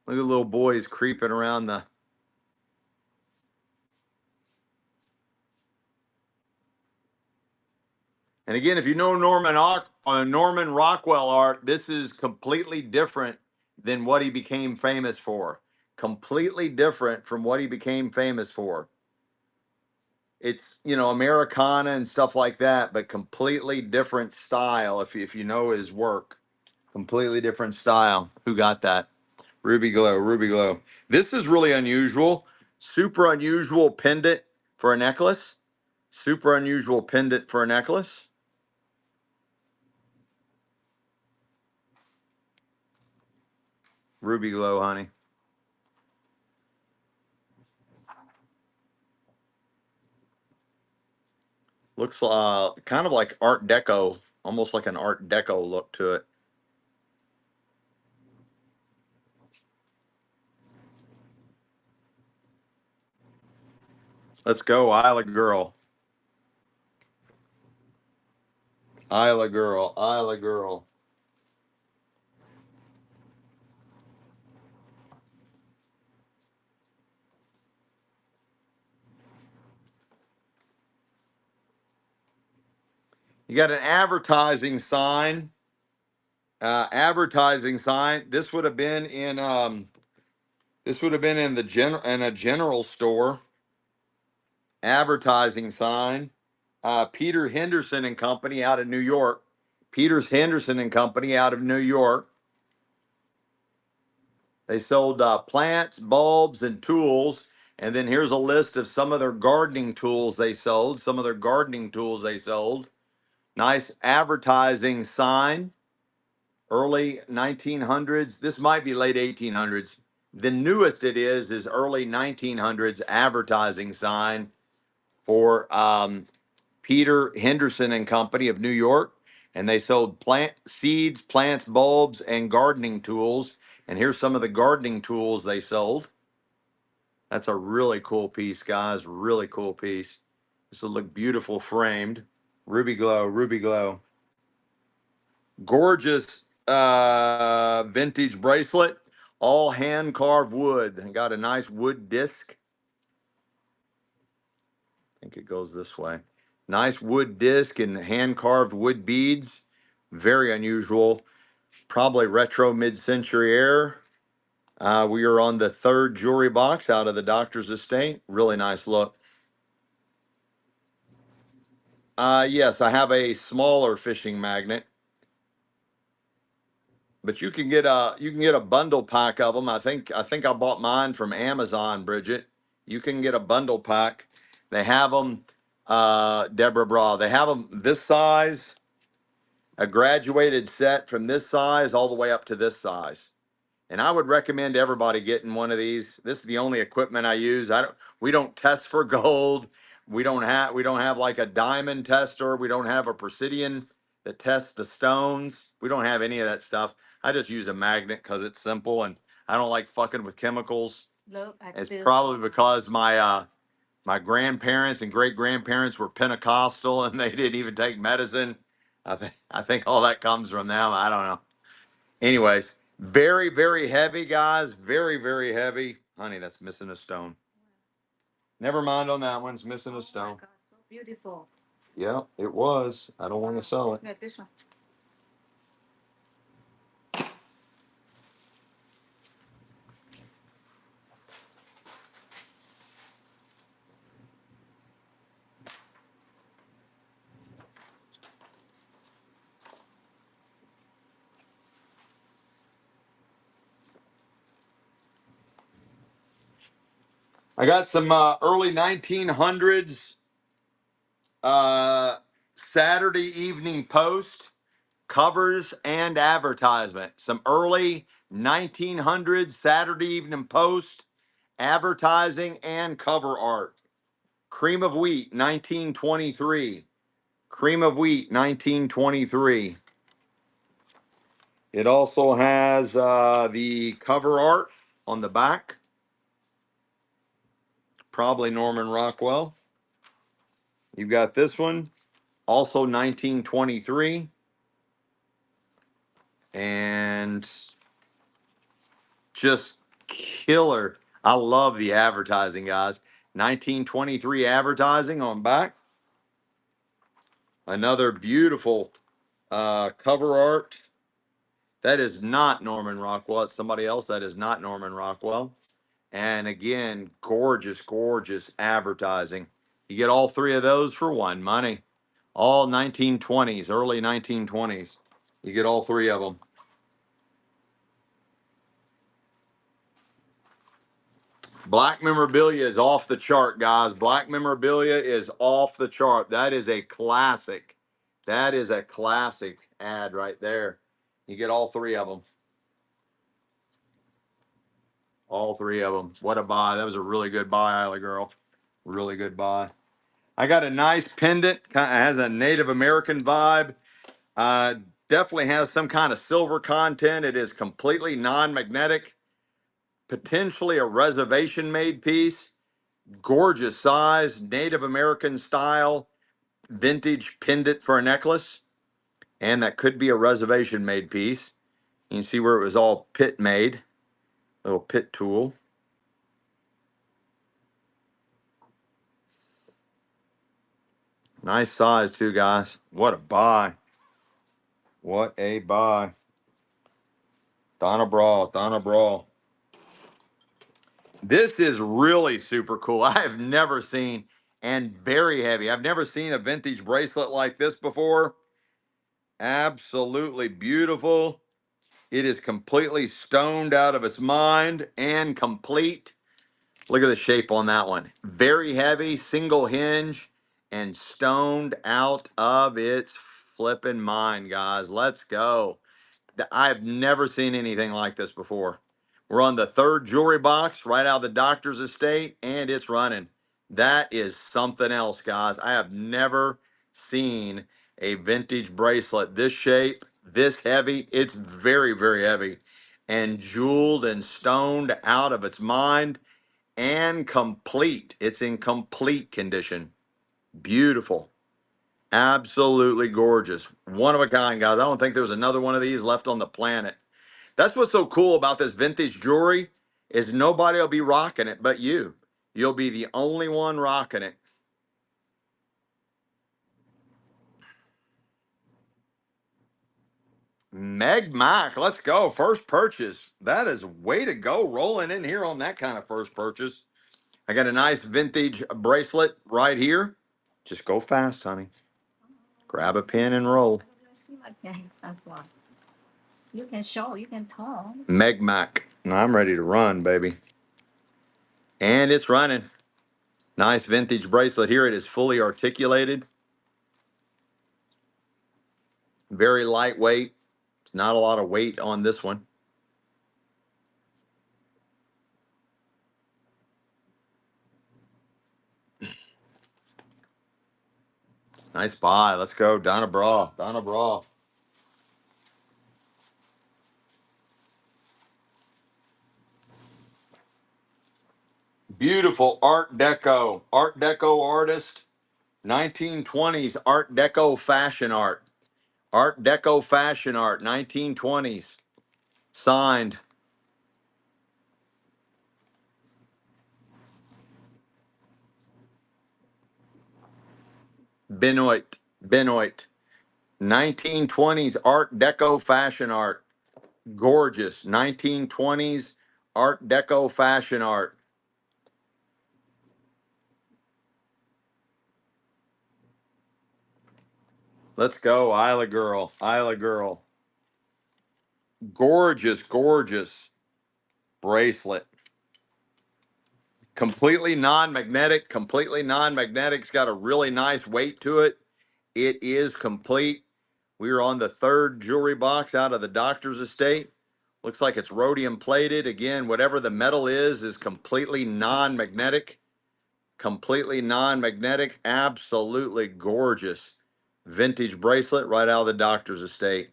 Look at the little boys creeping around the. And again, if you know Norman Rockwell art, this is completely different than what he became famous for. Completely different from what he became famous for. It's, Americana and stuff like that, but completely different style if you know his work. Completely different style. Who got that? Ruby Glow, Ruby Glow. This is really unusual. Super unusual pendant for a necklace. Super unusual pendant for a necklace. Ruby Glow, honey. Looks kind of like Art Deco, almost like an Art Deco look to it. Let's go, Isla Girl. Isla Girl, Isla Girl. You got an advertising sign. Advertising sign. This would have been in a general store. Advertising sign. Peter Henderson and Company out of New York. Peters Henderson and Company out of New York. They sold plants, bulbs, and tools. And then here's a list of some of their gardening tools they sold. Some of their gardening tools they sold. Nice advertising sign. Early 1900s. This might be late 1800s. The newest it is early 1900s advertising sign for Peter Henderson and Company of New York. And they sold plant seeds, plants, bulbs, and gardening tools. And here's some of the gardening tools they sold. That's a really cool piece, guys. Really cool piece. This will look beautiful framed. Ruby glow, ruby glow. Gorgeous vintage bracelet, all hand carved wood. And got a nice wood disc. I think it goes this way. Nice wood disc and hand carved wood beads. Very unusual. Probably retro mid-century air. We are on the third jewelry box out of the doctor's estate. Really nice look. Yes, I have a smaller fishing magnet, but you can get a bundle pack of them. I think I bought mine from Amazon, Bridget. You can get a bundle pack. They have them, Deborah Bra. They have them this size, a graduated set from this size all the way up to this size. And I would recommend everybody getting one of these. This is the only equipment I use. We don't test for gold. We don't have like a diamond tester. We don't have a Presidian that tests the stones. We don't have any of that stuff. I just use a magnet because it's simple and I don't like fucking with chemicals. Look at It's this. probably because my grandparents and great grandparents were Pentecostal and they didn't even take medicine. I think all that comes from them. I don't know. Anyways, very, very heavy, guys. Very, very heavy. Honey, that's missing a stone. Never mind on that one. It's missing a stone. Oh my God, so beautiful. Yeah, it was. I don't want to sell it. Yeah, this one. I got some early 1900s Saturday Evening Post covers and advertisement. Some early 1900s Saturday Evening Post advertising and cover art. Cream of Wheat, 1923. Cream of Wheat, 1923. It also has the cover art on the back. Probably Norman Rockwell. You've got this one, also 1923. And just killer. I love the advertising, guys. 1923 advertising on back. Another beautiful cover art. That is not Norman Rockwell. It's somebody else. That is not Norman Rockwell. And again, gorgeous, gorgeous advertising. You get all three of those for one money. All 1920s, early 1920s. You get all three of them. Black memorabilia is off the chart, guys. Black memorabilia is off the chart. That is a classic. That is a classic ad right there. You get all three of them. All three of them. What a buy. That was a really good buy, Isla Girl. Really good buy. I got a nice pendant. Kind of has a Native American vibe. Uh, Definitely has some kind of silver content. It is completely non-magnetic. Potentially a reservation made piece. Gorgeous size, Native American style, vintage pendant for a necklace. And that could be a reservation made piece. You can see where it was all pit made. Little pit tool. Nice size too, guys. What a buy. What a buy. Donna Brawl, Donna Brawl. This is really super cool. I have never seen, and very heavy. I've never seen a vintage bracelet like this before. Absolutely beautiful. It is completely stoned out of its mind and complete. Look at the shape on that one. Very heavy, single hinge, and stoned out of its flipping mind, guys. Let's go. I've never seen anything like this before. We're on the third jewelry box right out of the doctor's estate, and it's running. That is something else, guys. I have never seen a vintage bracelet this shape, this heavy. It's very, very heavy and jeweled and stoned out of its mind and complete. It's in complete condition. Beautiful. Absolutely gorgeous. One of a kind, guys. I don't think there's another one of these left on the planet. That's what's so cool about this vintage jewelry is nobody will be rocking it but you. You'll be the only one rocking it. Meg Mac, let's go. First purchase. That is way to go rolling in here on that kind of first purchase. I got a nice vintage bracelet right here. Just go fast, honey. Grab a pen and roll. I see my pen. That's why. You can show, you can talk. Meg Mac. Now I'm ready to run, baby. And it's running. Nice vintage bracelet here. It is fully articulated. Very lightweight. It's not a lot of weight on this one. Nice buy. Let's go. Donna Bra. Donna Bra. Beautiful Art Deco. Art Deco artist. 1920s Art Deco fashion art. Art Deco fashion art. 1920s. Signed. Benoit. Benoit. 1920s Art Deco fashion art. Gorgeous. 1920s Art Deco fashion art. Let's go, Isla Girl. Isla Girl. Gorgeous, gorgeous bracelet. Completely non-magnetic, completely non-magnetic. It's got a really nice weight to it. It is complete. We are on the third jewelry box out of the doctor's estate. Looks like it's rhodium plated. Again, whatever the metal is completely non-magnetic. Completely non-magnetic. Absolutely gorgeous vintage bracelet right out of the doctor's estate.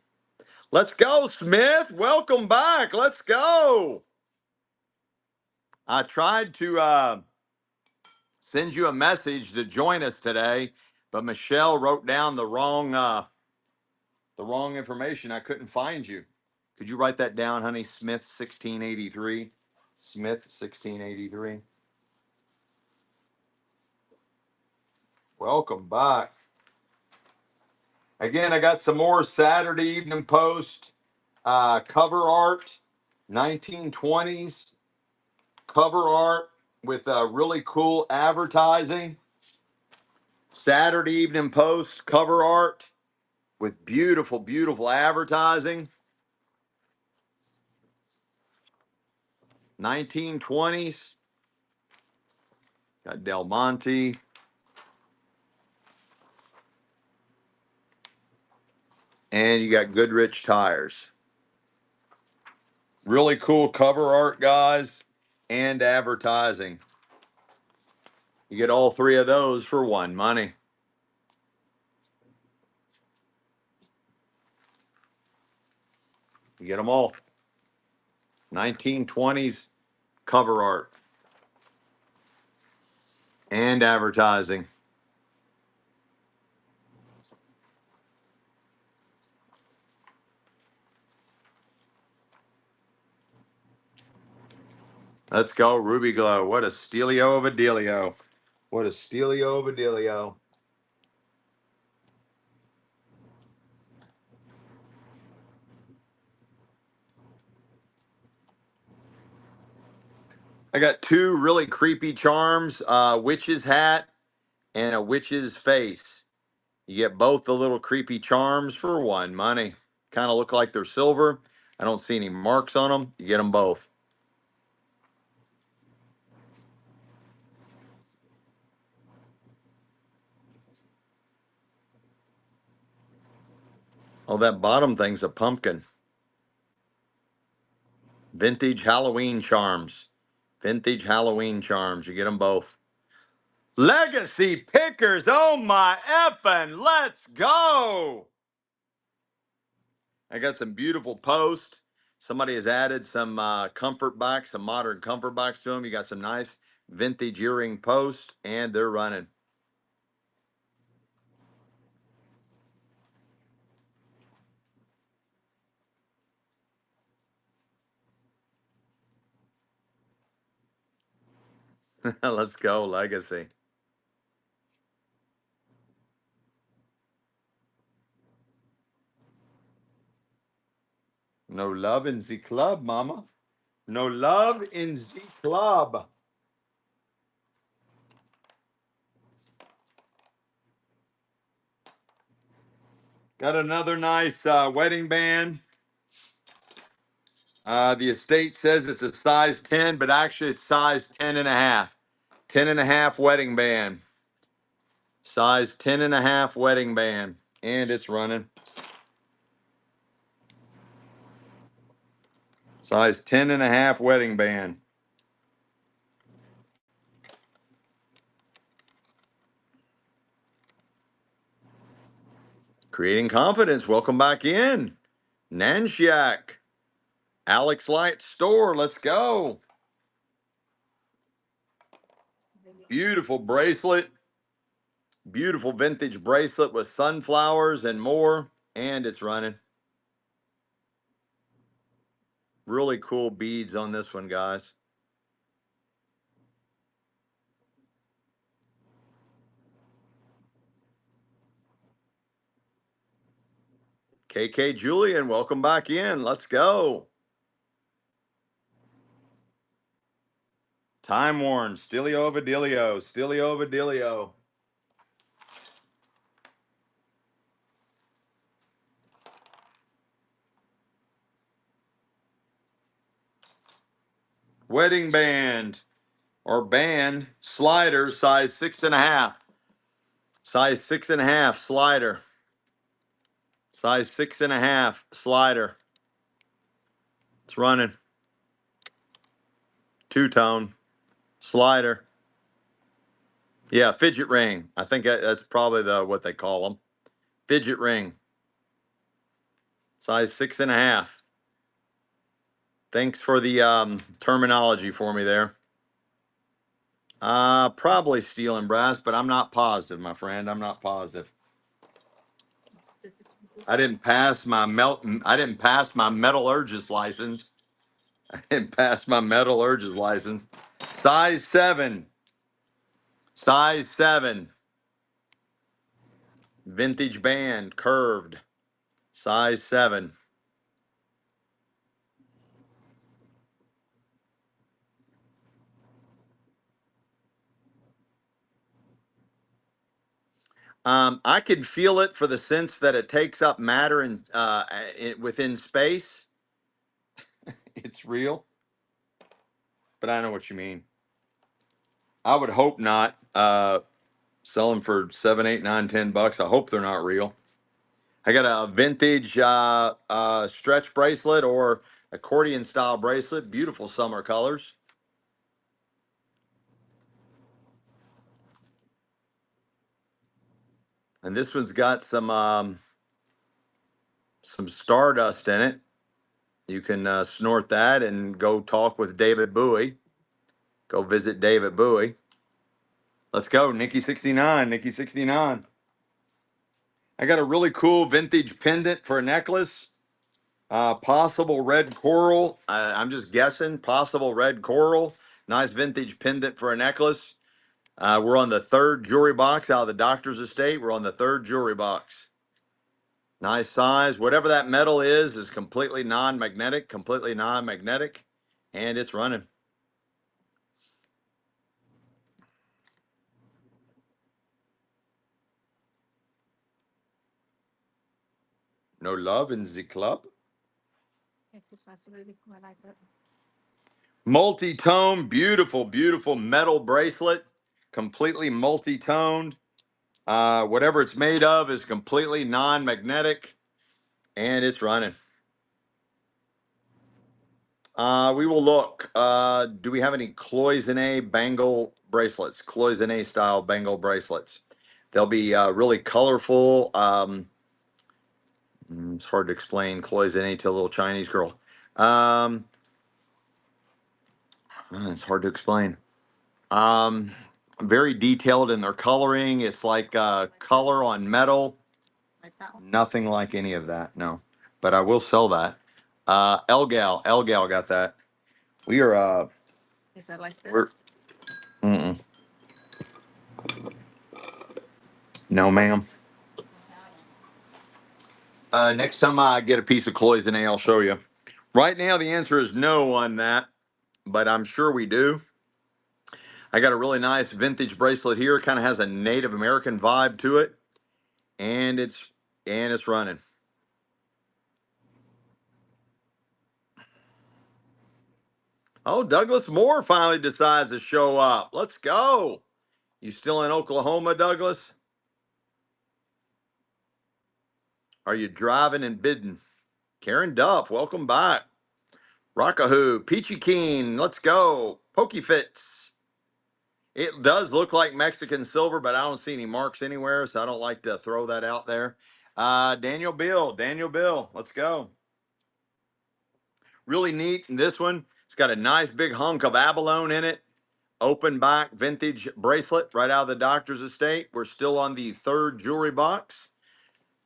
Let's go, Smith. Welcome back. Let's go. I tried to send you a message to join us today, but Michelle wrote down the wrong information. I couldn't find you. Could you write that down, honey? Smith 1683. Smith 1683. Welcome back. Again, I got some more Saturday Evening Post cover art, 1920s cover art with really cool advertising. Saturday Evening Post cover art with beautiful, beautiful advertising. 1920s. Got Del Monte. And you got Goodrich tires. Really cool cover art, guys, and advertising. You get all three of those for one money. You get them all. 1920s cover art and advertising. Let's go, Ruby Glow. What a steelio of a dealio. What a steelio of a dealio. I got two really creepy charms, witch's hat and a witch's face. You get both the little creepy charms for one money. Kind of look like they're silver. I don't see any marks on them. You get them both. Oh, that bottom thing's a pumpkin. Vintage Halloween charms. Vintage Halloween charms. You get them both. Legacy pickers. Oh my effing. Let's go. I got some beautiful posts. Somebody has added some comfort box, some modern comfort box to them. You got some nice vintage earring posts, and they're running. Let's go, Legacy. No love in the club, mama. No love in the club. Got another nice wedding band. The estate says it's a size 10, but actually it's size 10 and a half. 10 and a half wedding band. Size 10 and a half wedding band. And it's running. Size 10 and a half wedding band. Creating confidence. Welcome back in. Nanshiak. Alex Light Store. Let's go. Beautiful bracelet. Beautiful vintage bracelet with sunflowers and more. And it's running. Really cool beads on this one, guys. KK Julian, welcome back in. Let's go. Time worn. Stilio Vidilio. Stilio Vidilio. Wedding band. or band slider, size 6.5. Size 6.5 slider. Size 6.5 slider. It's running. Two-tone slider. Yeah, fidget ring. I think that's probably what they call them. Fidget ring. Size 6.5. Thanks for the terminology for me there. Probably steel and brass, but I'm not positive, my friend. I'm not positive. I didn't pass my metallurgist license. I didn't pass my metallurgist license. Size 7. Size 7. Vintage band, curved. Size 7. I can feel it for the sense that it takes up matter within space. It's real, but I know what you mean. I would hope not. Sell them for 7, 8, 9, $10. I hope they're not real. I got a vintage stretch bracelet or accordion style bracelet. Beautiful summer colors. And this one's got some stardust in it. You can snort that and go talk with David Bowie. Go visit David Bowie. Let's go, Nikki 69. Nikki 69. I got a really cool vintage pendant for a necklace. Possible red coral. I'm just guessing. Possible red coral. Nice vintage pendant for a necklace. We're on the third jewelry box out of the doctor's estate. We're on the third jewelry box. Nice size. Whatever that metal is completely non-magnetic, and it's running. No love in the club. Multi-tone, beautiful, beautiful metal bracelet, completely multi-toned. Whatever it's made of is completely non-magnetic, and it's running. We will look. Do we have any cloisonne bangle bracelets? Cloisonne style bangle bracelets. They'll be really colorful. It's hard to explain cloisonne to a little Chinese girl. It's hard to explain. Um, Very detailed in their coloring. It's like color on metal. Nothing like any of that. No, but I will sell that. Elgal got that. We are. Is that like this? We're. Mm-mm. No, ma'am. Next time I get a piece of cloisonne, I'll show you. Right now, the answer is no on that, but I'm sure we do. I got a really nice vintage bracelet here. Kind of has a Native American vibe to it, and it's running. Oh, Douglas Moore finally decides to show up. Let's go. You still in Oklahoma, Douglas? Are you driving and bidding? Karen Duff, welcome back. Rockahoo, Peachy Keen, let's go. Pokey Fits. It does look like Mexican silver, but I don't see any marks anywhere, so I don't like to throw that out there. Daniel Bill, let's go. Really neat in this one. It's got a nice big hunk of abalone in it. Open back vintage bracelet right out of the doctor's estate. We're still on the third jewelry box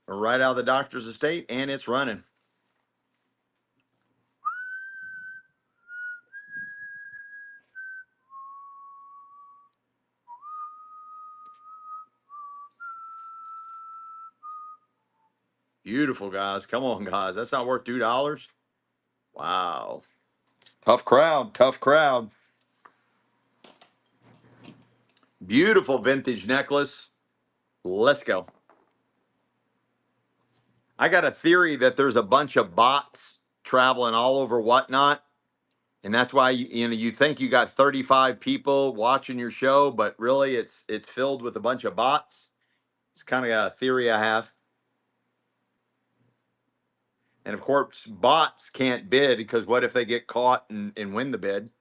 right out of the doctor's estate, and it's running. Beautiful, guys. Come on, guys. That's not worth $2. Wow. Tough crowd. Tough crowd. Beautiful vintage necklace. Let's go. I got a theory that there's a bunch of bots traveling all over Whatnot, And that's why you think you got 35 people watching your show, but really it's filled with a bunch of bots. It's kind of a theory I have. And of course, bots can't bid because what if they get caught and win the bid?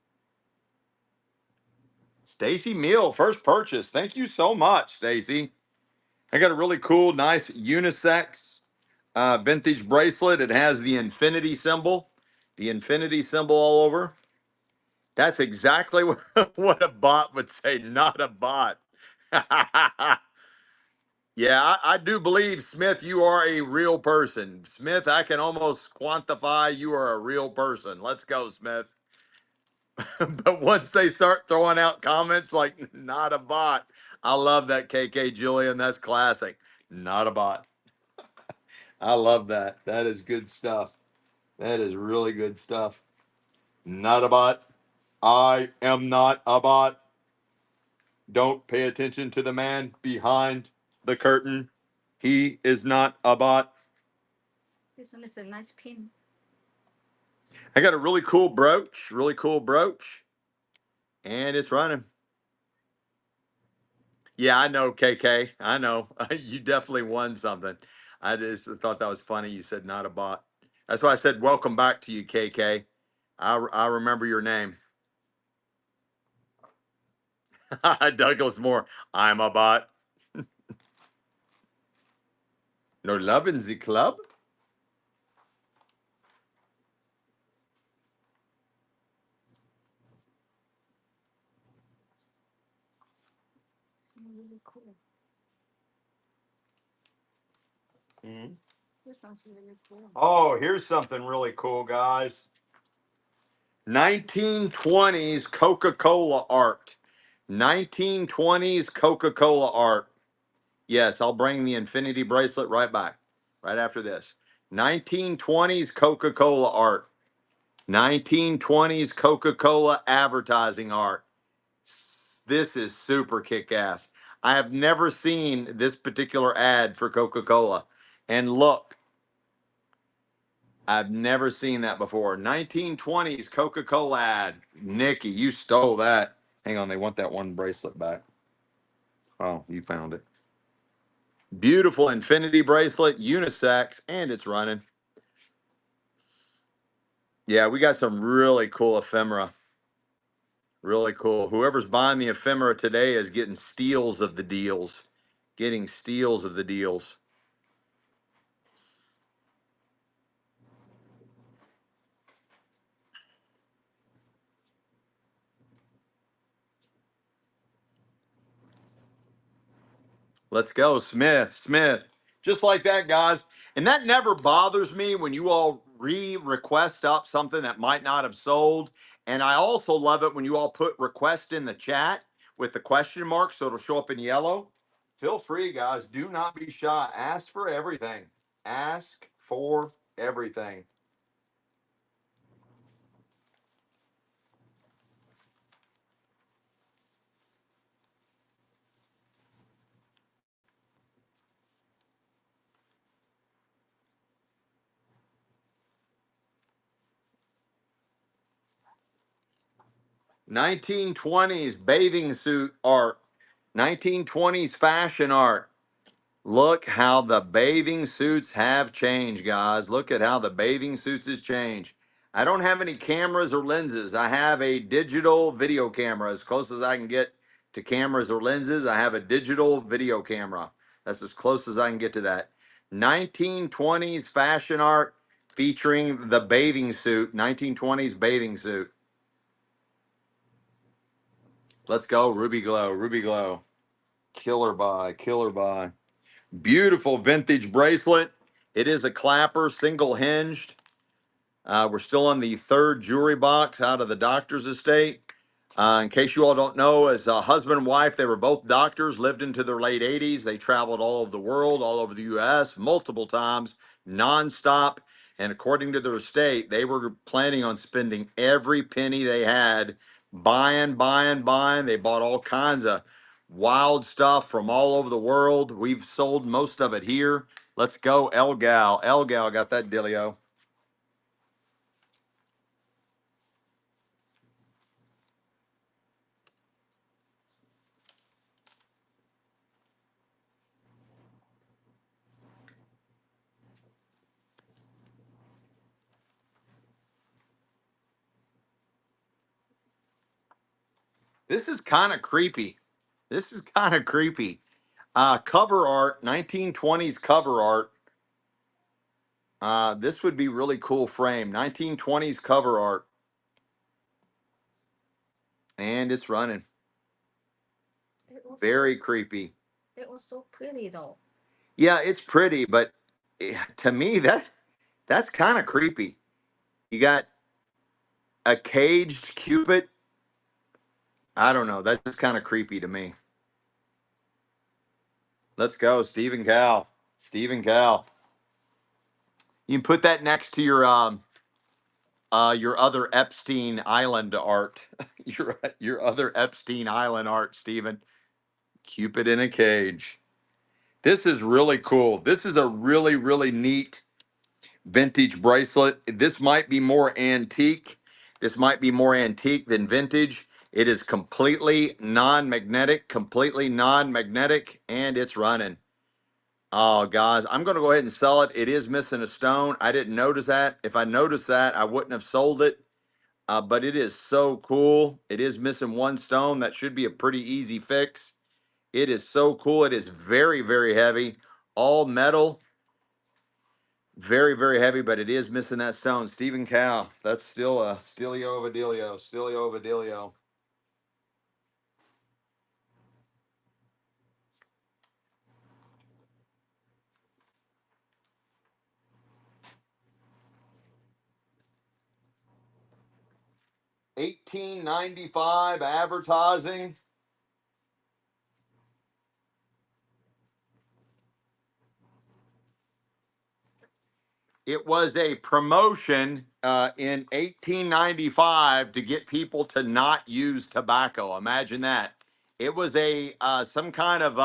Stacy Meal, first purchase. Thank you so much, Stacy. I got a really cool, nice unisex vintage bracelet. It has the infinity symbol all over. That's exactly what a bot would say, not a bot. Yeah, I do believe, Smith, you are a real person. Smith, I can almost quantify you are a real person. Let's go, Smith. But once they start throwing out comments like, not a bot, I love that, KK Julian. That's classic. Not a bot. I love that. That is good stuff. That is really good stuff. Not a bot. I am not a bot. Don't pay attention to the man behind the curtain. He is not a bot. This one is a nice pin. I got a really cool brooch, and it's running. Yeah, I know, KK. I know. You definitely won something. I just thought that was funny. You said not a bot. That's why I said welcome back to you, KK. I remember your name. Douglas Moore. I'm a bot. No love in the club. Really cool. Mhm. This one's really cool. Oh, here's something really cool, guys. 1920s Coca-Cola art. 1920s Coca-Cola art. Yes, I'll bring the infinity bracelet right back, right after this. 1920s Coca-Cola art. 1920s Coca-Cola advertising art. This is super kick-ass. I have never seen this particular ad for Coca-Cola. And look, I've never seen that before. 1920s Coca-Cola ad. Nikki, you stole that. Hang on, they want that one bracelet back. Oh, you found it. Beautiful infinity bracelet, unisex, and it's running. Yeah, we got some really cool ephemera. Really cool. Whoever's buying the ephemera today is getting steals of the deals. Getting steals of the deals. Let's go, Smith. Smith. Just like that, guys. And that never bothers me when you all request up something that might not have sold. And I also love it when you all put request in the chat with the question mark so it'll show up in yellow. Feel free, guys. Do not be shy. Ask for everything. Ask for everything. 1920s bathing suit art. 1920s fashion art. Look how the bathing suits have changed, guys. Look at how the bathing suits has changed. I don't have any cameras or lenses. I have a digital video camera. As close as I can get to cameras or lenses, I have a digital video camera. That's as close as I can get to that. 1920s fashion art featuring the bathing suit, 1920s bathing suit. Let's go, Ruby Glow, Ruby Glow. Killer buy, killer buy. Beautiful vintage bracelet. It is a clapper, single hinged. We're still on the third jewelry box out of the doctor's estate. In case you all don't know, as a husband and wife, they were both doctors, lived into their late 80s. They traveled all over the world, all over the U.S., multiple times, nonstop. And according to their estate, they were planning on spending every penny they had buying, buying, buying. They bought all kinds of wild stuff from all over the world. We've sold most of it here. Let's go, El Gal. El Gal got that dealio. This is kind of creepy. This is kind of creepy. Cover art, 1920s cover art. This would be really cool frame. 1920s cover art. And it's running. Very creepy. It was so pretty though. Yeah, it's pretty, but to me that's kind of creepy. You got a caged cupid. I don't know. That's just kind of creepy to me. Let's go, Stephen Cow. Stephen Cow. You can put that next to your other Epstein Island art. your other Epstein Island art, Stephen. Cupid in a cage. This is really cool. This is a really, really neat vintage bracelet. This might be more antique. This might be more antique than vintage. It is completely non-magnetic, and it's running. Oh, guys, I'm going to go ahead and sell it. It is missing a stone. I didn't notice that. If I noticed that, I wouldn't have sold it. But it is so cool. It is missing one stone. That should be a pretty easy fix. It is so cool. It is very, very heavy. All metal. Very, very heavy, but it is missing that stone. Stephen Cow. That's still a Stilio of a Dealio. Stilio of a Dealio. $18.95 advertising. It was a promotion in 1895 to get people to not use tobacco. Imagine that. It was a some kind of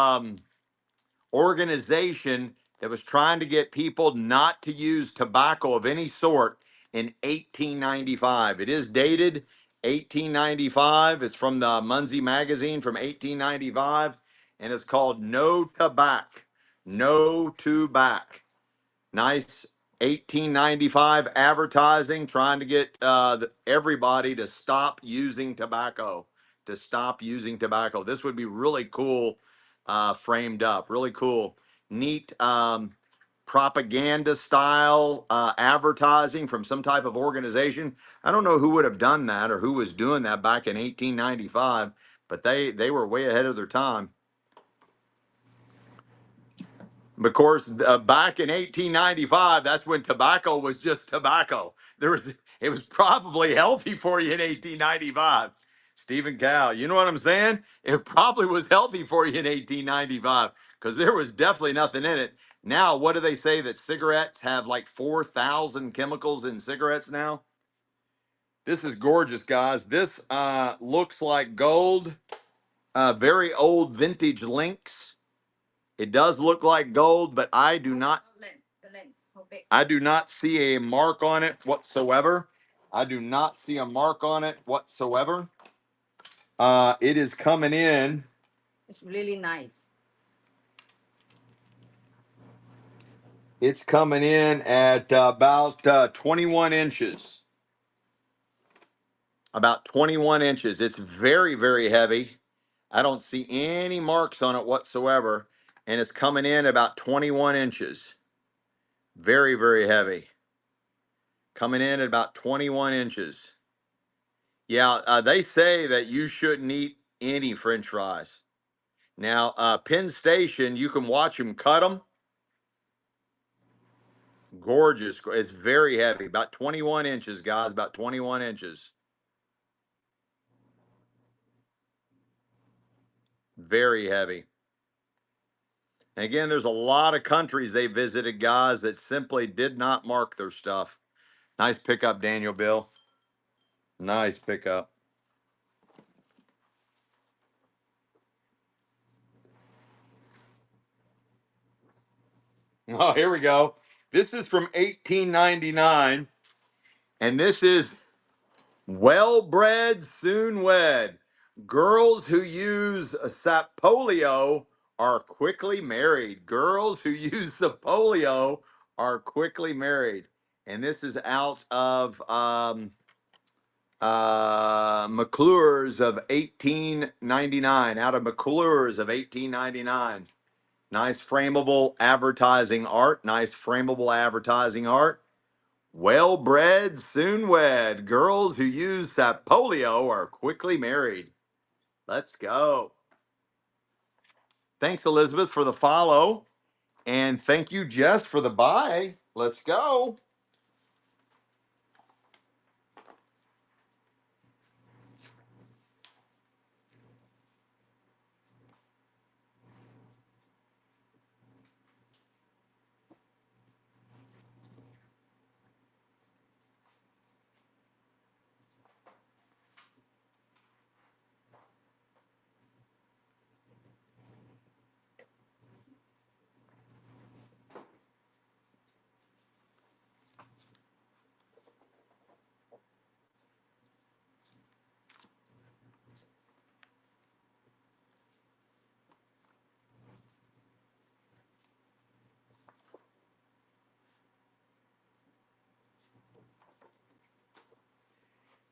organization that was trying to get people not to use tobacco of any sort in 1895. It is dated 1895. It's from the Muncie magazine from 1895, and it's called No Tobacco. No Tobacco. Nice 1895 advertising trying to get everybody to stop using tobacco. To stop using tobacco. This would be really cool framed up. Really cool. Neat propaganda style advertising from some type of organization. I don't know who would have done that or who was doing that back in 1895, but they were way ahead of their time. Of course, back in 1895, that's when tobacco was just tobacco. It was probably healthy for you in 1895. Stephen Cow, you know what I'm saying? It probably was healthy for you in 1895 because there was definitely nothing in it. Now, what do they say that cigarettes have like 4,000 chemicals in cigarettes now? This is gorgeous, guys. This looks like gold. Very old vintage links. It does look like gold, but I do not see a mark on it whatsoever. I do not see a mark on it whatsoever. It is coming in. It's really nice. It's coming in at about 21 inches. About 21 inches. It's very, very heavy. I don't see any marks on it whatsoever. And it's coming in about 21 inches. Very, very heavy. Coming in at about 21 inches. Yeah, they say that you shouldn't eat any French fries. Now, Penn Station, you can watch them cut them. Gorgeous. It's very heavy. About 21 inches, guys. About 21 inches. Very heavy. And again, there's a lot of countries they visited, guys, that simply did not mark their stuff. Nice pickup, Daniel Bill. Nice pickup. Oh, here we go. This is from 1899, and this is well bred, soon wed. Girls who use Sapolio are quickly married. Girls who use Sapolio are quickly married. And this is out of McClure's of 1899. Out of McClure's of 1899. Nice frameable advertising art. Nice frameable advertising art. Well bred, soon wed. Girls who use Sapolio are quickly married. Let's go. Thanks, Elizabeth, for the follow. And thank you, Jess, for the buy. Let's go.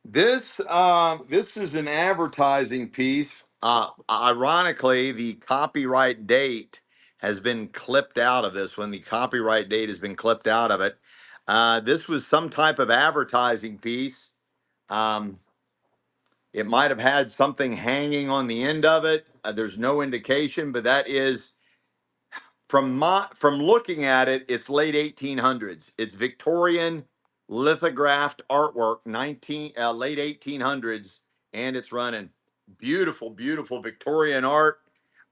This is an advertising piece. Ironically, the copyright date has been clipped out of this one. The copyright date has been clipped out of it. This was some type of advertising piece. It might have had something hanging on the end of it. There's no indication, but that is from looking at it, it's late 1800s. It's Victorian lithographed artwork, late 1800s, and it's running. Beautiful, beautiful Victorian art.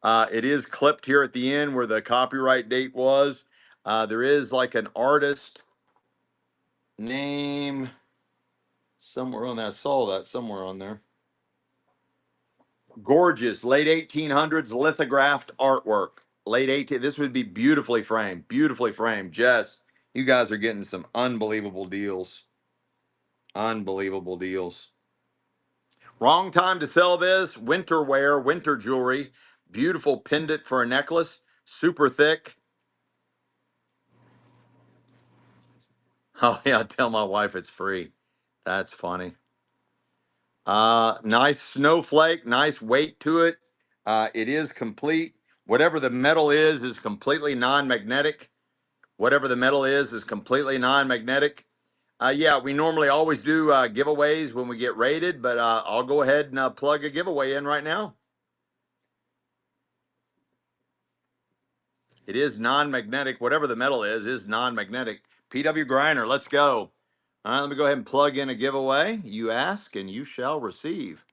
It is clipped here at the end where the copyright date was. There is like an artist name somewhere on that. I saw that somewhere on there. Gorgeous, late 1800s lithographed artwork. Late 18. This would be beautifully framed. Beautifully framed. Jess, you guys are getting some unbelievable deals. Unbelievable deals. Wrong time to sell this. Winter wear, winter jewelry. Beautiful pendant for a necklace. Super thick. Oh yeah, tell my wife it's free. That's funny. Nice snowflake, nice weight to it. It is complete. Whatever the metal is completely non-magnetic. Whatever the metal is completely non-magnetic. Yeah, we normally always do giveaways when we get rated, but I'll go ahead and plug a giveaway in right now. It is non-magnetic. Whatever the metal is non-magnetic. PW Griner, let's go. All right, let me go ahead and plug in a giveaway. You ask and you shall receive.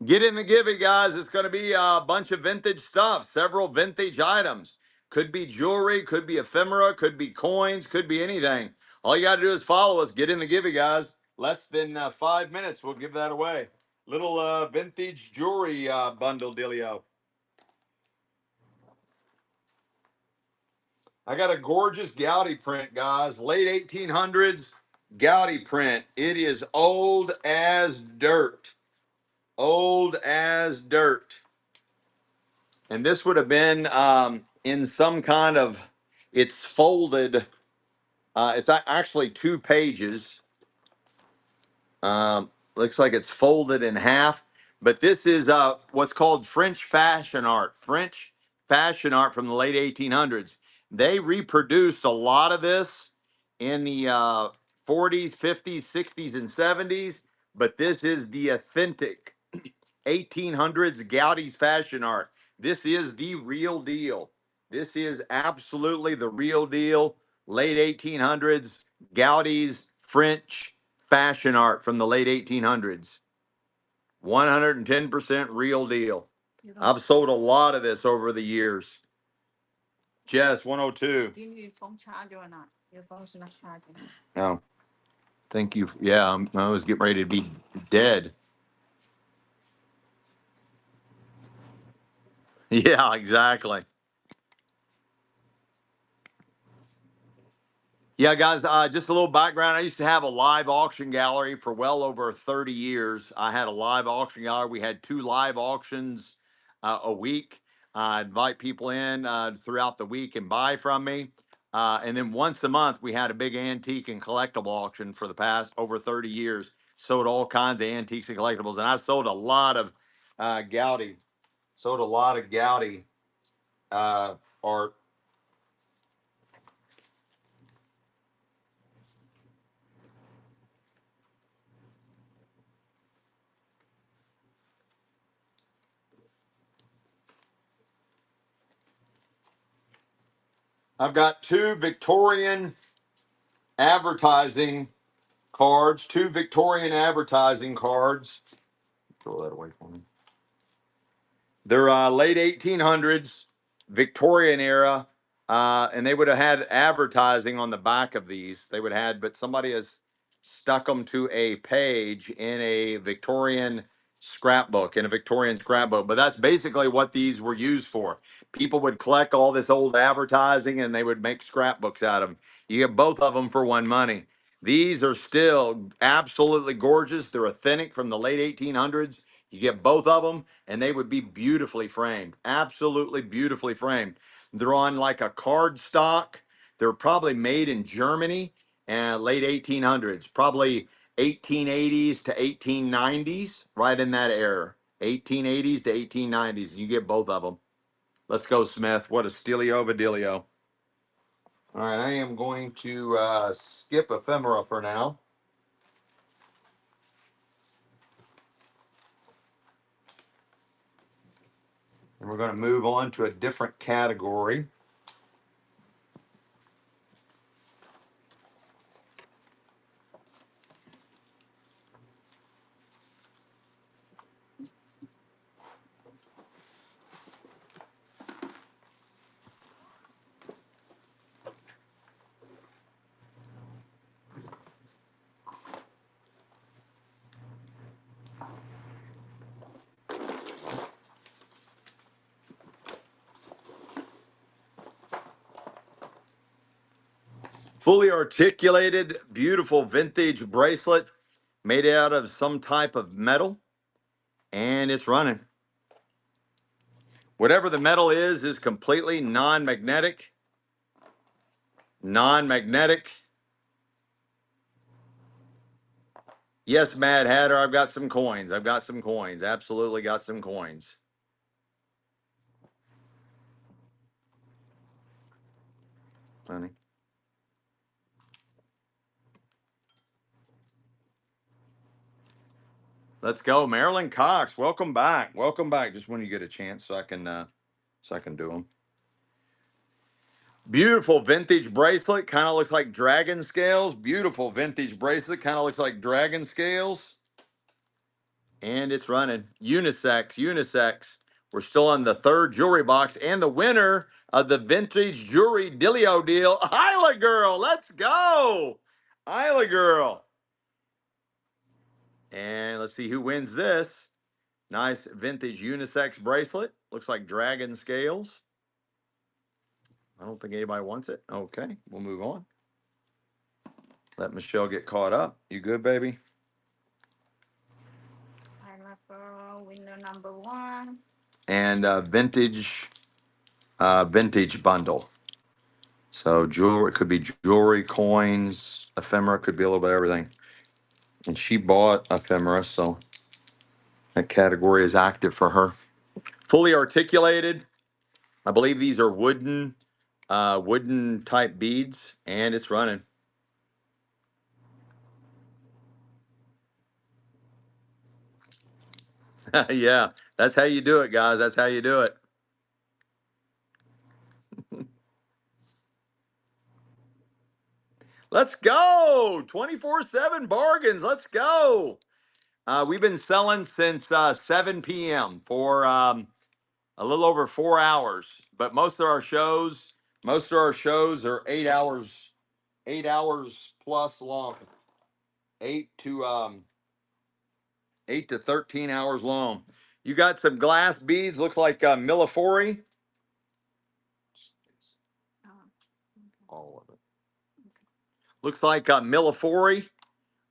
Get in the giving, guys. It's going to be a bunch of vintage stuff, several vintage items. Could be jewelry, could be ephemera, could be coins, could be anything. All you got to do is follow us. Get in the giving, guys. Less than 5 minutes, we'll give that away. Little vintage jewelry bundle dealio. I got a gorgeous Goudy print, guys. Late 1800s Goudy print. It is old as dirt. Old as dirt. And this would have been in some kind of, it's folded. It's actually 2 pages. Looks like it's folded in half. But this is what's called French fashion art. French fashion art from the late 1800s. They reproduced a lot of this in the 40s, 50s, 60s, and 70s. But this is the authentic 1800s Goudy's fashion art. This is the real deal. This is absolutely the real deal. Late 1800s Goudy's French fashion art from the late 1800s. 110% real deal. I've sold a lot of this over the years. Jess, 102. Do you need your phone charger or not? Your phone's not charging. No. Thank you. Yeah, I was getting ready to be dead. Yeah, exactly. Yeah, guys, just a little background. I used to have a live auction gallery for well over 30 years. I had a live auction gallery. We had 2 live auctions a week. I invite people in throughout the week and buy from me. And then once a month, we had a big antique and collectible auction for the past over 30 years. Sold all kinds of antiques and collectibles. And I sold a lot of Gaudi, sold a lot of Gaudi art. I've got 2 advertising Victorian advertising cards. Throw that away for me. They're late 1800s, Victorian era, and they would have had advertising on the back of these. They would have had, but somebody has stuck them to a page in a Victorian scrapbook. But that's basically what these were used for. People would collect all this old advertising and they would make scrapbooks out of them. You get both of them for one money. These are still absolutely gorgeous. They're authentic from the late 1800s. You get both of them, and they would be beautifully framed, absolutely beautifully framed. They're on like a card stock. They're probably made in Germany and late 1800s, probably 1880s to 1890s, right in that era. 1880s to 1890s. You get both of them. Let's go, Smith. What a stealio vadilio. All right, I am going to skip ephemera for now. And we're going to move on to a different category. Fully articulated, beautiful vintage bracelet made out of some type of metal, and it's running. Whatever the metal is completely non-magnetic. Non-magnetic. Yes, Mad Hatter, I've got some coins. I've got some coins. Absolutely got some coins. Honey. Let's go, Marilyn Cox. Welcome back. Welcome back. Just when you get a chance, so I can do them. Beautiful vintage bracelet. Kind of looks like dragon scales. Beautiful vintage bracelet. Kind of looks like dragon scales. And it's running. Unisex, unisex. We're still on the third jewelry box. And the winner of the vintage jewelry Dilio deal, Isla Girl. Let's go. Isla Girl. And let's see who wins this. Nice vintage unisex bracelet. Looks like dragon scales. I don't think anybody wants it. Okay, we'll move on. Let Michelle get caught up. You good, baby? Isla Girl, winner number 1. And vintage bundle. So jewelry, it could be jewelry, coins, ephemera, could be a little bit of everything. And she bought ephemera, so that category is active for her. Fully articulated. I believe these are wooden type beads, and it's running. Yeah, that's how you do it, guys. That's how you do it. Let's go. 24/7 bargains. Let's go. We've been selling since 7 p.m. for a little over 4 hours. But most of our shows are 8 hours plus long. 8 to 13 hours long. You got some glass beads, looks like millefori. Oh, All of it. Looks like Millifori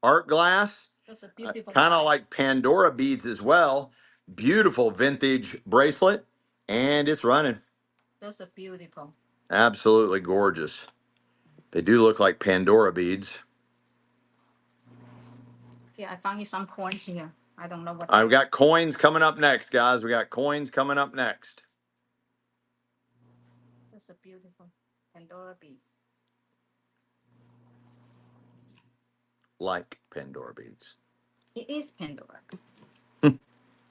art glass. That's a beautiful. Kind of like Pandora beads as well. Beautiful vintage bracelet, and it's running. Those are beautiful. Absolutely gorgeous. They do look like Pandora beads. Yeah, I found you some coins here. I don't know what. I've got coins coming up next, guys. We got coins coming up next. Those are beautiful Pandora beads. Like Pandora beads. It is Pandora.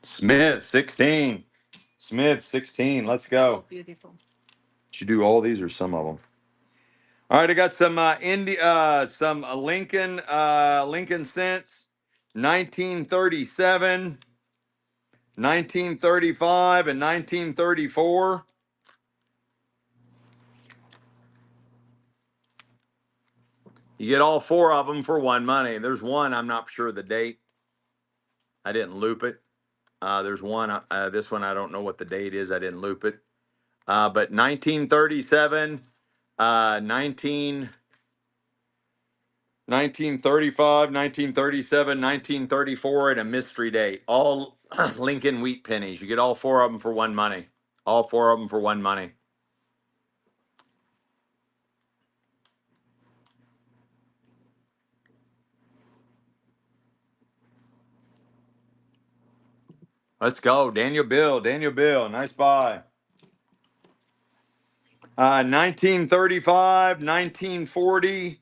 Smith 16. Smith 16. Let's go. Beautiful. Did you do all these or some of them? All right, I got some some Lincoln cents, 1937, 1935, and 1934. You get all four of them for one money. There's one I'm not sure the date. I didn't loop it. There's one. This one I don't know what the date is. I didn't loop it. But 1937, 1935, 1937, 1934, and a mystery date. All Lincoln wheat pennies. You get all four of them for one money. All four of them for one money. Let's go. Daniel Bill. Daniel Bill. Nice buy. 1935, 1940,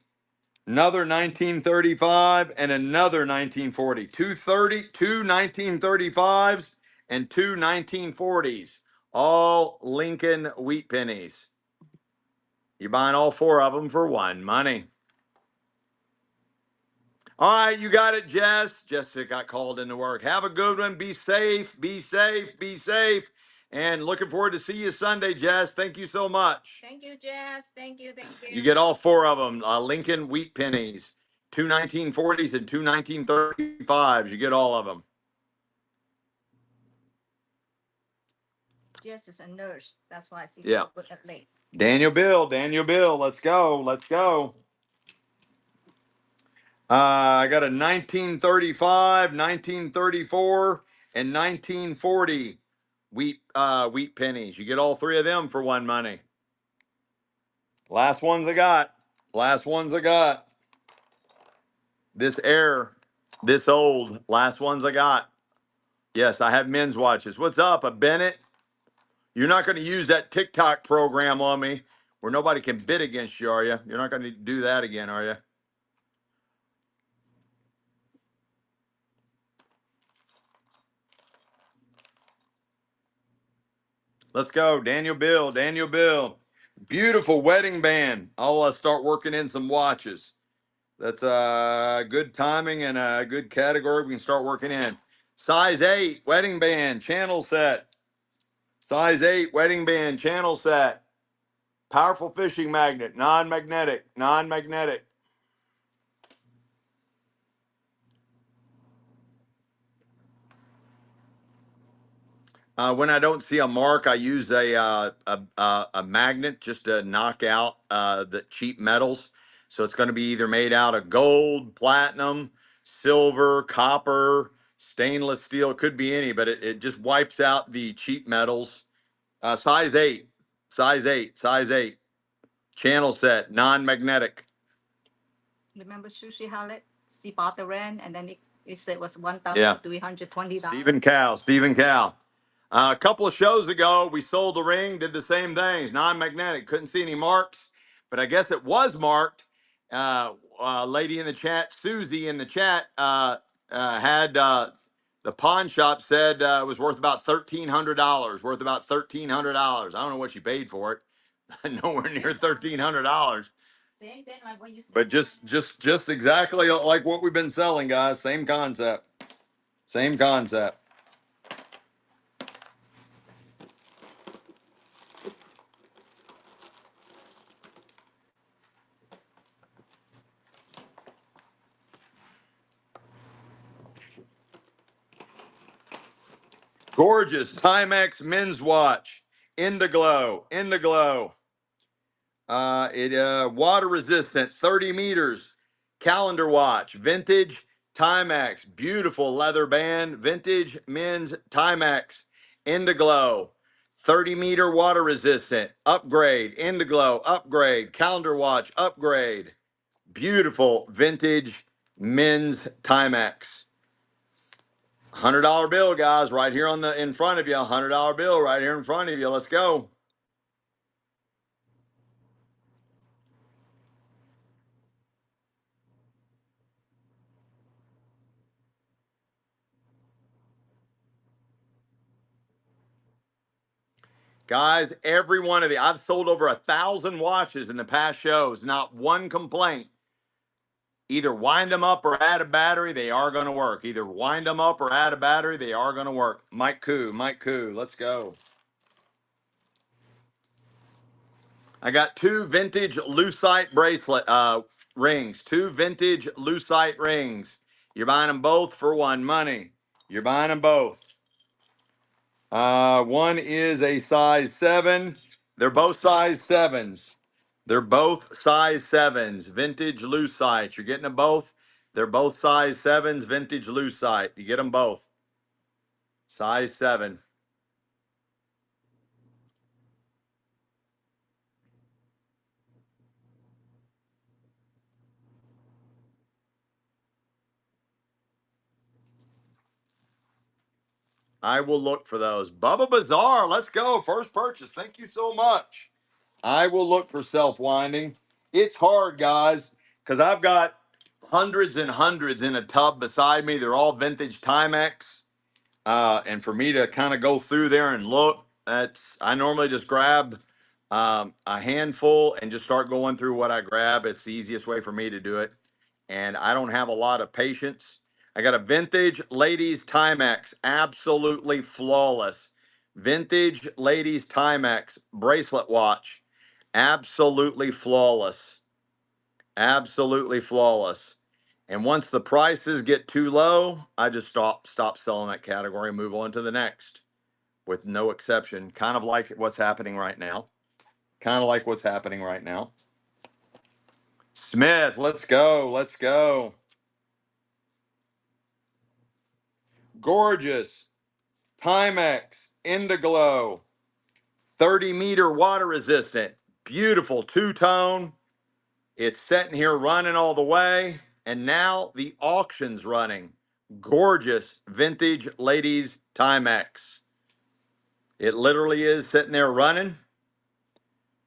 another 1935, and another 1940. 2 1935s and two 1940s. All Lincoln wheat pennies. You're buying all four of them for one money. All right, you got it, Jess. Jessica got called into work. Have a good one. Be safe, be safe, be safe. And looking forward to see you Sunday, Jess. Thank you so much. Thank you, Jess. Thank you. Thank you. You get all four of them. Lincoln wheat pennies. Two 1940s and two 1935s. You get all of them. Jess is a nurse. That's why I see Yeah. her at late. Daniel Bill. Daniel Bill. Let's go. Let's go. I got a 1935, 1934, and 1940 wheat pennies. You get all three of them for one money. Last ones I got. Last ones I got. This air, this old. Last ones I got. Yes, I have men's watches. What's up, a Bennett? You're not going to use that TikTok program on me where nobody can bid against you, are you? You're not going to do that again, are you? Let's go. Daniel Bill. Daniel Bill. Beautiful wedding band. I'll start working in some watches. That's good timing and a good category we can start working in. Size 8, wedding band, channel set. Size 8, wedding band, channel set. Powerful fishing magnet, non-magnetic, non-magnetic. When I don't see a mark, I use a magnet just to knock out the cheap metals. So it's going to be either made out of gold, platinum, silver, copper, stainless steel. It could be any, but it just wipes out the cheap metals. Size 8, size 8, size 8. Channel set, non-magnetic. Remember Sushi Hallett? She bought the rent and then it said it was $1,320. Stephen Cow, Stephen Cow. A couple of shows ago, we sold the ring, did the same things, non-magnetic. Couldn't see any marks, but I guess it was marked. Lady in the chat, Susie in the chat, had the pawn shop said it was worth about $1,300. Worth about $1,300. I don't know what she paid for it. Nowhere near $1,300. Same thing like what you said. But just exactly like what we've been selling, guys. Same concept. Same concept. Gorgeous Timex men's watch. Indiglow. Indiglow. Water resistant, 30 meters, calendar watch, vintage Timex, beautiful leather band, vintage men's Timex, Indiglow, 30-meter water resistant, upgrade, Indiglow, upgrade, calendar watch, upgrade, beautiful vintage men's Timex. $100 bill, guys, right here in front of you. $100 bill right here in front of you. Let's go. Guys, every one of the I've sold over 1,000 watches in the past shows. Not one complaint. Either wind them up or add a battery, they are going to work. Either wind them up or add a battery, they are going to work. Mike Koo, let's go. I got two vintage lucite bracelet rings. Two vintage lucite rings. You're buying them both for one money. You're buying them both. One is a size 7. They're both size 7s. They're both size 7s. Vintage lucite. You're getting them both. They're both size 7s. Vintage lucite. You get them both. Size 7. I will look for those. Bubba Bazaar. Let's go. First purchase. Thank you so much. I will look for self-winding. It's hard, guys, because I've got hundreds and hundreds in a tub beside me. They're all vintage Timex. And for me to kind of go through there and look, I normally just grab a handful and just start going through what I grab. It's the easiest way for me to do it. And I don't have a lot of patience. I got a vintage ladies Timex, absolutely flawless. Vintage ladies Timex bracelet watch, absolutely flawless. Absolutely flawless. And once the prices get too low, I just stop selling that category and move on to the next with no exception. Kind of like what's happening right now. Kind of like what's happening right now. Smith, let's go. Let's go. Gorgeous. Timex, Indiglow, 30-meter water resistant, beautiful two-tone. It's sitting here running all the way. And now the auction's running. Gorgeous vintage ladies Timex. It literally is sitting there running.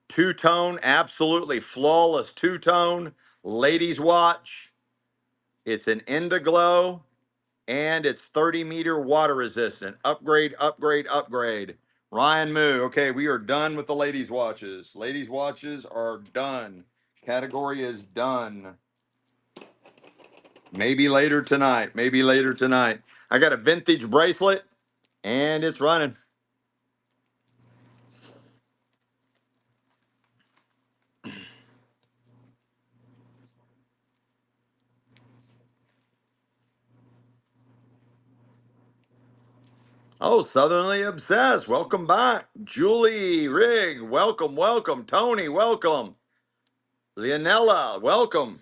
Two-tone, absolutely flawless two-tone ladies watch. It's an Indiglow and it's 30-meter water resistant. Upgrade, upgrade, upgrade. Ryan Moo. Okay, we are done with the ladies watches. Ladies watches are done. Category is done. Maybe later tonight. Maybe later tonight. I got a vintage bracelet and it's running. Oh, Southernly Obsessed. Welcome back. Julie Rigg. Welcome, welcome. Tony, welcome. Leonella, welcome.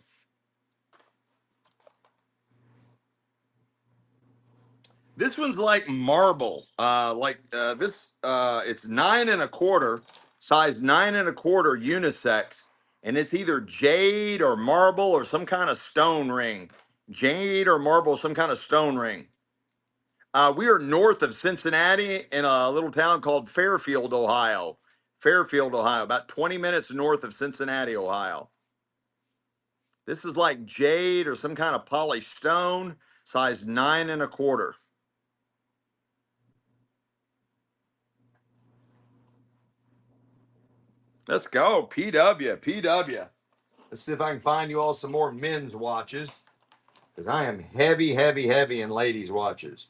This one's like marble. It's 9 1/4, size 9 1/4 unisex, and it's either jade or marble or some kind of stone ring. Jade or marble, some kind of stone ring. We are north of Cincinnati in a little town called Fairfield, Ohio. Fairfield, Ohio, about 20 minutes north of Cincinnati, Ohio. This is like jade or some kind of polished stone, size 9 1/4. Let's go. PW. PW. Let's see if I can find you all some more men's watches because I am heavy, heavy, heavy in ladies' watches.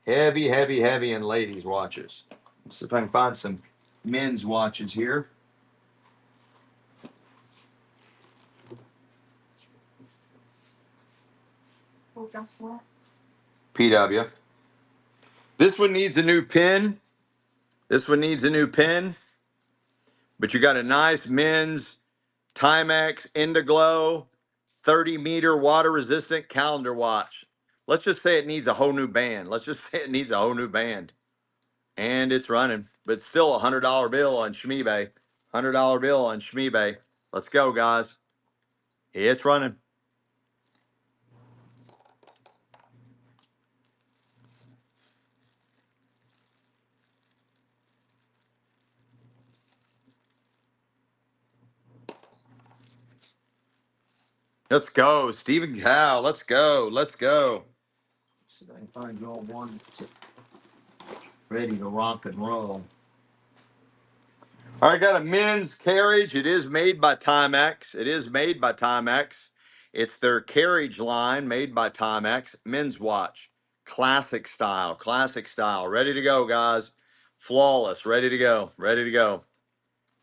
Heavy, heavy, heavy in ladies' watches. Let's see if I can find some men's watches here. Oh, that's what? PW. This one needs a new pin. This one needs a new pin. But you got a nice men's Timex Indiglow 30-meter water resistant calendar watch. Let's just say it needs a whole new band. Let's just say it needs a whole new band. And it's running, but still a $100 bill on Shmeebay. $100 bill on Shmeebay. Let's go, guys. It's running. Let's go, Stephen Cow. Let's go. Let's go. See if I can find you all one that's ready to rock and roll. All right, got a men's carriage. It is made by Timex. It is made by Timex. It's their carriage line made by Timex. Men's watch. Classic style. Classic style. Ready to go, guys. Flawless. Ready to go. Ready to go.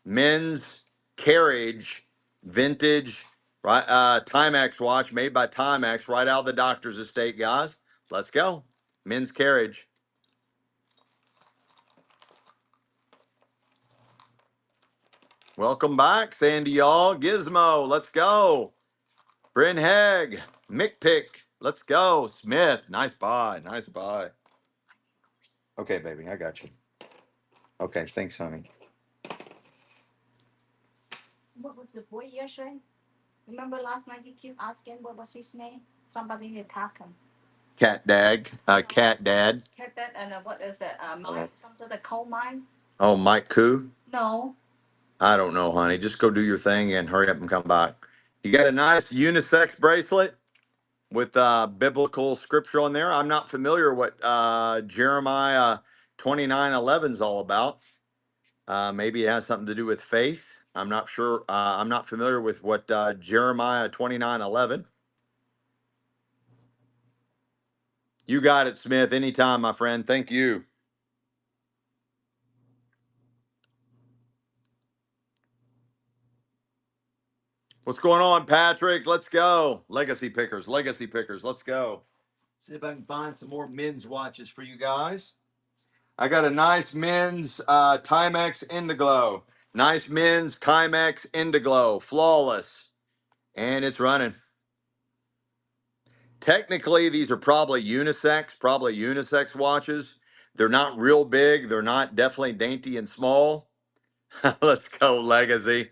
Men's carriage. Vintage. Right, Timex watch made by Timex. Right out of the doctor's estate, guys. Let's go. Men's carriage. Welcome back, Sandy, y'all. Gizmo. Let's go. Bryn Hegg, Mick Pick, let's go. Smith, nice buy, nice buy. Okay, baby, I got you. Okay, thanks, honey. What was the boy yesterday? Remember last night you keep asking what was his name? Somebody attacked him. Cat Dag, Cat Dad. Cat that and what is that? Mine, something the coal mine? Oh, Mike Koo. No. I don't know, honey. Just go do your thing and hurry up and come back. You got a nice unisex bracelet with biblical scripture on there. I'm not familiar what Jeremiah 29:11 is all about. Maybe it has something to do with faith. I'm not sure. I'm not familiar with what Jeremiah 29:11. You got it, Smith. Anytime, my friend. Thank you. What's going on, Patrick? Let's go. Legacy pickers, legacy pickers. Let's go. See if I can find some more men's watches for you guys. I got a nice men's Timex Indiglow. Nice men's Timex Indiglow. Flawless. And it's running. Technically, these are probably unisex watches. They're not real big. They're not definitely dainty and small. Let's go, Legacy.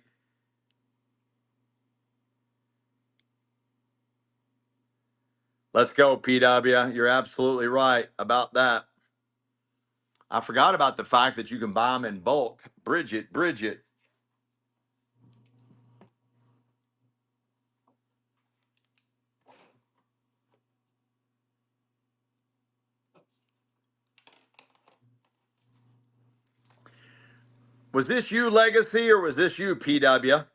Let's go, PW. You're absolutely right about that. I forgot about the fact that you can buy them in bulk. Bridget, Bridget. Was this you, Legacy, or was this you, PW?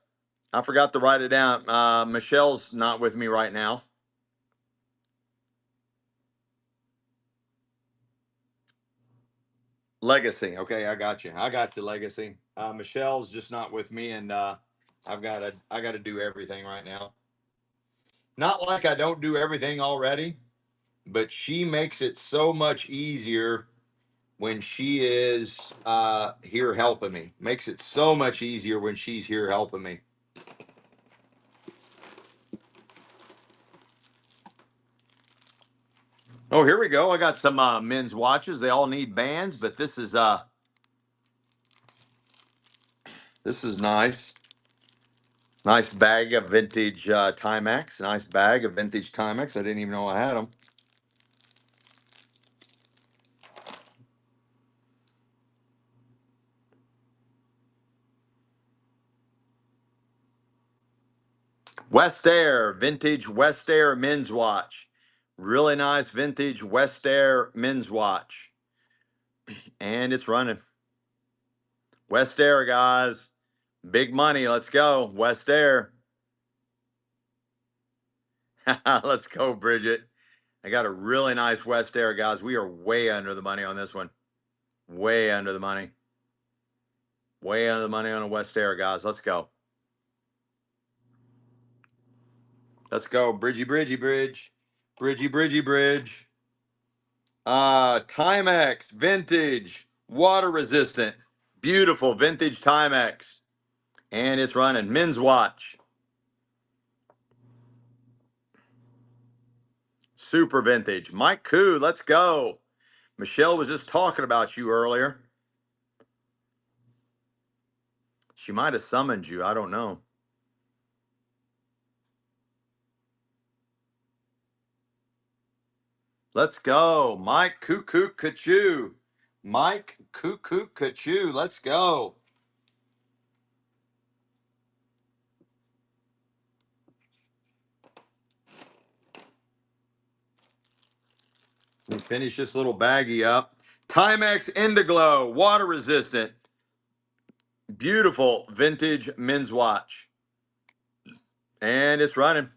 I forgot to write it down. Michelle's not with me right now. Legacy. Okay, I got you. I got you, Legacy. Michelle's just not with me, and I gotta do everything right now. Not like I don't do everything already, but she makes it so much easier when she is here helping me. Makes it so much easier when she's here helping me. Oh, here we go. I got some men's watches. They all need bands, but this is nice. Nice bag of vintage Timex. Nice bag of vintage Timex. I didn't even know I had them. West Air, vintage West Air men's watch. Really nice vintage West Air men's watch. And it's running. West Air, guys. Big money. Let's go. West Air. Let's go, Bridget. I got a really nice West Air, guys. We are way under the money on this one. Way under the money. Way under the money on a West Air, guys. Let's go. Let's go. Bridgie, Bridgie, Bridge. Bridgie, Bridgie, Bridge. Timex, vintage, water resistant. Beautiful vintage Timex. And it's running. Men's watch. Super vintage. Mike Koo, let's go. Michelle was just talking about you earlier. She might have summoned you. I don't know. Let's go. Mike Cuckoo Kachoo. Mike Cuckoo Kachoo. Let's go. Let me finish this little baggie up. Timex Indiglo, water resistant. Beautiful vintage men's watch. And it's running.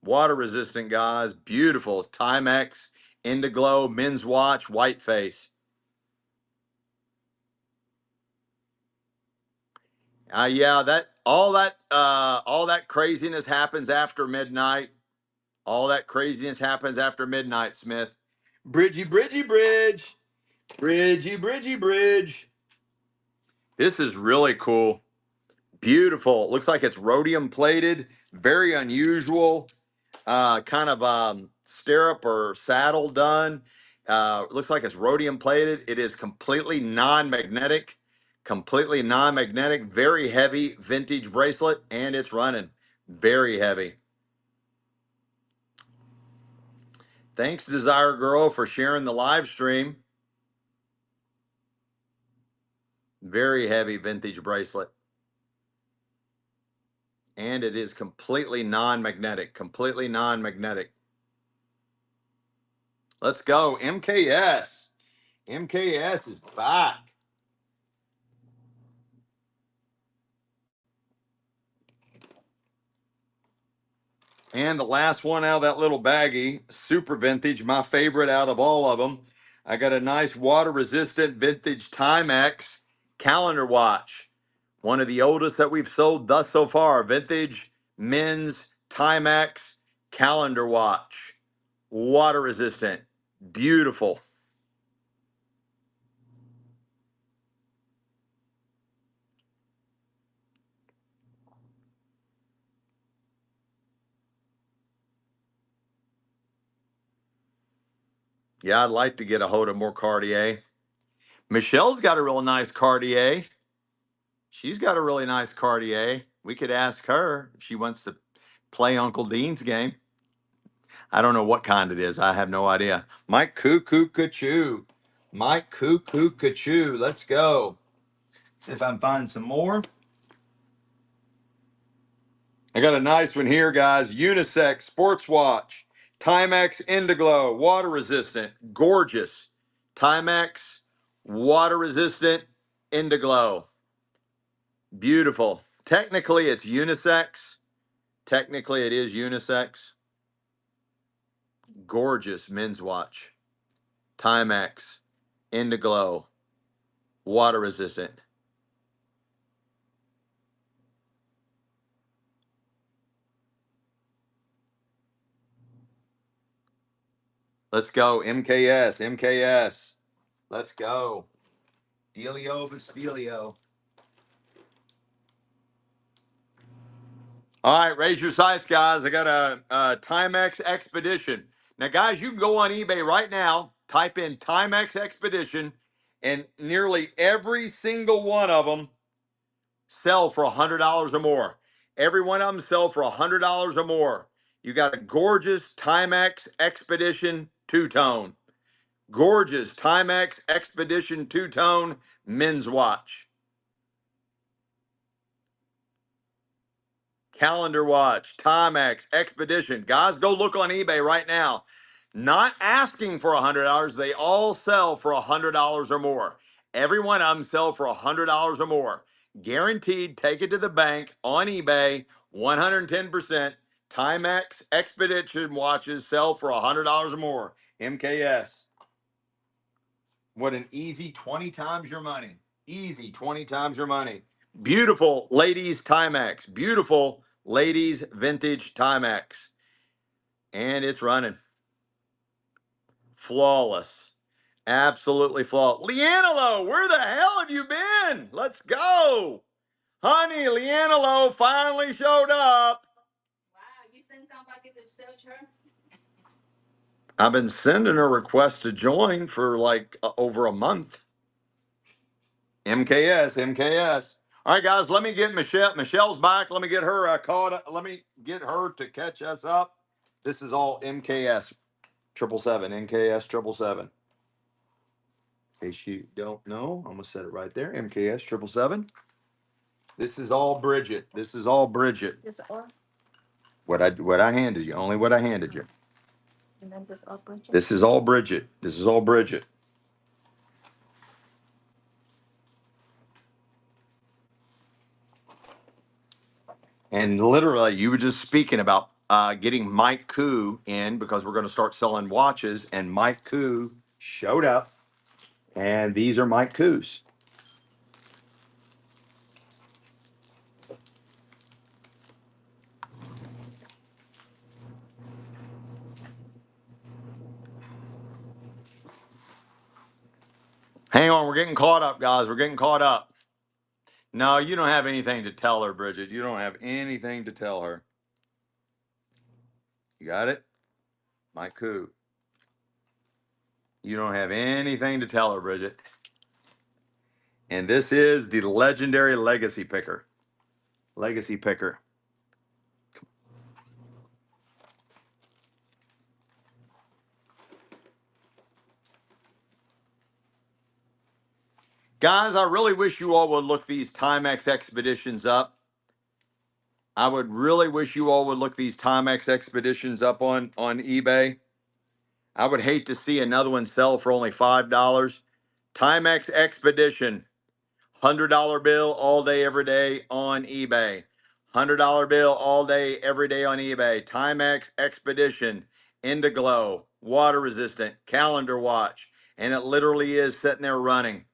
Water resistant, guys. Beautiful. Timex Indiglo men's watch, white face. Yeah, all that craziness happens after midnight. All that craziness happens after midnight, Smith. Bridgy, bridgy, bridge. Bridgy, bridgy, bridge. This is really cool. Beautiful. It looks like it's rhodium plated. Very unusual. Kind of stirrup or saddle done. Looks like it's rhodium plated. It is completely non-magnetic. Completely non-magnetic. Very heavy vintage bracelet, and it's running. Very heavy. Thanks, Desire Girl, for sharing the live stream. Very heavy vintage bracelet. And it is completely non-magnetic. Completely non-magnetic. Let's go. MKS. MKS is back. And the last one out of that little baggie, super vintage, my favorite out of all of them. I got a nice water resistant vintage Timex calendar watch. One of the oldest that we've sold thus so far. Vintage men's Timex calendar watch. Water resistant. Beautiful. Yeah, I'd like to get a hold of more Cartier. Michelle's got a real nice Cartier. She's got a really nice Cartier. We could ask her if she wants to play Uncle Dean's game. I don't know what kind it is. I have no idea. Mike Cuckoo Kachoo. Mike Cuckoo Kachoo. Let's go. See if I can find some more. I got a nice one here, guys. Unisex sports watch. Timex Indiglo, water resistant. Gorgeous. Timex, water resistant, Indiglo. Beautiful. Technically, it's unisex. Technically, it is unisex. Gorgeous men's watch. Timex, Indiglo, water resistant. Let's go. MKS, MKS. Let's go. Dealio Vestilio. All right, raise your sights, guys. I got a Timex Expedition. Now, guys, you can go on eBay right now, type in Timex Expedition, and nearly every single one of them sell for $100 or more. Every one of them sell for $100 or more. You got a gorgeous Timex Expedition two-tone. Gorgeous Timex Expedition two-tone men's watch. Calendar watch, Timex Expedition. Guys, go look on eBay right now. Not asking for $100. They all sell for $100 or more. Every one of them sell for $100 or more. Guaranteed, take it to the bank on eBay, 110%. Timex Expedition watches sell for $100 or more. MKS. What an easy 20 times your money. Easy 20 times your money. Beautiful ladies Timex. Beautiful ladies vintage Timex. And it's running. Flawless. Absolutely flawed. Leanelo, where the hell have you been? Let's go. Honey, Leanelo finally showed up. Wow, you send somebody to search her? I've been sending her requests to join for like over a month. MKS, MKS. All right, guys, let me get Michelle. Michelle's back. Let me get her caught up. Let me get her to catch us up. This is all MKS 777, MKS 777. In case you don't know, I'm gonna set it right there. MKS 777. This is all Bridget. This is all Bridget. Just all, What I handed you. Only what I handed you. and then just all Bridget. This is all Bridget. This is all Bridget. And literally, you were just speaking about getting Mike Koo in because we're going to start selling watches, and Mike Koo showed up, and these are Mike Koos. Hang on, we're getting caught up, guys. We're getting caught up. No, you don't have anything to tell her, Bridget. You don't have anything to tell her. You got it? Mike Koo. You don't have anything to tell her, Bridget. And this is the legendary legacy picker. Legacy picker. Guys, I really wish you all would look these Timex expeditions up. I would really wish you all would look these Timex expeditions up on eBay. I would hate to see another one sell for only $5. Timex expedition, $100 bill all day, every day on eBay. $100 bill all day, every day on eBay. Timex expedition, Indiglo, water resistant, calendar watch, and it literally is sitting there running.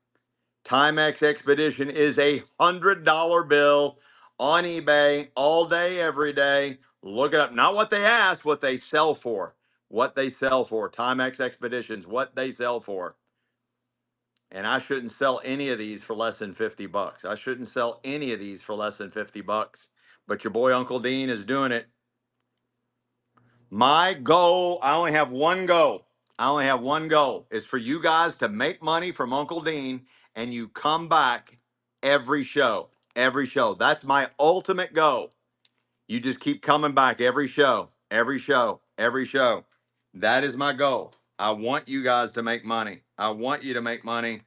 Timex Expedition is a $100 bill on eBay all day, every day. Look it up. Not what they ask, what they sell for. What they sell for. Timex Expeditions, what they sell for. And I shouldn't sell any of these for less than 50 bucks. I shouldn't sell any of these for less than 50 bucks. But your boy Uncle Dean is doing it. My goal, I only have one goal. I only have one goal. Is for you guys to make money from Uncle Dean and you come back every show. Every show. That's my ultimate goal. You just keep coming back every show. Every show. Every show. That is my goal. I want you guys to make money. I want you to make money.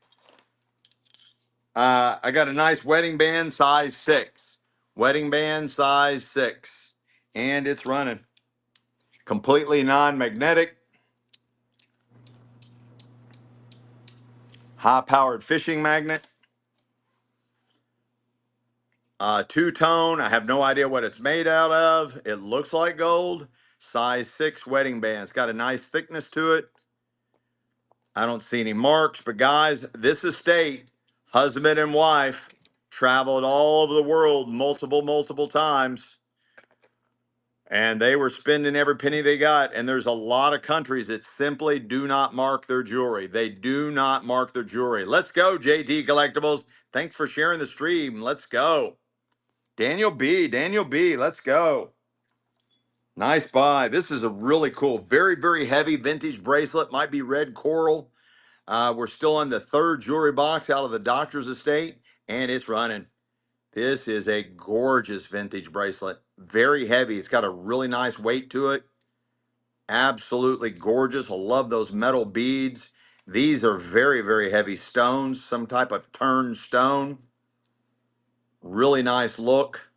I got a nice wedding band size 6. Wedding band size 6. And it's running. Completely non-magnetic. High-powered fishing magnet. Two-tone. I have no idea what it's made out of. It looks like gold. Size 6 wedding band. It's got a nice thickness to it. I don't see any marks. But guys, this estate, husband and wife, traveled all over the world multiple times. And they were spending every penny they got. And there's a lot of countries that simply do not mark their jewelry. They do not mark their jewelry. Let's go, JT Collectibles. Thanks for sharing the stream. Let's go. Daniel B, let's go. Nice buy. This is a really cool, very heavy vintage bracelet. Might be red coral. We're still on the 3rd jewelry box out of the doctor's estate, and it's running. This is a gorgeous vintage bracelet. Very heavy. It's got a really nice weight to it. Absolutely gorgeous. I love those metal beads. These are very heavy stones, some type of turned stone. Really nice look.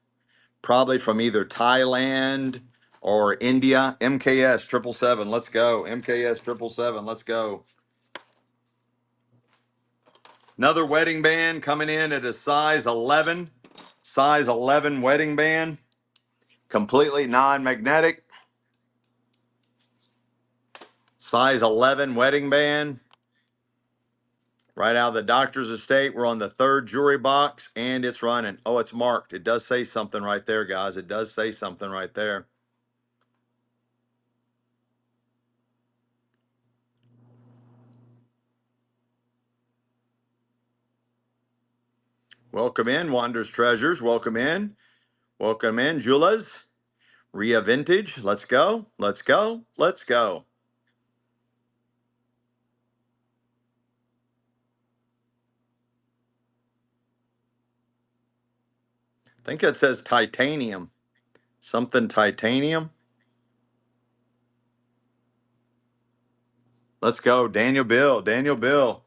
Probably from either Thailand or India. MKS 777. Let's go. MKS 777. Let's go. Another wedding band coming in at a size 11. Size 11 wedding band. Completely non-magnetic. Size 11 wedding band. Right out of the doctor's estate. We're on the 3rd jewelry box and it's running. Oh, it's marked. It does say something right there, guys. It does say something right there. Welcome in, Wander's Treasures. Welcome in. Welcome in, Jula's. Ria Vintage. Let's go. Let's go. Let's go. I think it says titanium. Something titanium. Let's go. Daniel Bill. Daniel Bill.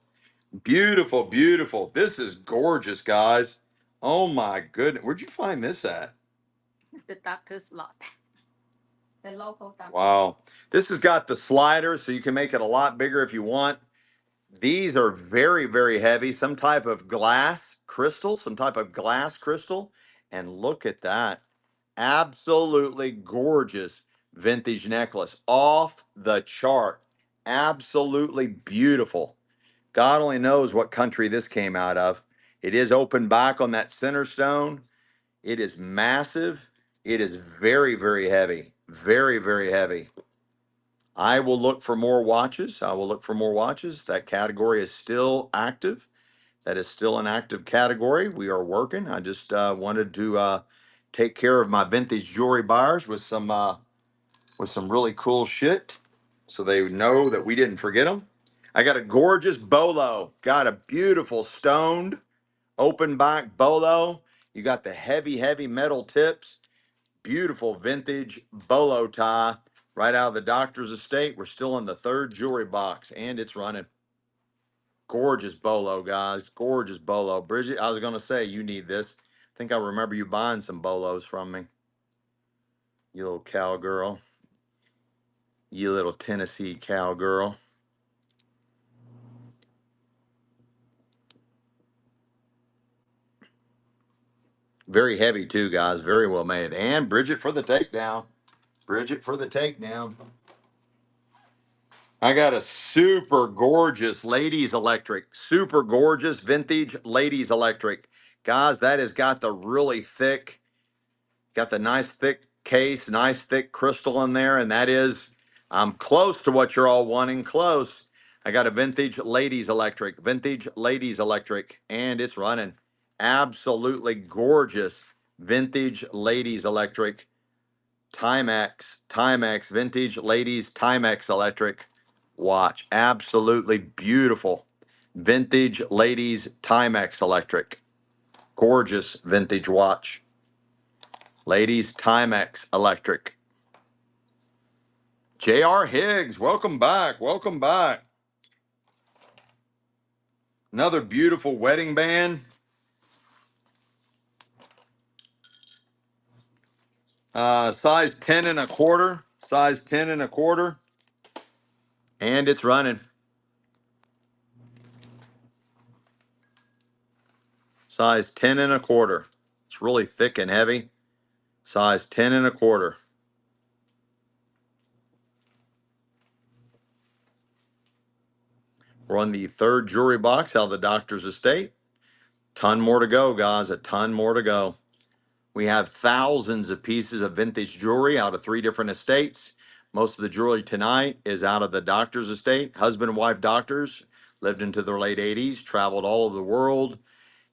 Beautiful, beautiful. This is gorgeous, guys. Oh my goodness. Where'd you find this at? The doctor's lot. The local doctor. Wow. This has got the slider, so you can make it a lot bigger if you want. These are very, very heavy. Some type of glass crystal, some type of glass crystal. And look at that. Absolutely gorgeous vintage necklace. Off the chart. Absolutely beautiful. God only knows what country this came out of. It is open back on that center stone. It is massive. It is very, very heavy. Very, very heavy. I will look for more watches. I will look for more watches. That category is still active. That is still an active category. We are working. I just wanted to take care of my vintage jewelry buyers with some really cool shit, so they know that we didn't forget them. I got a gorgeous bolo. Got a beautiful stoned open back bolo. You got the heavy, heavy metal tips. Beautiful vintage bolo tie right out of the doctor's estate. We're still in the third jewelry box and it's running. Gorgeous bolo, guys. Gorgeous bolo. Bridget, I was going to say, you need this. I think I remember you buying some bolos from me. You little cowgirl. You little Tennessee cowgirl. Very heavy too, guys. Very well made. And Bridget for the takedown. Bridget for the takedown. I got a super gorgeous ladies electric. Super gorgeous vintage ladies electric. Guys, that has got the really thick, got the nice thick case, nice thick crystal in there. And that is, I'm close to what you're all wanting. Close. I got a vintage ladies electric. Vintage ladies electric. And it's running. Absolutely gorgeous vintage ladies electric. Timex, vintage ladies Timex electric watch. Absolutely beautiful. Vintage ladies Timex electric. Gorgeous vintage watch. Ladies Timex electric. J.R. Higgs, welcome back. Welcome back. Another beautiful wedding band. Size 10 and a quarter. Size 10 and a quarter. And it's running. Size 10 and a quarter. It's really thick and heavy. Size 10 and a quarter. We're on the third jewelry box out of the doctor's estate. Ton more to go, guys. A ton more to go. We have thousands of pieces of vintage jewelry out of 3 different estates. Most of the jewelry tonight is out of the doctor's estate. Husband and wife doctors lived into their late 80s, traveled all over the world,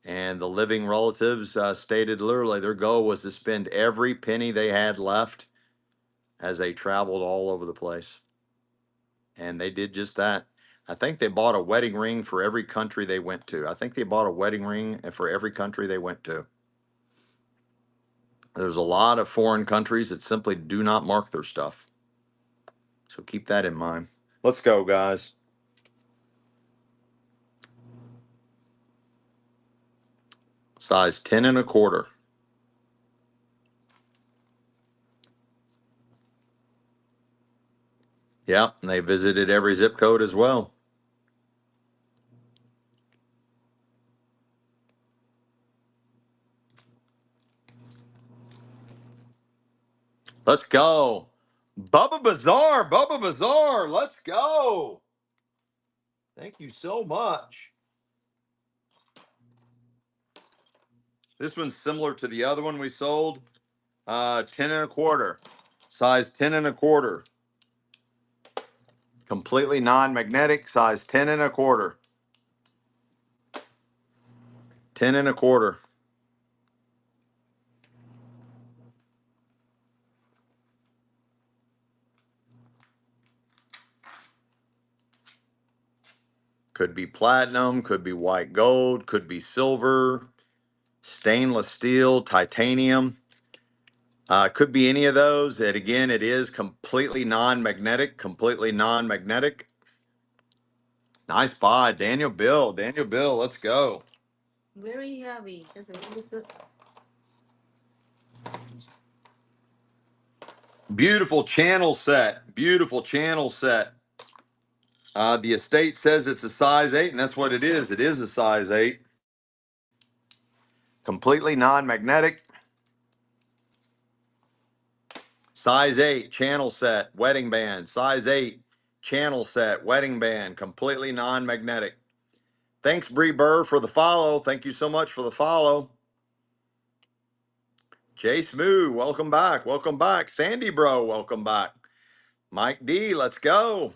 and the living relatives stated literally their goal was to spend every penny they had left as they traveled all over the place. And they did just that. I think they bought a wedding ring for every country they went to. I think they bought a wedding ring for every country they went to. There's a lot of foreign countries that simply do not mark their stuff. So keep that in mind. Let's go, guys. Size 10 and a quarter. Yep, and they visited every zip code as well. Let's go. Bubba Bazaar, Bubba Bazaar, let's go. Thank you so much. This one's similar to the other one we sold. 10 and a quarter. Size 10 and a quarter. Completely non-magnetic, size 10 and a quarter. 10 and a quarter. Could be platinum, could be white gold, could be silver, stainless steel, titanium. Could be any of those. And again, it is completely non-magnetic, completely non-magnetic. Nice buy, Daniel Bill. Daniel Bill, let's go. Very heavy. That's a really good. Beautiful channel set. Beautiful channel set. The estate says it's a size 8, and that's what it is. It is a size 8. Completely non-magnetic. Size 8, channel set, wedding band. Size 8, channel set, wedding band. Completely non-magnetic. Thanks, Bree Burr, for the follow. Thank you so much for the follow. Jay Smoo, welcome back. Welcome back. Sandy Bro, welcome back. Mike D, let's go.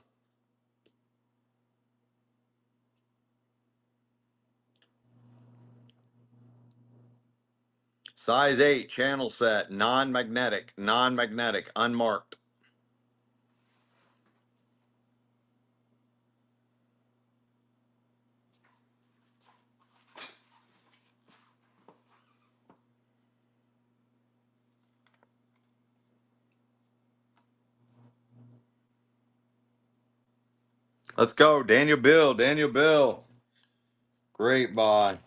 Size 8, channel set, non-magnetic, non-magnetic, unmarked. Let's go. Daniel Bill, Daniel Bill. Great buy.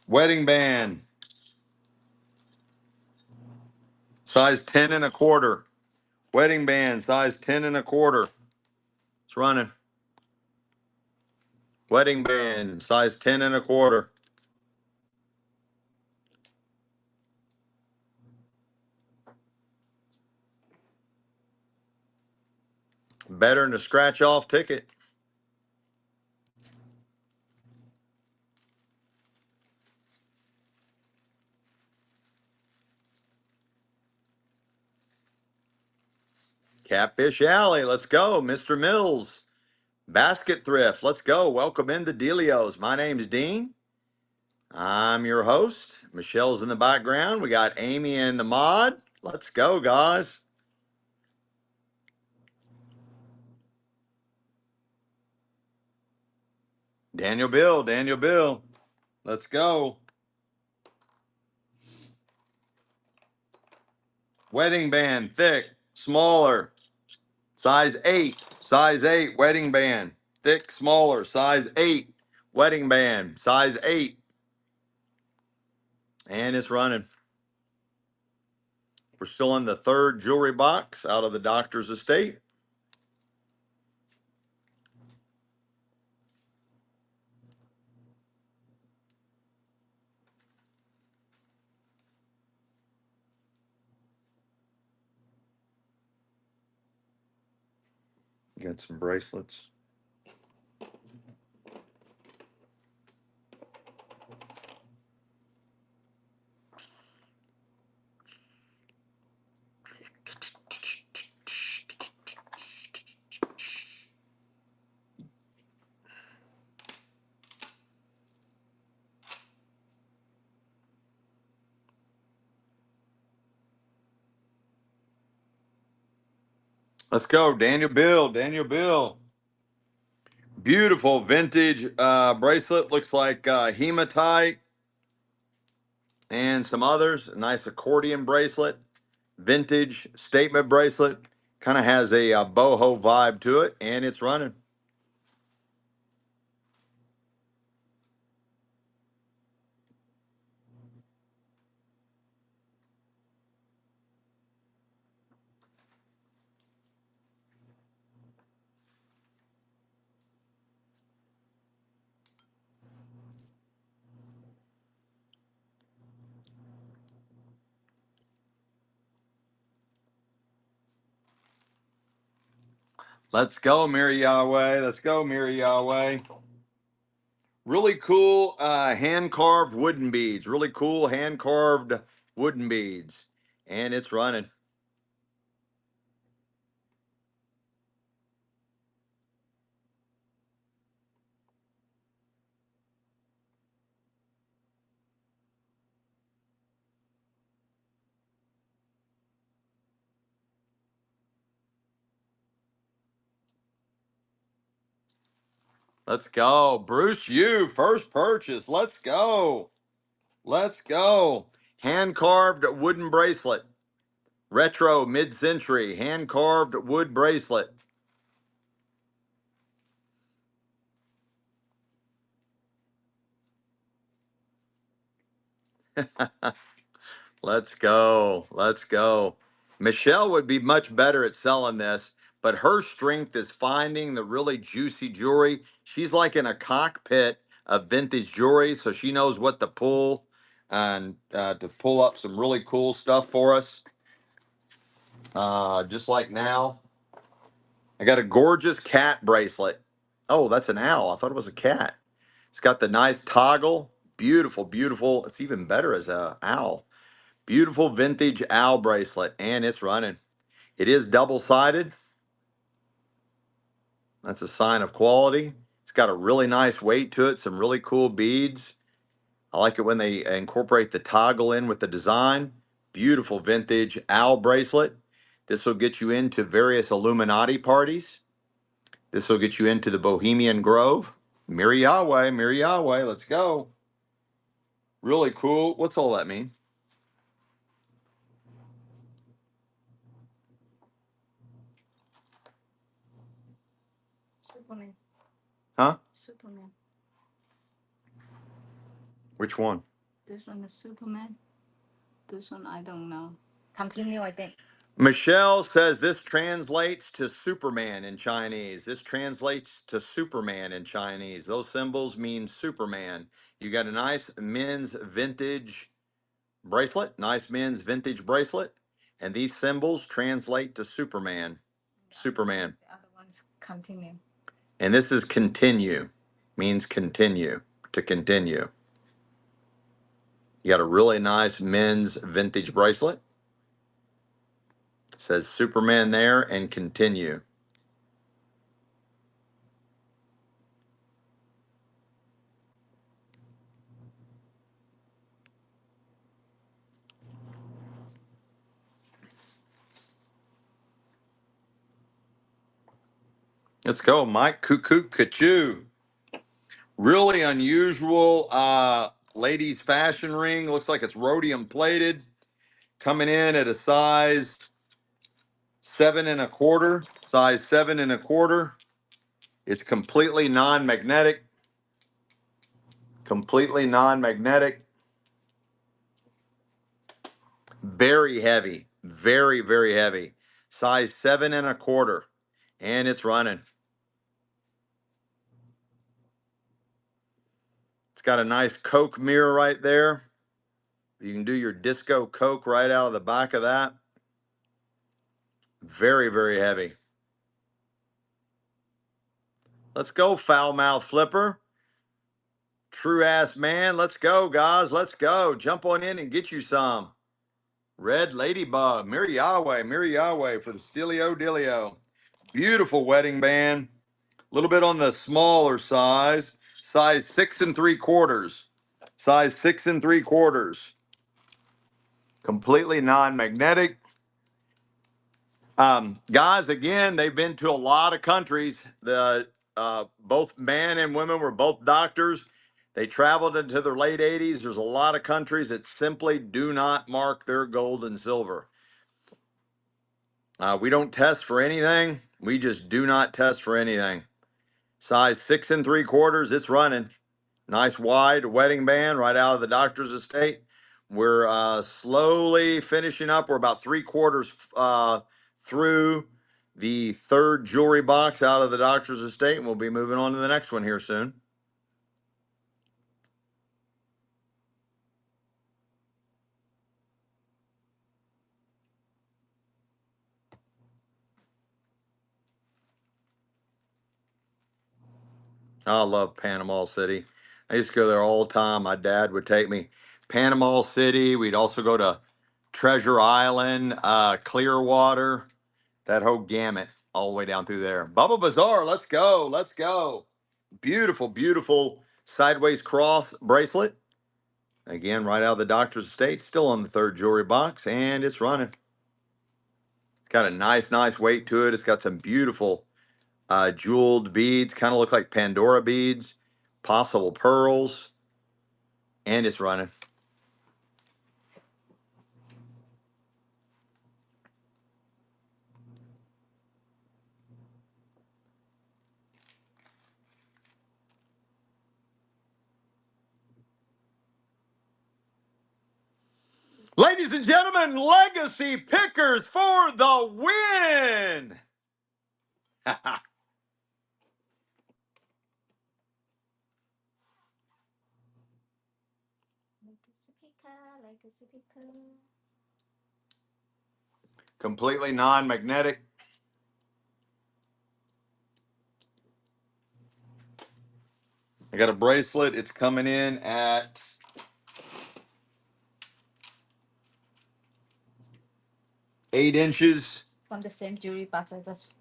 Wedding band, size 10 and a quarter. Wedding band, size 10 and a quarter. It's running. Wedding band, size 10 and a quarter. Better than a scratch off ticket. Catfish Alley, let's go. Mr. Mills, Basket Thrift, let's go. Welcome into Delios. My name's Dean. I'm your host. Michelle's in the background. We got Amy and the mod. Let's go, guys. Daniel Bill, Daniel Bill. Let's go. Wedding band, thick, smaller, size 8, wedding band, thick, smaller, size 8, wedding band, size 8. And it's running. We're still in the third jewelry box out of the doctor's estate. Got some bracelets. Let's go, Daniel Bill, Daniel Bill. Beautiful vintage bracelet. Looks like hematite and some others. A nice accordion bracelet. Vintage statement bracelet. Kind of has a boho vibe to it, and it's running. Let's go, Mary Yahweh. Let's go, Mary Yahweh. Really cool hand carved wooden beads. Really cool hand carved wooden beads. And it's running. Let's go. Bruce, you first purchase. Let's go. Let's go. Hand carved wooden bracelet. Retro mid century. Hand carved wood bracelet. Let's go. Let's go. Michelle would be much better at selling this, but her strength is finding the really juicy jewelry. She's like in a cockpit of vintage jewelry, so she knows what to pull and to pull up some really cool stuff for us. Just like now, I got a gorgeous cat bracelet. Oh, that's an owl. I thought it was a cat. It's got the nice toggle. Beautiful, beautiful. It's even better as a owl. Beautiful vintage owl bracelet, and it's running. It is double-sided. That's a sign of quality. It's got a really nice weight to it, some really cool beads. I like it when they incorporate the toggle in with the design. Beautiful vintage owl bracelet. This will get you into various Illuminati parties. This will get you into the Bohemian Grove. Mir Yahweh, Mir Yahweh, let's go. Really cool. What's all that mean? Superman. Huh? Superman. Which one? This one is Superman. This one I don't know. Continue, I think. Michelle says this translates to Superman in Chinese. This translates to Superman in Chinese. Those symbols mean Superman. You got a nice men's vintage bracelet, nice men's vintage bracelet, and these symbols translate to Superman. Superman. The other one's continue. And this is continue, means continue, to continue. You got a really nice men's vintage bracelet. It says Superman there and continue. Let's go, Mike. Cuckoo, Kachoo. Really unusual ladies fashion ring. Looks like it's rhodium plated. Coming in at a size 7 1/4. Size 7 1/4. It's completely non-magnetic. Completely non-magnetic. Very heavy. Very, very heavy. Size 7 1/4. And it's running. It's got a nice Coke mirror right there. You can do your disco Coke right out of the back of that. Very, very heavy. Let's go, foul mouth flipper. True ass man. Let's go, guys. Let's go. Jump on in and get you some. Red Ladybug. Mir Yahweh for the Stilio Dilio. Beautiful wedding band. A little bit on the smaller size. Size 6 3/4. Size 6 3/4. Completely non-magnetic. Guys, again, they've been to a lot of countries. The both men and women were both doctors. They traveled into their late 80s. There's a lot of countries that simply do not mark their gold and silver. We don't test for anything. We just do not test for anything. Size 6 3/4. It's running. Nice wide wedding band right out of the doctor's estate. We're slowly finishing up. We're about 3/4 through the third jewelry box out of the doctor's estate, and we'll be moving on to the next one here soon. I love Panama City. I used to go there all the time. My dad would take me. Panama City. We'd also go to Treasure Island, Clearwater, that whole gamut all the way down through there. Bubba Bazaar, let's go. Let's go. Beautiful, beautiful sideways cross bracelet. Again, right out of the doctor's estate, still on the third jewelry box, and it's running. It's got a nice, nice weight to it. It's got some beautiful jeweled beads, kind of look like Pandora beads, possible pearls, and it's running. Ladies and gentlemen, legacy pickers for the win. Legacy picker, legacy picker. Completely non-magnetic. I got a bracelet. It's coming in at 8 inches. From the same jewelry box I just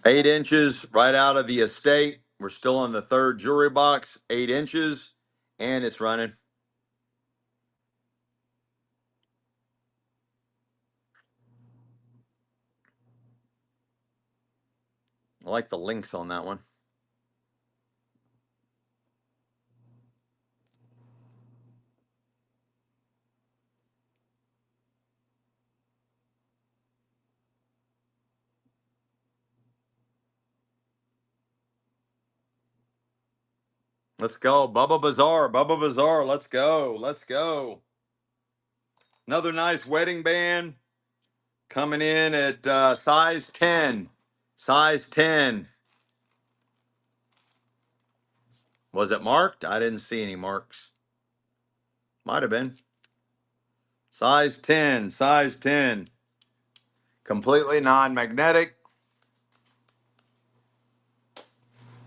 8 inches right out of the estate. We're still on the third jewelry box. 8 inches, and it's running. I like the links on that one. Let's go. Bubba Bazaar. Bubba Bazaar. Let's go. Let's go. Another nice wedding band coming in at size 10. Size 10. Was it marked? I didn't see any marks. Might have been. Size 10. Size 10. Completely non-magnetic.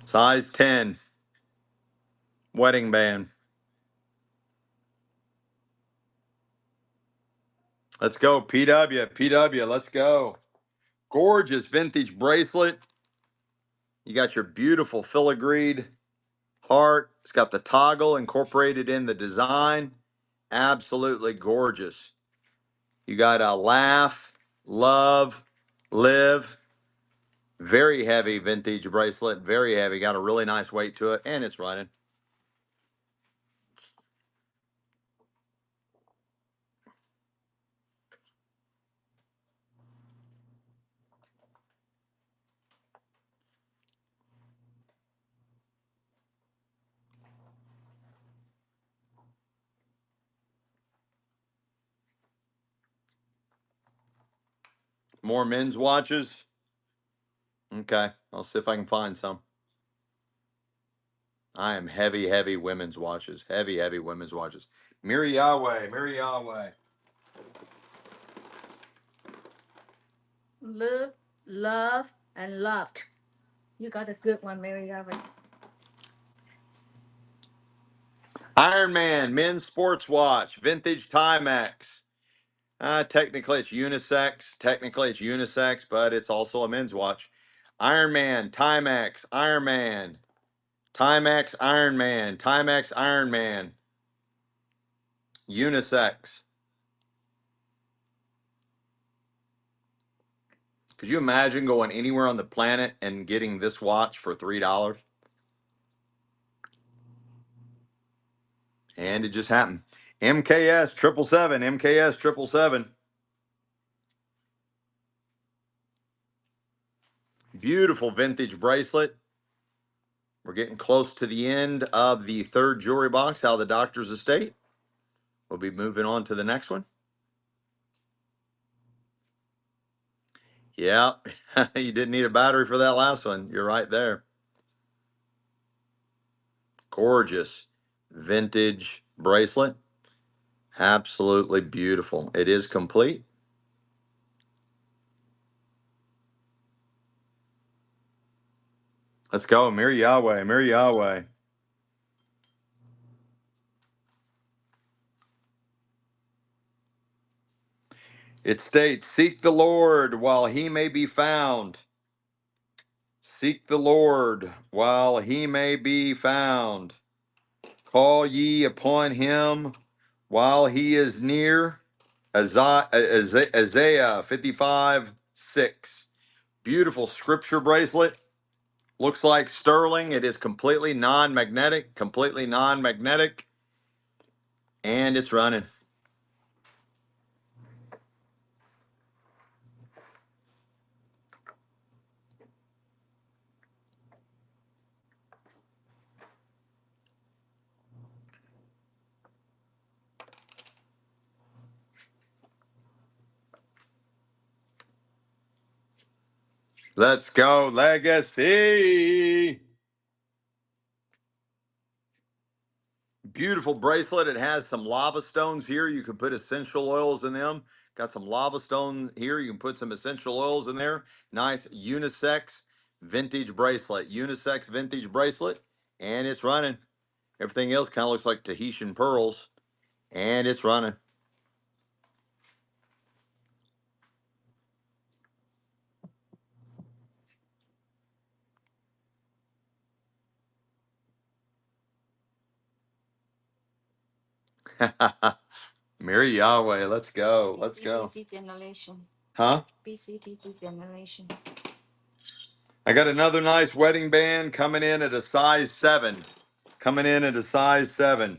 Size 10. Wedding band. Let's go. PW. PW. Let's go. Gorgeous vintage bracelet. You got your beautiful filigreed heart. It's got the toggle incorporated in the design. Absolutely gorgeous. You got a laugh, love, live. Very heavy vintage bracelet. Very heavy. Got a really nice weight to it, and it's running. More men's watches. Okay, I'll see if I can find some. I am heavy, heavy women's watches. Heavy, heavy women's watches. Miri Yahweh. Miri Yahweh. Live, love, and loved. You got a good one, Mary Garvin. Iron Man men's sports watch. Vintage Timex. Technically, it's unisex. Technically, it's unisex, but it's also a men's watch. Iron Man, Timex, Iron Man, Timex, Iron Man, Timex, Iron Man, unisex. Could you imagine going anywhere on the planet and getting this watch for $3? And it just happened. MKS 777, MKS 777. Beautiful vintage bracelet. We're getting close to the end of the third jewelry box out of the doctor's estate. We'll be moving on to the next one. Yeah, you didn't need a battery for that last one. You're right there. Gorgeous vintage bracelet. Absolutely beautiful. It is complete. Let's go. Mir Yahweh. Mir Yahweh. It states, seek the Lord while he may be found. Seek the Lord while he may be found. Call ye upon him while he is near. Isaiah 55:6. Beautiful scripture bracelet. Looks like sterling. It is completely non-magnetic, and it's running. Let's go, Legacy. Beautiful bracelet. It has some lava stones here. You can put essential oils in them. Got some lava stone here. You can put some essential oils in there. Nice unisex vintage bracelet. Unisex vintage bracelet. And it's running. Everything else kind of looks like Tahitian pearls. And it's running. Mary Yahweh, let's go. Let's go. BC generation. Huh? BC generation. I got another nice wedding band coming in at a size 7. Coming in at a size 7.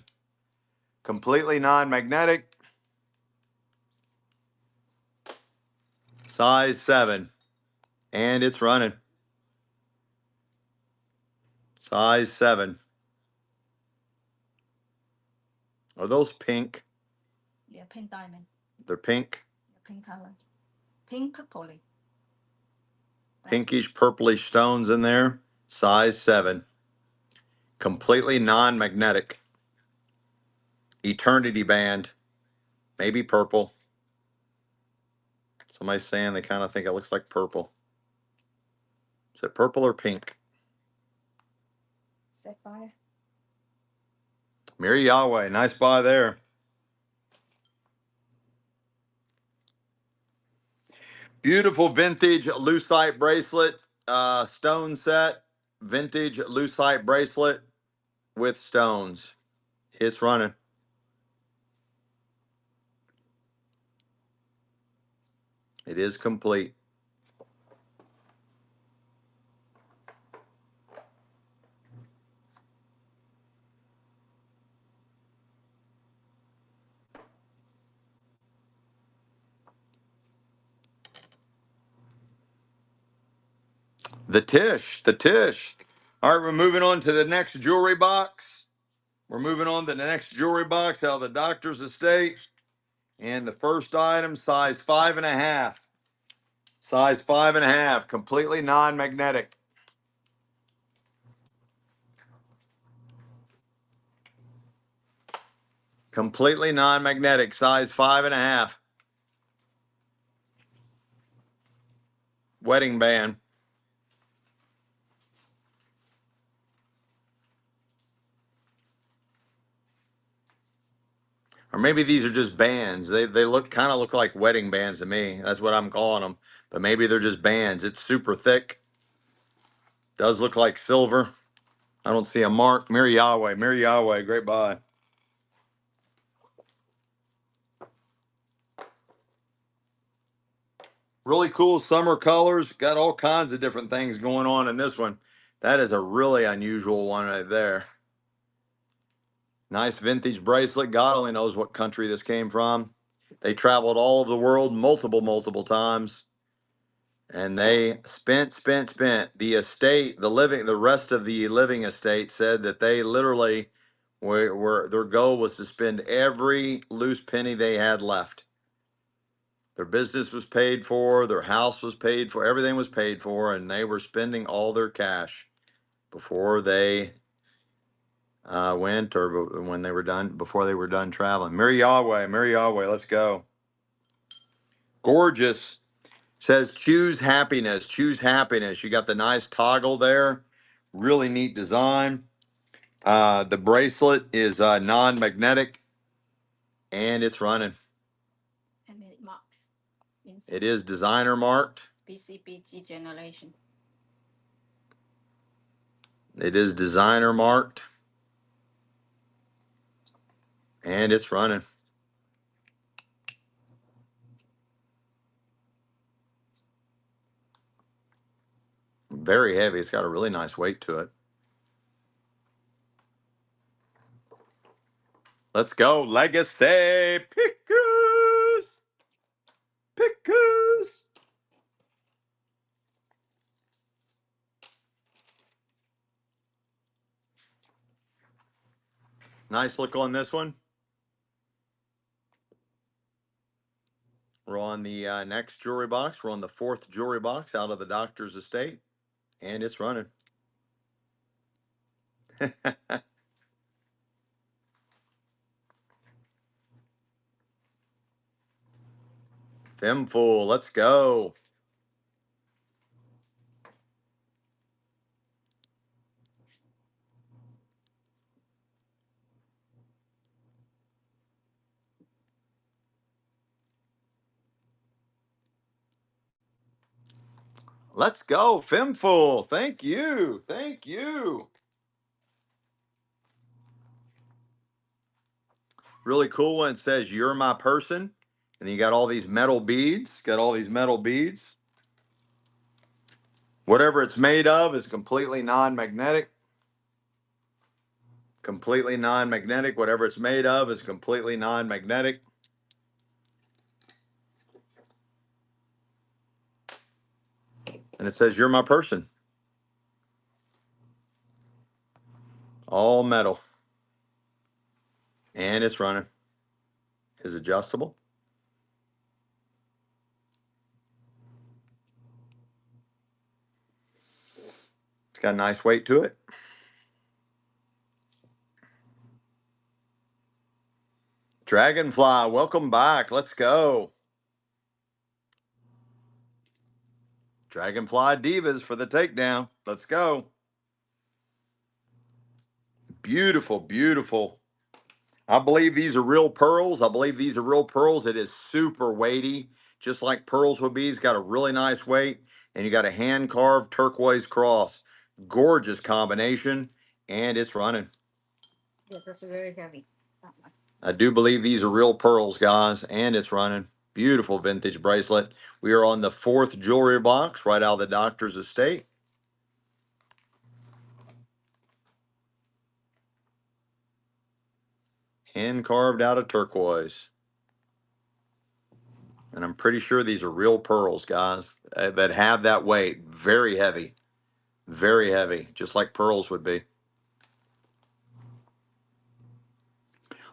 Completely non-magnetic. Size 7. And it's running. Size 7. Are those pink? Yeah, pink diamond. They're pink. Yeah, pink color. Pink purpley. Pinkish purplish stones in there. Size 7. Completely non-magnetic. Eternity band. Maybe purple. Somebody's saying they kind of think it looks like purple. Is it purple or pink? Sapphire. Mary Yahweh, nice buy there. Beautiful vintage lucite bracelet, stone set. Vintage lucite bracelet with stones. It's running. It is complete. The Tish, the Tish. All right, we're moving on to the next jewelry box. We're moving on to the next jewelry box out of the doctor's estate. And the first item, size 5.5. Size 5.5, completely non-magnetic. Completely non-magnetic, size 5.5. Wedding band. Or maybe these are just bands. They look kind of look like wedding bands to me. That's what I'm calling them. But maybe they're just bands. It's super thick. Does look like silver. I don't see a mark. Mary Yahweh. Mary Yahweh. Great buy. Really cool summer colors. Got all kinds of different things going on in this one. That is a really unusual one right there. Nice vintage bracelet. God only knows what country this came from. They traveled all over the world multiple times. And they spent. The estate, the rest of the living estate said that they literally were their goal was to spend every loose penny they had left. Their business was paid for, their house was paid for, everything was paid for, and they were spending all their cash before they went or when they were done, before they were done traveling. Mary Yahweh, let's go. Gorgeous. Says choose happiness, choose happiness. You got the nice toggle there. Really neat design. The bracelet is non-magnetic and it's running. And it marks. It is designer marked. BCBG generation. It is designer marked and it's running. Very heavy. It's got a really nice weight to it. Let's go. Legacy Pickers. Pickers. Nice look on this one. We're on the next jewelry box. We're on the 4th jewelry box out of the doctor's estate, and it's running. Femful, let's go. Let's go, Femful. Thank you. Thank you. Really cool one. It says, "You're my person." And then you got all these metal beads. Got all these metal beads. Whatever it's made of is completely non-magnetic. Completely non-magnetic. Whatever it's made of is completely non-magnetic. And it says, "You're my person." All metal. And it's running. Is adjustable. It's got a nice weight to it. Dragonfly, welcome back. Let's go. Dragonfly Divas for the takedown. Let's go. Beautiful, beautiful. I believe these are real pearls. I believe these are real pearls. It is super weighty, just like pearls would be. It's got a really nice weight, and you got a hand-carved turquoise cross. Gorgeous combination, and it's running. Yes, that's very heavy. I do believe these are real pearls, guys, and it's running. Beautiful vintage bracelet. We are on the 4th jewelry box right out of the doctor's estate. Hand carved out of turquoise. And I'm pretty sure these are real pearls, guys, that have that weight. Very heavy. Very heavy, just like pearls would be.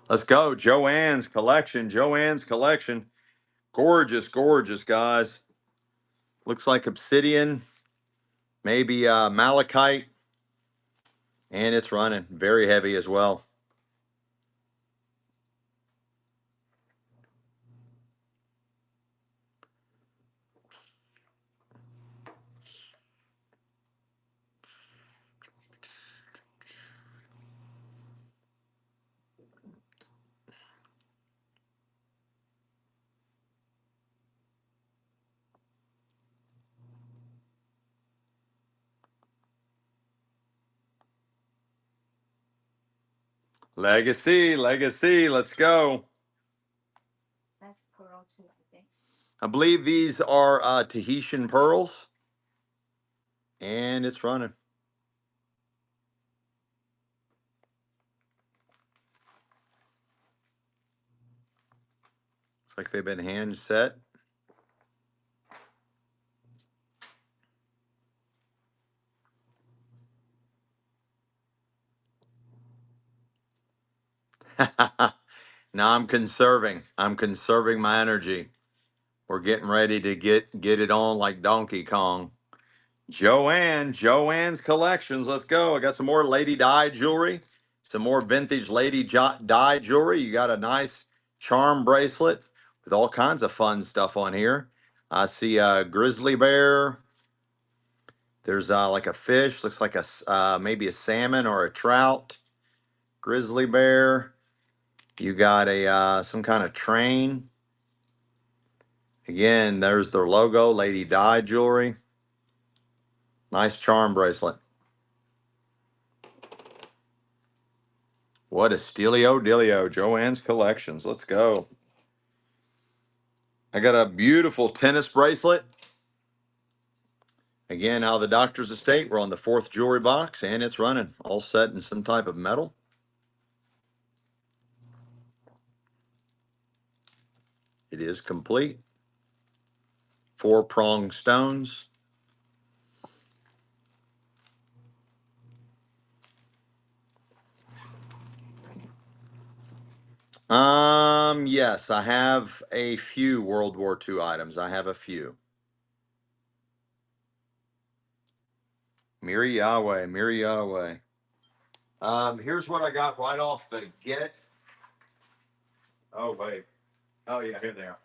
Let's go. Joanne's collection. Joanne's collection. Gorgeous, gorgeous, guys. Looks like obsidian, maybe malachite, and it's running. Very heavy as well. Legacy, legacy. Let's go. That's pearl too, I think. I believe these are Tahitian pearls, and it's running. Looks like they've been hand set. Now I'm conserving. I'm conserving my energy. We're getting ready to get it on like Donkey Kong. Joanne's collections. Let's go. I got some more Lady Di jewelry, some more vintage Lady Di jewelry. You got a nice charm bracelet with all kinds of fun stuff on here. I see a grizzly bear. There's like a fish, looks like maybe a salmon or a trout. Grizzly bear. You got a some kind of train. Again, there's their logo, Lady Di jewelry. Nice charm bracelet. What a steelio dealio. Joanne's collections. Let's go. I got a beautiful tennis bracelet. Again, out of the doctor's estate, we're on the fourth jewelry box, and it's running, all set in some type of metal. It is complete. 4-pronged stones. Yes, I have a few World War II items. I have a few. Miri Yahweh, Miri Yahweh. Here's what I got right off the get. Oh, wait. Oh, yeah, here they are.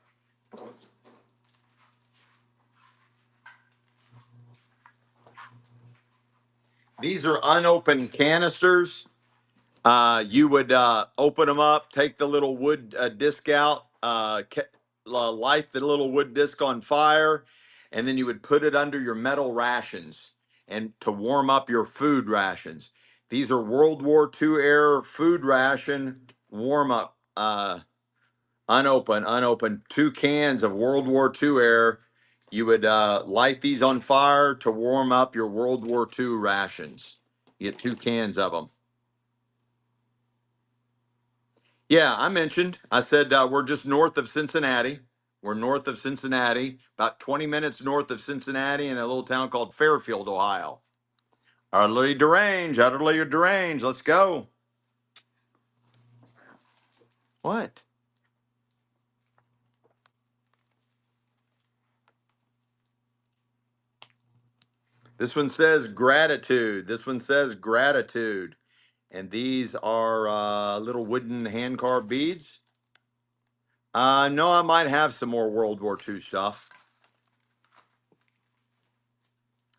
These are unopened canisters. You would open them up, take the little wood disc out, light the little wood disc on fire, and then you would put it under your metal rations and to warm up your food rations. These are World War II era food ration warm up, unopened 2 cans of World War II era. You would light these on fire to warm up your World War II rations. You get 2 cans of them. Yeah, I mentioned. I said we're just north of Cincinnati. We're north of Cincinnati, about 20 minutes north of Cincinnati, in a little town called Fairfield, Ohio. Utterly deranged, utterly deranged. Let's go. What? This one says gratitude. This one says gratitude. And these are little wooden hand carved beads. No, I might have some more World War II stuff.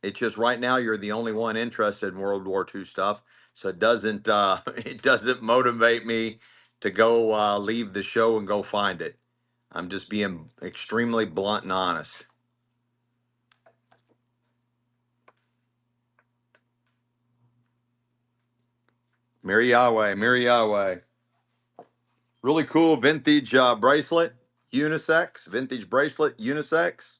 It's just right now you're the only one interested in World War II stuff, so it doesn't it doesn't motivate me to go leave the show and go find it. I'm just being extremely blunt and honest. Mary Yahweh, Mary Yahweh. Really cool vintage bracelet, unisex, vintage bracelet, unisex.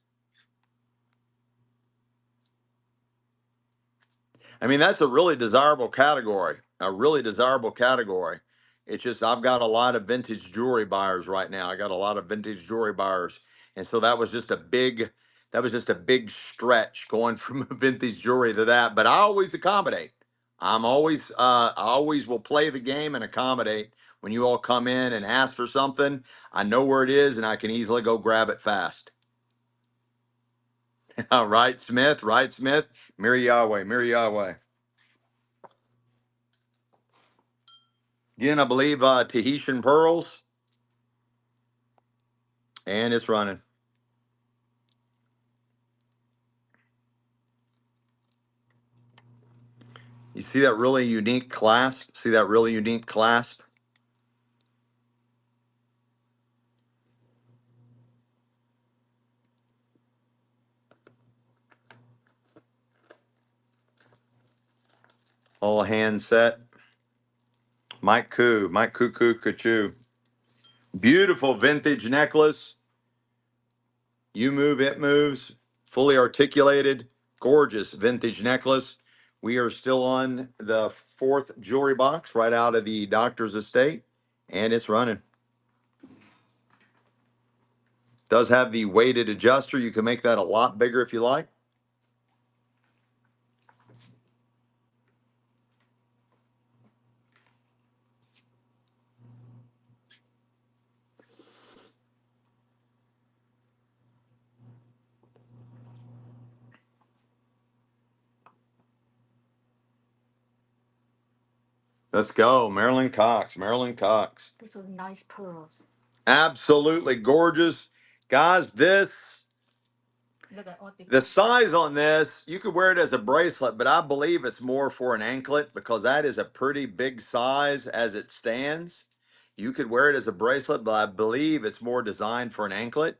I mean, that's a really desirable category, a really desirable category. It's just I've got a lot of vintage jewelry buyers right now. I got a lot of vintage jewelry buyers, and so that was just a big stretch going from vintage jewelry to that. But I always accommodate. I always will play the game and accommodate when you all come in and ask for something. I know where it is, and I can easily go grab it fast. Right, Smith. Right, Smith. Mary Yahweh. Mary Yahweh. Again, I believe Tahitian pearls, and it's running. You see that really unique clasp? See that really unique clasp? All hand set. Mike Koo, Mike Cuckoo Kachu. Beautiful vintage necklace. You move, it moves. Fully articulated, gorgeous vintage necklace. We are still on the fourth jewelry box right out of the doctor's estate, and it's running. Does have the weighted adjuster. You can make that a lot bigger if you like. Let's go, Marilyn Cox. Marilyn Cox. Those are nice pearls. Absolutely gorgeous. Guys, Look at all the size on this, you could wear it as a bracelet, but I believe it's more for an anklet because that is a pretty big size as it stands. You could wear it as a bracelet, but I believe it's more designed for an anklet.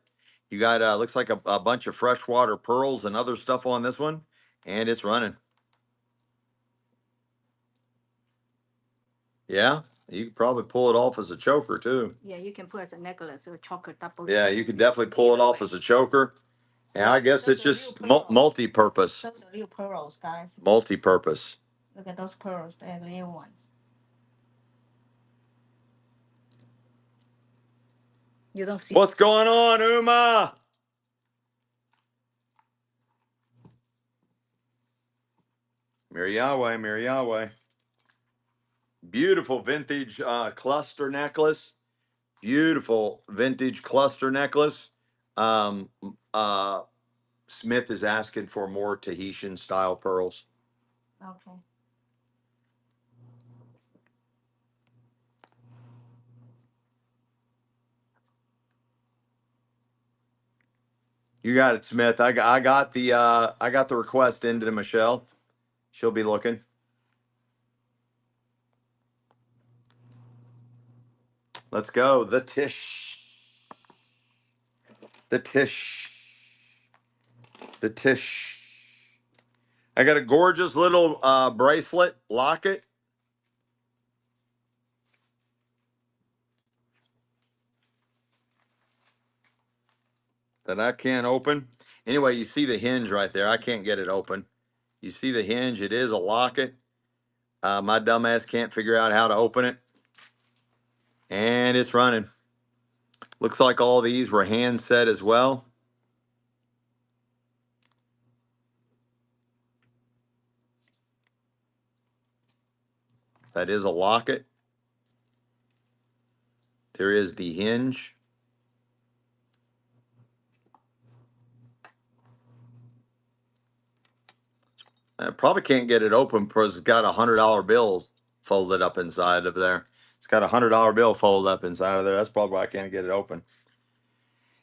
You got looks like a bunch of freshwater pearls and other stuff on this one, and it's running. Yeah, you could probably pull it off as a choker too. Yeah, you can put it as a necklace or choker double. Yeah, you could definitely pull it off as a choker. Yeah, I guess Those it's are real just pearls. multi-purpose. Those are real pearls, guys. Multi-purpose. Look at those pearls. They're real ones. You don't see. What's going on, Uma? Mary Yahweh, Mary Yahweh. Beautiful vintage cluster necklace. Beautiful vintage cluster necklace. Um, uh, Smith is asking for more Tahitian style pearls. Okay. You got it, Smith. I got the request into Michelle. She'll be looking. Let's go. The Tish. The Tish. The Tish. I got a gorgeous little bracelet locket that I can't open. Anyway, you see the hinge right there. I can't get it open. You see the hinge. It is a locket. My dumbass can't figure out how to open it. And it's running. Looks like all these were hand set as well. That is a locket. There is the hinge. I probably can't get it open because it's got $100 bill folded up inside of there. It's got $100 bill folded up inside of there. That's probably why I can't get it open.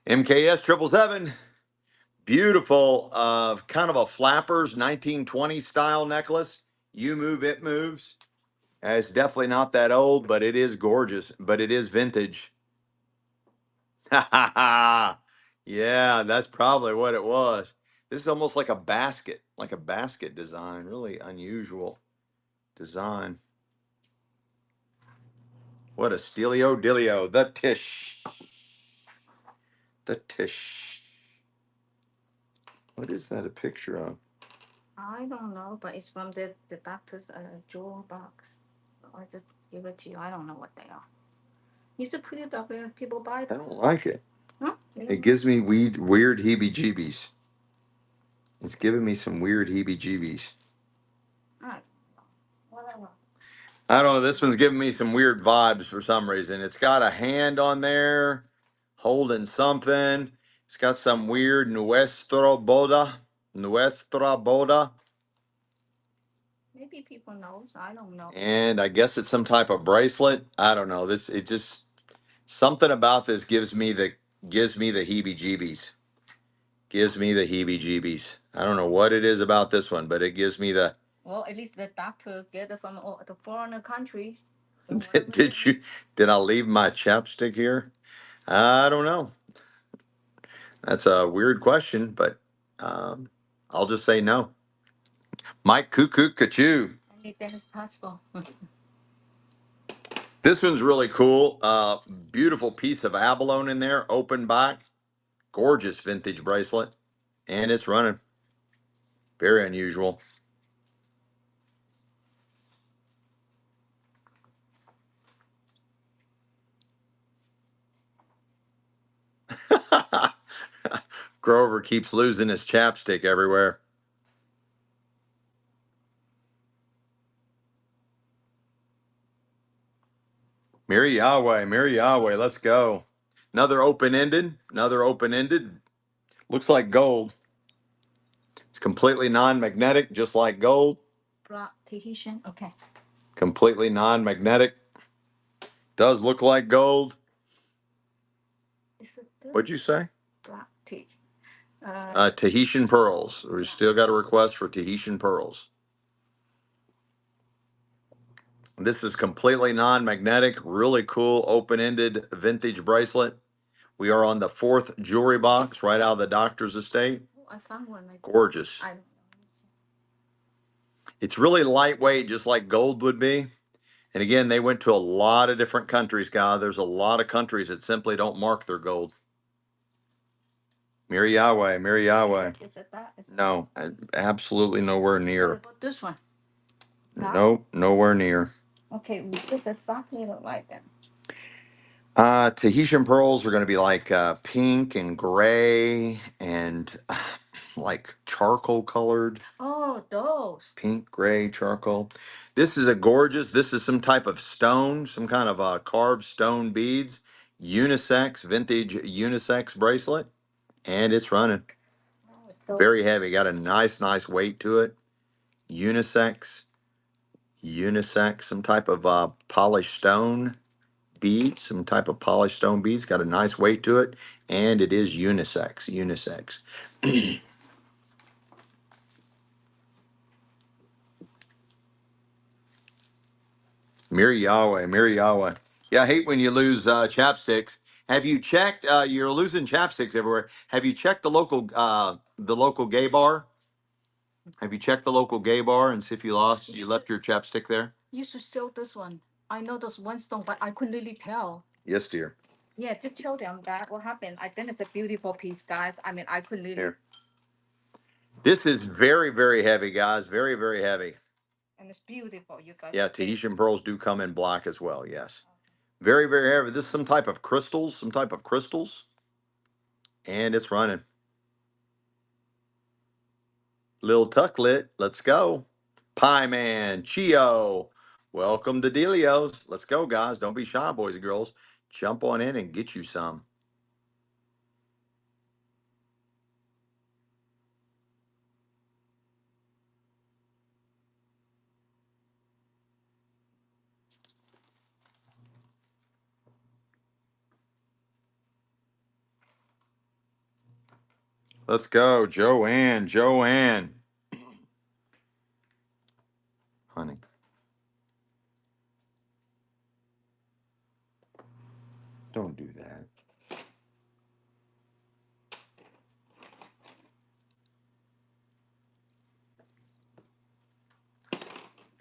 MKS 777. Beautiful, kind of a flappers 1920 style necklace. You move, it moves. It's definitely not that old, but it is gorgeous. But it is vintage. Yeah, that's probably what it was. This is almost like a basket design. Really unusual design. What a steelio dealio. The Tish. The Tish. What is that a picture of? I don't know, but it's from the doctor's jewel box. I just give it to you. I don't know what they are. You should put it up where people buy I them. don't like it. Huh? It gives me weird heebie-jeebies. It's giving me some weird heebie-jeebies. All right. Whatever. I don't know. This one's giving me some weird vibes for some reason. It's got a hand on there holding something. It's got some weird Nuestra Boda. Nuestra Boda. Maybe people knows. I don't know. And I guess it's some type of bracelet. I don't know. It just something about this gives me the heebie-jeebies. Gives me the heebie-jeebies. I don't know what it is about this one, but it gives me the. Well, at least the doctor get it from the foreign countries. Did I leave my chapstick here? I don't know. That's a weird question, but um, I'll just say no. Mike Cuckoo Cachoo. Anything is possible. This one's really cool. Beautiful piece of abalone in there, open back, gorgeous vintage bracelet, and it's running. Very unusual. Grover keeps losing his chapstick everywhere. Mary Yahweh, Mary Yahweh, let's go. Another open ended, another open ended. Looks like gold. It's completely non magnetic, just like gold. Black Tahitian. Okay. Completely non magnetic. Does look like gold. Is it this? What'd you say? Black tea? Tahitian pearls. We still got a request for Tahitian pearls. This is completely non magnetic, really cool, open ended vintage bracelet. We are on the fourth jewelry box right out of the doctor's estate. Oh, I found one. Gorgeous. It's really lightweight, just like gold would be. And again, they went to a lot of different countries, guys. There's a lot of countries that simply don't mark their gold. Mary Yahweh, Mary Yahweh. Is it that? Is it No, absolutely nowhere what near. about this one? That? Nope, nowhere near. Okay, this exactly look like that. Tahitian pearls are going to be like pink and gray and like charcoal colored. Oh, those. Pink, gray, charcoal. This is a gorgeous, this is some type of stone, some kind of carved stone beads, unisex, vintage unisex bracelet, and it's running. Oh, those. Very heavy, got a nice weight to it. Unisex, unisex, some type of polished stone beads, some type of polished stone beads, got a nice weight to it, and it is unisex. Mirror Yahweh, Mirror Yahweh. Yeah, I hate when you lose chapsticks. Have you checked? You're losing chapsticks everywhere. Have you checked the local gay bar? Have you checked the local gay bar and see if you left your chapstick there? You should show this one. I know this one stone, but I couldn't really tell. Yes, dear. Yeah, just tell them that what happened. I think it's a beautiful piece, guys. I mean, I couldn't really. Here. This is very heavy, guys. Very heavy. And it's beautiful, you guys. Yeah, Okay. Tahitian pearls do come in black as well. Yes. Very heavy. This is some type of crystals, and it's running. Lil Tucklet, let's go. Pie Man, Chio, welcome to Delio's. Let's go, guys. Don't be shy, boys and girls. Jump on in and get you some. Let's go, Joanne. Honey, don't do that.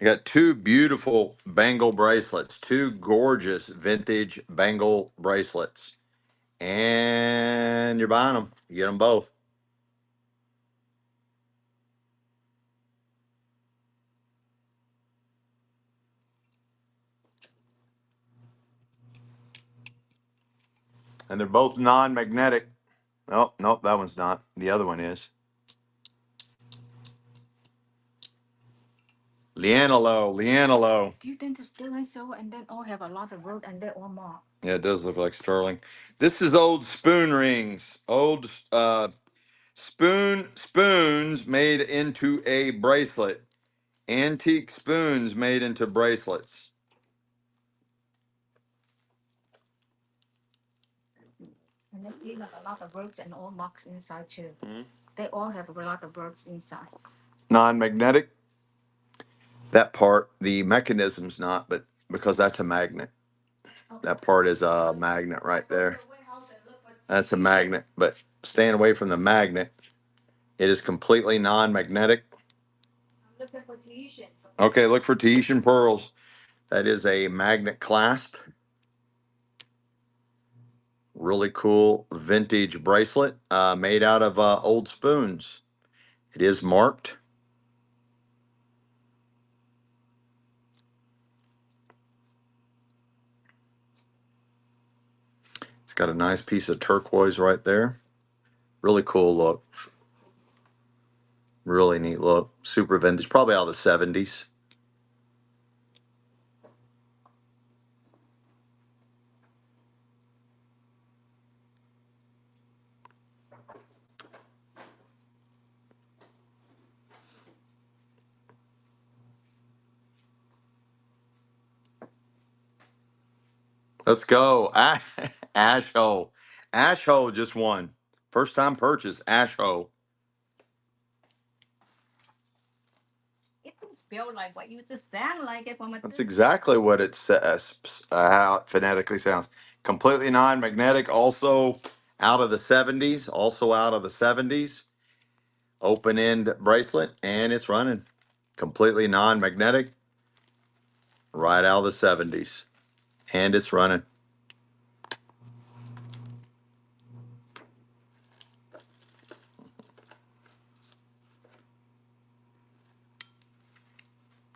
I got two beautiful bangle bracelets, two gorgeous vintage bangle bracelets. And you're buying them. You get them both. And they're both non magnetic. Oh, nope, that one's not. The other one is. Leanalo. Do you think it's still in so and then all have a lot of road and they all mark? Yeah, it does look like sterling. This is old spoon rings. Old spoons made into a bracelet. Antique spoons made into bracelets. And they have a lot of words and all marks inside too. Mhm. They all have a lot of words inside. Non-magnetic. That part, the mechanism's not, but because that's a magnet. That part is a magnet right there. That's a magnet, but staying away from the magnet. It is completely non-magnetic. I'm looking for Tahitian. Okay, look for Tahitian pearls. That is a magnet clasp. Really cool vintage bracelet made out of old spoons. It is marked. It's got a nice piece of turquoise right there. Really cool look. Really neat look. Super vintage. Probably out of the 70s. Let's go. Ash Ho. Ash Ho just won. First time purchase. Ash Ho. It don't spell like what you just sound like it from a That's distance. exactly what it says, how it phonetically sounds. Completely non-magnetic, also out of the 70s, open end bracelet, and it's running. Completely non-magnetic, right out of the 70s, and it's running.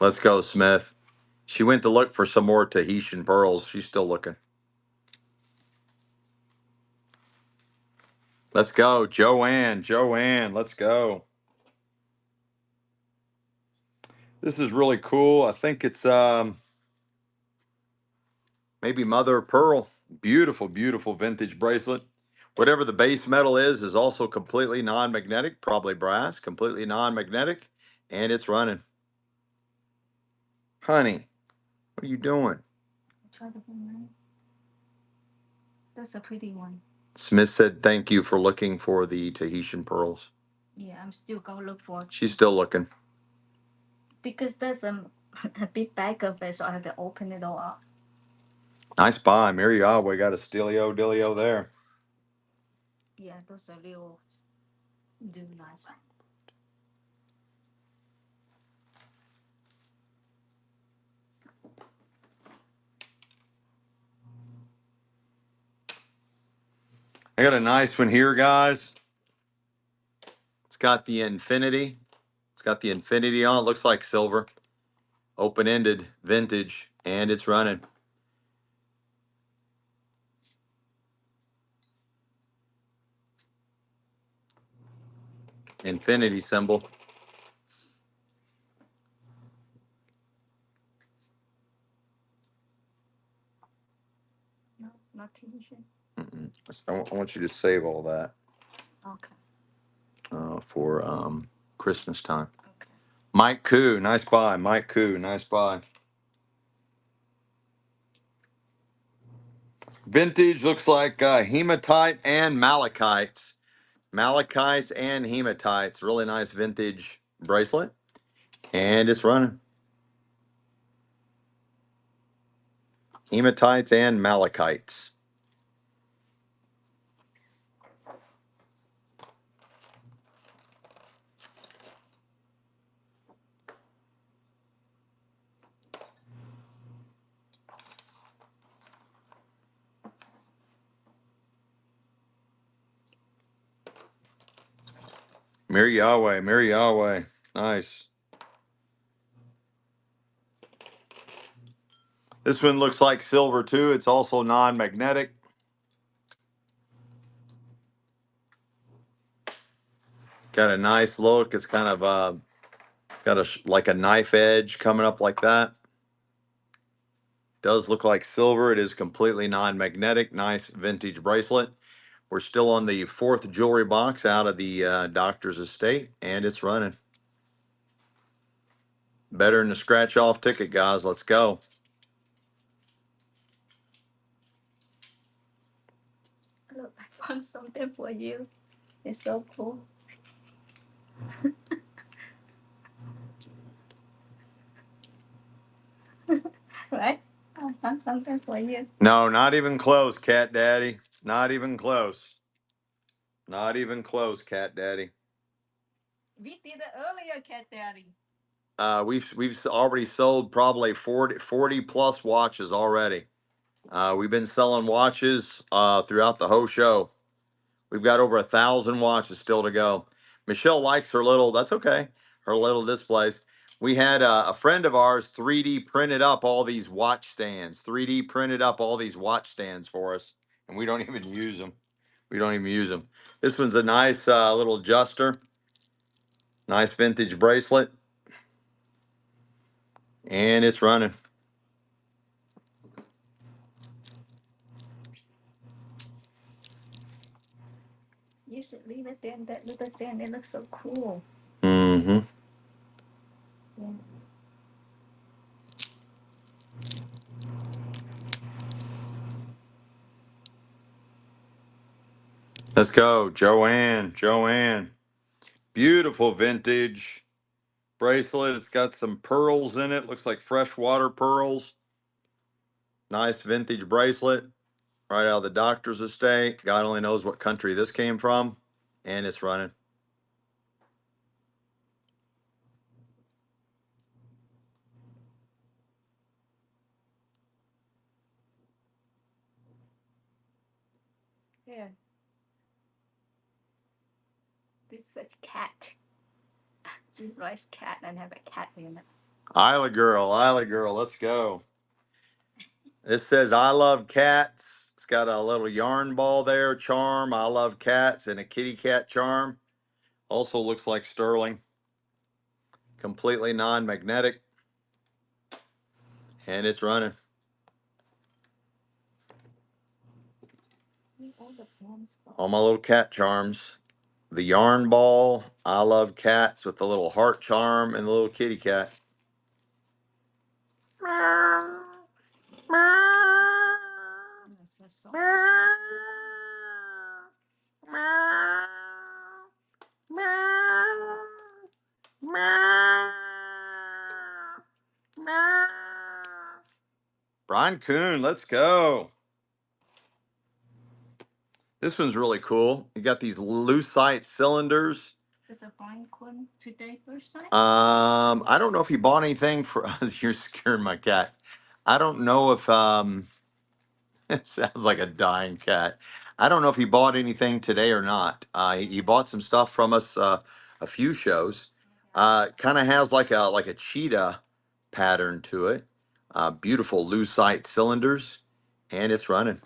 Let's go, Smith. She went to look for some more Tahitian pearls. She's still looking. Let's go, Joanne. Joanne, let's go. This is really cool. I think it's maybe mother of pearl. Beautiful, beautiful vintage bracelet. Whatever the base metal is also completely non-magnetic, probably brass, completely non-magnetic, and it's running. Honey, what are you doing? Try the one. That's a pretty one. Smith said thank you for looking for the Tahitian pearls. Yeah, I'm still gonna look for it. She's still looking. Because there's a big bag of it, so I have to open it all up. Nice buy. Mary Yahweh got a Stilio Dilio there. Yeah, those are real do nice. I got a nice one here, guys. It's got the infinity. It's got the infinity on. It looks like silver. Open-ended, vintage, and it's running. Infinity symbol. No, not Tahitian. I want you to save all that Okay. for Christmas time. Okay. Mike Koo, nice buy. Mike Koo, nice buy. Vintage looks like hematite and malachites. Malachites and hematites. Really nice vintage bracelet. And it's running. Hematites and malachites. Mary Yahweh, Mary Yahweh. Nice. This one looks like silver too. It's also non-magnetic. Got a nice look. It's kind of got like a knife edge coming up like that. Does look like silver. It is completely non-magnetic. Nice vintage bracelet. We're still on the fourth jewelry box out of the doctor's estate, and it's running. Better than a scratch-off ticket, guys. Let's go. Look, I found something for you. It's so cool. Right? I found something for you. No, not even close, Cat Daddy. Not even close. Not even close, Cat Daddy. We did it earlier, Cat Daddy. We've already sold probably 40 plus watches already. We've been selling watches throughout the whole show. We've got over 1,000 watches still to go. Michelle likes her little, that's okay, her little displays. We had a friend of ours 3D printed up all these watch stands, 3D printed up all these watch stands for us, and we don't even use them. We don't even use them. This one's a nice little adjuster, nice vintage bracelet, and it's running. You should leave it there. That little thing, it looks so cool. Mm-hmm. Yeah. Let's go, Joanne. Joanne. Beautiful vintage bracelet. It's got some pearls in it. Looks like freshwater pearls. Nice vintage bracelet. Right out of the doctor's estate. God only knows what country this came from. And it's running. Here. This says cat. Just writes cat and have a cat in it. Isla girl, let's go. This says I love cats. It's got a little yarn ball there, charm. I love cats and a kitty cat charm. Also looks like sterling. Completely non-magnetic. And it's running. All my little cat charms. The yarn ball, I love cats with the little heart charm and the little kitty cat. Brian Kuhn, let's go. This one's really cool. You got these lucite cylinders. Is it Brian Quinn today first time? I don't know if he bought anything for us. You're scaring my cat. I don't know if it sounds like a dying cat. I don't know if he bought anything today or not. He bought some stuff from us a few shows. Kind of has like a cheetah pattern to it. Beautiful lucite cylinders, and it's running.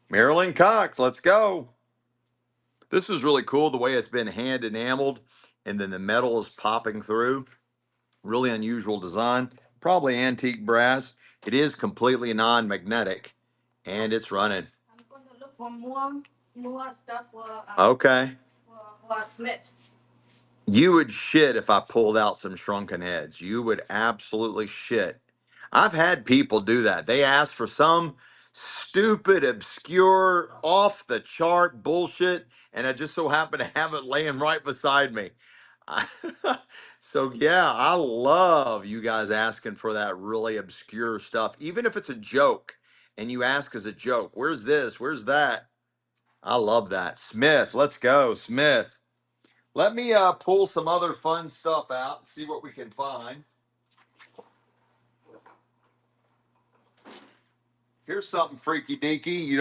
Marilyn Cox, let's go. This was really cool the way it's been hand enameled and then the metal is popping through. Really unusual design. Probably antique brass. It is completely non-magnetic and it's running. I'm going to look for more stuff for Okay. for Smith. You would shit if I pulled out some shrunken heads. You would absolutely shit. I've had people do that. They ask for some stupid, obscure, off the chart bullshit, and I just so happen to have it laying right beside me. So, yeah, I love you guys asking for that really obscure stuff, even if it's a joke and you ask as a joke, where's this? Where's that? I love that. Smith, let's go. Smith. Let me pull some other fun stuff out and see what we can find. Here's something freaky deaky you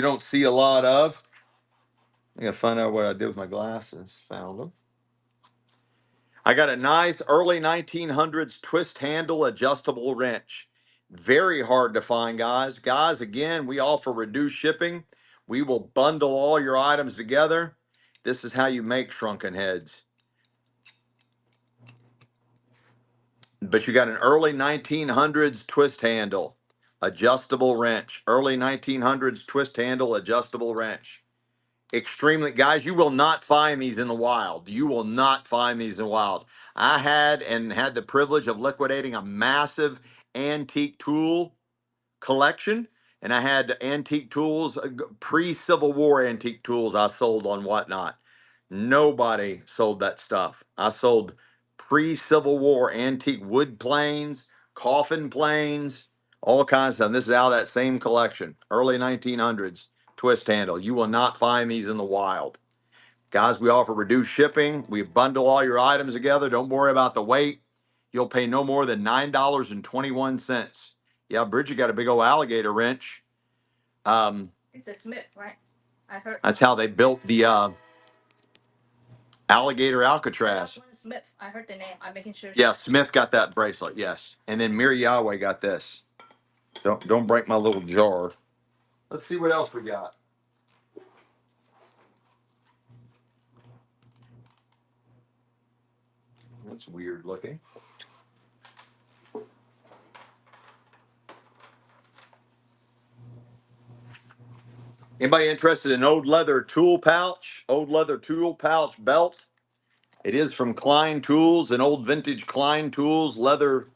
don't see a lot of. I gotta find out what I did with my glasses. Found them. I got a nice early 1900s twist handle adjustable wrench. Very hard to find, guys. Guys, again, we offer reduced shipping. We will bundle all your items together. This is how you make shrunken heads. But you got an early 1900s twist handle, adjustable wrench. Early 1900s twist handle, adjustable wrench. Extremely, guys, you will not find these in the wild. You will not find these in the wild. I had the privilege of liquidating a massive antique tool collection, and I had antique tools, pre-Civil War antique tools I sold on Whatnot. Nobody sold that stuff. I sold pre-Civil War antique wood planes, coffin planes, all kinds of stuff. This is out of that same collection, early 1900s twist handle. You will not find these in the wild. Guys, we offer reduced shipping. We bundle all your items together. Don't worry about the weight. You'll pay no more than $9.21. Yeah, Bridget got a big old alligator wrench. It's a Smith, right? I heard. That's how they built the alligator Alcatraz. Smith. I heard the name. I'm making sure. Yeah, Smith got that bracelet. Yes, and then Mir Yahweh got this. Don't break my little jar. Let's see what else we got. That's weird looking. Anybody interested in old leather tool pouch? Old leather tool pouch belt. It is from Klein Tools, an old vintage Klein Tools leather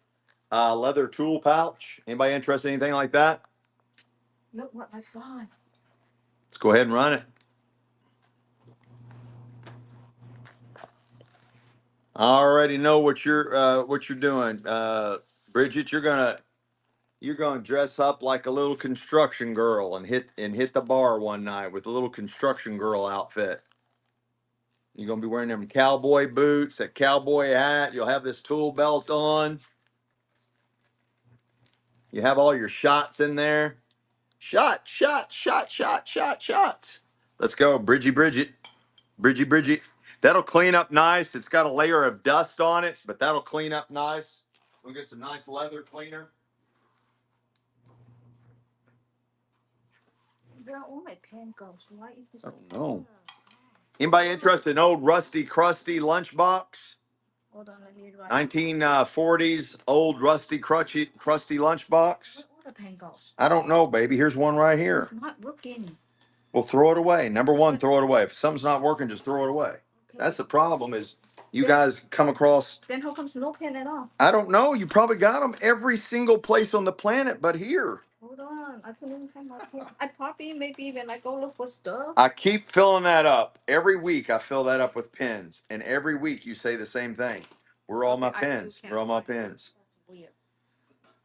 tool pouch. Anybody interested in anything like that? Look what I found. Let's go ahead and run it. I already know what you're doing, Bridget. You're gonna dress up like a little construction girl and hit the bar one night with a little construction girl outfit. You're going to be wearing them cowboy boots, that cowboy hat. You'll have this tool belt on. You have all your shots in there. Shot, shot, shot, shot, shot, shots. Let's go, Bridget. Bridget. That'll clean up nice. It's got a layer of dust on it, but that'll clean up nice. We'll get some nice leather cleaner. Where all my pen goes? Why is this? I don't know. Anybody interested in old rusty, crusty lunchbox? Hold on, let me write. 1940s old rusty, crusty lunchbox. Where all the pen goes? I don't know, baby. Here's one right here. It's not working. Well, throw it away. Number one, throw it away. If something's not working, just throw it away. Okay. That's the problem is you guys come across. Then how comes no pen at all? I don't know. You probably got them every single place on the planet but here. Hold on. I couldn't even find my pen. I probably maybe when I go look for stuff. I keep filling that up. Every week I fill that up with pens. And every week you say the same thing. Where are all my Okay, I still pens? can't Where are all my find it. pens? That's weird.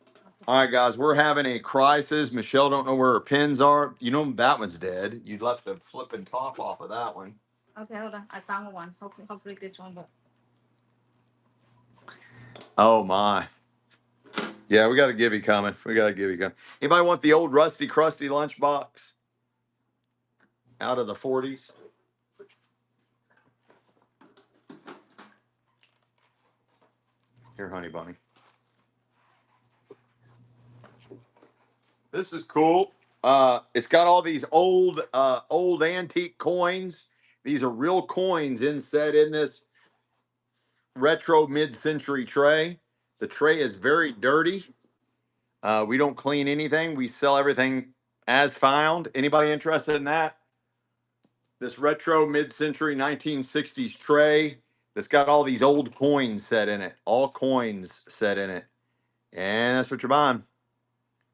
Okay. All right, guys, we're having a crisis. Michelle don't know where her pens are. You know that one's dead. You left the flipping top off of that one. Okay, hold on. I found one. Hopefully this one will. Oh my. Yeah, we got a Gibby coming. Anybody want the old rusty, crusty lunchbox out of the 40s? Here, honey bunny. This is cool. It's got all these old antique coins. These are real coins inset in this retro mid-century tray. The tray is very dirty. We don't clean anything. We sell everything as found. Anybody interested in that? This retro mid-century 1960s tray that's got all these old coins set in it. All coins set in it. And that's what you're buying.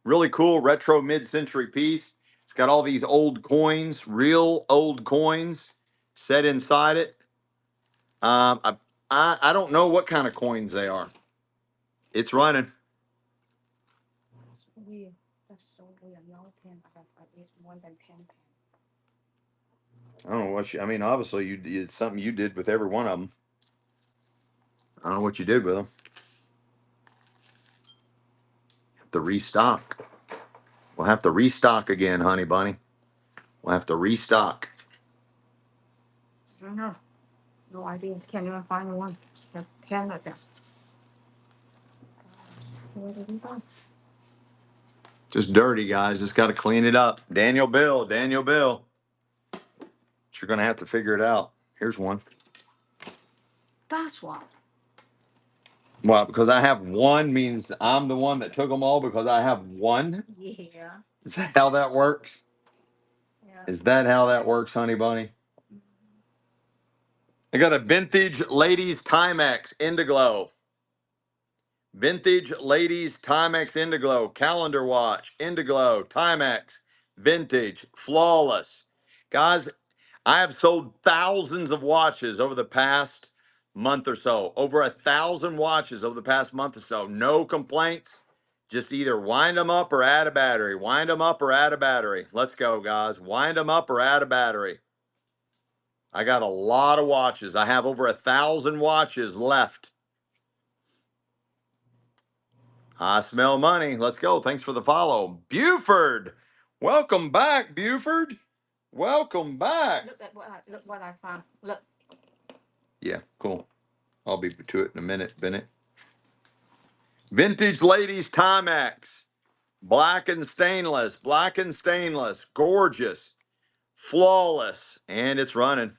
Really cool retro mid-century piece. It's got all these old coins, real old coins set inside it. I don't know what kind of coins they are. It's running. That's weird. That's so weird. No pen. I have at least more than 10 pens. I don't know what you. I mean, obviously, it's something you did with every one of them. I don't know what you did with them. The restock. We'll have to restock again, honey bunny. We'll have to restock. I don't know. No idea. Can't even find one. There's 10 of them. Where did he go? Just dirty, guys. Just got to clean it up. Daniel Bill. But you're going to have to figure it out. Here's one. That's why. Well, because I have one means I'm the one that took them all because I have one. Yeah. Is that how that works? Yeah. Is that how that works, honey bunny? I got a vintage ladies Timex Indiglo. Vintage ladies Timex Indiglo. Calendar watch. Indiglo. Timex. Vintage. Flawless. Guys, I have sold thousands of watches over the past month or so. Over 1,000 watches over the past month or so. No complaints. Just either wind them up or add a battery. Wind them up or add a battery. Let's go, guys. Wind them up or add a battery. I got a lot of watches. I have over 1,000 watches left. I smell money. Let's go. Thanks for the follow. Buford. Welcome back, Buford. Welcome back. Look what I found. Look. Yeah, cool. I'll be to it in a minute, Bennett. Vintage ladies Timex. Black and stainless. Gorgeous. Flawless. And it's running.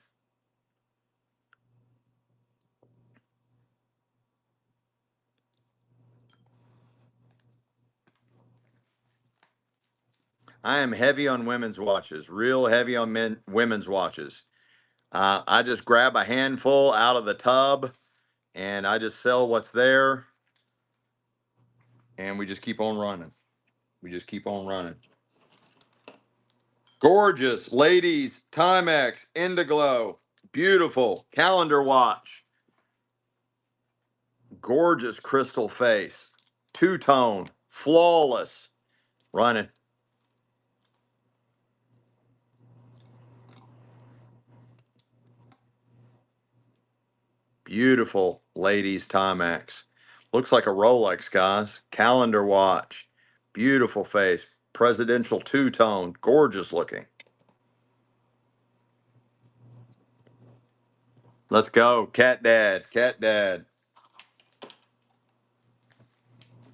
I am heavy on women's watches. Real heavy on women's watches. I just grab a handful out of the tub and I just sell what's there. And we just keep on running. Gorgeous ladies, Timex, Indiglo, beautiful calendar watch. Gorgeous crystal face, two-tone, flawless, running. Beautiful ladies Timex. Looks like a Rolex, guys. Calendar watch. Beautiful face. Presidential two-tone. Gorgeous looking. Let's go. Cat Dad. Cat Dad.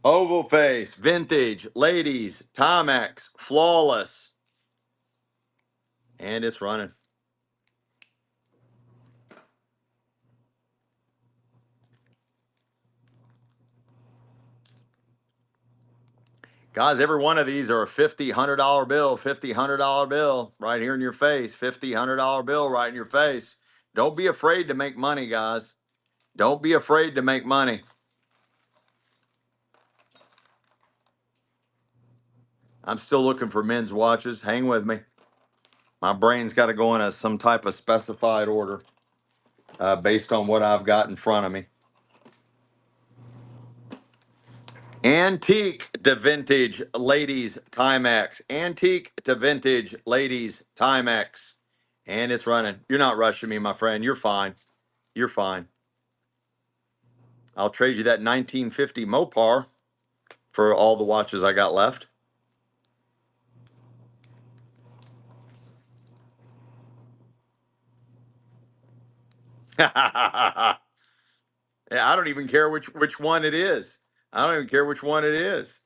Oval face. Vintage. Ladies. Timex. Flawless. And it's running. Guys, every one of these are a $50, $100 bill, $50, $100 bill right here in your face. $50, $100 bill right in your face. Don't be afraid to make money, guys. Don't be afraid to make money. I'm still looking for men's watches. Hang with me. My brain's got to go in some type of specified order based on what I've got in front of me. Antique to vintage ladies Timex. Antique to vintage ladies Timex. And it's running. You're not rushing me, my friend. You're fine. You're fine. I'll trade you that 1950 Mopar for all the watches I got left. Yeah, I don't even care which one it is. I don't even care which one it is.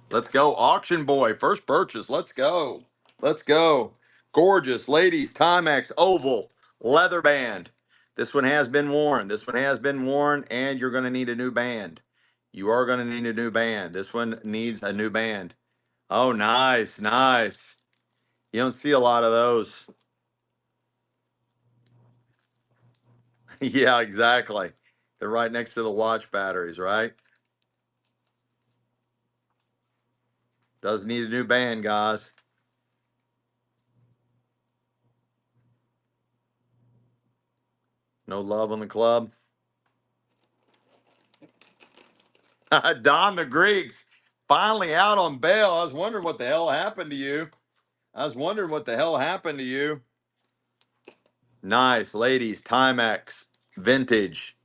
Let's go. Auction boy. First purchase. Let's go. Let's go. Gorgeous. Ladies. Timex oval leather band. This one has been worn. This one has been worn, and you're going to need a new band. You are going to need a new band. This one needs a new band. Oh, nice. Nice. You don't see a lot of those. Yeah, exactly. They're right next to the watch batteries, right? Does need a new band, guys. No love on the club. Don the Greeks finally out on bail. I was wondering what the hell happened to you. I was wondering what the hell happened to you. Nice, ladies. Timex, vintage,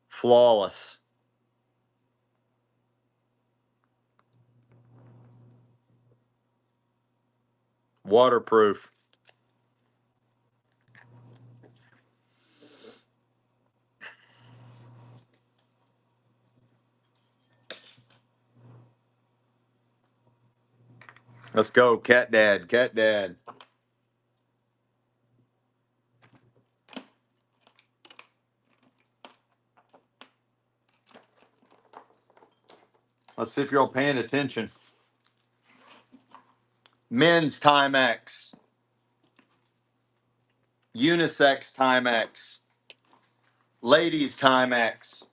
flawless, waterproof. Let's go, Cat Dad, Cat Dad. Let's see if you're all paying attention. Men's Timex, unisex Timex, ladies Timex,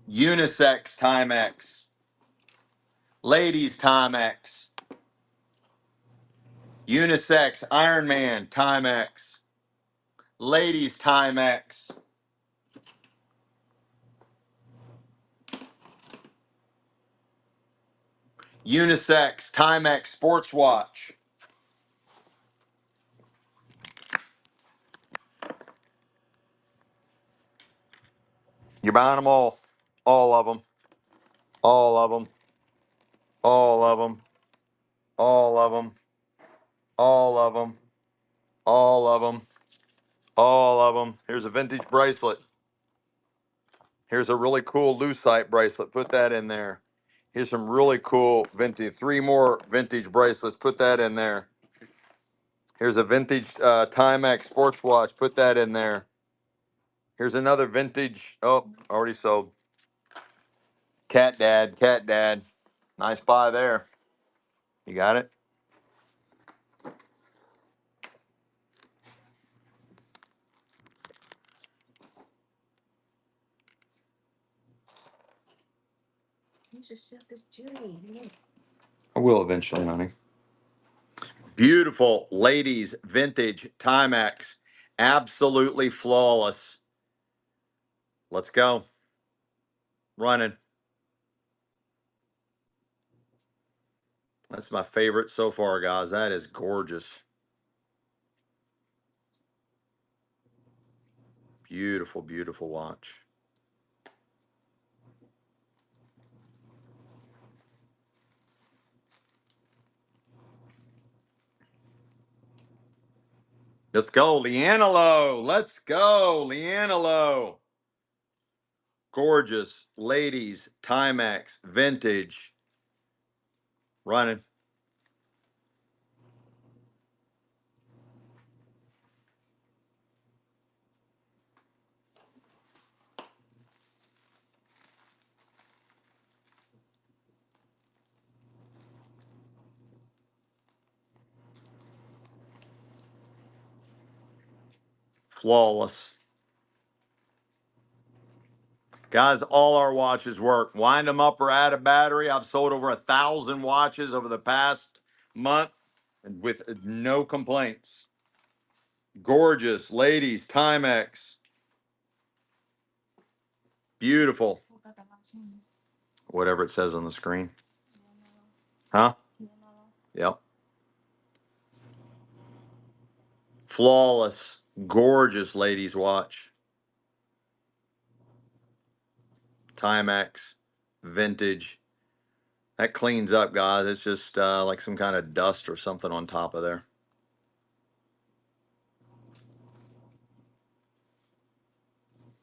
unisex Timex, ladies Timex, unisex Iron Man Timex, ladies Timex, unisex Timex sports watch. You're buying them all of them, all of them, all of them, all of them, all of them, all of them, all of them. Here's a vintage bracelet. Here's a really cool lucite bracelet. Put that in there. Here's some really cool vintage. 3 more vintage bracelets. Put that in there. Here's a vintage Timex sports watch. Put that in there. Here's another vintage. Oh, already sold. Cat Dad. Cat Dad. Nice buy there. You got it? You should sell this jewelry. Yeah. I will eventually, honey. Beautiful ladies vintage Timex. Absolutely flawless. Let's go. Running. That's my favorite so far, guys. That is gorgeous. Beautiful, beautiful watch. Let's go, Leanelo. Let's go, Leanelo. Gorgeous, ladies, Timex, vintage, running. Flawless. Guys, all our watches work. Wind them up or add a battery. I've sold over 1,000 watches over the past month with no complaints. Gorgeous, ladies, Timex. Beautiful. Whatever it says on the screen. Huh? Yep. Flawless, gorgeous ladies watch. Timex, vintage. That cleans up, guys. It's just like some kind of dust or something on top of there.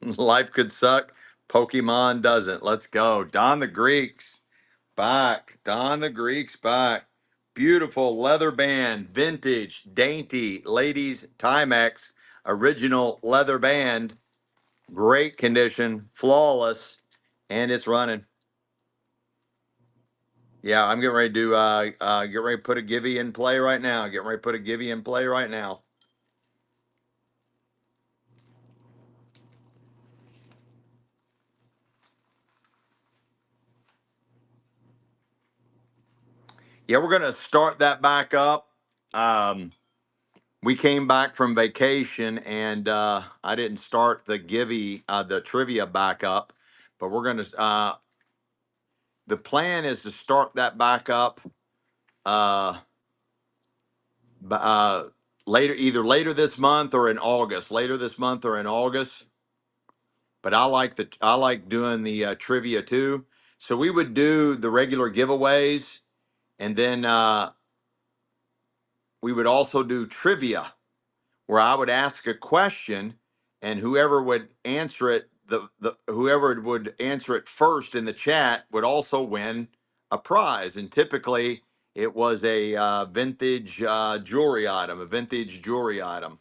Life could suck. Pokemon doesn't. Let's go. Don the Greeks back. Don the Greeks back. Beautiful leather band, vintage, dainty, ladies, Timex, original leather band, great condition, flawless, and it's running. Yeah, I'm getting ready to get ready to put a Givey in play right now. Getting ready to put a Givey in play right now. Yeah, we're gonna start that back up. We came back from vacation, and I didn't start the Givey, the trivia back up, but we're gonna. The plan is to start that back up uh, later, either later this month or in August. Later this month or in August. But I like doing the trivia too. So we would do the regular giveaways, and then we would also do trivia, where I would ask a question, and whoever would answer it, the whoever would answer it first in the chat would also win a prize. And typically, it was a vintage jewelry item, a vintage jewelry item.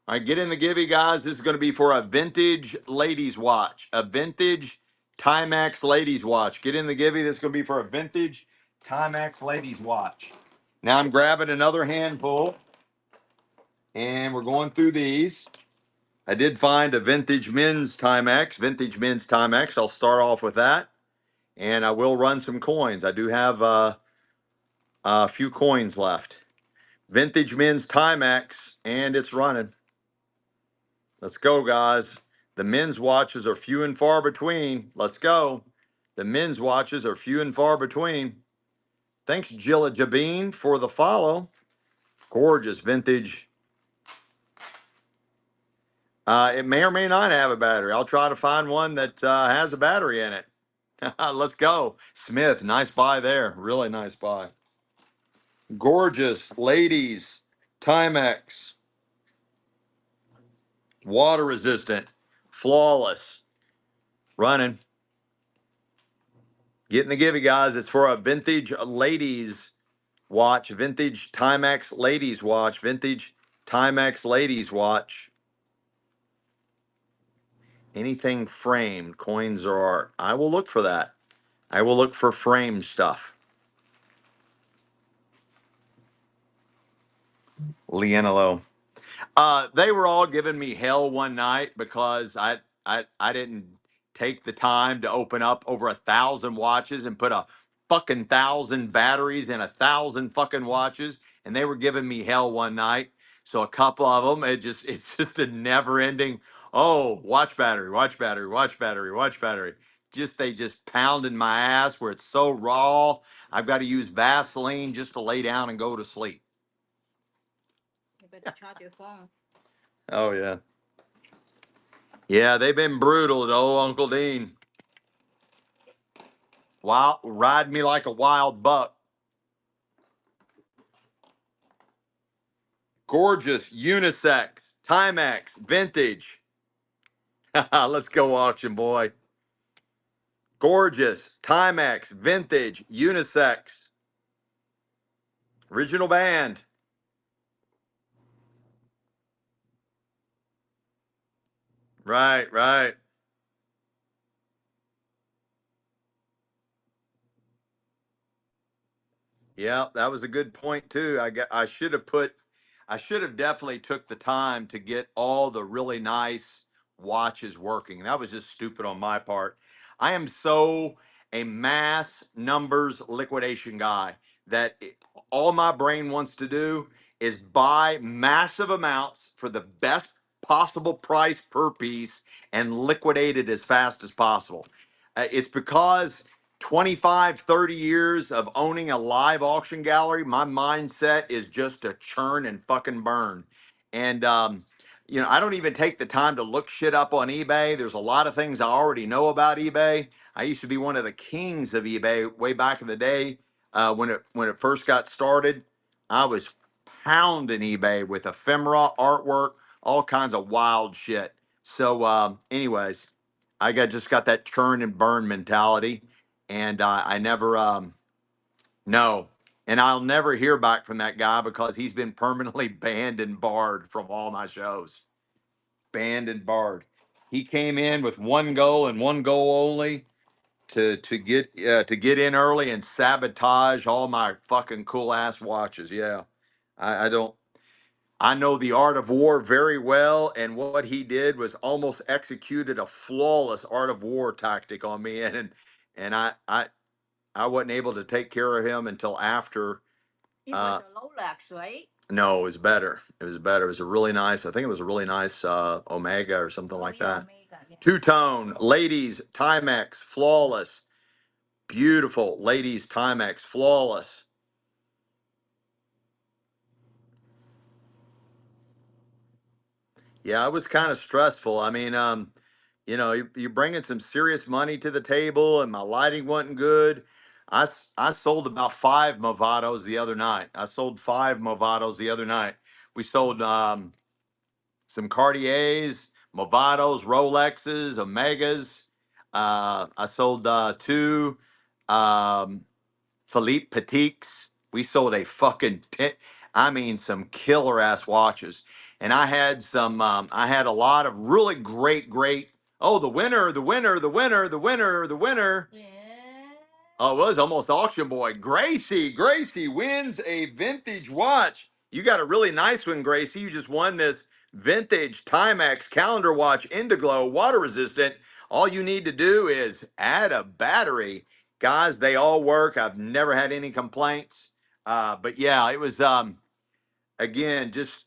All right, get in the Givey, guys. This is going to be for a vintage ladies watch, a vintage Timex ladies watch. Get in the Givey. This is going to be for a vintage Timex ladies watch. Now I'm grabbing another handful, and we're going through these. I did find a vintage men's Timex, vintage men's Timex. I'll start off with that, and I will run some coins. I do have a few coins left. Vintage men's Timex, and it's running. Let's go, guys. The men's watches are few and far between. Let's go. The men's watches are few and far between. Thanks, Jilla Jabeen, for the follow. Gorgeous vintage. It may or may not have a battery. I'll try to find one that has a battery in it. Let's go. Smith, nice buy there. Really nice buy. Gorgeous ladies. Timex. Water resistant. Flawless. Running. Getting the Givey, guys. It's for a vintage ladies watch. Vintage Timex ladies watch. Vintage Timex ladies watch. Anything framed, coins or art. I will look for that. I will look for framed stuff. Lienolo. They were all giving me hell one night because I didn't take the time to open up over 1,000 watches and put a fucking 1,000 batteries in 1,000 fucking watches, and they were giving me hell one night. So a couple of them, it's just a never ending. Oh, watch battery, watch battery, watch battery, watch battery. They just pounded my ass where it's so raw. I've got to use Vaseline just to lay down and go to sleep. You better charge your phone. Oh yeah. Yeah, they've been brutal, though, Uncle Dean. Wild, ride me like a wild buck. Gorgeous, unisex, Timex, vintage. Let's go auction, boy. Gorgeous, Timex, vintage, unisex, original band. Right, right. Yeah, that was a good point too. I should have definitely took the time to get all the really nice watches working. That was just stupid on my part. I am so a mass numbers liquidation guy that all my brain wants to do is buy massive amounts for the best possible price per piece and liquidate it as fast as possible. It's because 25, 30 years of owning a live auction gallery, my mindset is just to churn and fucking burn. And, I don't even take the time to look shit up on eBay. There's a lot of things I already know about eBay. I used to be one of the kings of eBay way back in the day when it first got started. I was pounding eBay with ephemera, artwork, all kinds of wild shit. So, anyways, just got that churn and burn mentality, and I never no, and I'll never hear back from that guy because he's been permanently banned and barred from all my shows. Banned and barred. He came in with one goal and one goal only to get in early and sabotage all my fucking cool ass watches. Yeah, I don't. I know the art of war very well, and what he did was almost executed a flawless art of war tactic on me, and I wasn't able to take care of him until after. It was a Rolex, right? No, it was better. It was better. It was a really nice. I think it was a really nice Omega or something like Yeah, that. Omega, yeah. Two tone, ladies, Timex, flawless, beautiful, ladies, Timex, flawless. Yeah, it was kind of stressful. I mean, you're bringing some serious money to the table, and my lighting wasn't good. I sold about five Movados the other night. I sold five Movados the other night. We sold some Cartiers, Movados, Rolexes, Omegas. I sold two um, Philippe Petites. We sold a fucking I mean, some killer ass watches. And I had a lot of really great. Oh, the winner, the winner, the winner, the winner, the winner. Yeah. Oh, it was almost auction boy. Gracie. Gracie wins a vintage watch. You got a really nice one, Gracie. You just won this vintage Timex calendar watch, Indiglo, water resistant. All you need to do is add a battery. Guys, they all work. I've never had any complaints. But yeah, it was again just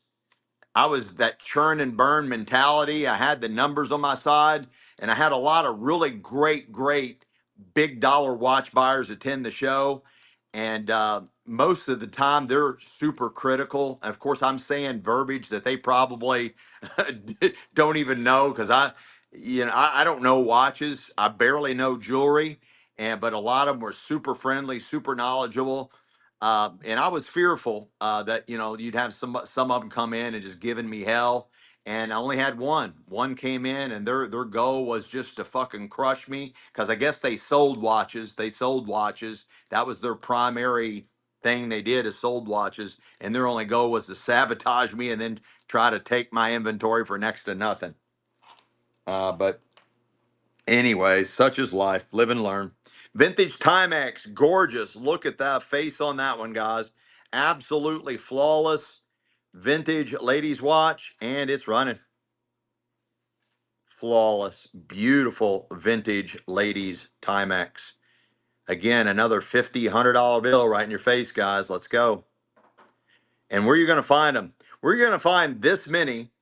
I was that churn and burn mentality. I had the numbers on my side, and I had a lot of really great big dollar watch buyers attend the show. And most of the time, they're super critical. Of course, I'm saying verbiage that they probably don't even know because I don't know watches. I barely know jewelry, but a lot of them were super friendly, super knowledgeable. And I was fearful that you'd have some of them come in and just giving me hell. And I only had one. One came in, and their goal was just to fucking crush me because I guess they sold watches. They sold watches. That was their primary thing they did is sold watches, and their only goal was to sabotage me and then try to take my inventory for next to nothing. But anyways, such is life. Live and learn. Vintage Timex, gorgeous. Look at that face on that one, guys. Absolutely flawless. Vintage ladies watch, and it's running. Flawless, beautiful vintage ladies Timex. Again, another $50, $100 bill right in your face, guys. Let's go. And where are you going to find them? Where are you going to find this many,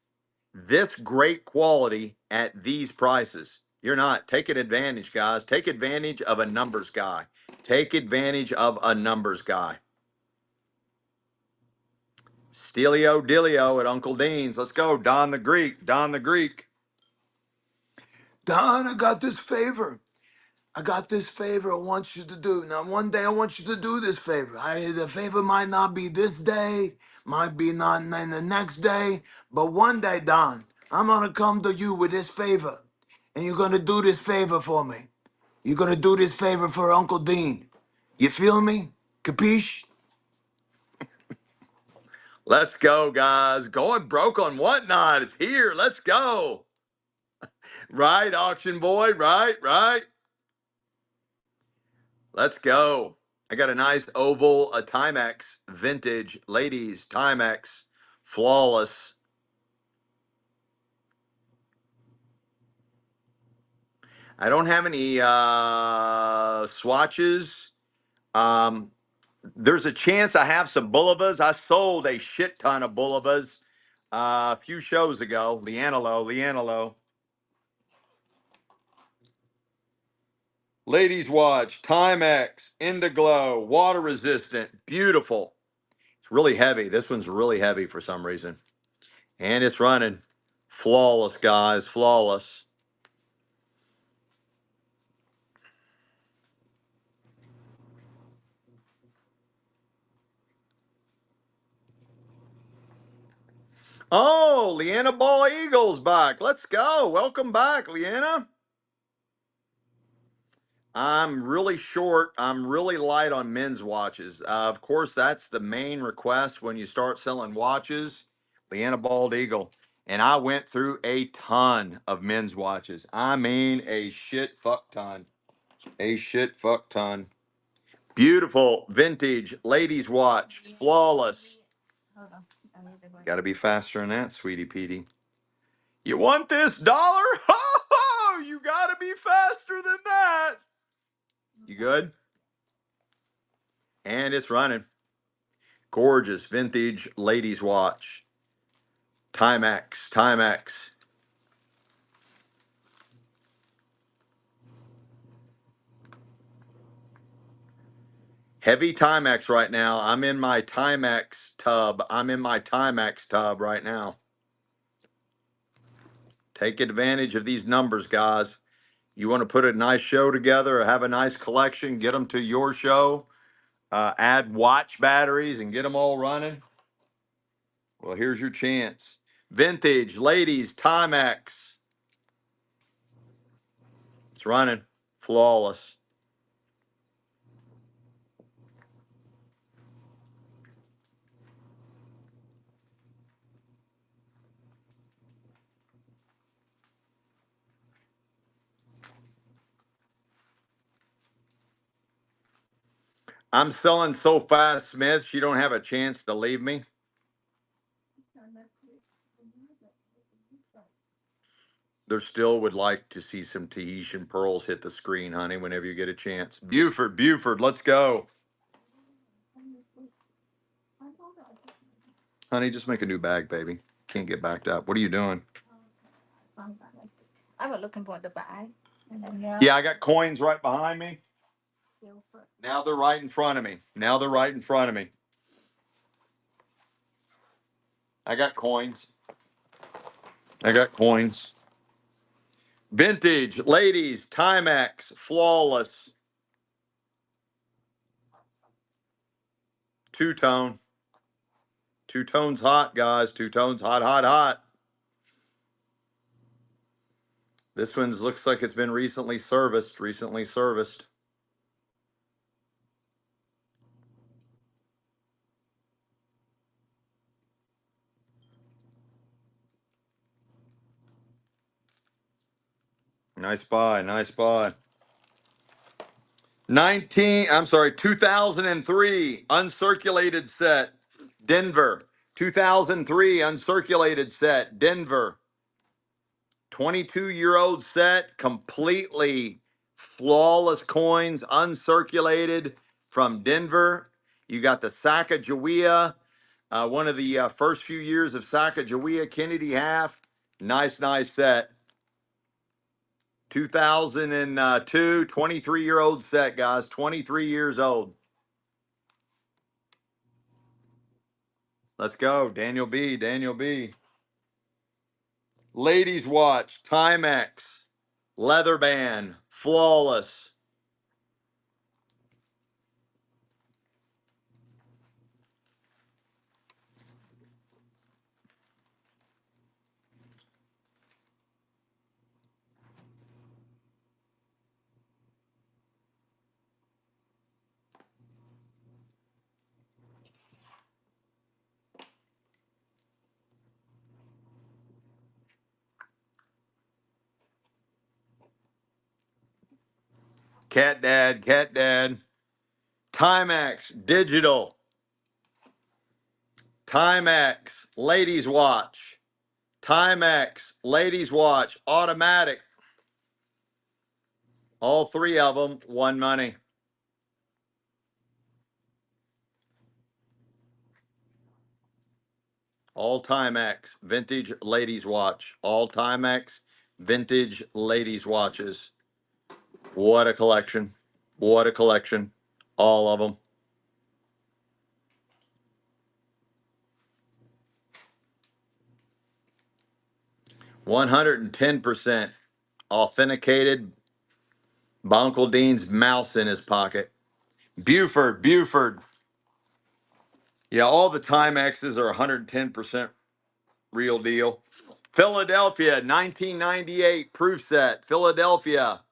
this great quality at these prices? You're not. Taking advantage, guys. Take advantage of a numbers guy. Take advantage of a numbers guy. Steelio Dilio at Uncle Dean's. Let's go. Don the Greek. Don the Greek. Don, I got this favor. I got this favor I want you to do. Now, one day I want you to do this favor. The favor might not be this day, might be not in the next day, but one day, Don, I'm going to come to you with this favor. And you're going to do this favor for me. You're going to do this favor for Uncle Dean. You feel me? Capiche? Let's go, guys. Going broke on whatnot. It's here. Let's go. Right, auction boy. Right. Let's go. I got a nice oval, a Timex vintage ladies Timex flawless. I don't have any swatches. Um, there's a chance I have some Bulivas. I sold a shit ton of Bulivas a few shows ago. Leanalo. Ladies watch, Timex, Indiglow, water resistant, beautiful. It's really heavy. This one's really heavy for some reason. And it's running. Flawless, guys. Flawless. Oh, Leanna Ball Eagles back. Let's go. Welcome back, Leanna. I'm really short. I'm really light on men's watches. Of course, that's the main request when you start selling watches. Leanna Bald Eagle. And I went through a ton of men's watches. I mean, a shit fuck ton. A shit fuck ton. Beautiful vintage ladies watch. Flawless. Got to be faster than that, sweetie Petey. You want this dollar? Oh, you got to be faster than that. You good? And it's running. Gorgeous vintage ladies watch. Timex. Heavy Timex right now. I'm in my Timex tub. Right now. Take advantage of these numbers, guys. You want to put a nice show together or have a nice collection, get them to your show, add watch batteries and get them all running. Well, here's your chance. Vintage, ladies, Timex. It's running. Flawless. I'm selling so fast, Smith, she don't have a chance to leave me. There still would like to see some Tahitian pearls hit the screen, honey, whenever you get a chance. Buford, let's go. Honey, just make a new bag, baby. Can't get backed up. What are you doing? I was looking for the bag. Yeah, I got coins right behind me. Now they're right in front of me. I got coins. Vintage, ladies, Timex, flawless. Two-tone. Two-tone's hot, guys. Two-tone's hot. This one looks like it's been recently serviced. Nice buy. 2003 uncirculated set, Denver. 2003 uncirculated set, Denver. 22-year-old set, completely flawless coins, uncirculated from Denver. You got the Sacagawea, one of the first few years of Sacagawea, Kennedy half. Nice set. 2002, 23-year-old set, guys. 23 years old. Let's go. Daniel B. Daniel B. Ladies watch. Timex. Leather band. Flawless. Cat Dad. Cat Dad. Timex. Digital. Timex. Ladies watch. Timex. Ladies watch. Automatic. All three of them. One money. All Timex. Vintage ladies watch. All Timex. Vintage ladies watches. What a collection. What a collection. All of them. 110% authenticated. Uncle Dean's mouse in his pocket. Buford, Buford. Yeah, all the Timexes are 110% real deal. Philadelphia, 1998 proof set. Philadelphia.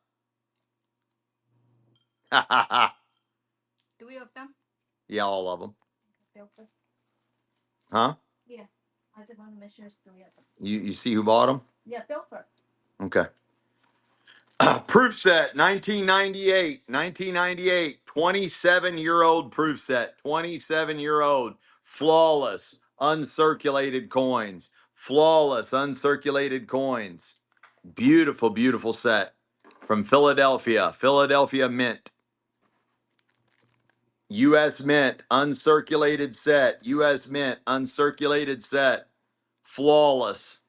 3 of them. Yeah, all of them. Pilfer. Huh? Yeah. I just want to make sure it's 3 of them. You see who bought them? Yeah, Pilfer. Okay. Proof set, 1998. 1998. 27-year-old proof set. 27-year-old. Flawless, uncirculated coins. Flawless, uncirculated coins. Beautiful, beautiful set from Philadelphia. Philadelphia Mint. U.S. Mint, uncirculated set. U.S. Mint, uncirculated set. Flawless.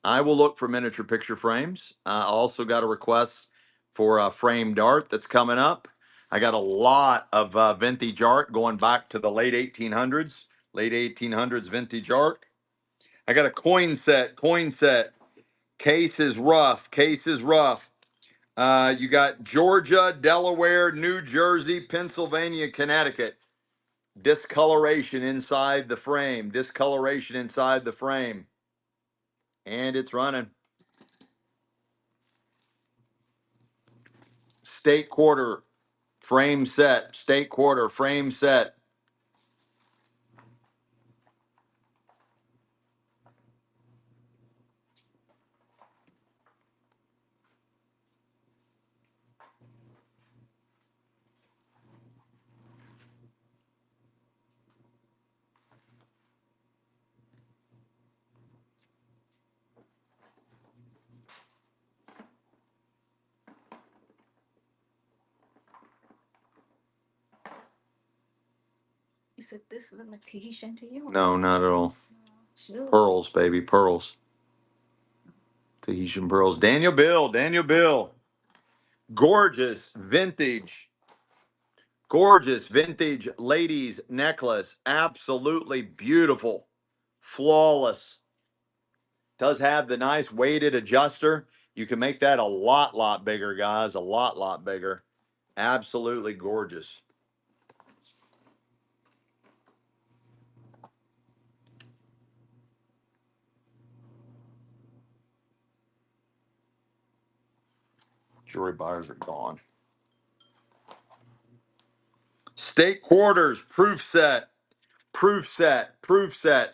I will look for miniature picture frames. I also got a request for a framed art that's coming up. I got a lot of vintage art going back to the late 1800s, vintage art. I got a coin set, Case is rough, case is rough. You got Georgia, Delaware, New Jersey, Pennsylvania, Connecticut. Discoloration inside the frame, discoloration inside the frame. And it's running. State quarter, frame set, state quarter, frame set. Is it this limitation to you? No, not at all. Sure. Pearls, baby, pearls. Tahitian pearls. Daniel Bill, Daniel Bill. Gorgeous vintage ladies necklace. Absolutely beautiful. Flawless. Does have the nice weighted adjuster. You can make that a lot bigger, guys. A lot bigger. Absolutely gorgeous. Jewelry buyers are gone. State quarters, proof set,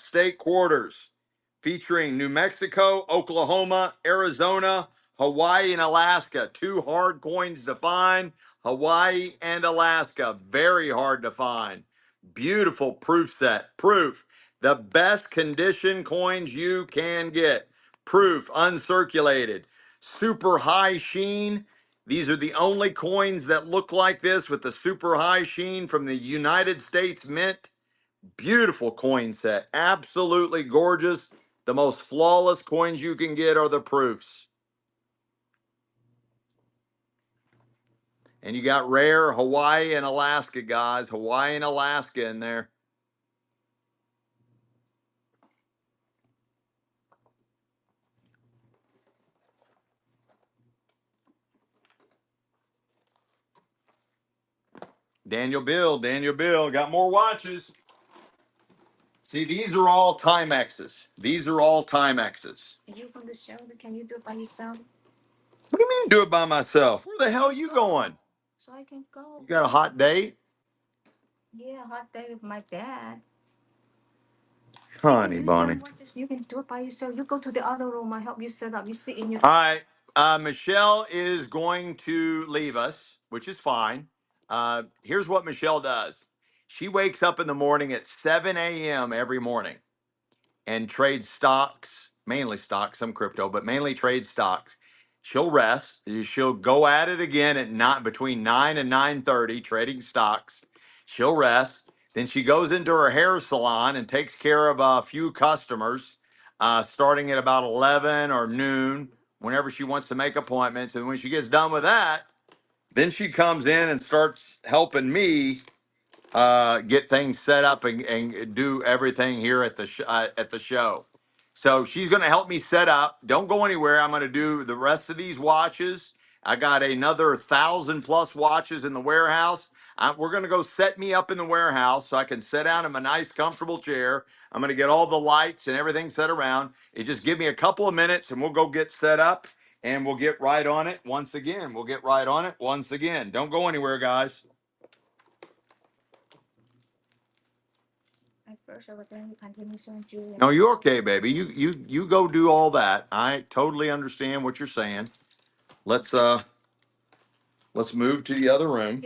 state quarters, featuring New Mexico, Oklahoma, Arizona, Hawaii, and Alaska. Two hard coins to find. Hawaii and Alaska. Very hard to find. Beautiful proof set. Proof. The best condition coins you can get. Proof. Uncirculated. Super high sheen. These are the only coins that look like this with the super high sheen from the United States Mint. Beautiful coin set. Absolutely gorgeous. The most flawless coins you can get are the proofs. And you got rare Hawaii and Alaska, guys. Hawaii and Alaska in there. Daniel Bill, got more watches. See, these are all Timexes. These are all Timexes. Are you from the show? Can you do it by yourself? What do you mean do it by myself? Where the hell are you going? So I can go. You got a hot date? Yeah, hot day with my dad. Honey bunny. You can do it by yourself. You go to the other room. I help you set up. You sit in your. All right. Michelle is going to leave us, which is fine. Here's what Michelle does. She wakes up in the morning at 7 a.m. every morning and trades stocks, mainly stocks, some crypto, but mainly trades stocks. She'll rest. She'll go at it again at not between 9 and 9:30 trading stocks. She'll rest. Then she goes into her hair salon and takes care of a few customers, starting at about 11 or noon, whenever she wants to make appointments. And when she gets done with that, then she comes in and starts helping me get things set up and do everything here at the show. So she's going to help me set up. Don't go anywhere. I'm going to do the rest of these watches. I got another 1,000+ watches in the warehouse. We're going to go set me up in the warehouse so I can sit down in my nice, comfortable chair. I'm going to get all the lights and everything set around. It just give me a couple of minutes and we'll go get set up and we'll get right on it once again. We'll get right on it once again. Don't go anywhere, guys. At first, I was going to continue some jewelry. No, you're okay, baby. You go do all that. I totally understand what you're saying. Let's move to the other room.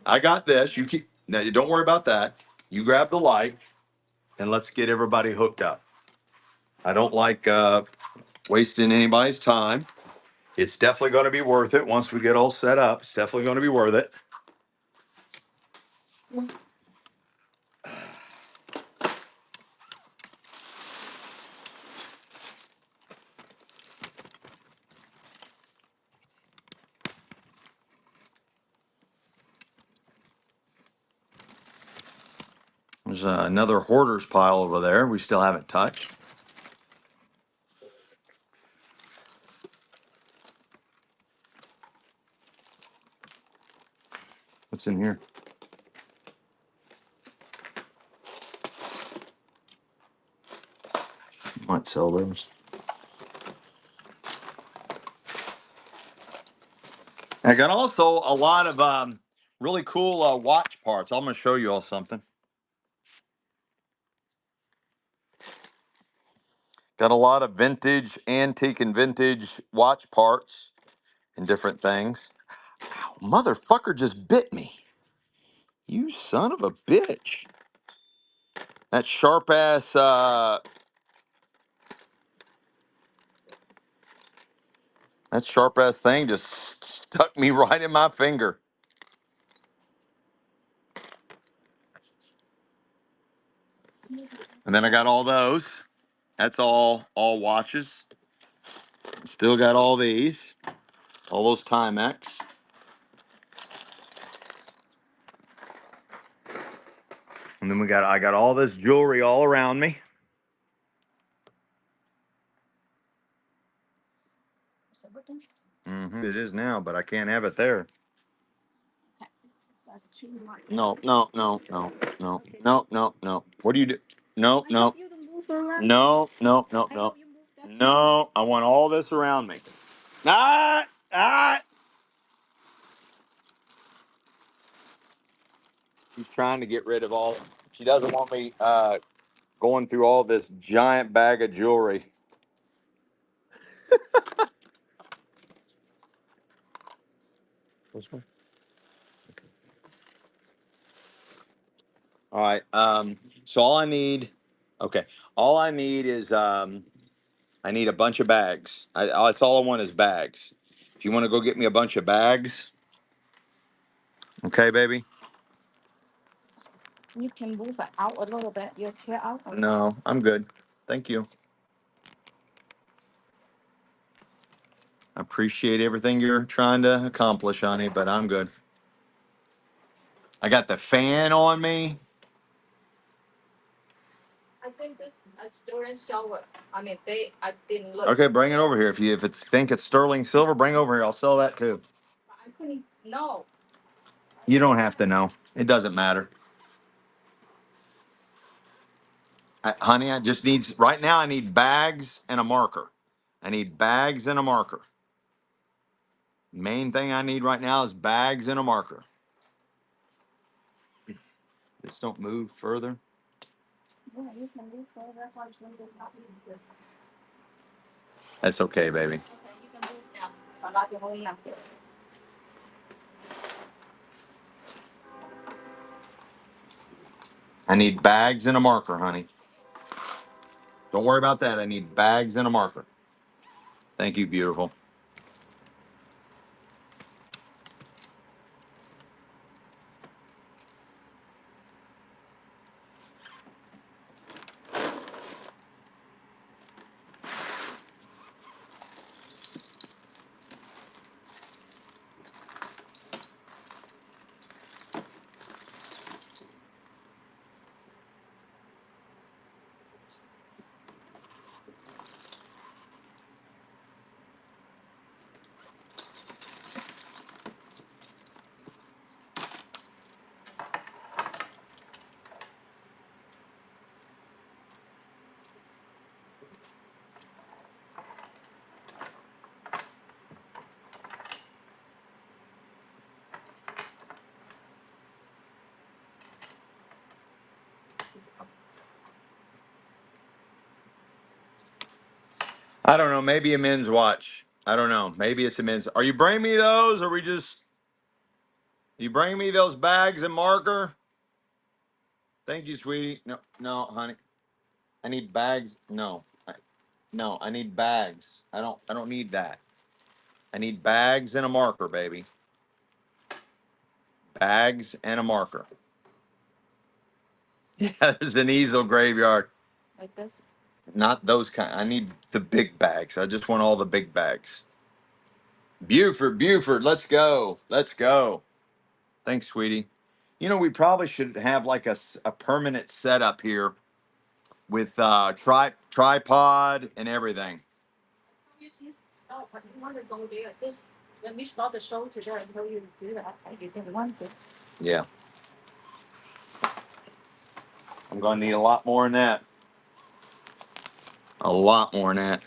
I got this. You keep now. You don't worry about that. You grab the light and let's get everybody hooked up. I don't like wasting anybody's time. It's definitely going to be worth it once we get all set up. It's definitely going to be worth it. There's another hoarder's pile over there we still haven't touched. What's in here? Might sell those. I got also a lot of really cool watch parts. I'm going to show you all something. Got a lot of vintage, antique, and vintage watch parts and different things. Ow, motherfucker just bit me. You son of a bitch. That sharp ass thing just stuck me right in my finger. And then I got all those. That's all watches. Still got all these. All those Timex. And then I got all this jewelry all around me. It is now, but I can't have it there. That's too much. No. What do you do? No. No. I want all this around me. Ah. She's trying to get rid of all. She doesn't want me going through all this giant bag of jewelry. This one. All right. So all I need. Okay. All I need is I need a bunch of bags. That's all I want is bags. If you want to go get me a bunch of bags, okay, baby. You can move it out a little bit. Your chair out. No, I'm good. Thank you. I appreciate everything you're trying to accomplish, honey, but I'm good. I got the fan on me. I think this a sterling silver. I didn't look. Okay, bring it over here. If it's think it's sterling silver, bring it over here. I'll sell that too. I couldn't know. You don't have to know. It doesn't matter. Honey, I just needs right now I need bags and a marker. I need bags and a marker. Main thing I need right now is bags and a marker. Just don't move further. Yeah, you can do so. That's why it's really good. That's okay, baby. Okay, you can move now. So not you're holding up here. I need bags and a marker, honey. Don't worry about that. I need bags and a marker. Thank you, beautiful. I don't know. Maybe a men's watch. I don't know. Maybe it's a men's. Are you bringing me those, or we just? You bring me those bags and marker? Thank you, sweetie. No, no, honey. I need bags. No, no. I need bags. I don't need that. I need bags and a marker, baby. Bags and a marker. Yeah, there's an easel graveyard. Like this. Not those kind. I need the big bags. I just want all the big bags. Buford, Buford, let's go. Let's go. Thanks, sweetie. You know, we probably should have like a permanent setup here with tripod and everything. You start, but you want to go there. This when we start the show today, I tell you to do that. You didn't want to. Yeah, I'm gonna need a lot more than that. A lot more than that.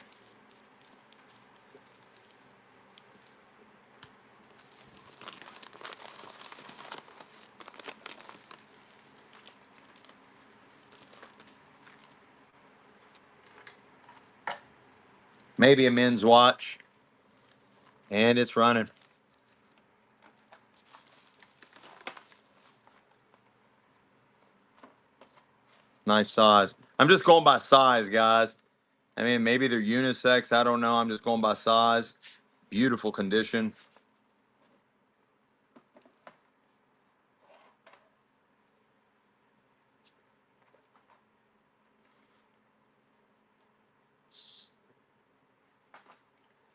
Maybe a men's watch, and it's running. Nice size. I'm just going by size, guys. I mean, maybe they're unisex. I don't know. I'm just going by size. Beautiful condition.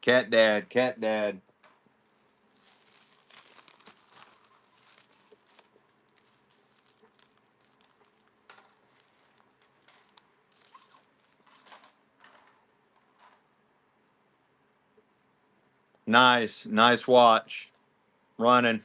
Cat dad, cat dad. Nice, nice watch. Running.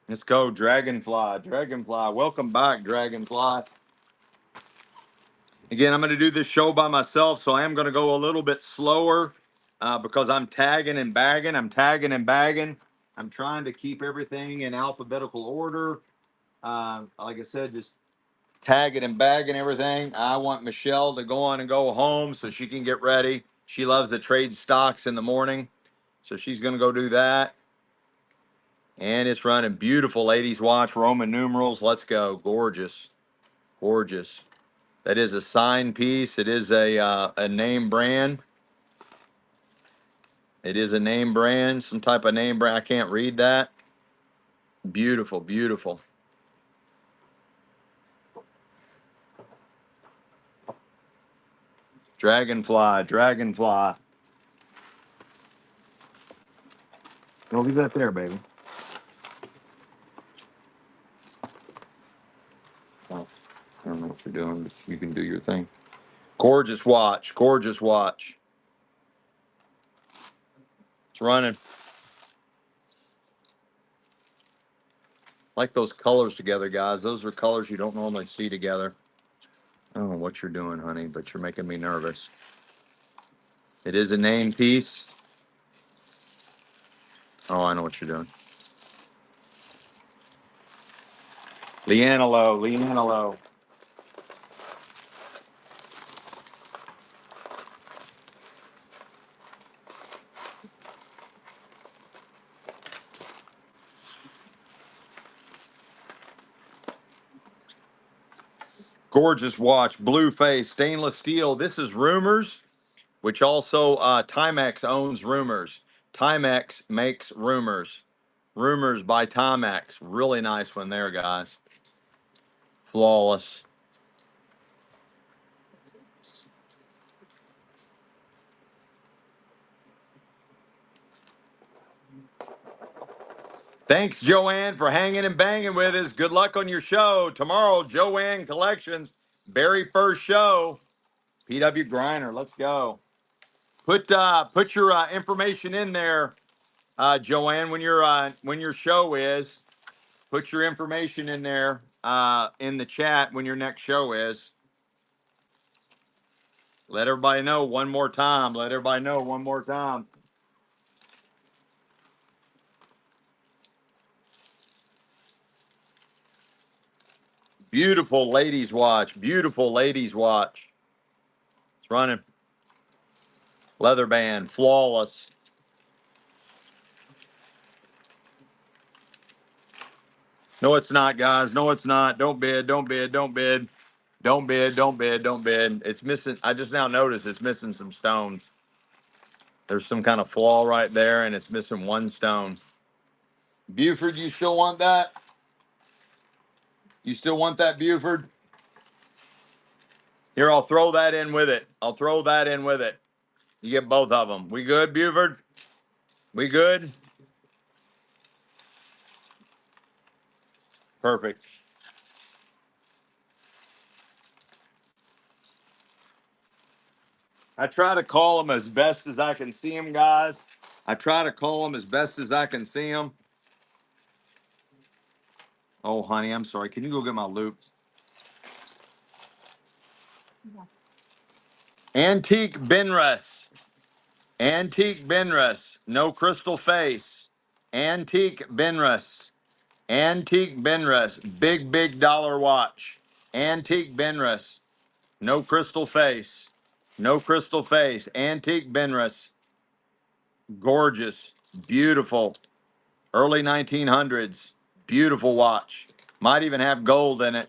Let's go, Dragonfly. Dragonfly. Welcome back, Dragonfly. Again, I'm going to do this show by myself, so I am going to go a little bit slower because I'm tagging and bagging. I'm tagging and bagging. I'm trying to keep everything in alphabetical order. Like I said, just tagging and bagging everything. I want Michelle to go on and go home so she can get ready. She loves to trade stocks in the morning, so she's going to go do that. And it's running. Beautiful ladies watch, Roman numerals. Let's go. Gorgeous. Gorgeous. That is a sign piece. It is a name brand. It is a name brand, some type of name brand. I can't read that. Beautiful, beautiful. Dragonfly, dragonfly. Don't leave that there, baby. Oh, I don't know what you're doing, but you can do your thing. Gorgeous watch. Gorgeous watch. It's running. Like those colors together, guys. Those are colors you don't normally see together. I don't know what you're doing, honey, but you're making me nervous. It is a name piece. Oh, I know what you're doing. Leanalo, Leanalo. Gorgeous watch, blue face, stainless steel. This is Rumors, which also Timex owns Rumors. Timex makes Rumors. Rumors by Timex. Really nice one there, guys. Flawless. Thanks, Joanne, for hanging and banging with us. Good luck on your show. Tomorrow, Joanne Collections, very first show. PW Griner, let's go. Put your information in there, Joanne, when your show is. Put your information in there in the chat when your next show is. Let everybody know one more time. Let everybody know one more time. Beautiful ladies watch. Beautiful ladies watch. It's running. Leather band. Flawless. No, it's not, guys. No, it's not. Don't bid. Don't bid. Don't bid. Don't bid. Don't bid. Don't bid. It's missing. I just now noticed it's missing some stones. There's some kind of flaw right there, and it's missing one stone. Buford, you still want that? You still want that, Buford? Here, I'll throw that in with it. I'll throw that in with it. You get both of them. We good, Buford? We good? Perfect. I try to call them as best as I can see them, guys. I try to call them as best as I can see them. Oh, honey, I'm sorry. Can you go get my loops? Antique Benrus. Antique Benrus. No crystal face. Antique Benrus. Antique Benrus. Big, big dollar watch. Antique Benrus. No crystal face. No crystal face. Antique Benrus. Gorgeous. Beautiful. Early 1900s. Beautiful watch. Might even have gold in it.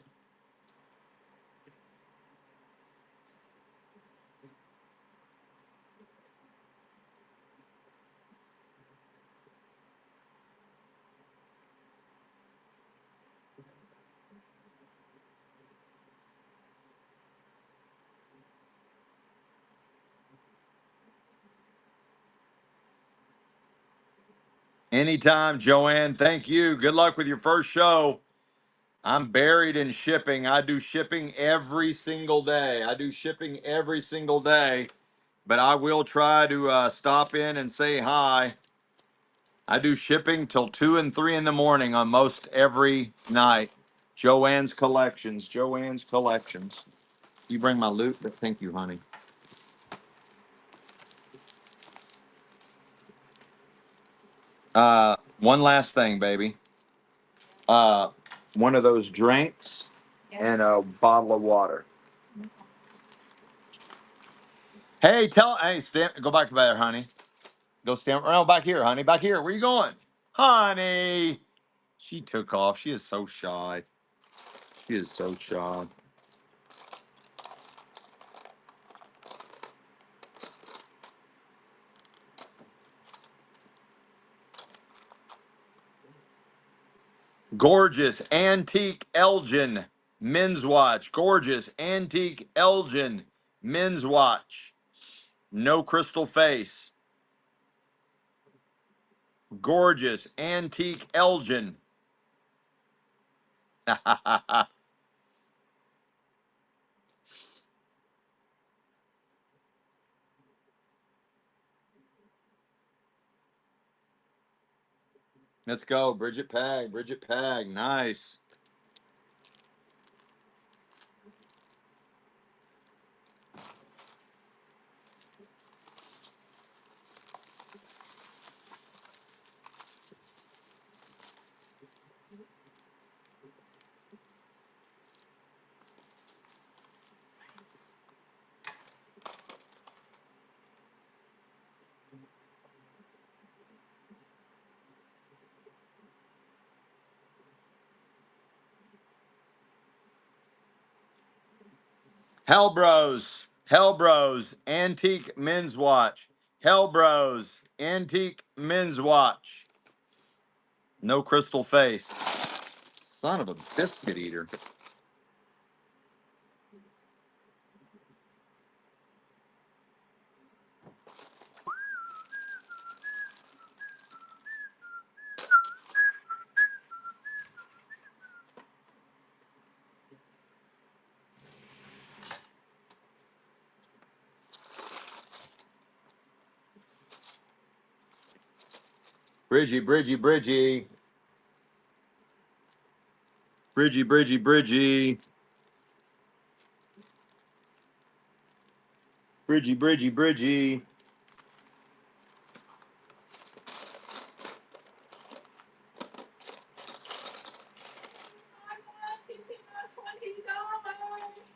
Anytime, Joanne. Thank you. Good luck with your first show. I'm buried in shipping. I do shipping every single day. I do shipping every single day, but I will try to stop in and say hi. I do shipping till 2 and 3 in the morning on most every night. Joanne's Collections. Joanne's Collections. You bring my loot, but thank you, honey. One last thing, baby. Uh, one of those drinks and a bottle of water. Hey, go back there, honey. Go stand around back here, honey. Back here. Where you going? Honey. She took off. She is so shy. She is so shy. Gorgeous antique Elgin men's watch. Gorgeous antique Elgin men's watch. No crystal face. gorgeous antique Elgin. Let's go, Bridget Pag. Bridget Pag, nice. Hellbros, Hellbros, antique men's watch. Hellbros, antique men's watch. No crystal face. Son of a biscuit eater. Bridgie, Bridgie, Bridgie. Bridgie, Bridgie, Bridgie. Bridgie, Bridgie, Bridgie.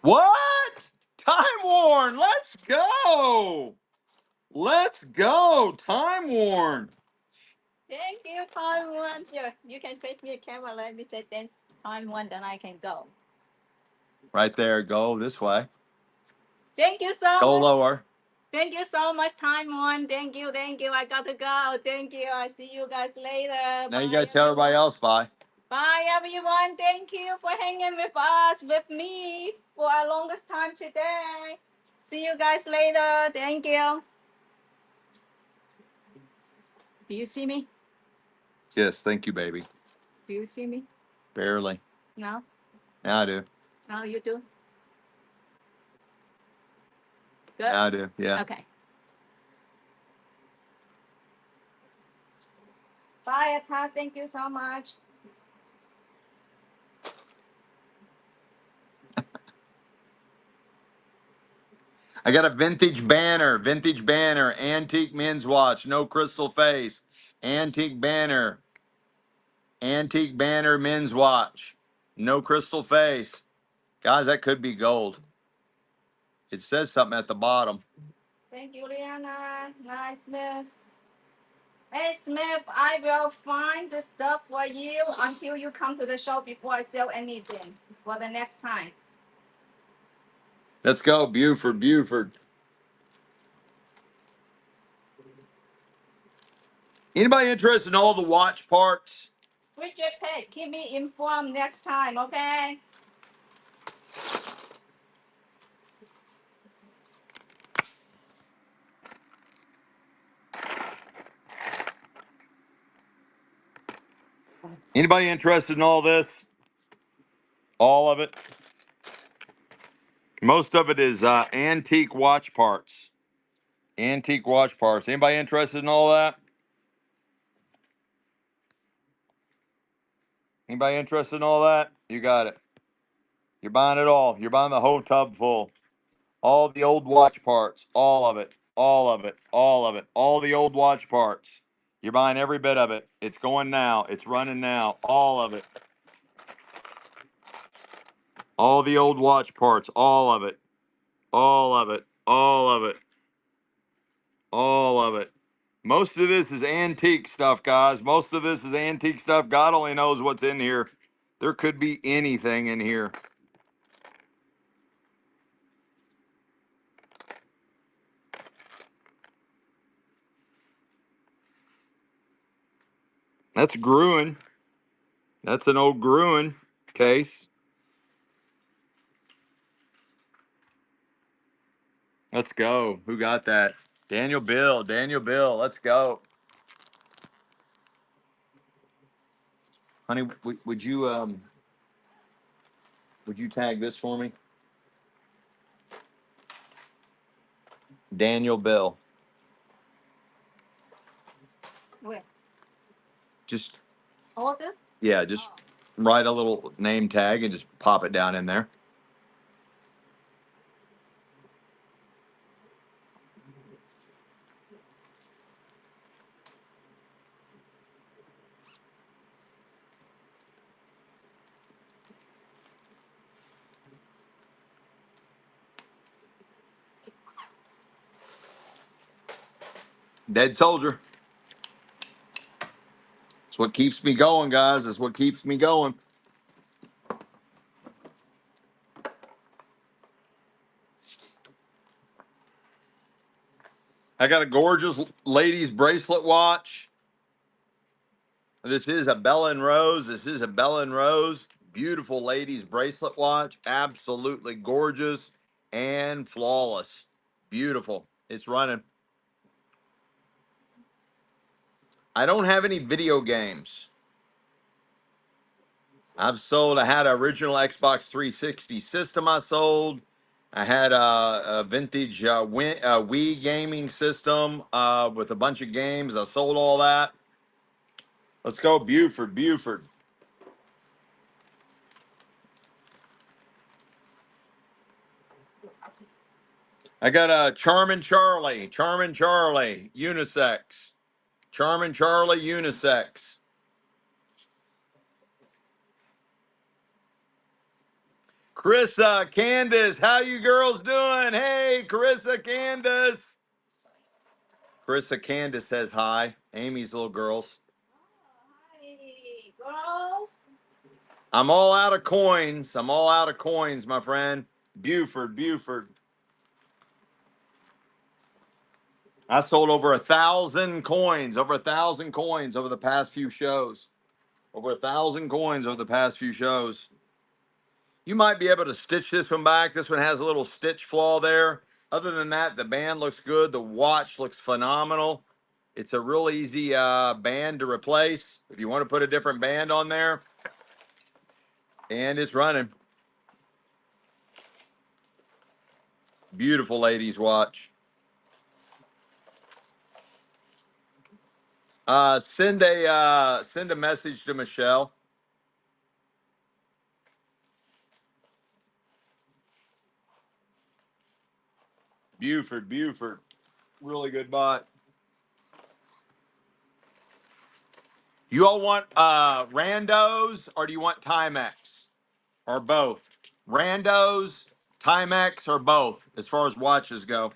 What? Time worn. Let's go. Let's go. Time worn. Thank you, time one. Here, you can face me a camera. Let me say thanks, time one, then I can go. Right there. Go this way. Thank you so Go much. lower. Thank you so much, time one. Thank you, thank you. I got to go. Thank you. I see you guys later. Now you Bye, got to tell everybody everyone. else bye. Bye, everyone. Thank you for hanging with us, with me, for our longest time today. See you guys later. Thank you. Do you see me? Yes, thank you, baby. Do you see me? Barely. No? Now I do. No, you do? Good? Now I do. Yeah. Okay. Bye, Atas. Thank you so much. I got a vintage banner, antique men's watch, no crystal face, antique banner men's watch, no crystal face. Guys, that could be gold. It says something at the bottom. Thank you, Liana. Nice, Smith. Hey, Smith, I will find the stuff for you until you come to the show before I sell anything for the next time. Let's go, Buford, Buford. Anybody interested in all the watch parts? Bridget Pet, keep me informed next time, okay? Anybody interested in all this? All of it? Most of it is antique watch parts. Antique watch parts. Anybody interested in all that? Anybody interested in all that? You got it. You're buying it all. You're buying the whole tub full. All the old watch parts. All of it. All of it. All of it. All the old watch parts. You're buying every bit of it. It's going now. It's running now. All of it. All the old watch parts. All of it. All of it. All of it. All of it. Most of this is antique stuff, guys. Most of this is antique stuff. God only knows what's in here. There could be anything in here. That's Gruen. That's an old Gruen case. Let's go. Who got that? Daniel Bill. Daniel Bill. Let's go. Honey, would you tag this for me? Daniel Bill. Where? Just All this? yeah, just write a little name tag and just pop it down in there. Dead soldier. It's what keeps me going, guys. It's what keeps me going. I got a gorgeous ladies bracelet watch. This is a Bella and Rose. This is a Bella and Rose. Beautiful ladies bracelet watch. Absolutely gorgeous and flawless. Beautiful. It's running. I don't have any video games. I had an original Xbox 360 system I sold. I had a vintage Wii gaming system with a bunch of games. I sold all that. Let's go, Buford, Buford. I got a Charmin Charlie, unisex. Charmin Charlie, unisex. Carissa, Candace, how you girls doing? Hey, Carissa, Candace. Carissa, Candace says hi. Amy's little girls. Hi, girls. I'm all out of coins. I'm all out of coins, my friend. Buford, Buford. I sold over 1,000 coins, over 1,000 coins over the past few shows. Over 1,000 coins over the past few shows. You might be able to stitch this one back. This one has a little stitch flaw there. Other than that, the band looks good. The watch looks phenomenal. It's a real easy band to replace. If you want to put a different band on there, and it's running. Beautiful ladies watch. Send a message to Michelle. Buford, Buford. Really good bot. You all want randos or do you want Timex? Or both? Randos, Timex, or both as far as watches go?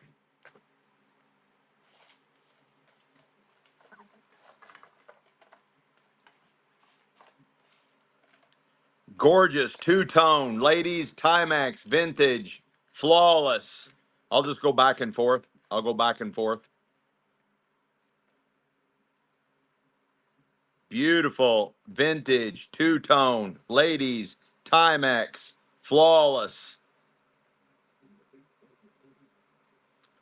Gorgeous, two-tone, ladies, Timex, vintage, flawless. I'll just go back and forth. I'll go back and forth. Beautiful, vintage, two-tone, ladies, Timex, flawless.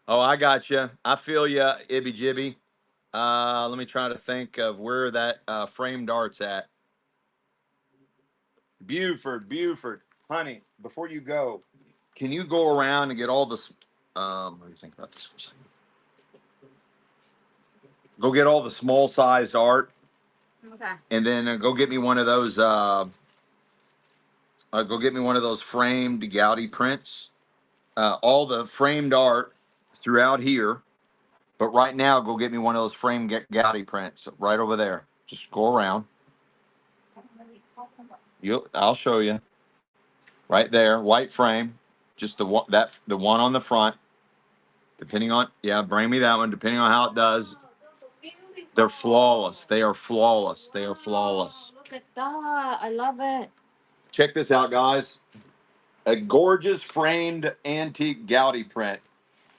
Oh, I got you. I feel you, Ibby Jibby. Let me try to think of where that framed art's at. Buford, Buford, honey, before you go, can you go around and get all this? What do you think about this? Go get all the small sized art, Okay. and then go get me one of those. Go get me one of those framed Gaudi prints. All the framed art throughout here, but right now, go get me one of those framed Gaudi prints right over there. Just go around. I'll show you right there, white frame. Just the one on the front. Depending on, yeah, bring me that one. Depending on how it does, they're flawless. They are flawless. They are flawless. Look at that. I love it. Check this out, guys. A gorgeous framed antique Gaudi print.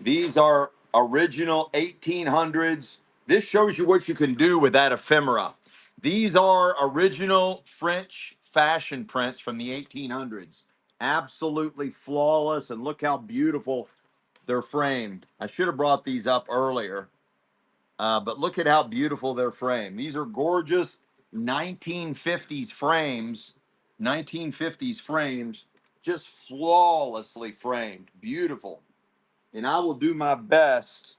These are original 1800s. This shows you what you can do with that ephemera. These are original French fashion prints from the 1800s. Absolutely flawless. And look how beautiful they're framed. I should have brought these up earlier, but look at how beautiful they're framed. These are gorgeous. 1950s frames, 1950s frames, just flawlessly framed, beautiful. And I will do my best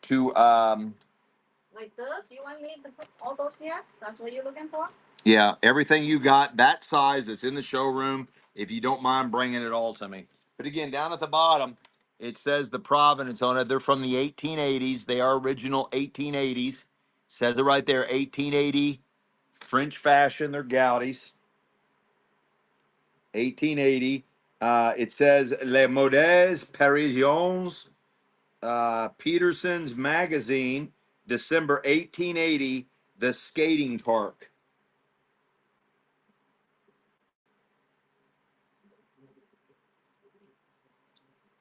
to Like this? You want me to put all those here? That's what you're looking for? yeah, everything you got, that size that's in the showroom, if you don't mind bringing it all to me. But again, down at the bottom, it says the provenance on it. They're from the 1880s. They are original 1880s. Says it right there, 1880 French fashion. They're Gaudis. 1880. It says Les Modes Parisiens, Peterson's Magazine, December 1880, the skating park.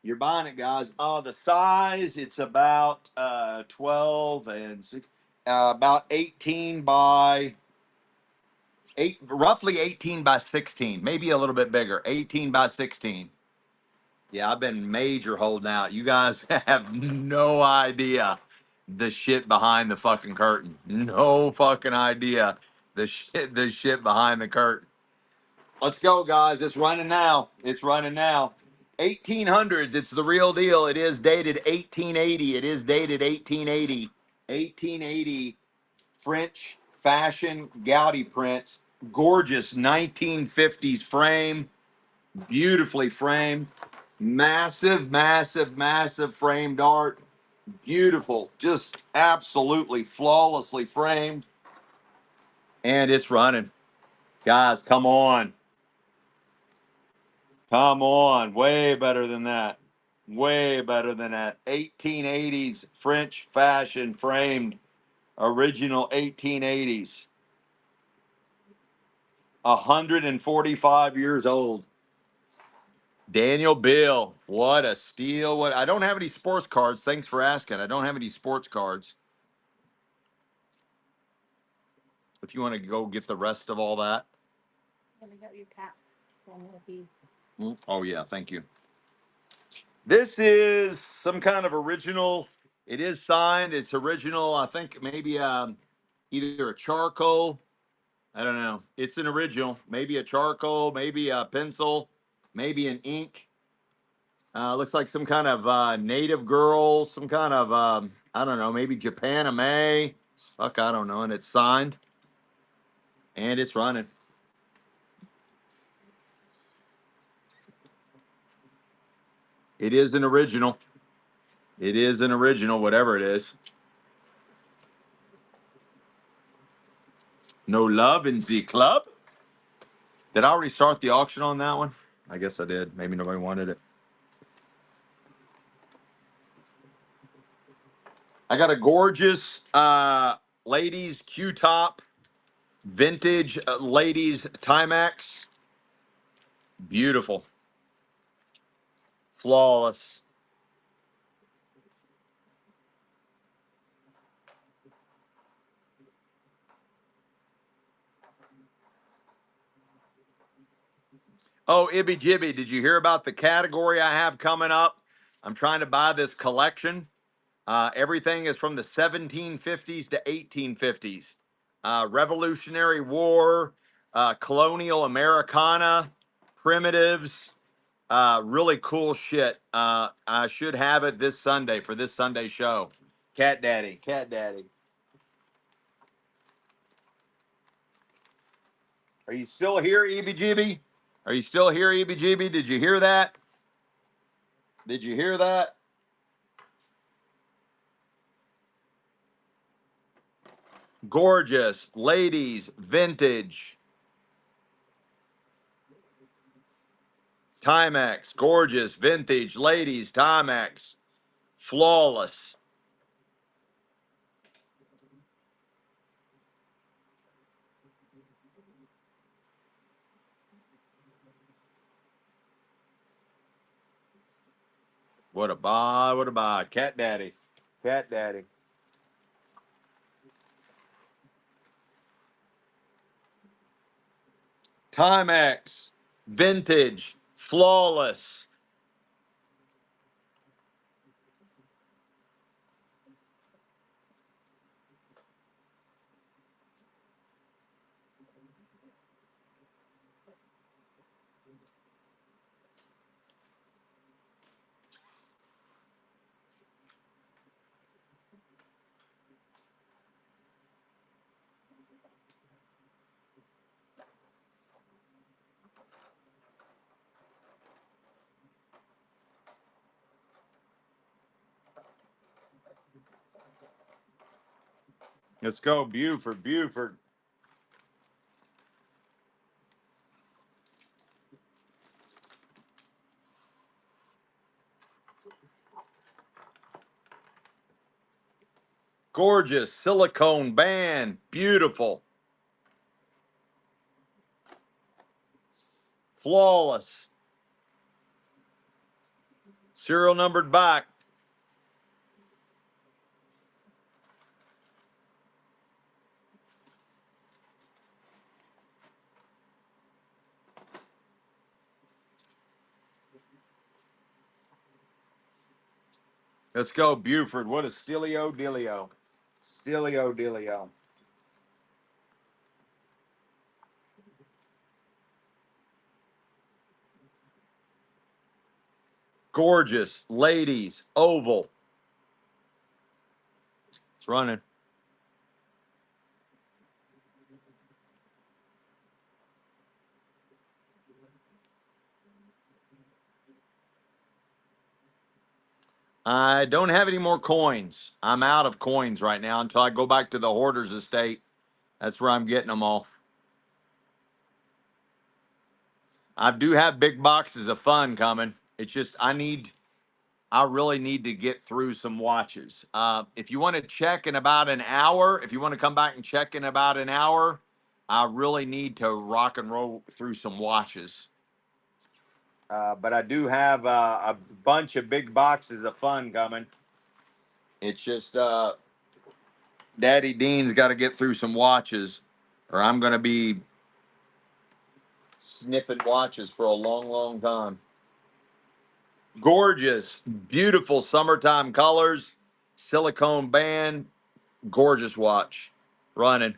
You're buying it, guys. The size, it's about 12 and 6, about 18 by 8, roughly 18 by 16, maybe a little bit bigger, 18 by 16. Yeah, I've been major holding out. You guys have no idea the shit behind the fucking curtain. No fucking idea the shit behind the curtain. Let's go, guys. It's running now. It's running now. 1800s. It's the real deal. It is dated 1880. It is dated 1880. 1880 French fashion Gaudi prints. Gorgeous 1950s frame. Beautifully framed. Massive, massive, massive framed art. Beautiful. Just absolutely flawlessly framed. And it's running. Guys, come on. Come on, way better than that. Way better than that. 1880s French fashion framed, original 1880s. 145 years old. Daniel Bill, what a steal. What I don't have any sports cards. Thanks for asking. I don't have any sports cards. If you want to go get the rest of all that. Let me help you tap. Then it'll be. Oh yeah, thank you. This is some kind of original. It is signed. It's original. I think maybe either a charcoal. I don't know. It's an original. Maybe a charcoal. Maybe a pencil. Maybe an ink. Looks like some kind of native girl. Some kind of I don't know. Maybe Japan May. Fuck, I don't know. And it's signed. And it's running. It is an original. It is an original, whatever it is. No love in the club. Did I already start the auction on that one? I guess I did. Maybe nobody wanted it. I got a gorgeous ladies Q-top, vintage ladies Timex. Beautiful. Flawless. Oh, Ibby Jibby, did you hear about the category I have coming up? I'm trying to buy this collection. Everything is from the 1750s to 1850s. Revolutionary War, colonial Americana, primitives, really cool shit. I should have it this Sunday for this Sunday show. Cat Daddy, Cat Daddy. Are you still here, EBGB? Are you still here, EBGB? Did you hear that? Did you hear that? Gorgeous, ladies, vintage, Timex, gorgeous, vintage, ladies, Timex, flawless. What a buy, what a buy. Cat Daddy, Cat Daddy. Timex, vintage, flawless. Let's go, Buford, Buford. Gorgeous silicone band, beautiful, flawless. Serial numbered back. Let's go, Buford. What a Stilio Dealio. Stilio Dealio. Gorgeous. Ladies. Oval. It's running. I don't have any more coins. I'm out of coins right now until I go back to the hoarder's estate. That's where I'm getting them all. I do have big boxes of fun coming. It's just I really need to get through some watches. If you want to check in about an hour, if you want to come back and check in about an hour, I really need to rock and roll through some watches. But I do have a bunch of big boxes of fun coming. It's just Daddy Dean's got to get through some watches, or I'm going to be sniffing watches for a long, long time. Gorgeous, beautiful summertime colors, silicone band, gorgeous watch. Running.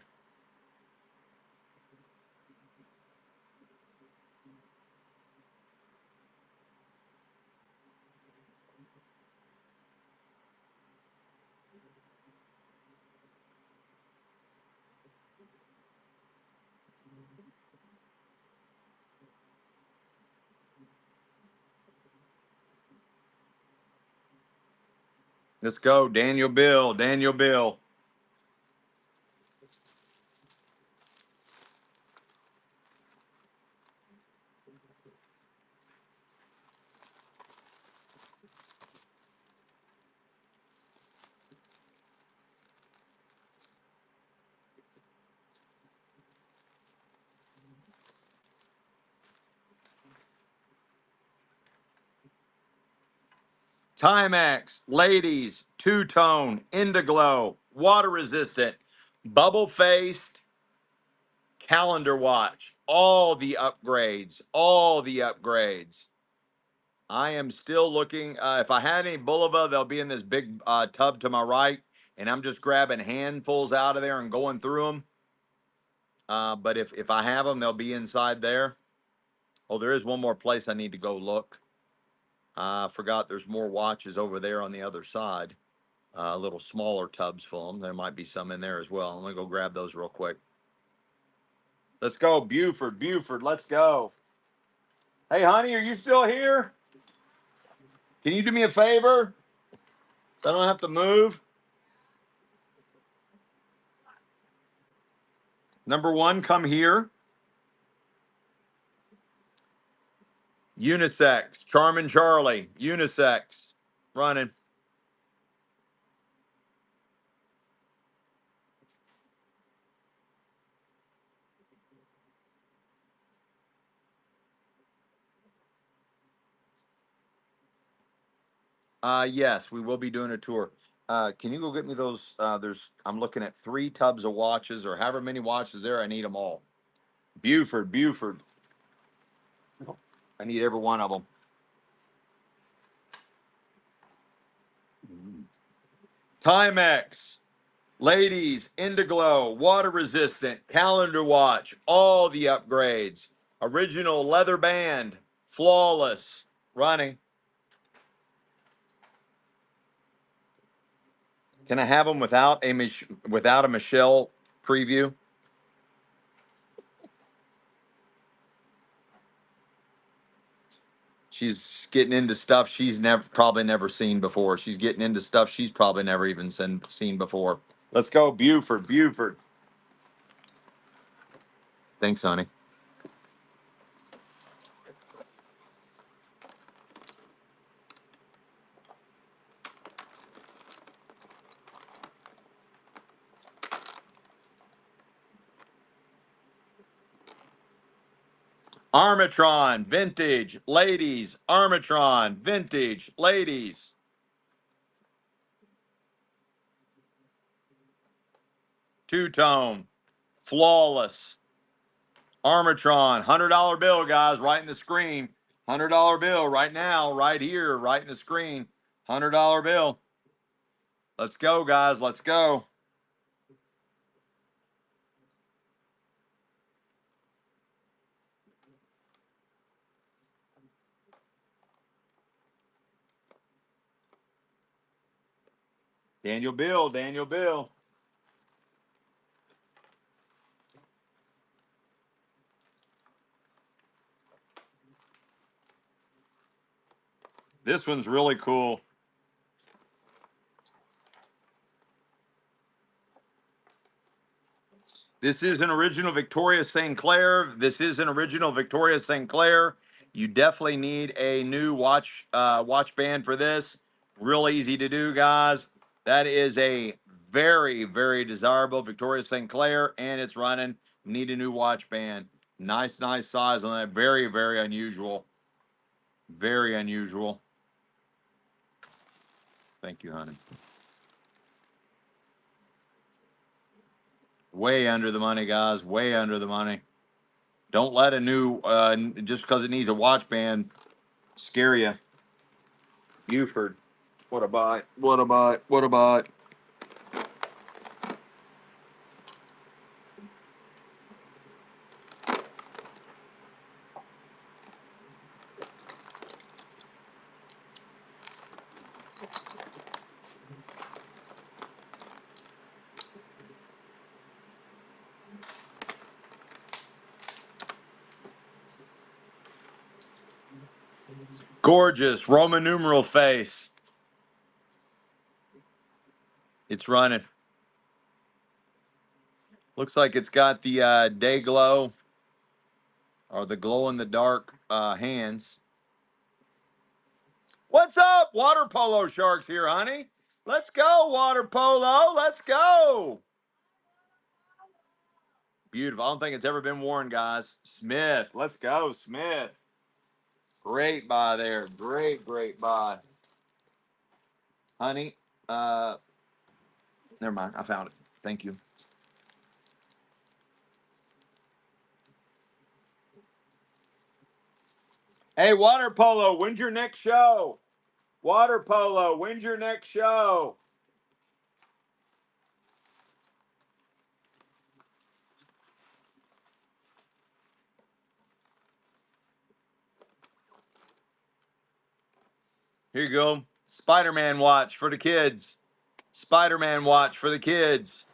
Let's go, Daniel Bill. Daniel Bill. Timex, ladies, two tone, Indiglo, water resistant, bubble faced, calendar watch. All the upgrades. All the upgrades. I am still looking. If I had any Bulova, they'll be in this big tub to my right, and I'm just grabbing handfuls out of there and going through them. But if I have them, they'll be inside there. Oh, there is one more place I need to go look. I forgot there's more watches over there on the other side. Little smaller tubs full of them. There might be some in there as well. I'm going to go grab those real quick. Let's go, Buford. Buford, let's go. Hey, honey, are you still here? Can you do me a favor so I don't have to move? Number one, come here. Unisex. Charmin Charlie. Unisex. Running. Yes, we will be doing a tour. Can you go get me those? I'm looking at 3 tubs of watches or however many watches there. I need them all. Buford, Buford. I need every one of them. Timex, ladies, Indiglo, water resistant, calendar watch, all the upgrades. Original leather band, flawless, running. Can I have them without a Michelle preview? She's getting into stuff she's probably never seen before. She's getting into stuff she's probably never even seen before. Let's go, Buford. Buford. Thanks, honey. Armatron, vintage, ladies. Armatron, vintage, ladies. Two-tone, flawless. Armatron, $100 bill, guys, right in the screen. $100 bill right now, right here, right in the screen. $100 bill. Let's go, guys. Let's go. Daniel Bill, Daniel Bill. This one's really cool. This is an original Victoria St. Clair. This is an original Victoria St. Clair. You definitely need a new watch band for this. Real easy to do, guys. That is a very, very desirable Victoria St. Clair, and it's running. Need a new watch band. Nice, nice size on that. Very, very unusual. Very unusual. Thank you, honey. Way under the money, guys. Way under the money. Don't let a new, just because it needs a watch band, scare you. Buford. What a buy. What a buy. What a buy. Gorgeous. Roman numeral face. It's running. Looks like it's got the day glow or the glow in the dark hands. What's up, water polo sharks here, honey? Let's go, water polo. Let's go. Beautiful. I don't think it's ever been worn, guys. Smith. Let's go, Smith. Great buy there. Great, great buy. Honey, never mind. I found it. Thank you. Hey, water polo, when's your next show? Water polo, when's your next show? Here you go. Spider-Man watch for the kids. Spider-Man watch for the kids.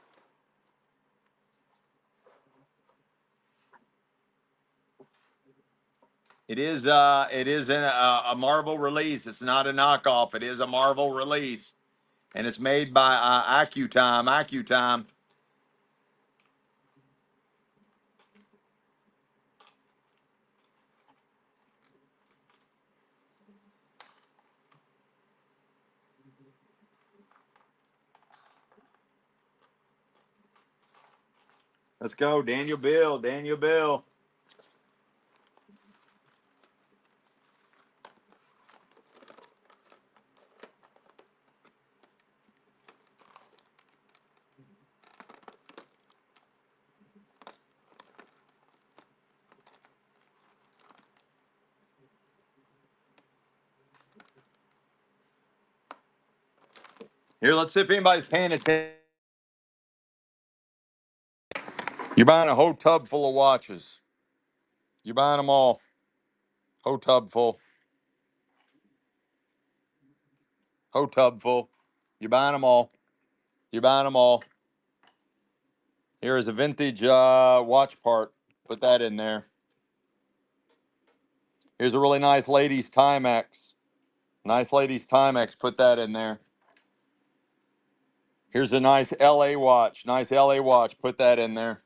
It is a Marvel release. It's not a knockoff. It is a Marvel release. And it's made by AccuTime. AccuTime. Let's go. Daniel Bill. Daniel Bill. Here, let's see if anybody's paying attention. You're buying a whole tub full of watches. You're buying them all. Whole tub full. Whole tub full. You're buying them all. You're buying them all. Here is a vintage watch part. Put that in there. Here's a really nice ladies Timex. Nice ladies Timex. Put that in there. Here's a nice LA watch. Nice LA watch. Put that in there.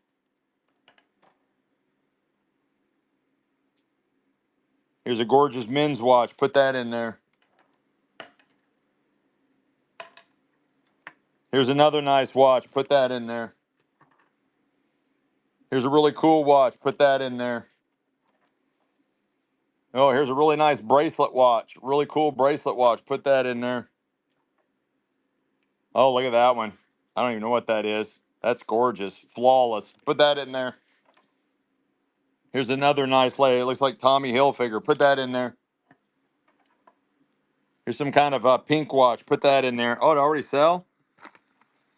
Here's a gorgeous men's watch. Put that in there. Here's another nice watch. Put that in there. Here's a really cool watch. Put that in there. Oh, here's a really nice bracelet watch. Really cool bracelet watch. Put that in there. Oh, look at that one. I don't even know what that is. That's gorgeous. Flawless. Put that in there. Here's another nice lady. It looks like Tommy Hilfiger. Put that in there. Here's some kind of pink watch. Put that in there. Oh, it already sell?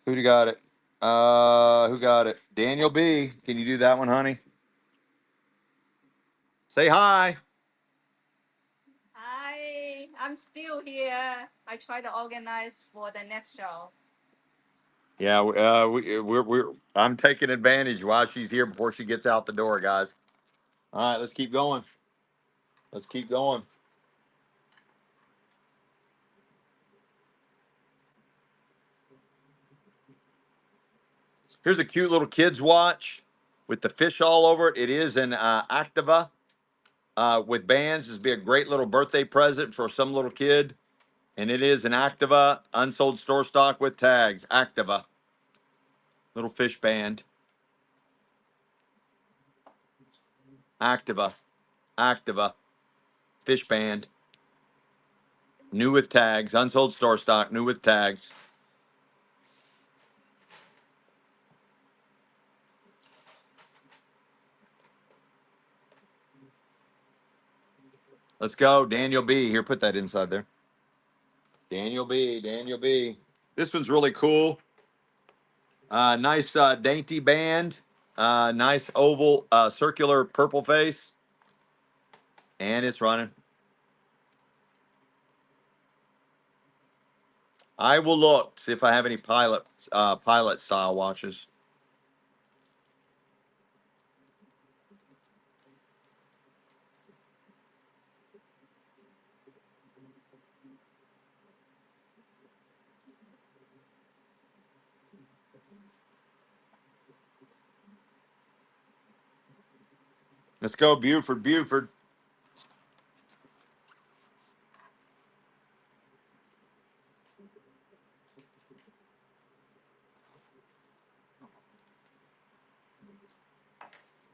Who got it? Who got it? Daniel B. Can you do that one, honey? Say hi. Hi, I'm still here. I try to organize for the next show. Yeah, I'm taking advantage while she's here before she gets out the door, guys. All right, let's keep going. Let's keep going. Here's a cute little kid's watch with the fish all over it. It is an Activa with bands. This would be a great little birthday present for some little kid. And it is an Activa, unsold store stock with tags. Activa. Little fish band. Activa. Activa. Fish band. New with tags. Unsold store stock. New with tags. Let's go. Daniel B. Here, put that inside there. Daniel B. Daniel B. This one's really cool. Nice dainty band. Nice oval circular purple face. And it's running. I will look, see if I have any pilot style watches. Let's go, Buford, Buford.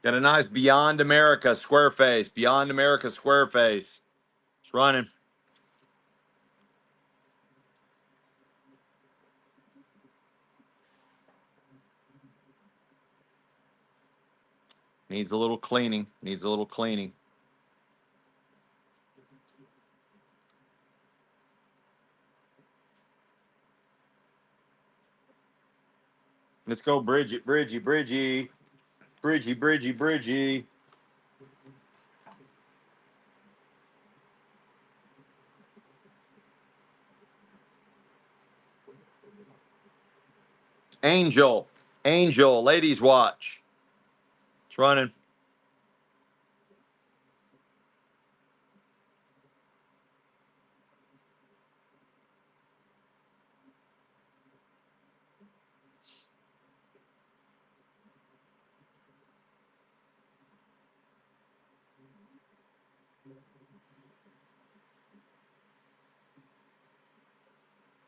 Got a nice Beyond America square face. Beyond America square face. It's running. Needs a little cleaning. Needs a little cleaning. Let's go, Bridget, Bridgie, Bridgie. Bridgie, Bridgie, Bridgie. Angel. Angel, ladies watch. It's running.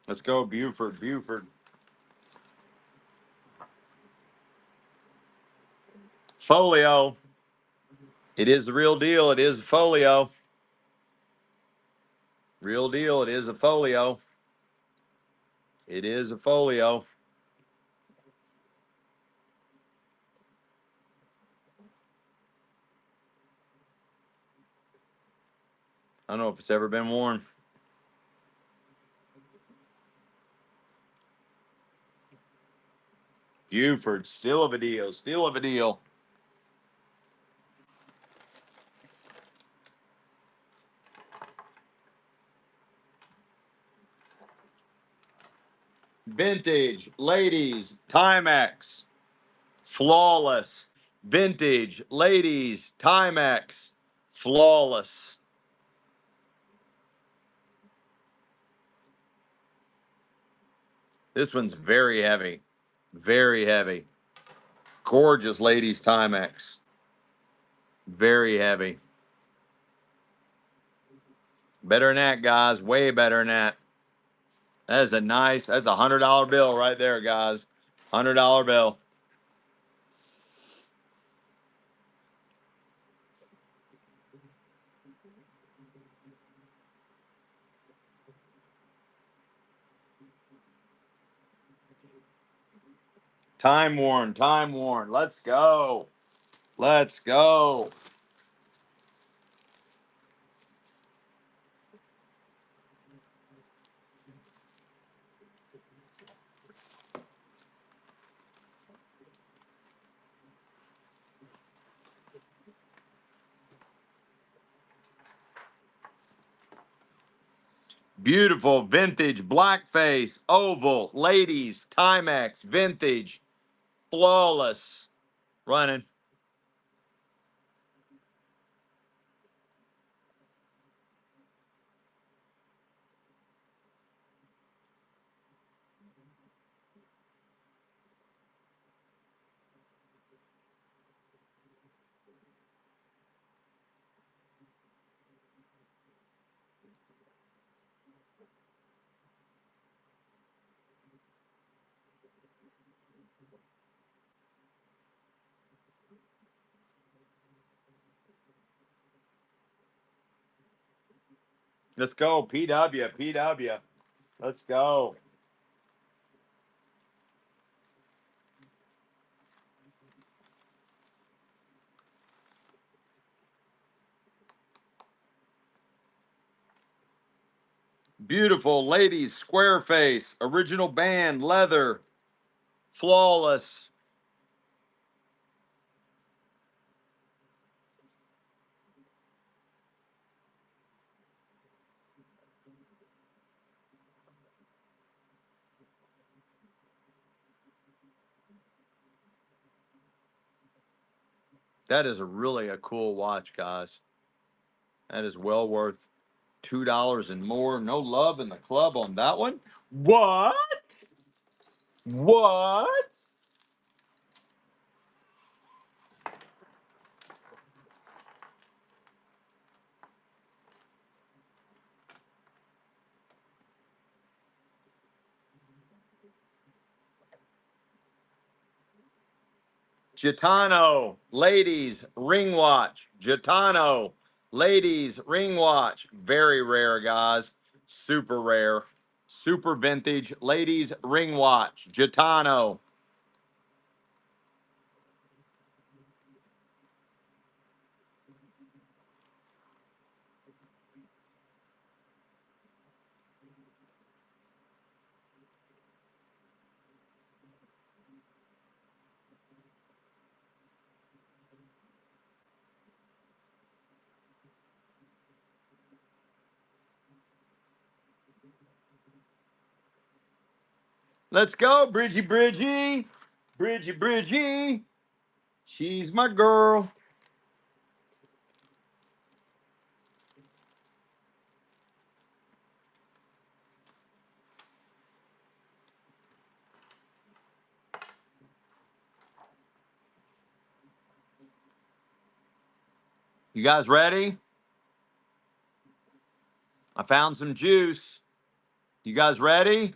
Let's go, Buford, Buford. Folio. It is the real deal. It is a folio. Real deal. It is a folio. It is a folio. I don't know if it's ever been worn. Buford, still of a deal. Still of a deal. Vintage, ladies, Timex, flawless. Vintage, ladies, Timex, flawless. This one's very heavy. Very heavy. Gorgeous ladies Timex. Very heavy. Better than that, guys. Way better than that. That is a nice, that's a $100 bill right there, guys. $100 bill. Time worn, time worn. Let's go. Let's go. Beautiful vintage blackface oval ladies Timex vintage flawless running. Let's go. PW, PW. Let's go. Beautiful ladies square face original band leather flawless. That is really a cool watch, guys. That is well worth $2 and more. No love in the club on that one. What? What? Gitano, ladies, ring watch. Gitano, ladies, ring watch. Very rare, guys. Super rare. Super vintage, ladies, ring watch. Gitano. Let's go, Bridgie, Bridgie. Bridgie, Bridgie. She's my girl. You guys ready? I found some juice. You guys ready?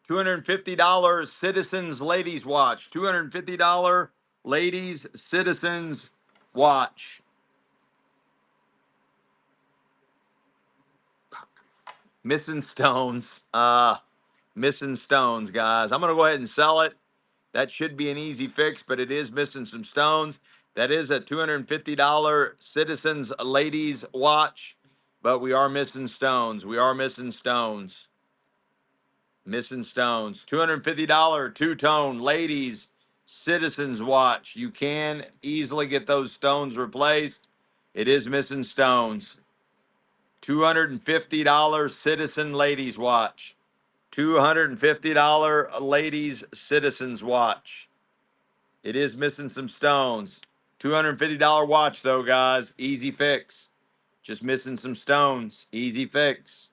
$250 Citizens Ladies Watch. $250 Ladies Citizens Watch. Missing stones. Missing stones, guys. I'm going to go ahead and sell it. That should be an easy fix, but it is missing some stones. That is a $250 Citizens Ladies Watch, but we are missing stones. We are missing stones. Missing stones. $250 two-tone ladies Citizens Watch. You can easily get those stones replaced. It is missing stones. $250 Citizen Ladies Watch. $250 ladies Citizens Watch. It is missing some stones. $250 watch though, guys. Easy fix. Just missing some stones. Easy fix.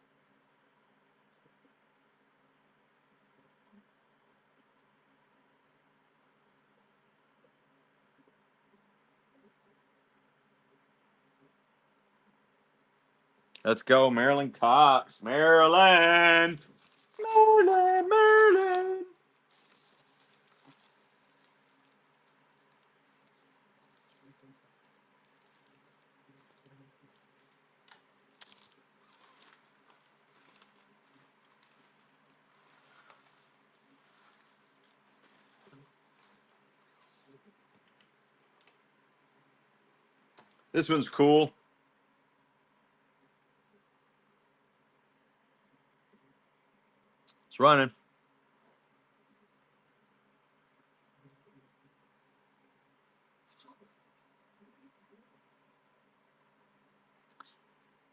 Let's go, Marilyn Cox. Marilyn. Marilyn. Marilyn. This one's cool. It's running.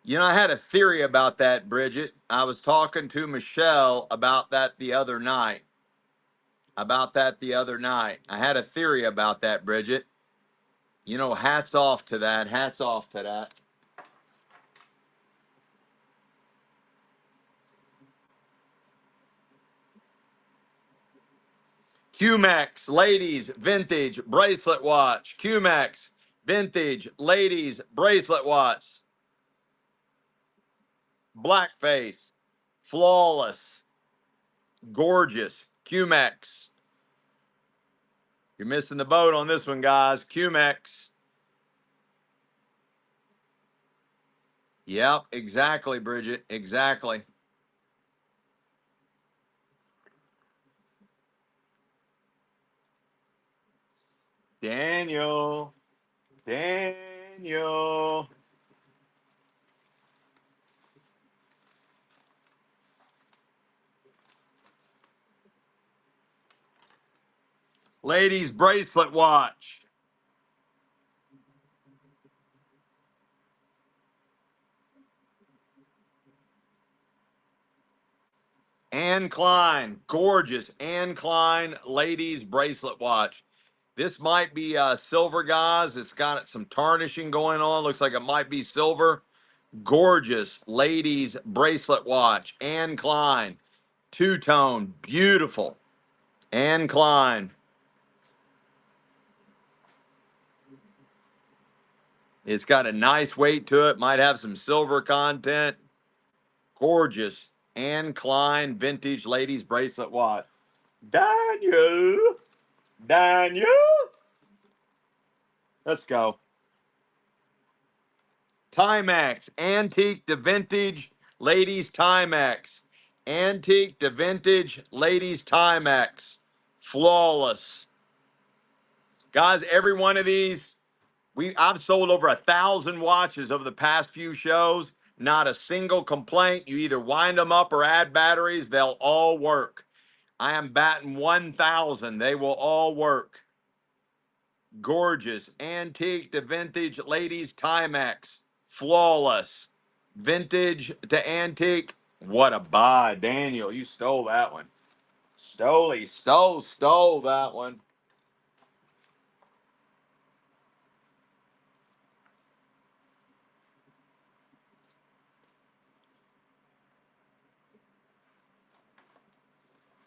You know, I had a theory about that, Bridget. I was talking to Michelle about that the other night. I had a theory about that, Bridget. You know, hats off to that. Hats off to that. QMax ladies vintage bracelet watch. QMax vintage ladies bracelet watch. Blackface. Flawless. Gorgeous. QMax. You're missing the boat on this one, guys. QMax. Yep, exactly, Bridget. Exactly. Daniel. Daniel. Ladies bracelet watch. Anne Klein. Gorgeous Anne Klein ladies bracelet watch. This might be silver, guys. It's got some tarnishing going on. Looks like it might be silver. Gorgeous ladies bracelet watch. Anne Klein. Two-tone. Beautiful. Anne Klein. It's got a nice weight to it. Might have some silver content. Gorgeous Anne Klein vintage ladies bracelet watch. Daniel. Daniel. Let's go. Timex. Antique to vintage ladies Timex. Antique to vintage ladies Timex. Flawless. Guys, every one of these, I've sold over 1,000 watches over the past few shows. Not a single complaint. You either wind them up or add batteries, they'll all work. I am batting 1,000. They will all work. Gorgeous. Antique to vintage ladies Timex. Flawless. Vintage to antique. What a buy, Daniel. You stole that one. Stole that one.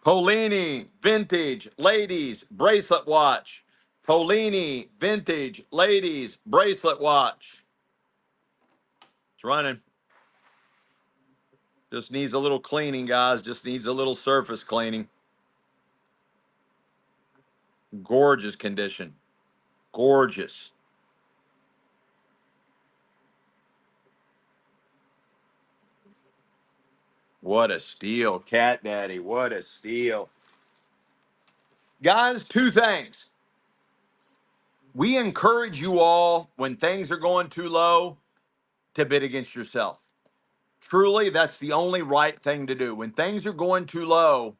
Polini vintage ladies bracelet watch. Polini vintage ladies bracelet watch. It's running. Just needs a little cleaning, guys. Just needs a little surface cleaning. Gorgeous condition. Gorgeous. What a steal, Cat Daddy. What a steal. Guys, two things. We encourage you all when things are going too low to bid against yourself. Truly, that's the only right thing to do. When things are going too low,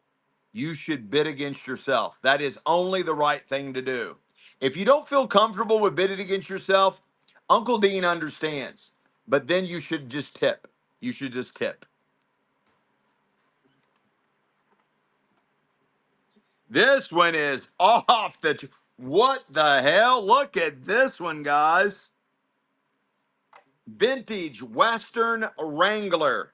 you should bid against yourself. That is only the right thing to do. If you don't feel comfortable with bidding against yourself, Uncle Dean understands. But then you should just tip. You should just tip. This one is off the. What the hell? Look at this one, guys. Vintage Western Wrangler.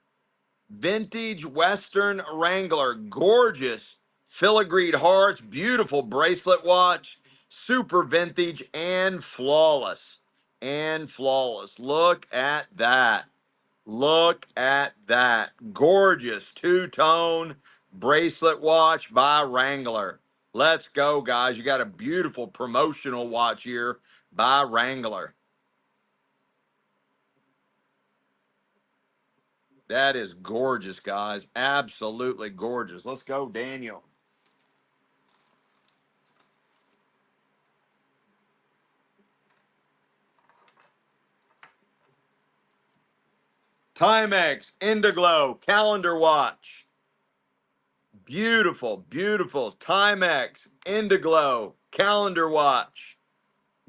Vintage Western Wrangler. Gorgeous filigreed hearts. Beautiful bracelet watch. Super vintage and flawless. And flawless. Look at that. Look at that. Gorgeous two-tone bracelet watch by Wrangler. Let's go, guys. You got a beautiful promotional watch here by Wrangler. That is gorgeous, guys. Absolutely gorgeous. Let's go, Daniel. Timex Indiglo calendar watch. Beautiful, beautiful Timex Indiglo calendar watch.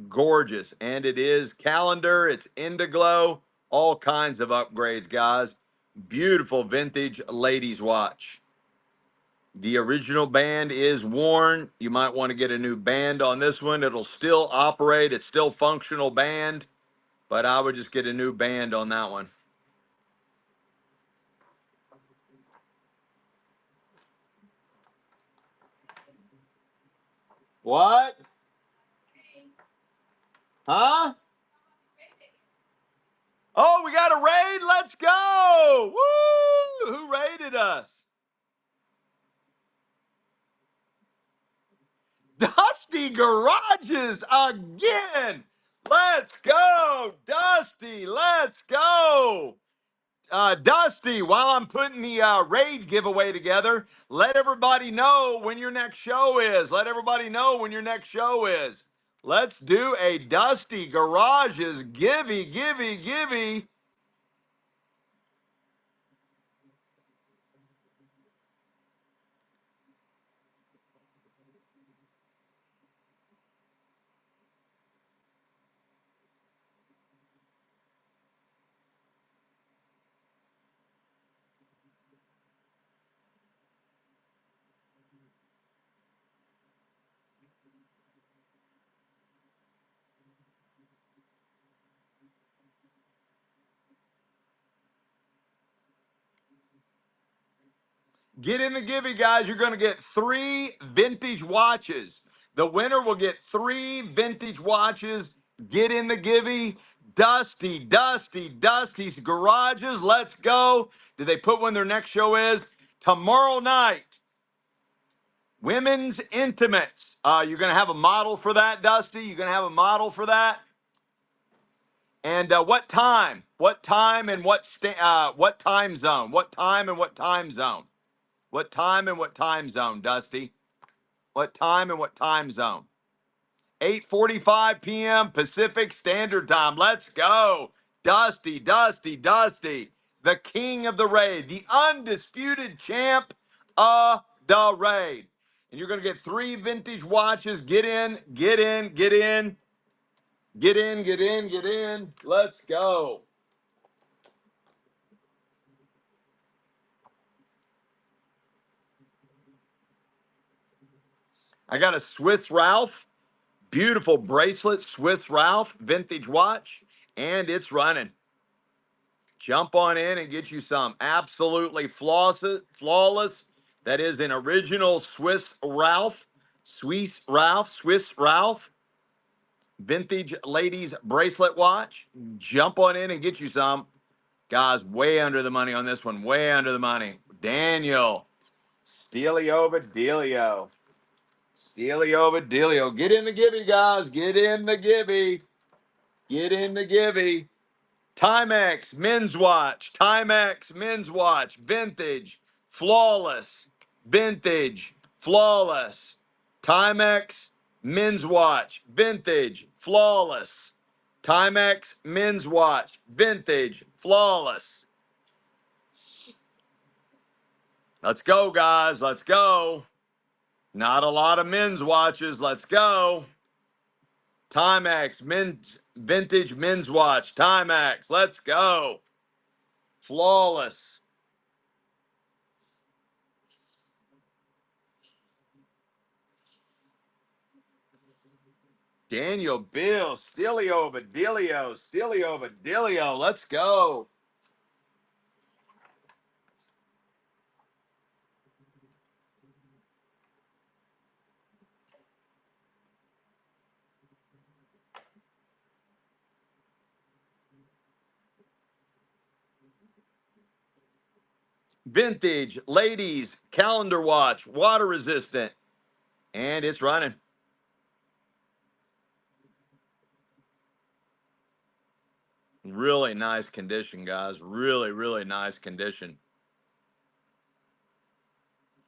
Gorgeous. And it is calendar, it's Indiglo, all kinds of upgrades, guys. Beautiful vintage ladies watch. The original band is worn. You might want to get a new band on this one. It'll still operate. It's still functional band, but I would just get a new band on that one. What? Huh? Oh, we got a raid. Let's go. Woo! Who raided us? Dusty Garages again. Let's go, Dusty. Let's go. Dusty, while I'm putting the raid giveaway together, let everybody know when your next show is. Let everybody know when your next show is. Let's do a Dusty Garages givey. Get in the givey, guys. You're going to get 3 vintage watches. The winner will get 3 vintage watches. Get in the givey. Dusty's Garages. Let's go. Did they put when their next show is? Tomorrow night. Women's Intimates. You're going to have a model for that, Dusty? You're going to have a model for that? And what time? What time and what time zone? What time and what time zone? What time and what time zone, Dusty? What time and what time zone? 8:45 p.m. Pacific Standard Time. Let's go. Dusty. The king of the raid. The undisputed champ of the raid. And you're going to get 3 vintage watches. Get in. Let's go. I got a Swiss Ralph. Beautiful bracelet, Swiss Ralph, vintage watch, and it's running. Jump on in and get you some. Absolutely flawless. That is an original Swiss Ralph, vintage ladies bracelet watch. Jump on in and get you some. Guys, way under the money on this one. Way under the money. Daniel, Steelio. Get in the givey, guys. Get in the givey. Timex men's watch. Vintage. Flawless. Timex men's watch. Vintage. Flawless. Timex men's watch. Vintage. Flawless. Let's go, guys. Let's go. Not a lot of men's watches. Let's go. Timex vintage men's watch. Timex. Let's go. Flawless. Daniel Bill, Stilio Vadilio. Let's go. Vintage ladies calendar watch, water resistant, and it's running. Really nice condition, guys. Really, really nice condition.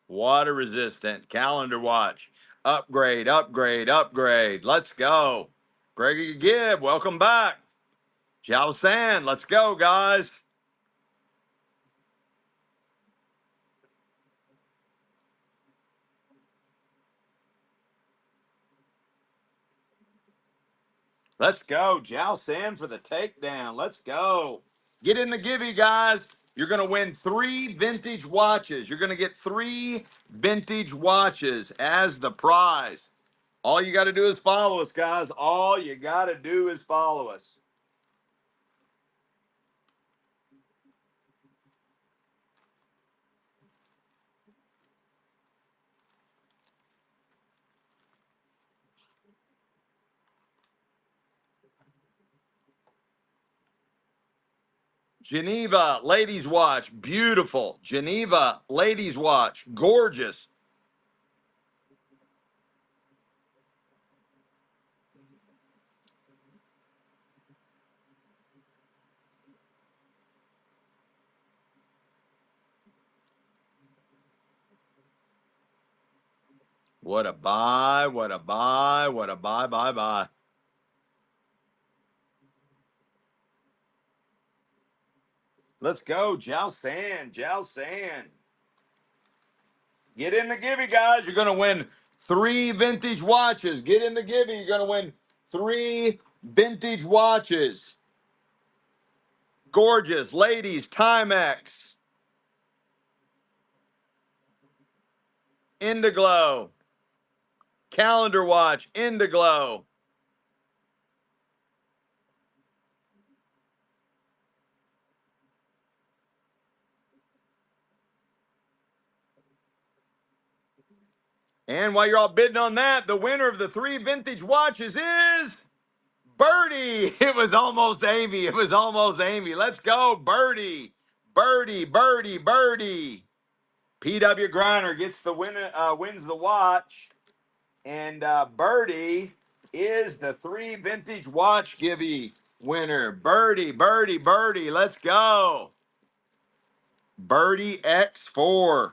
Water resistant calendar watch. Upgrade, upgrade, upgrade. Let's go. Gregory Gibb, welcome back. Jiao San, let's go, guys. Let's go. Jiao San for the takedown. Let's go. Get in the givey, guys. You're going to win 3 vintage watches. You're going to get 3 vintage watches as the prize. All you got to do is follow us, guys. All you got to do is follow us. Geneva Ladies Watch, beautiful. Geneva Ladies Watch, gorgeous. What a buy, what a buy, what a buy, buy, buy. Let's go, Jiao San, Jiao San. Get in the givey, guys. You're going to win 3 vintage watches. Get in the givey. You're going to win 3 vintage watches. Gorgeous. Ladies, Timex, Indiglo, calendar watch, Indiglo. And while you're all bidding on that, the winner of the 3 vintage watches is Birdie. It was almost Amy. It was almost Amy. Let's go, Birdie. Birdie, Birdie, Birdie. PW Griner gets the wins the watch. And Birdie is the 3 vintage watch givey winner. Birdie, Birdie, Birdie. Let's go. Birdie X4.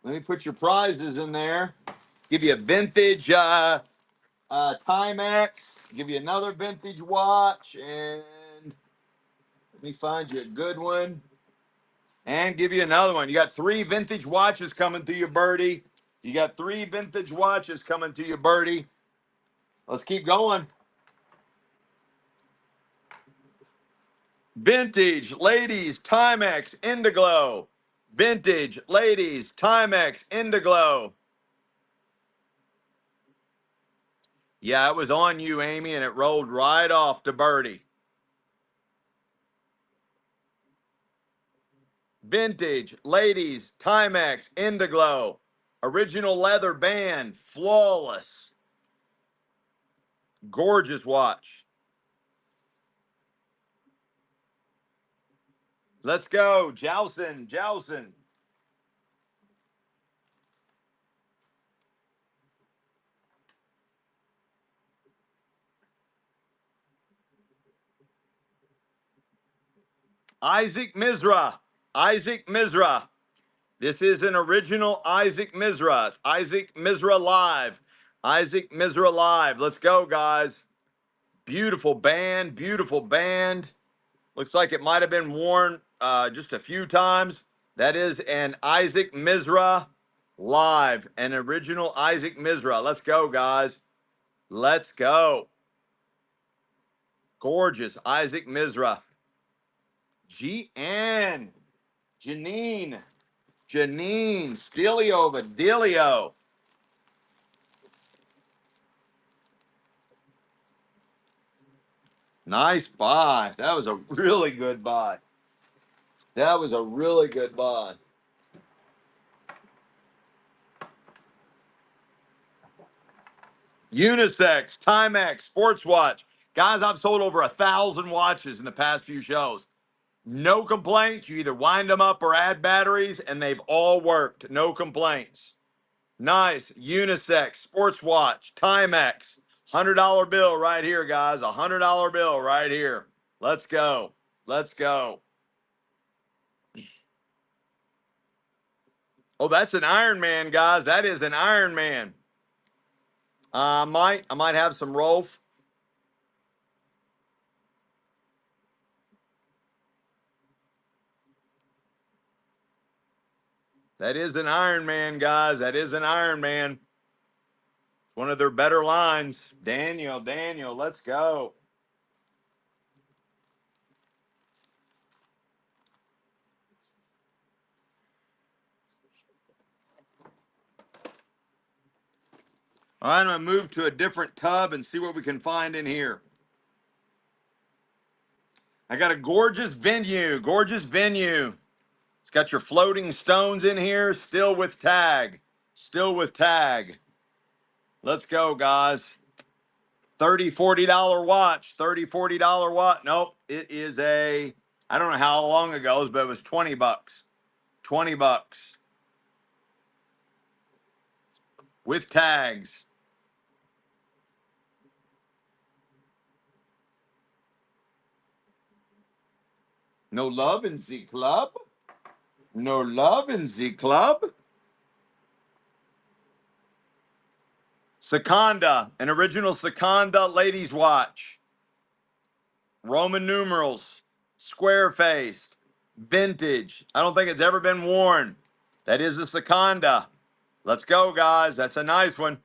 Let me put your prizes in there. Give you a vintage Timex. Give you another vintage watch. And let me find you a good one. And give you another one. You got 3 vintage watches coming to you, Birdie. You got 3 vintage watches coming to you, Birdie. Let's keep going. Vintage Ladies Timex Indiglo. Vintage Ladies Timex Indiglo. Yeah, it was on you, Amy, and it rolled right off to Birdie. Vintage Ladies Timex Indiglo. Original leather band. Flawless. Gorgeous watch. Let's go. Jowson, Jowson. Isaac Mizra. Isaac Mizra. This is an original Isaac Mizra. Isaac Mizra Live. Isaac Mizra Live. Let's go, guys. Beautiful band. Beautiful band. Looks like it might have been worn just a few times. That is an Isaac Mizra Live. An original Isaac Mizra. Let's go, guys. Let's go. Gorgeous Isaac Mizra. GN. Janine. Janine. Stilio Vadilio. Nice buy. That was a really good buy. That was a really good buy. Unisex, Timex, Sports Watch, Guys, I've sold over 1,000 watches in the past few shows. No complaints. You either wind them up or add batteries, and they've all worked. No complaints. Nice unisex sports watch, Timex, $100 bill right here, guys. $100 bill right here. Let's go. Let's go. Oh, that's an Iron Man, guys. That is an Iron Man. I might have some Rolf. That is an Iron Man, guys. That is an Iron Man. One of their better lines. Daniel, let's go. All right, I'm going to move to a different tub and see what we can find in here. I got a gorgeous venue. Gorgeous venue. It's got your floating stones in here, still with tag. Still with tag. Let's go, guys. $30, $40 watch. $30, $40 watch. Nope. It is I don't know how long ago, but it was 20 bucks. 20 bucks. With tags. No love in Z Club. No love in Z Club. Seconda, an original Seconda ladies watch. Roman numerals, square faced, vintage. I don't think it's ever been worn. That is a Seconda. Let's go, guys. That's a nice one.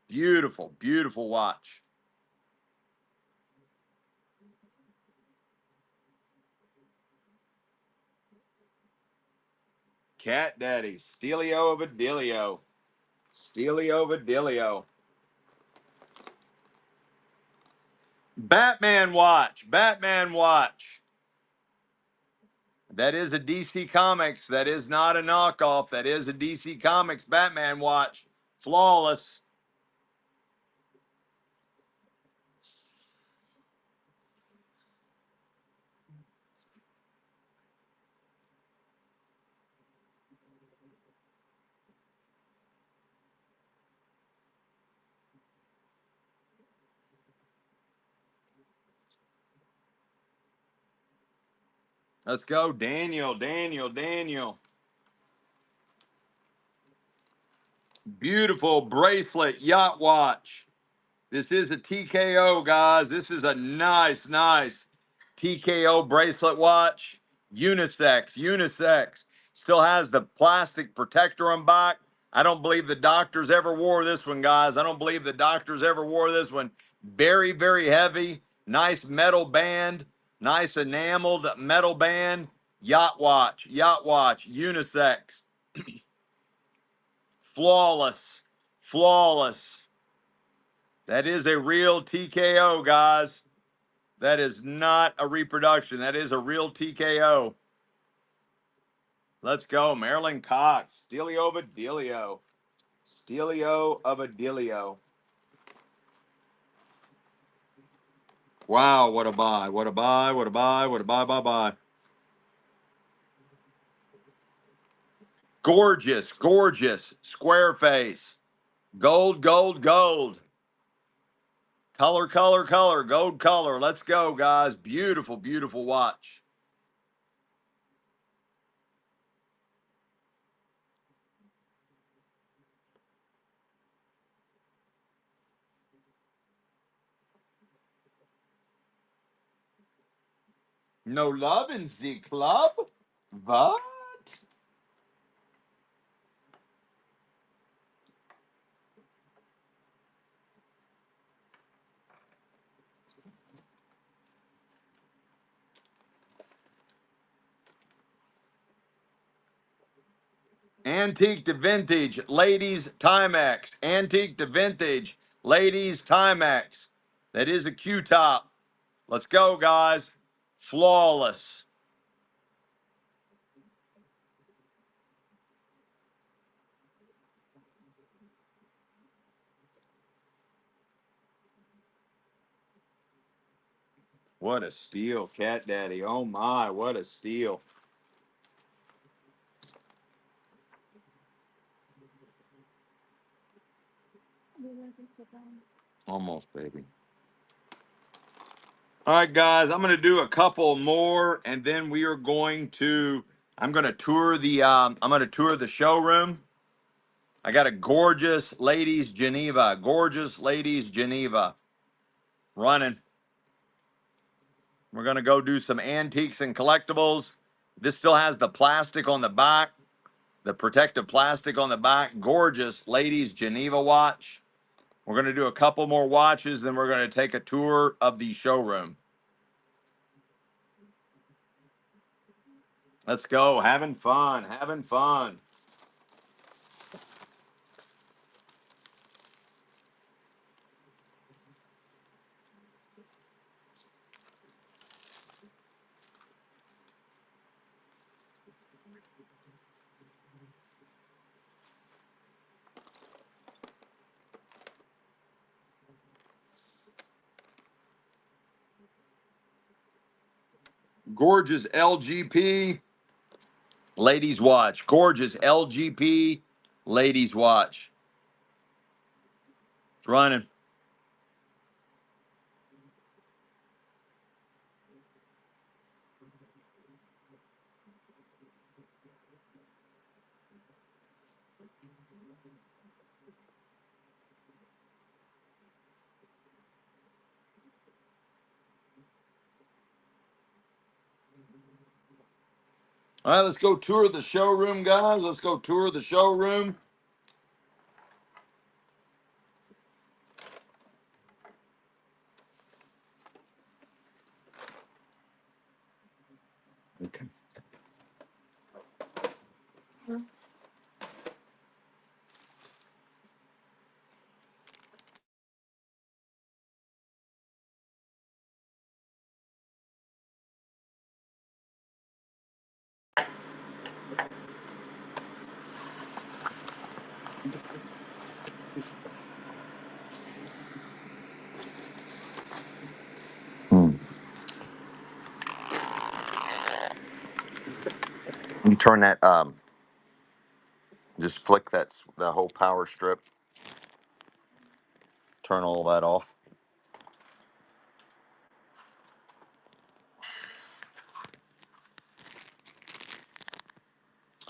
Beautiful, beautiful watch. Cat Daddy, Stelio of Adelio. Stelio of Adelio. Batman watch. Batman watch. That is a DC Comics. That is not a knockoff. That is a DC Comics Batman watch. Flawless. Let's go, Daniel. Beautiful bracelet yacht watch. This is a TKO, guys. This is a nice TKO bracelet watch. Unisex. Still has the plastic protector on back. I don't believe the doctors ever wore this one, guys. I don't believe the doctors ever wore this one. Very, very heavy. Nice metal band. Nice enameled metal band. Yacht watch. Unisex. Flawless. That is a real TKO, guys. That is not a reproduction. That is a real TKO. Let's go. Marilyn Cox. Stelio of Adelio. Stelio of Adelio. Wow, what a buy. What a buy. Buy. Gorgeous. Square face. Gold. Color. Gold color. Let's go, guys. Beautiful watch. No love in Z Club? What? Antique to vintage, ladies Timex. Antique to vintage, ladies Timex. That is a Q-top. Let's go, guys. Flawless. What a steal, Cat Daddy. Oh my, what a steal. Almost, baby. All right, guys, I'm going to do a couple more, and then we are going to. I'm going to tour the. I'm going to tour the showroom. I got a gorgeous ladies Geneva, gorgeous ladies Geneva, running. We're going to go do some antiques and collectibles. This still has the plastic on the back, the protective plastic on the back. Gorgeous ladies Geneva watch. We're going to do a couple more watches, then we're going to take a tour of the showroom. Let's go. Having fun. Having fun. Gorgeous LGP ladies watch. Gorgeous LGP ladies watch. It's running. All right, let's go tour the showroom, guys. Let's go tour the showroom. Okay. You turn that, just flick the whole power strip, turn all that off.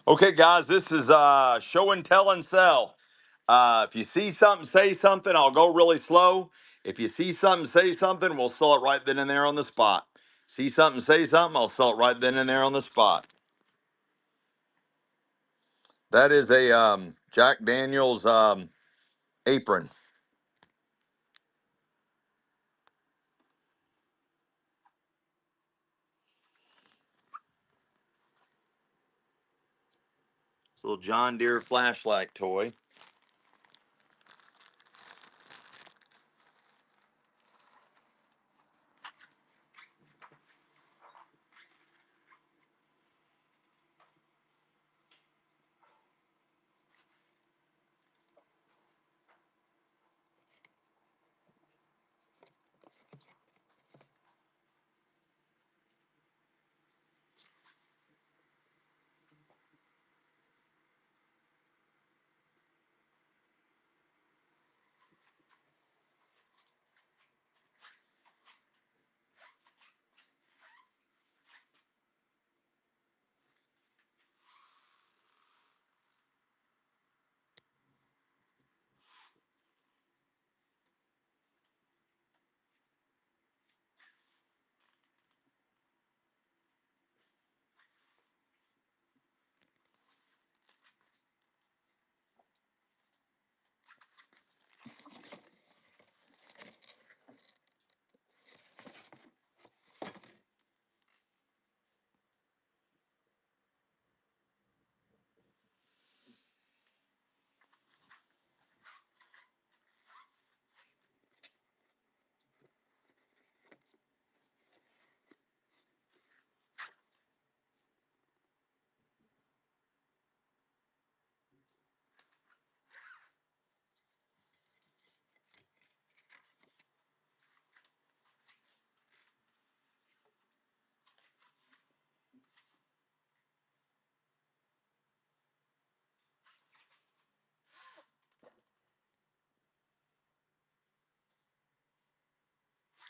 Okay, guys, this is show and tell and sell. If you see something, say something. I'll go really slow. If you see something, say something. We'll sell it right then and there on the spot. See something, say something. I'll sell it right then and there on the spot. That is a Jack Daniels apron. It's a little John Deere flashlight toy.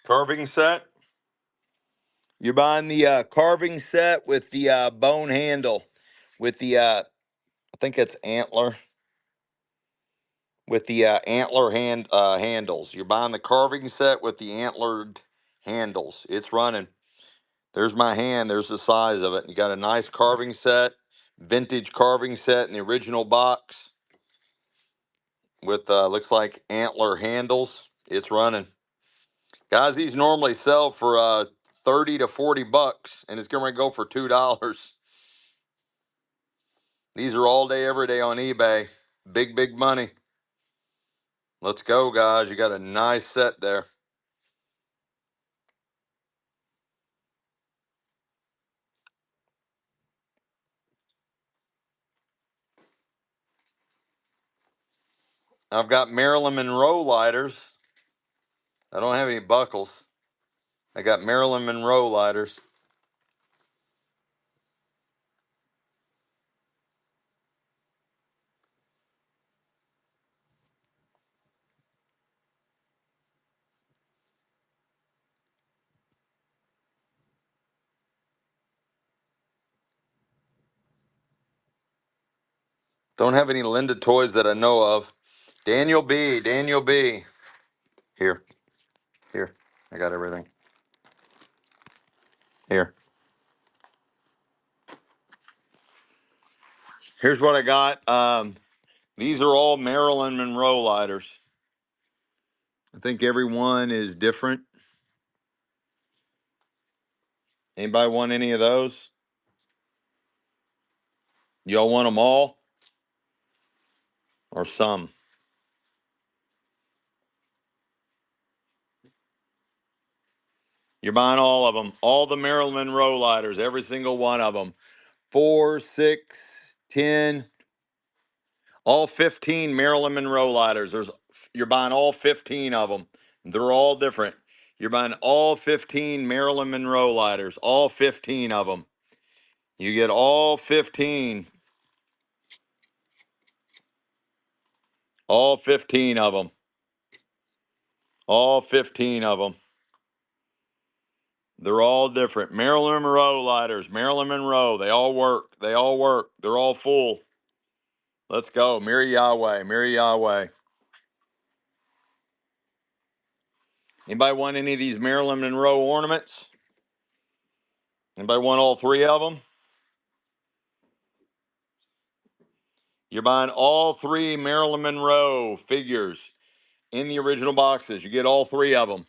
Carving set. You're buying the carving set with the bone handle, with the I think it's antler, with the antler handles. You're buying the carving set with the antlered handles. It's running. There's my hand. There's the size of it. You got a nice carving set, vintage carving set in the original box with looks like antler handles. It's running. Guys, these normally sell for 30 to 40 bucks, and it's going to go for $2. These are all day, every day on eBay. Big, big money. Let's go, guys. You got a nice set there. I've got Marilyn Monroe lighters. I don't have any buckles. I got Marilyn Monroe lighters. Don't have any Linda toys that I know of. Daniel B. Daniel B. Here. Here. I got everything. Here. Here's what I got. These are all Marilyn Monroe lighters. I think every one is different. Anybody want any of those? Y'all want them all or some? You're buying all of them. All the Marilyn Monroe lighters, every single one of them. 4, 6, 10, all 15 Marilyn Monroe lighters. You're buying all 15 of them. They're all different. You're buying all 15 Marilyn Monroe lighters, all 15 of them. You get all 15. All 15 of them. All 15 of them. They're all different. Marilyn Monroe lighters. Marilyn Monroe. They all work. They all work. They're all full. Let's go. Mary Yahweh. Mary Yahweh. Anybody want any of these Marilyn Monroe ornaments? Anybody want all 3 of them? You're buying all 3 Marilyn Monroe figures in the original boxes. You get all 3 of them.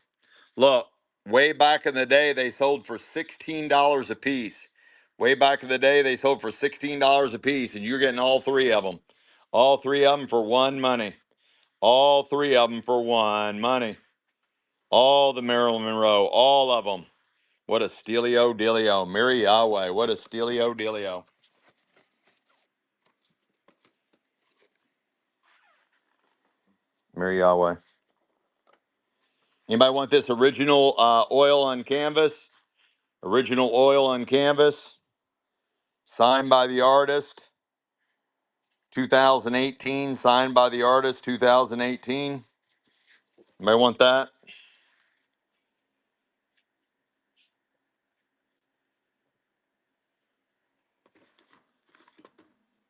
Look, way back in the day, they sold for $16 a piece. Way back in the day, they sold for $16 a piece, and you're getting all 3 of them. All 3 of them for one money. All 3 of them for one money. All the Marilyn Monroe, all of them. What a stealio dealio. Mary Yahweh, what a stealio dealio. Mary Yahweh. Anybody want this original oil on canvas? Original oil on canvas. Signed by the artist. 2018, signed by the artist, 2018. Anybody want that?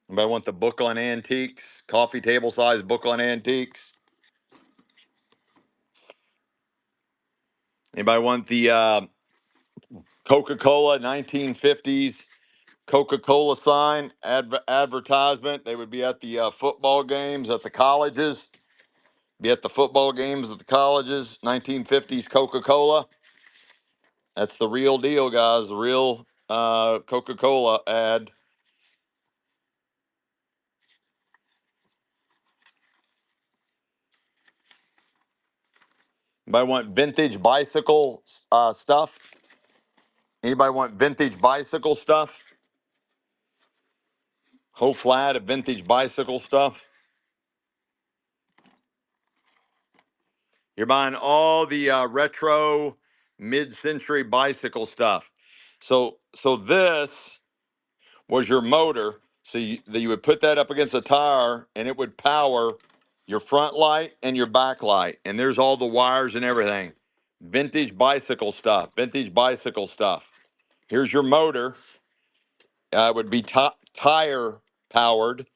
Anybody want the book on antiques? Coffee table size book on antiques? Anybody want the Coca-Cola 1950s Coca-Cola sign advertisement? They would be at the football games at the colleges. Be at the football games at the colleges. 1950s Coca-Cola. That's the real deal, guys. The real Coca-Cola ad. Anybody want vintage bicycle stuff? Anybody want vintage bicycle stuff? Whole flat of vintage bicycle stuff. You're buying all the retro mid-century bicycle stuff. So this was your motor. So you would put that up against a tire and it would power your front light and your back light. And there's all the wires and everything. Vintage bicycle stuff. Vintage bicycle stuff. Here's your motor. It would be tire powered.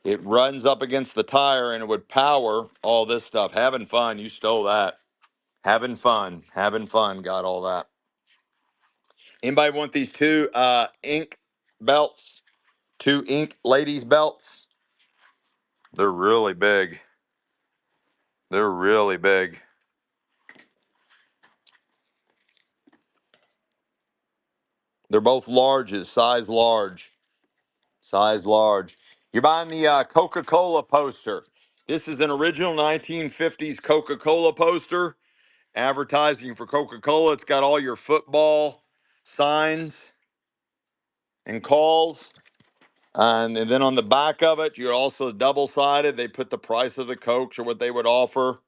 It runs up against the tire and it would power all this stuff. Having fun. You stole that. Having fun. Having fun. Got all that. Anybody want these two ink belts? Two ink ladies belts? They're really big. They're really big. They're both larges, size large. Size large. You're buying the Coca-Cola poster. This is an original 1950s Coca-Cola poster advertising for Coca-Cola. It's got all your football signs and calls. And then on the back of it, you're also double-sided. They put the price of the Cokes or what they would offer.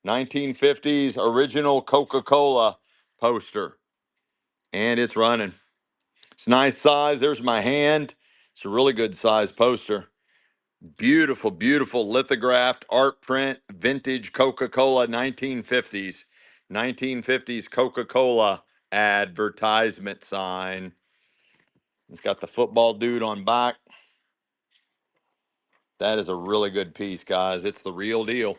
1950s original Coca-Cola poster. And it's running. It's nice size. There's my hand. It's a really good size poster. Beautiful, beautiful lithographed art print, vintage Coca-Cola 1950s. 1950s Coca-Cola advertisement sign. It's got the football dude on back. That is a really good piece, guys. It's the real deal.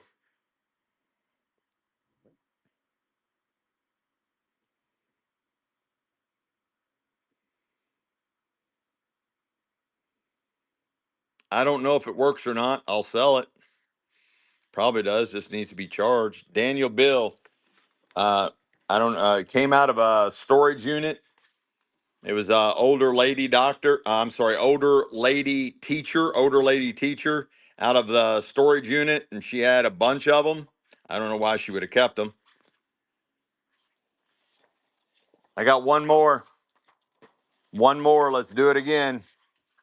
I don't know if it works or not. I'll sell it. Probably does. Just needs to be charged. Daniel Bill. Uh, I don't. It came out of a storage unit. It was a older lady doctor. I'm sorry, older lady teacher out of the storage unit, and she had a bunch of them. I don't know why she would have kept them. I got one more. One more. Let's do it again.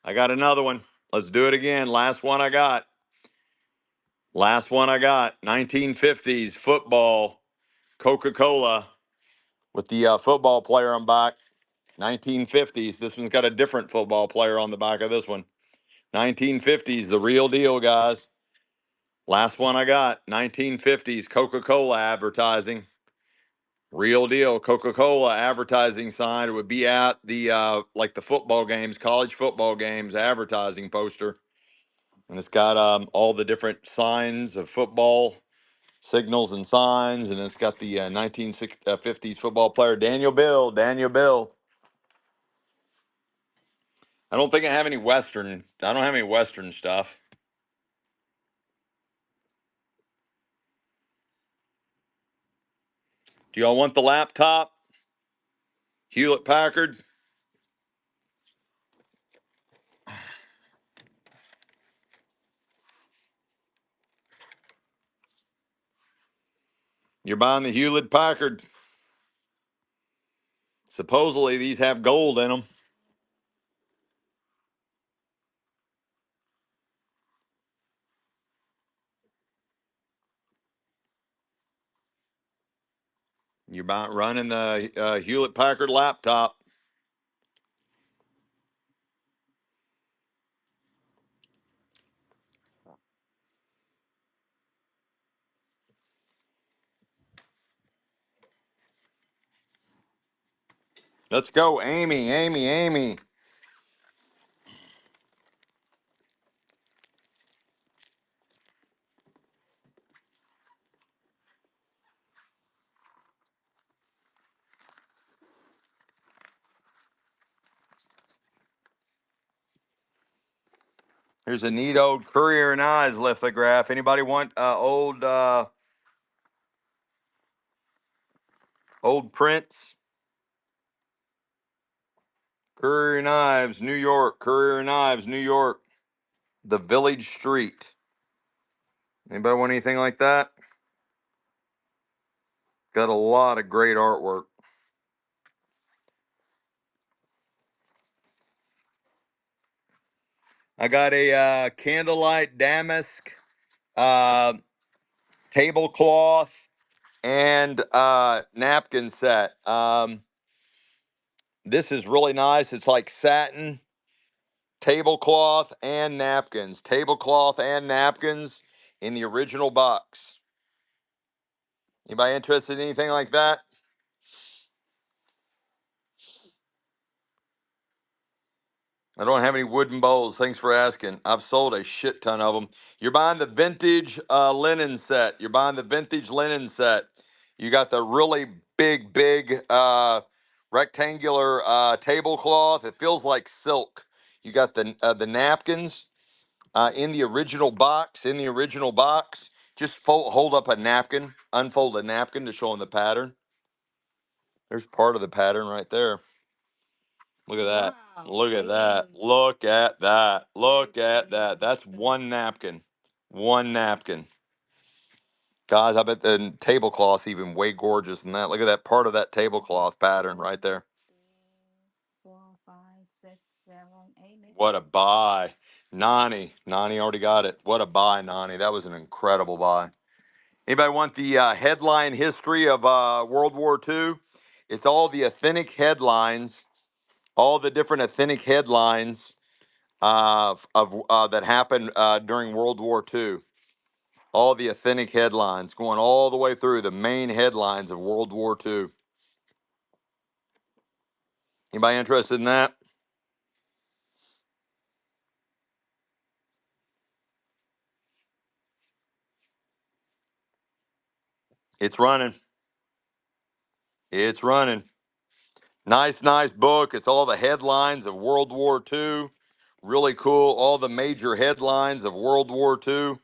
I got another one. Let's do it again. Last one I got. Last one I got. 1950s football Coca-Cola with the football player on back. 1950s. This one's got a different football player on the back of this one. 1950s, the real deal, guys. Last one I got. 1950s Coca-Cola advertising. Real deal. Coca-Cola advertising sign. It would be at the like the football games, college football games advertising poster. And it's got all the different signs of football signals and signs, and it's got the 1950s football player Daniel Bill. Daniel Bill. I don't think I have any Western. I don't have any Western stuff. Do y'all want the laptop? Hewlett Packard. You're buying the Hewlett Packard. Supposedly these have gold in them. You're running the Hewlett Packard laptop. Let's go, Amy, Amy, Amy. Here's a neat old Courier and Eyes lithograph. Anybody want old prints? Courier Knives, New York. Courier Knives, New York. The Village Street. Anybody want anything like that? Got a lot of great artwork. I got a candlelight damask uh, tablecloth and napkin set. This is really nice. It's like satin tablecloth and napkins. Tablecloth and napkins in the original box. Anybody interested in anything like that? I don't have any wooden bowls. Thanks for asking. I've sold a shit ton of them. You're buying the vintage linen set. You're buying the vintage linen set. You got the really big rectangular tablecloth. It feels like silk. You got the napkins in the original box. In the original box, just hold up a napkin, unfold a napkin to show them the pattern. There's part of the pattern right there. Look at that. Wow, Look at that. really? Look at that. Look Very, at very that. That's nice. one napkin. One napkin. Guys, I bet the tablecloth's even way gorgeous than that. Look at that part of that tablecloth pattern right there. 4, 5, 6, 7, 8, maybe. What a buy. Nani. Nani already got it. What a buy, Nani. That was an incredible buy. Anybody want the headline history of World War II? It's all the authentic headlines, all the different authentic headlines of that happened during World War II. All the authentic headlines going all the way through the main headlines of World War II. Anybody interested in that? It's running. It's running. Nice book. It's all the headlines of World War II. Really cool. All the major headlines of World War II.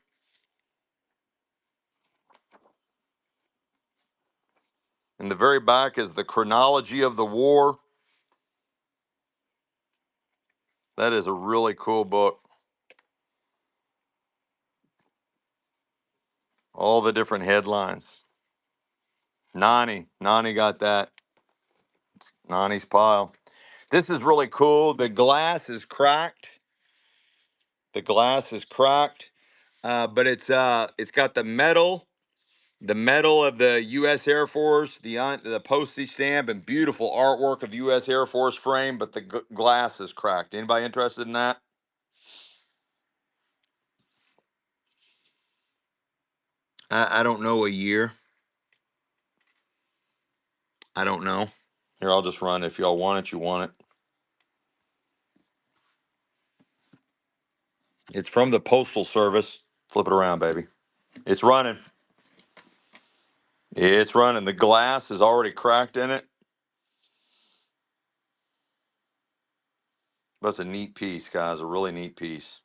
In the very back is the chronology of the war. That is a really cool book. All the different headlines. Nani got that. Nani's pile. This is really cool. The glass is cracked. The glass is cracked, but it's got the metal of the U.S. Air Force, the postage stamp, and beautiful artwork of the U.S. Air Force frame. But the glass is cracked. Anybody interested in that? I don't know a year. I don't know. Here, I'll just run. If y'all want it, you want it. It's from the Postal Service. Flip it around, baby. It's running. It's running. The glass is already cracked in it. That's a neat piece, guys. A really neat piece.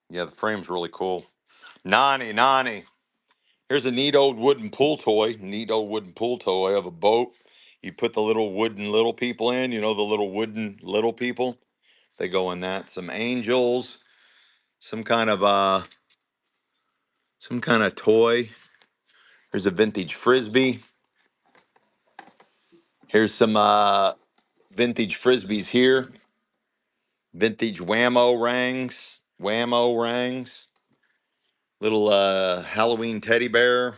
Yeah, the frame's really cool. Nani. Here's a neat old wooden pool toy. Neat old wooden pool toy of a boat. You put the little wooden little people in. You know the little wooden little people. They go in that. Some angels. Some kind of toy. Here's a vintage frisbee. Here's some vintage frisbees here. Vintage whammo rings. Whammo rings. Little Halloween teddy bear.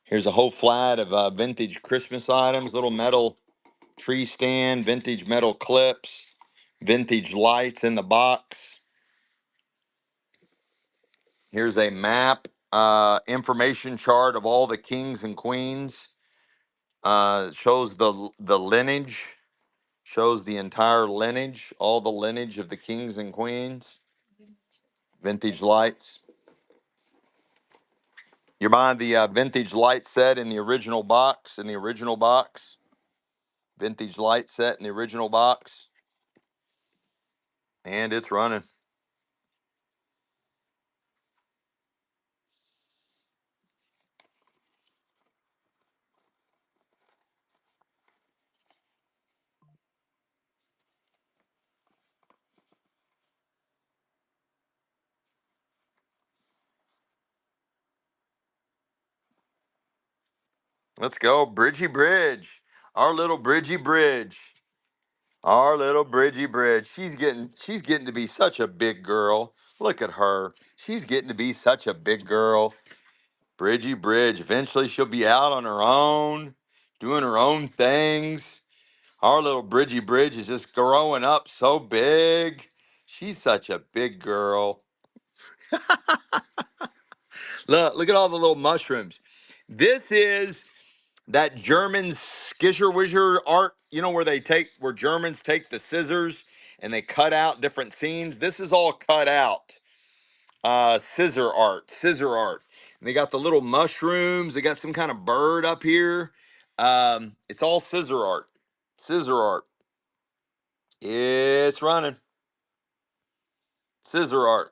Here's a whole flat of vintage Christmas items. Little metal tree stand. Vintage metal clips. Vintage lights in the box. Here's a map, information chart of all the kings and queens. Shows the lineage. Shows the entire lineage, all the lineage of the kings and queens. Vintage lights. You're buying the vintage light set in the original box. In the original box. Vintage light set in the original box. And it's running. Let's go, Bridgie Bridge. Our little Bridgie Bridge. Our little Bridgie Bridge. She's getting to be such a big girl. Look at her. She's getting to be such a big girl. Bridgie Bridge. Eventually she'll be out on her own, doing her own things. Our little Bridgie Bridge is just growing up so big. She's such a big girl. Look at all the little mushrooms. This is that German skisher wizard art, where Germans take the scissors and they cut out different scenes. This is all cut out. Scissor art. And they got the little mushrooms. They got some kind of bird up here. It's all scissor art. Scissor art. It's running. Scissor art.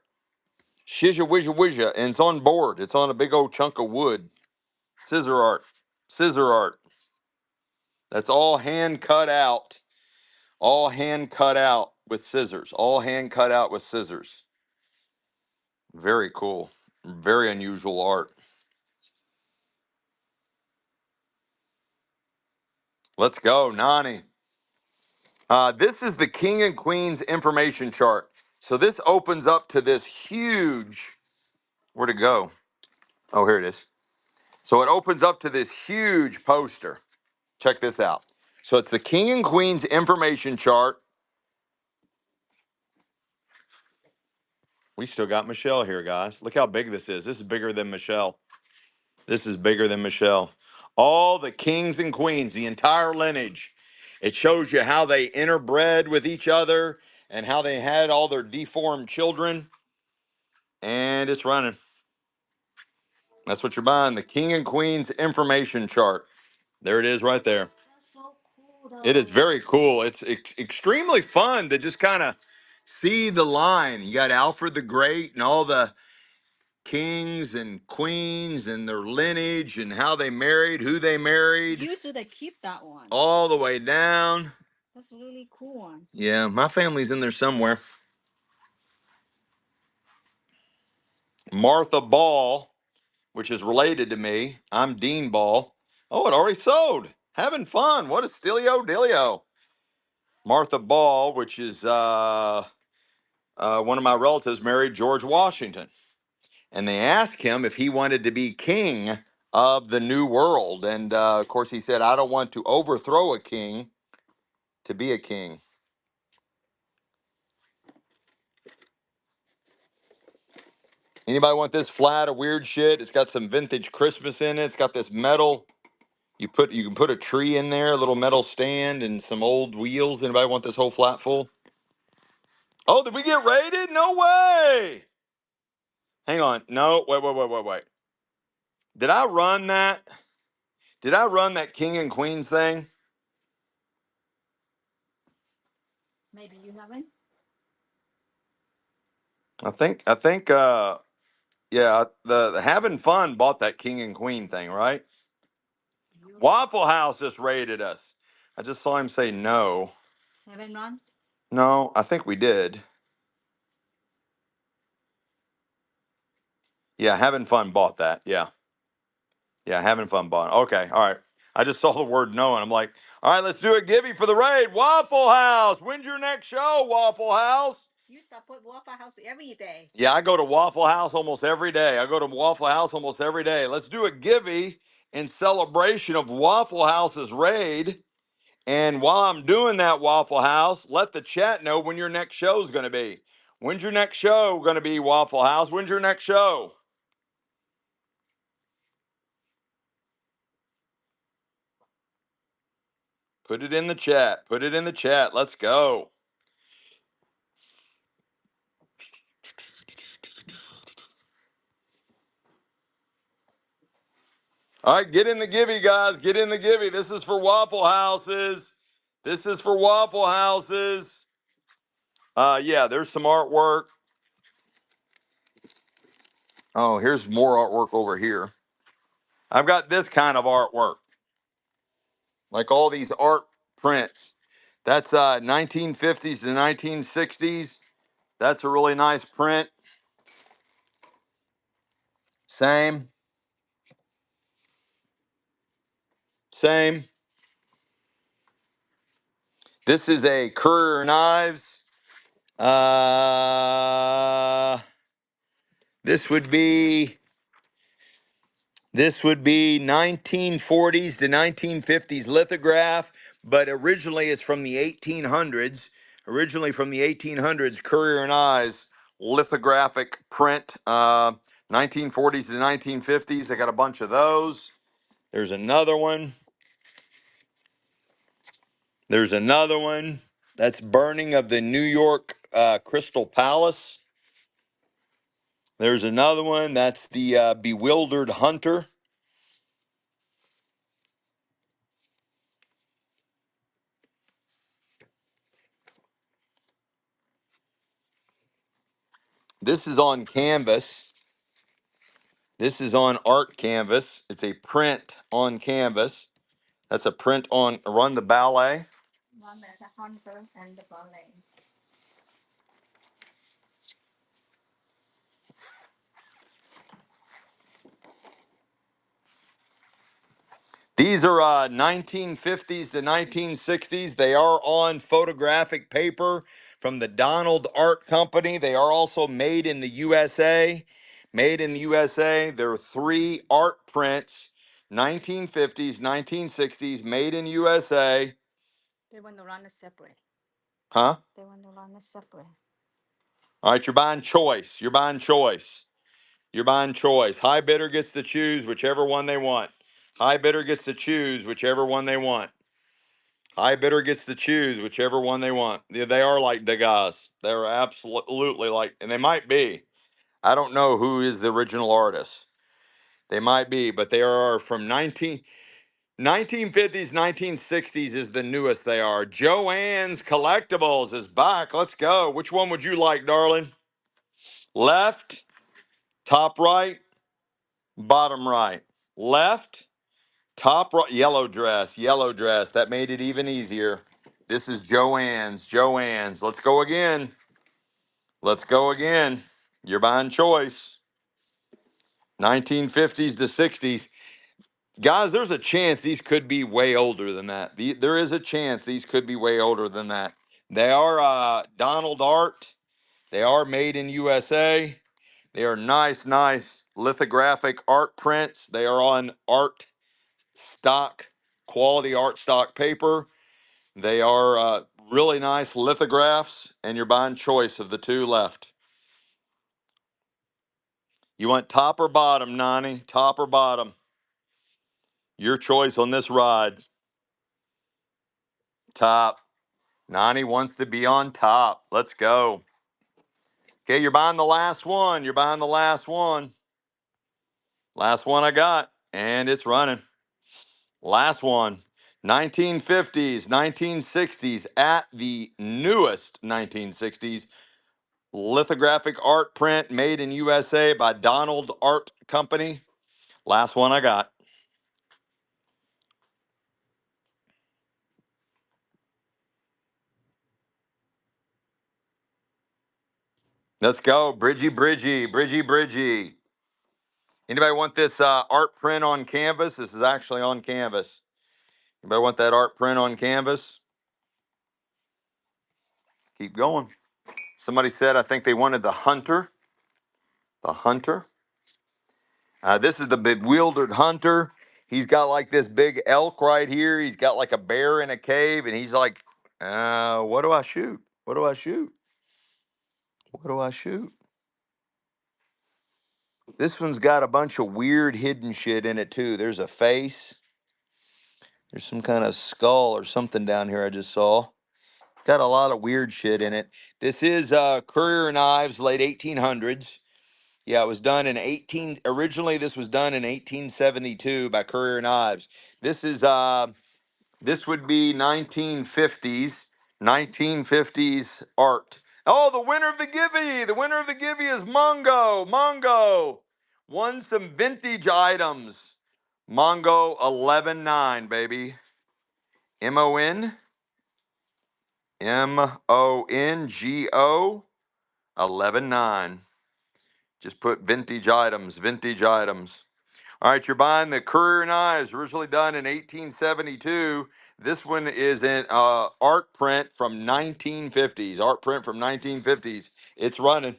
Shizza wizza wizza. And it's on board. It's on a big old chunk of wood. Scissor art. Scissor art. That's all hand cut out. All hand cut out with scissors. All hand cut out with scissors. Very cool. Very unusual art. Let's go, Nani. This is the King and Queen's information chart. So this opens up to this huge, where'd it go? Oh, here it is. So it opens up to this huge poster. Check this out. So it's the King and Queen's information chart. We still got Michelle here, guys. Look how big this is. This is bigger than Michelle. This is bigger than Michelle. All the kings and queens, the entire lineage. It shows you how they interbred with each other and how they had all their deformed children. And it's running. That's what you're buying. The King and Queen's information chart. There it is right there. That's so cool, though. It is very cool. It's extremely fun to just kind of see the line. You got Alfred the Great and all the kings and queens and their lineage and how they married, who they married. Usually they keep that one. All the way down. That's a really cool one. Yeah, my family's in there somewhere. Martha Ball, which is related to me. I'm Dean Ball. Oh, it already sold. Having fun. What a stilio dilio. Martha Ball, which is one of my relatives, married George Washington. And they asked him if he wanted to be king of the New World. And of course, he said, I don't want to overthrow a king to be a king. Anybody want this flat of weird shit? It's got some vintage Christmas in it. It's got this metal. You can put a tree in there, a little metal stand, and some old wheels. Anybody want this whole flat full? Oh, did we get raided? No way. Hang on. No, wait. Did I run that? Did I run that King and Queens thing? Maybe you haven't. I think yeah, the having fun bought that King and Queen thing, right? Waffle House just raided us. I just saw him say no. Haven't run? No, I think we did. Yeah, having fun bought that. Yeah. Yeah, having fun bought. Okay, all right. I just saw the word no and I'm like, all right, let's do a givey for the raid. Waffle House. When's your next show, Waffle House? You support Waffle House every day. Yeah, I go to Waffle House almost every day. Let's do a givey in celebration of Waffle House's raid. And while I'm doing that, Waffle House, let the chat know when your next show is going to be. When's your next show going to be, Waffle House? When's your next show? Put it in the chat. Put it in the chat. Let's go. All right, get in the givey, guys. Get in the givey. This is for Waffle Houses. This is for Waffle Houses. Yeah, there's some artwork. Oh, here's more artwork over here. I've got this kind of artwork. Like all these art prints. That's 1950s to 1960s. That's a really nice print. Same. Same. This is a Currier Knives. Uh, This would be 1940s to 1950s lithograph, but originally it's from the 1800s. Originally from the 1800s, Currier and Ives lithographic print. 1940s to 1950s. They got a bunch of those. There's another one. There's another one. That's Burning of the New York Crystal Palace. There's another one. That's the Bewildered Hunter. This is on canvas. This is on art canvas. It's a print on canvas. That's a print on Run the Ballet. One at the hunter and the ballet. These are 1950s to 1960s. They are on photographic paper from the Donald Art Company. They are also made in the USA. Made in the USA. There are 3 art prints, 1950s, 1960s, made in USA. They want to run it separate. Huh? They want to run it separate. All right, you're buying choice. You're buying choice. You're buying choice. High bidder gets to choose whichever one they want. High bidder gets to choose whichever one they want. High bidder gets to choose whichever one they want. They are like Degas. They're absolutely like, and they might be. I don't know who is the original artist. They might be, but they are from 1950s, 1960s is the newest they are. Joanne's Collectibles is back. Let's go. Which one would you like, darling? Left, top right, bottom right. Left, top right, yellow dress, yellow dress. That made it even easier. This is Joanne's, Joanne's. Let's go again. Let's go again. You're buying choice. 1950s to 60s. Guys, there's a chance these could be way older than that. There is a chance these could be way older than that. They are Donald Art. They are made in USA. They are nice, nice lithographic art prints. They are on art stock, quality art stock paper. They are really nice lithographs, and you're buying choice of the 2 left. You want top or bottom, Nani? Top or bottom? Your choice on this ride. Top. Nani wants to be on top. Let's go. Okay, you're buying the last one. You're buying the last one. Last one I got, and it's running. Last one. 1950s, 1960s, at the newest 1960s. Lithographic art print made in USA by Donald Art Company. Last one I got. Let's go. Bridgie, Bridgie, Bridgie, Bridgie. Anybody want this art print on canvas? This is actually on canvas. Anybody want that art print on canvas? Keep going. Somebody said I think they wanted the hunter. The hunter. This is the bewildered hunter. He's got like this big elk right here. He's got like a bear in a cave, and he's like, what do I shoot? What do I shoot? What do I shoot? This one's got a bunch of weird hidden shit in it too. There's a face. There's some kind of skull or something down here I just saw. Got a lot of weird shit in it. This is Currier and Ives, late 1800s. Yeah, it was done in originally this was done in 1872 by Currier and Ives. This is this would be 1950s, 1950s art. Oh, the winner of the Givey. The winner of the Givey is Mongo. Mongo won some vintage items. Mongo 11.9, baby. MON MONGO 11.9. Just put vintage items, vintage items. All right, you're buying the Currier and Ives, originally done in 1872. This one is an art print from 1950s. Art print from 1950s. It's running.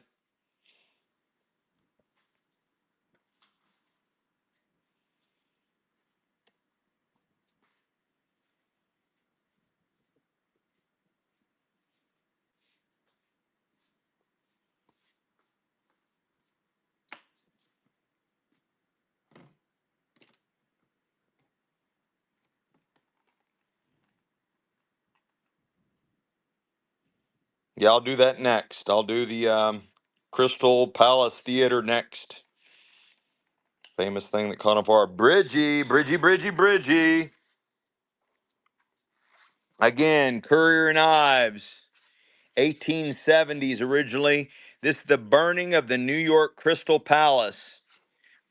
Yeah, I'll do that next. I'll do the Crystal Palace Theater next. Famous thing that caught on fire. Bridgie. Again, Courier Knives, 1870s originally. This is the burning of the New York Crystal Palace.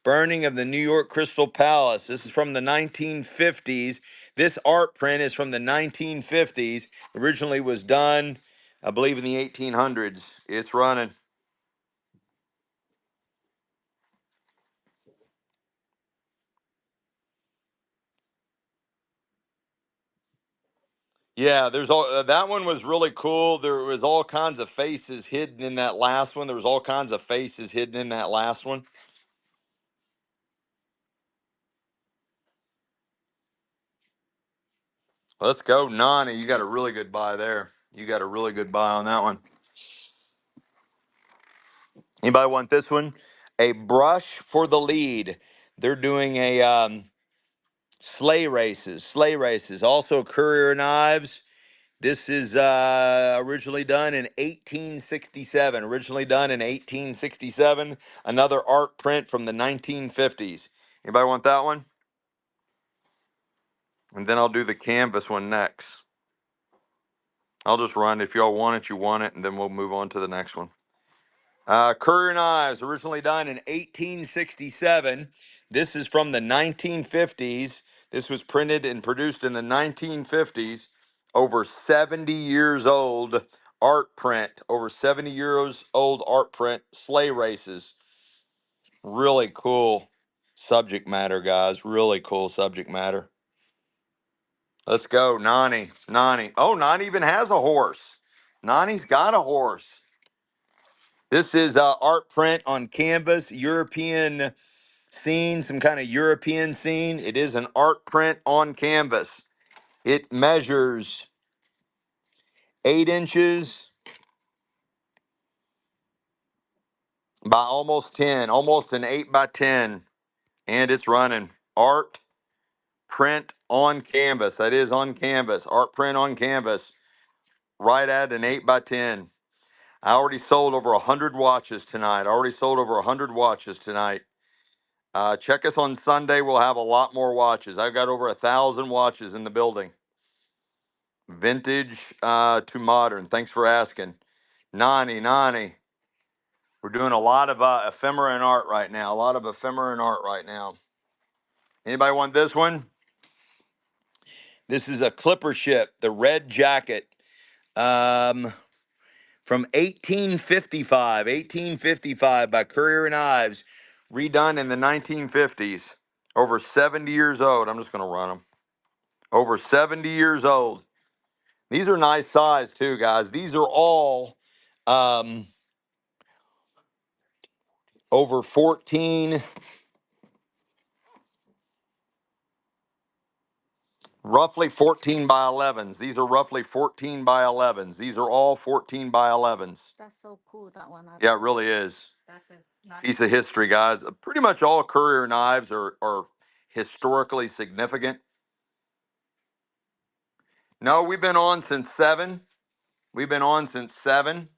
Burning of the New York Crystal Palace. This is from the 1950s. This art print is from the 1950s. Originally was done, I believe, in the 1800s. It's running. Yeah, there's all that one was really cool. There was all kinds of faces hidden in that last one. There was all kinds of faces hidden in that last one. Let's go, Nani. You got a really good buy there. You got a really good buy on that one. Anybody want this one? A brush for the lead. They're doing a sleigh races. Sleigh races. Also, Courier Knives. This is originally done in 1867. Originally done in 1867. Another art print from the 1950s. Anybody want that one? And then I'll do the canvas one next. I'll just run. If y'all want it, you want it, and then we'll move on to the next one. Courier Knives, originally done in 1867. This is from the 1950s. This was printed and produced in the 1950s. Over 70 years old art print. Over 70 years old art print. Sleigh races. Really cool subject matter, guys. Really cool subject matter. Let's go, Nani. Nani. Oh, Nani even has a horse. Nani's got a horse. This is art print on canvas, European scene, some kind of European scene. It is an art print on canvas. It measures 8 inches by almost 10, almost an 8 by 10. And it's running. Art print on canvas. That is on canvas. Art print on canvas. Right at an 8 by 10. I already sold over 100 watches tonight. Check us on Sunday. We'll have a lot more watches. I've got over 1,000 watches in the building. Vintage to modern. Thanks for asking. Nani. We're doing a lot of ephemera and art right now. Anybody want this one? This is a clipper ship, the Red Jacket. From 1855 by Courier Knives, redone in the 1950s. Over 70 years old. I'm just going to run them. Over 70 years old. These are nice size too, guys. These are all over 14, roughly 14 by 11s. These are roughly 14 by 11s. These are all 14 by 11s. That's so cool, that one. Yeah, it really is. That's a nice Piece of history, guys. Pretty much all Courier Knives are historically significant. No, we've been on since 7. We've been on since 7.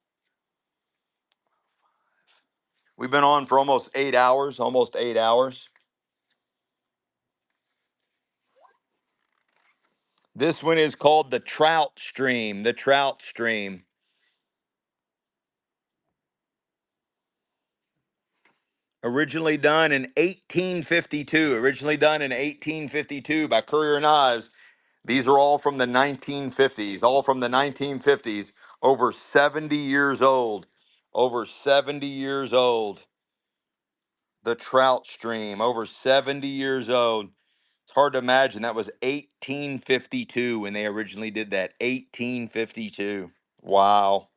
We've been on for almost 8 hours, almost 8 hours. This one is called the Trout Stream, the Trout Stream. Originally done in 1852. Originally done in 1852 by Courier Knives. These are all from the 1950s, all from the 1950s. Over 70 years old. Over 70 years old. The Trout Stream, over 70 years old. It's hard to imagine that was 1852 when they originally did that. 1852. Wow.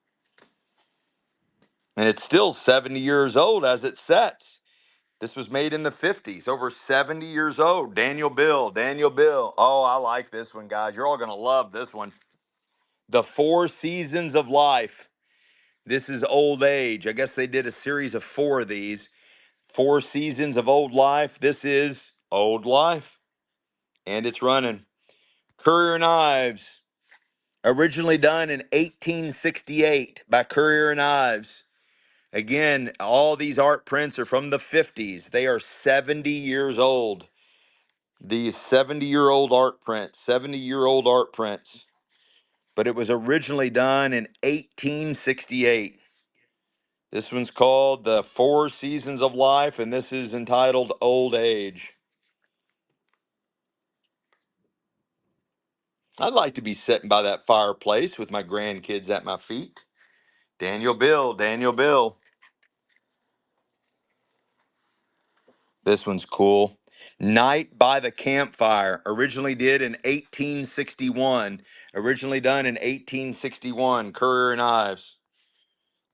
And it's still 70 years old as it sets. This was made in the 50s, over 70 years old. Daniel Bill. Oh, I like this one, guys. You're all going to love this one. The Four Seasons of Life. This is old age. I guess they did a series of 4 of these. 4 Seasons of Old Life. This is Old Life. And it's running. Courier Knives. Originally done in 1868 by Currier and Ives. Again, all these art prints are from the 50s. They are 70 years old. These 70-year-old art prints, 70-year-old art prints. But it was originally done in 1868. This one's called The Four Seasons of Life, and this is entitled Old Age. I'd like to be sitting by that fireplace with my grandkids at my feet. Daniel Bill, Daniel Bill. This one's cool. Night by the Campfire, originally did in 1861. Originally done in 1861, Currier and Ives.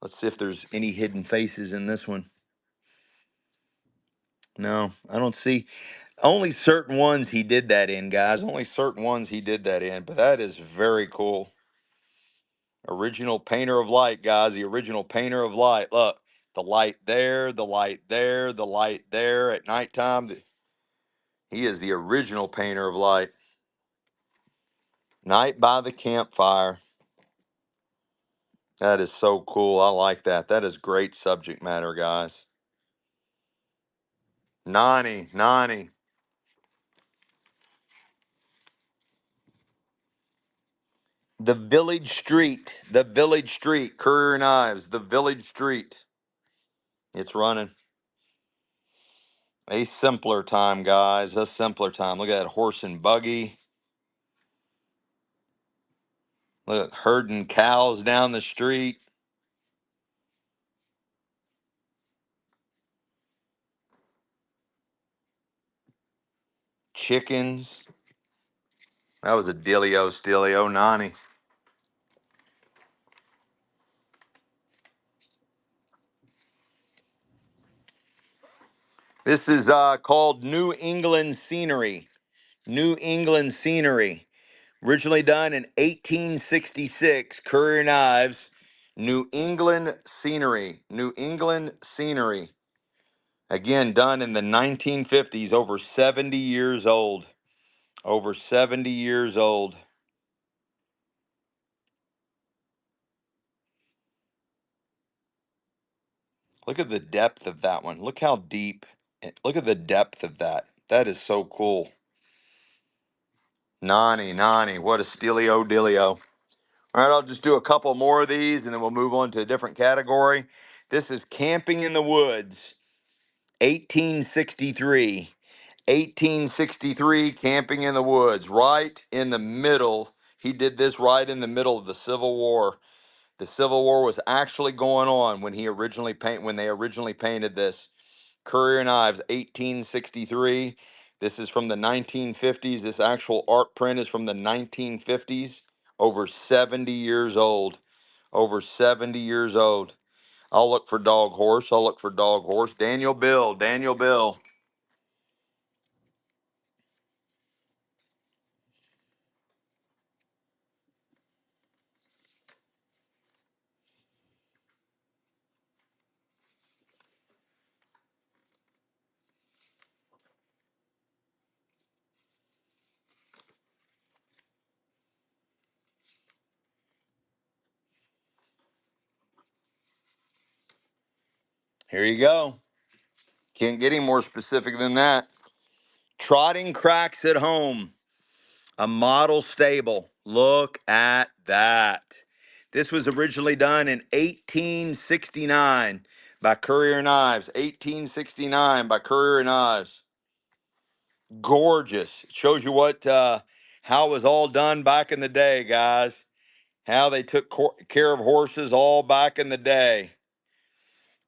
Let's see if there's any hidden faces in this one. No, I don't see. Only certain ones he did that in, guys. Only certain ones he did that in, but that is very cool. Original painter of light, guys. The original painter of light. Look, the light there, the light there, the light there at nighttime. He is the original painter of light. Night by the Campfire. That is so cool. I like that. That is great subject matter, guys. Nani. The Village Street. The Village Street. Currier and Ives. The Village Street. It's running. A simpler time, guys. A simpler time. Look at that horse and buggy. Look, herding cows down the street. Chickens. That was a dealio, stealio, Nani. This is called New England Scenery. New England Scenery. Originally done in 1866, Currier and Ives. New England Scenery. New England Scenery. Again, done in the 1950s, over 70 years old. Over 70 years old. Look at the depth of that one. Look how deep. Look at the depth of that. That is so cool. Nani. What a stealio dealio. All right, I'll just do a couple more of these and then we'll move on to a different category. This is Camping in the Woods, 1863. 1863, Camping in the Woods, right in the middle. He did this right in the middle of the Civil War. The Civil War was actually going on when they originally painted this. Currier and Ives, 1863. This is from the 1950s. This actual art print is from the 1950s. Over 70 years old. Over 70 years old. I'll look for dog horse. I'll look for dog horse. Daniel Bill. Daniel Bill. Here you go. Can't get any more specific than that. Trotting Cracks at Home. A model stable. Look at that. This was originally done in 1869 by Currier and Ives. 1869 by Currier and Ives. Gorgeous. It shows you how it was all done back in the day, guys. How they took care of horses all back in the day.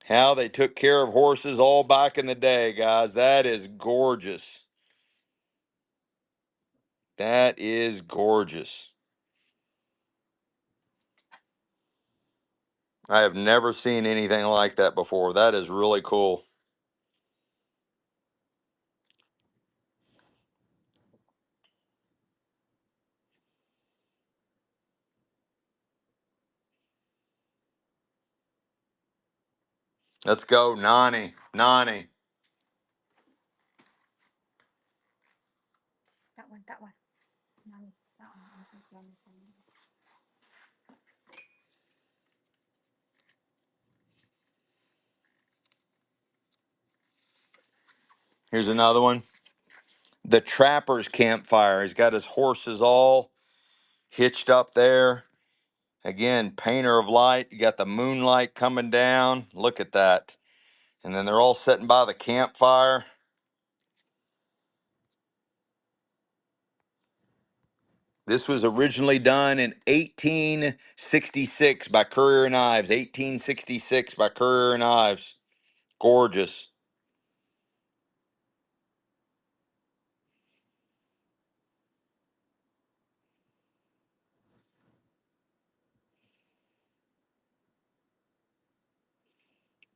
How they took care of horses all back in the day, guys. That is gorgeous. That is gorgeous. I have never seen anything like that before. That is really cool. Let's go, Nani. That one. No, that one. Here's another one. The Trapper's Campfire. He's got his horses all hitched up there. Again, painter of light. You got the moonlight coming down. Look at that. And then they're all sitting by the campfire. This was originally done in 1866 by Currier and Ives. 1866 by Currier and Ives. Gorgeous.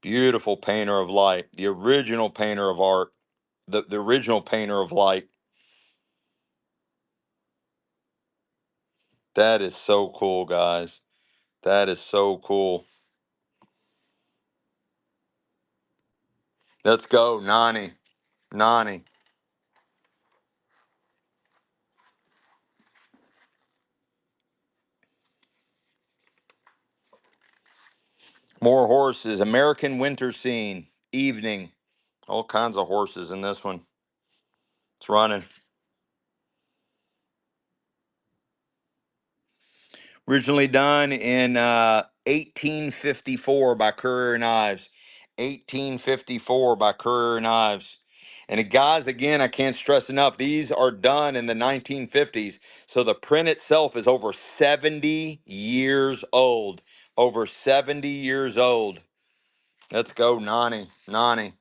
Beautiful painter of light. The original painter of art. The original painter of light. That is so cool, guys. That is so cool. Let's go, Nani. Nani. More horses. American Winter Scene. Evening. All kinds of horses in this one. It's running. Originally done in 1854 by Currier and Ives. 1854 by Currier and Ives. And guys, again, I can't stress enough, these are done in the 1950s. So the print itself is over 70 years old. Over 70 years old. Let's go, Nani. Nani.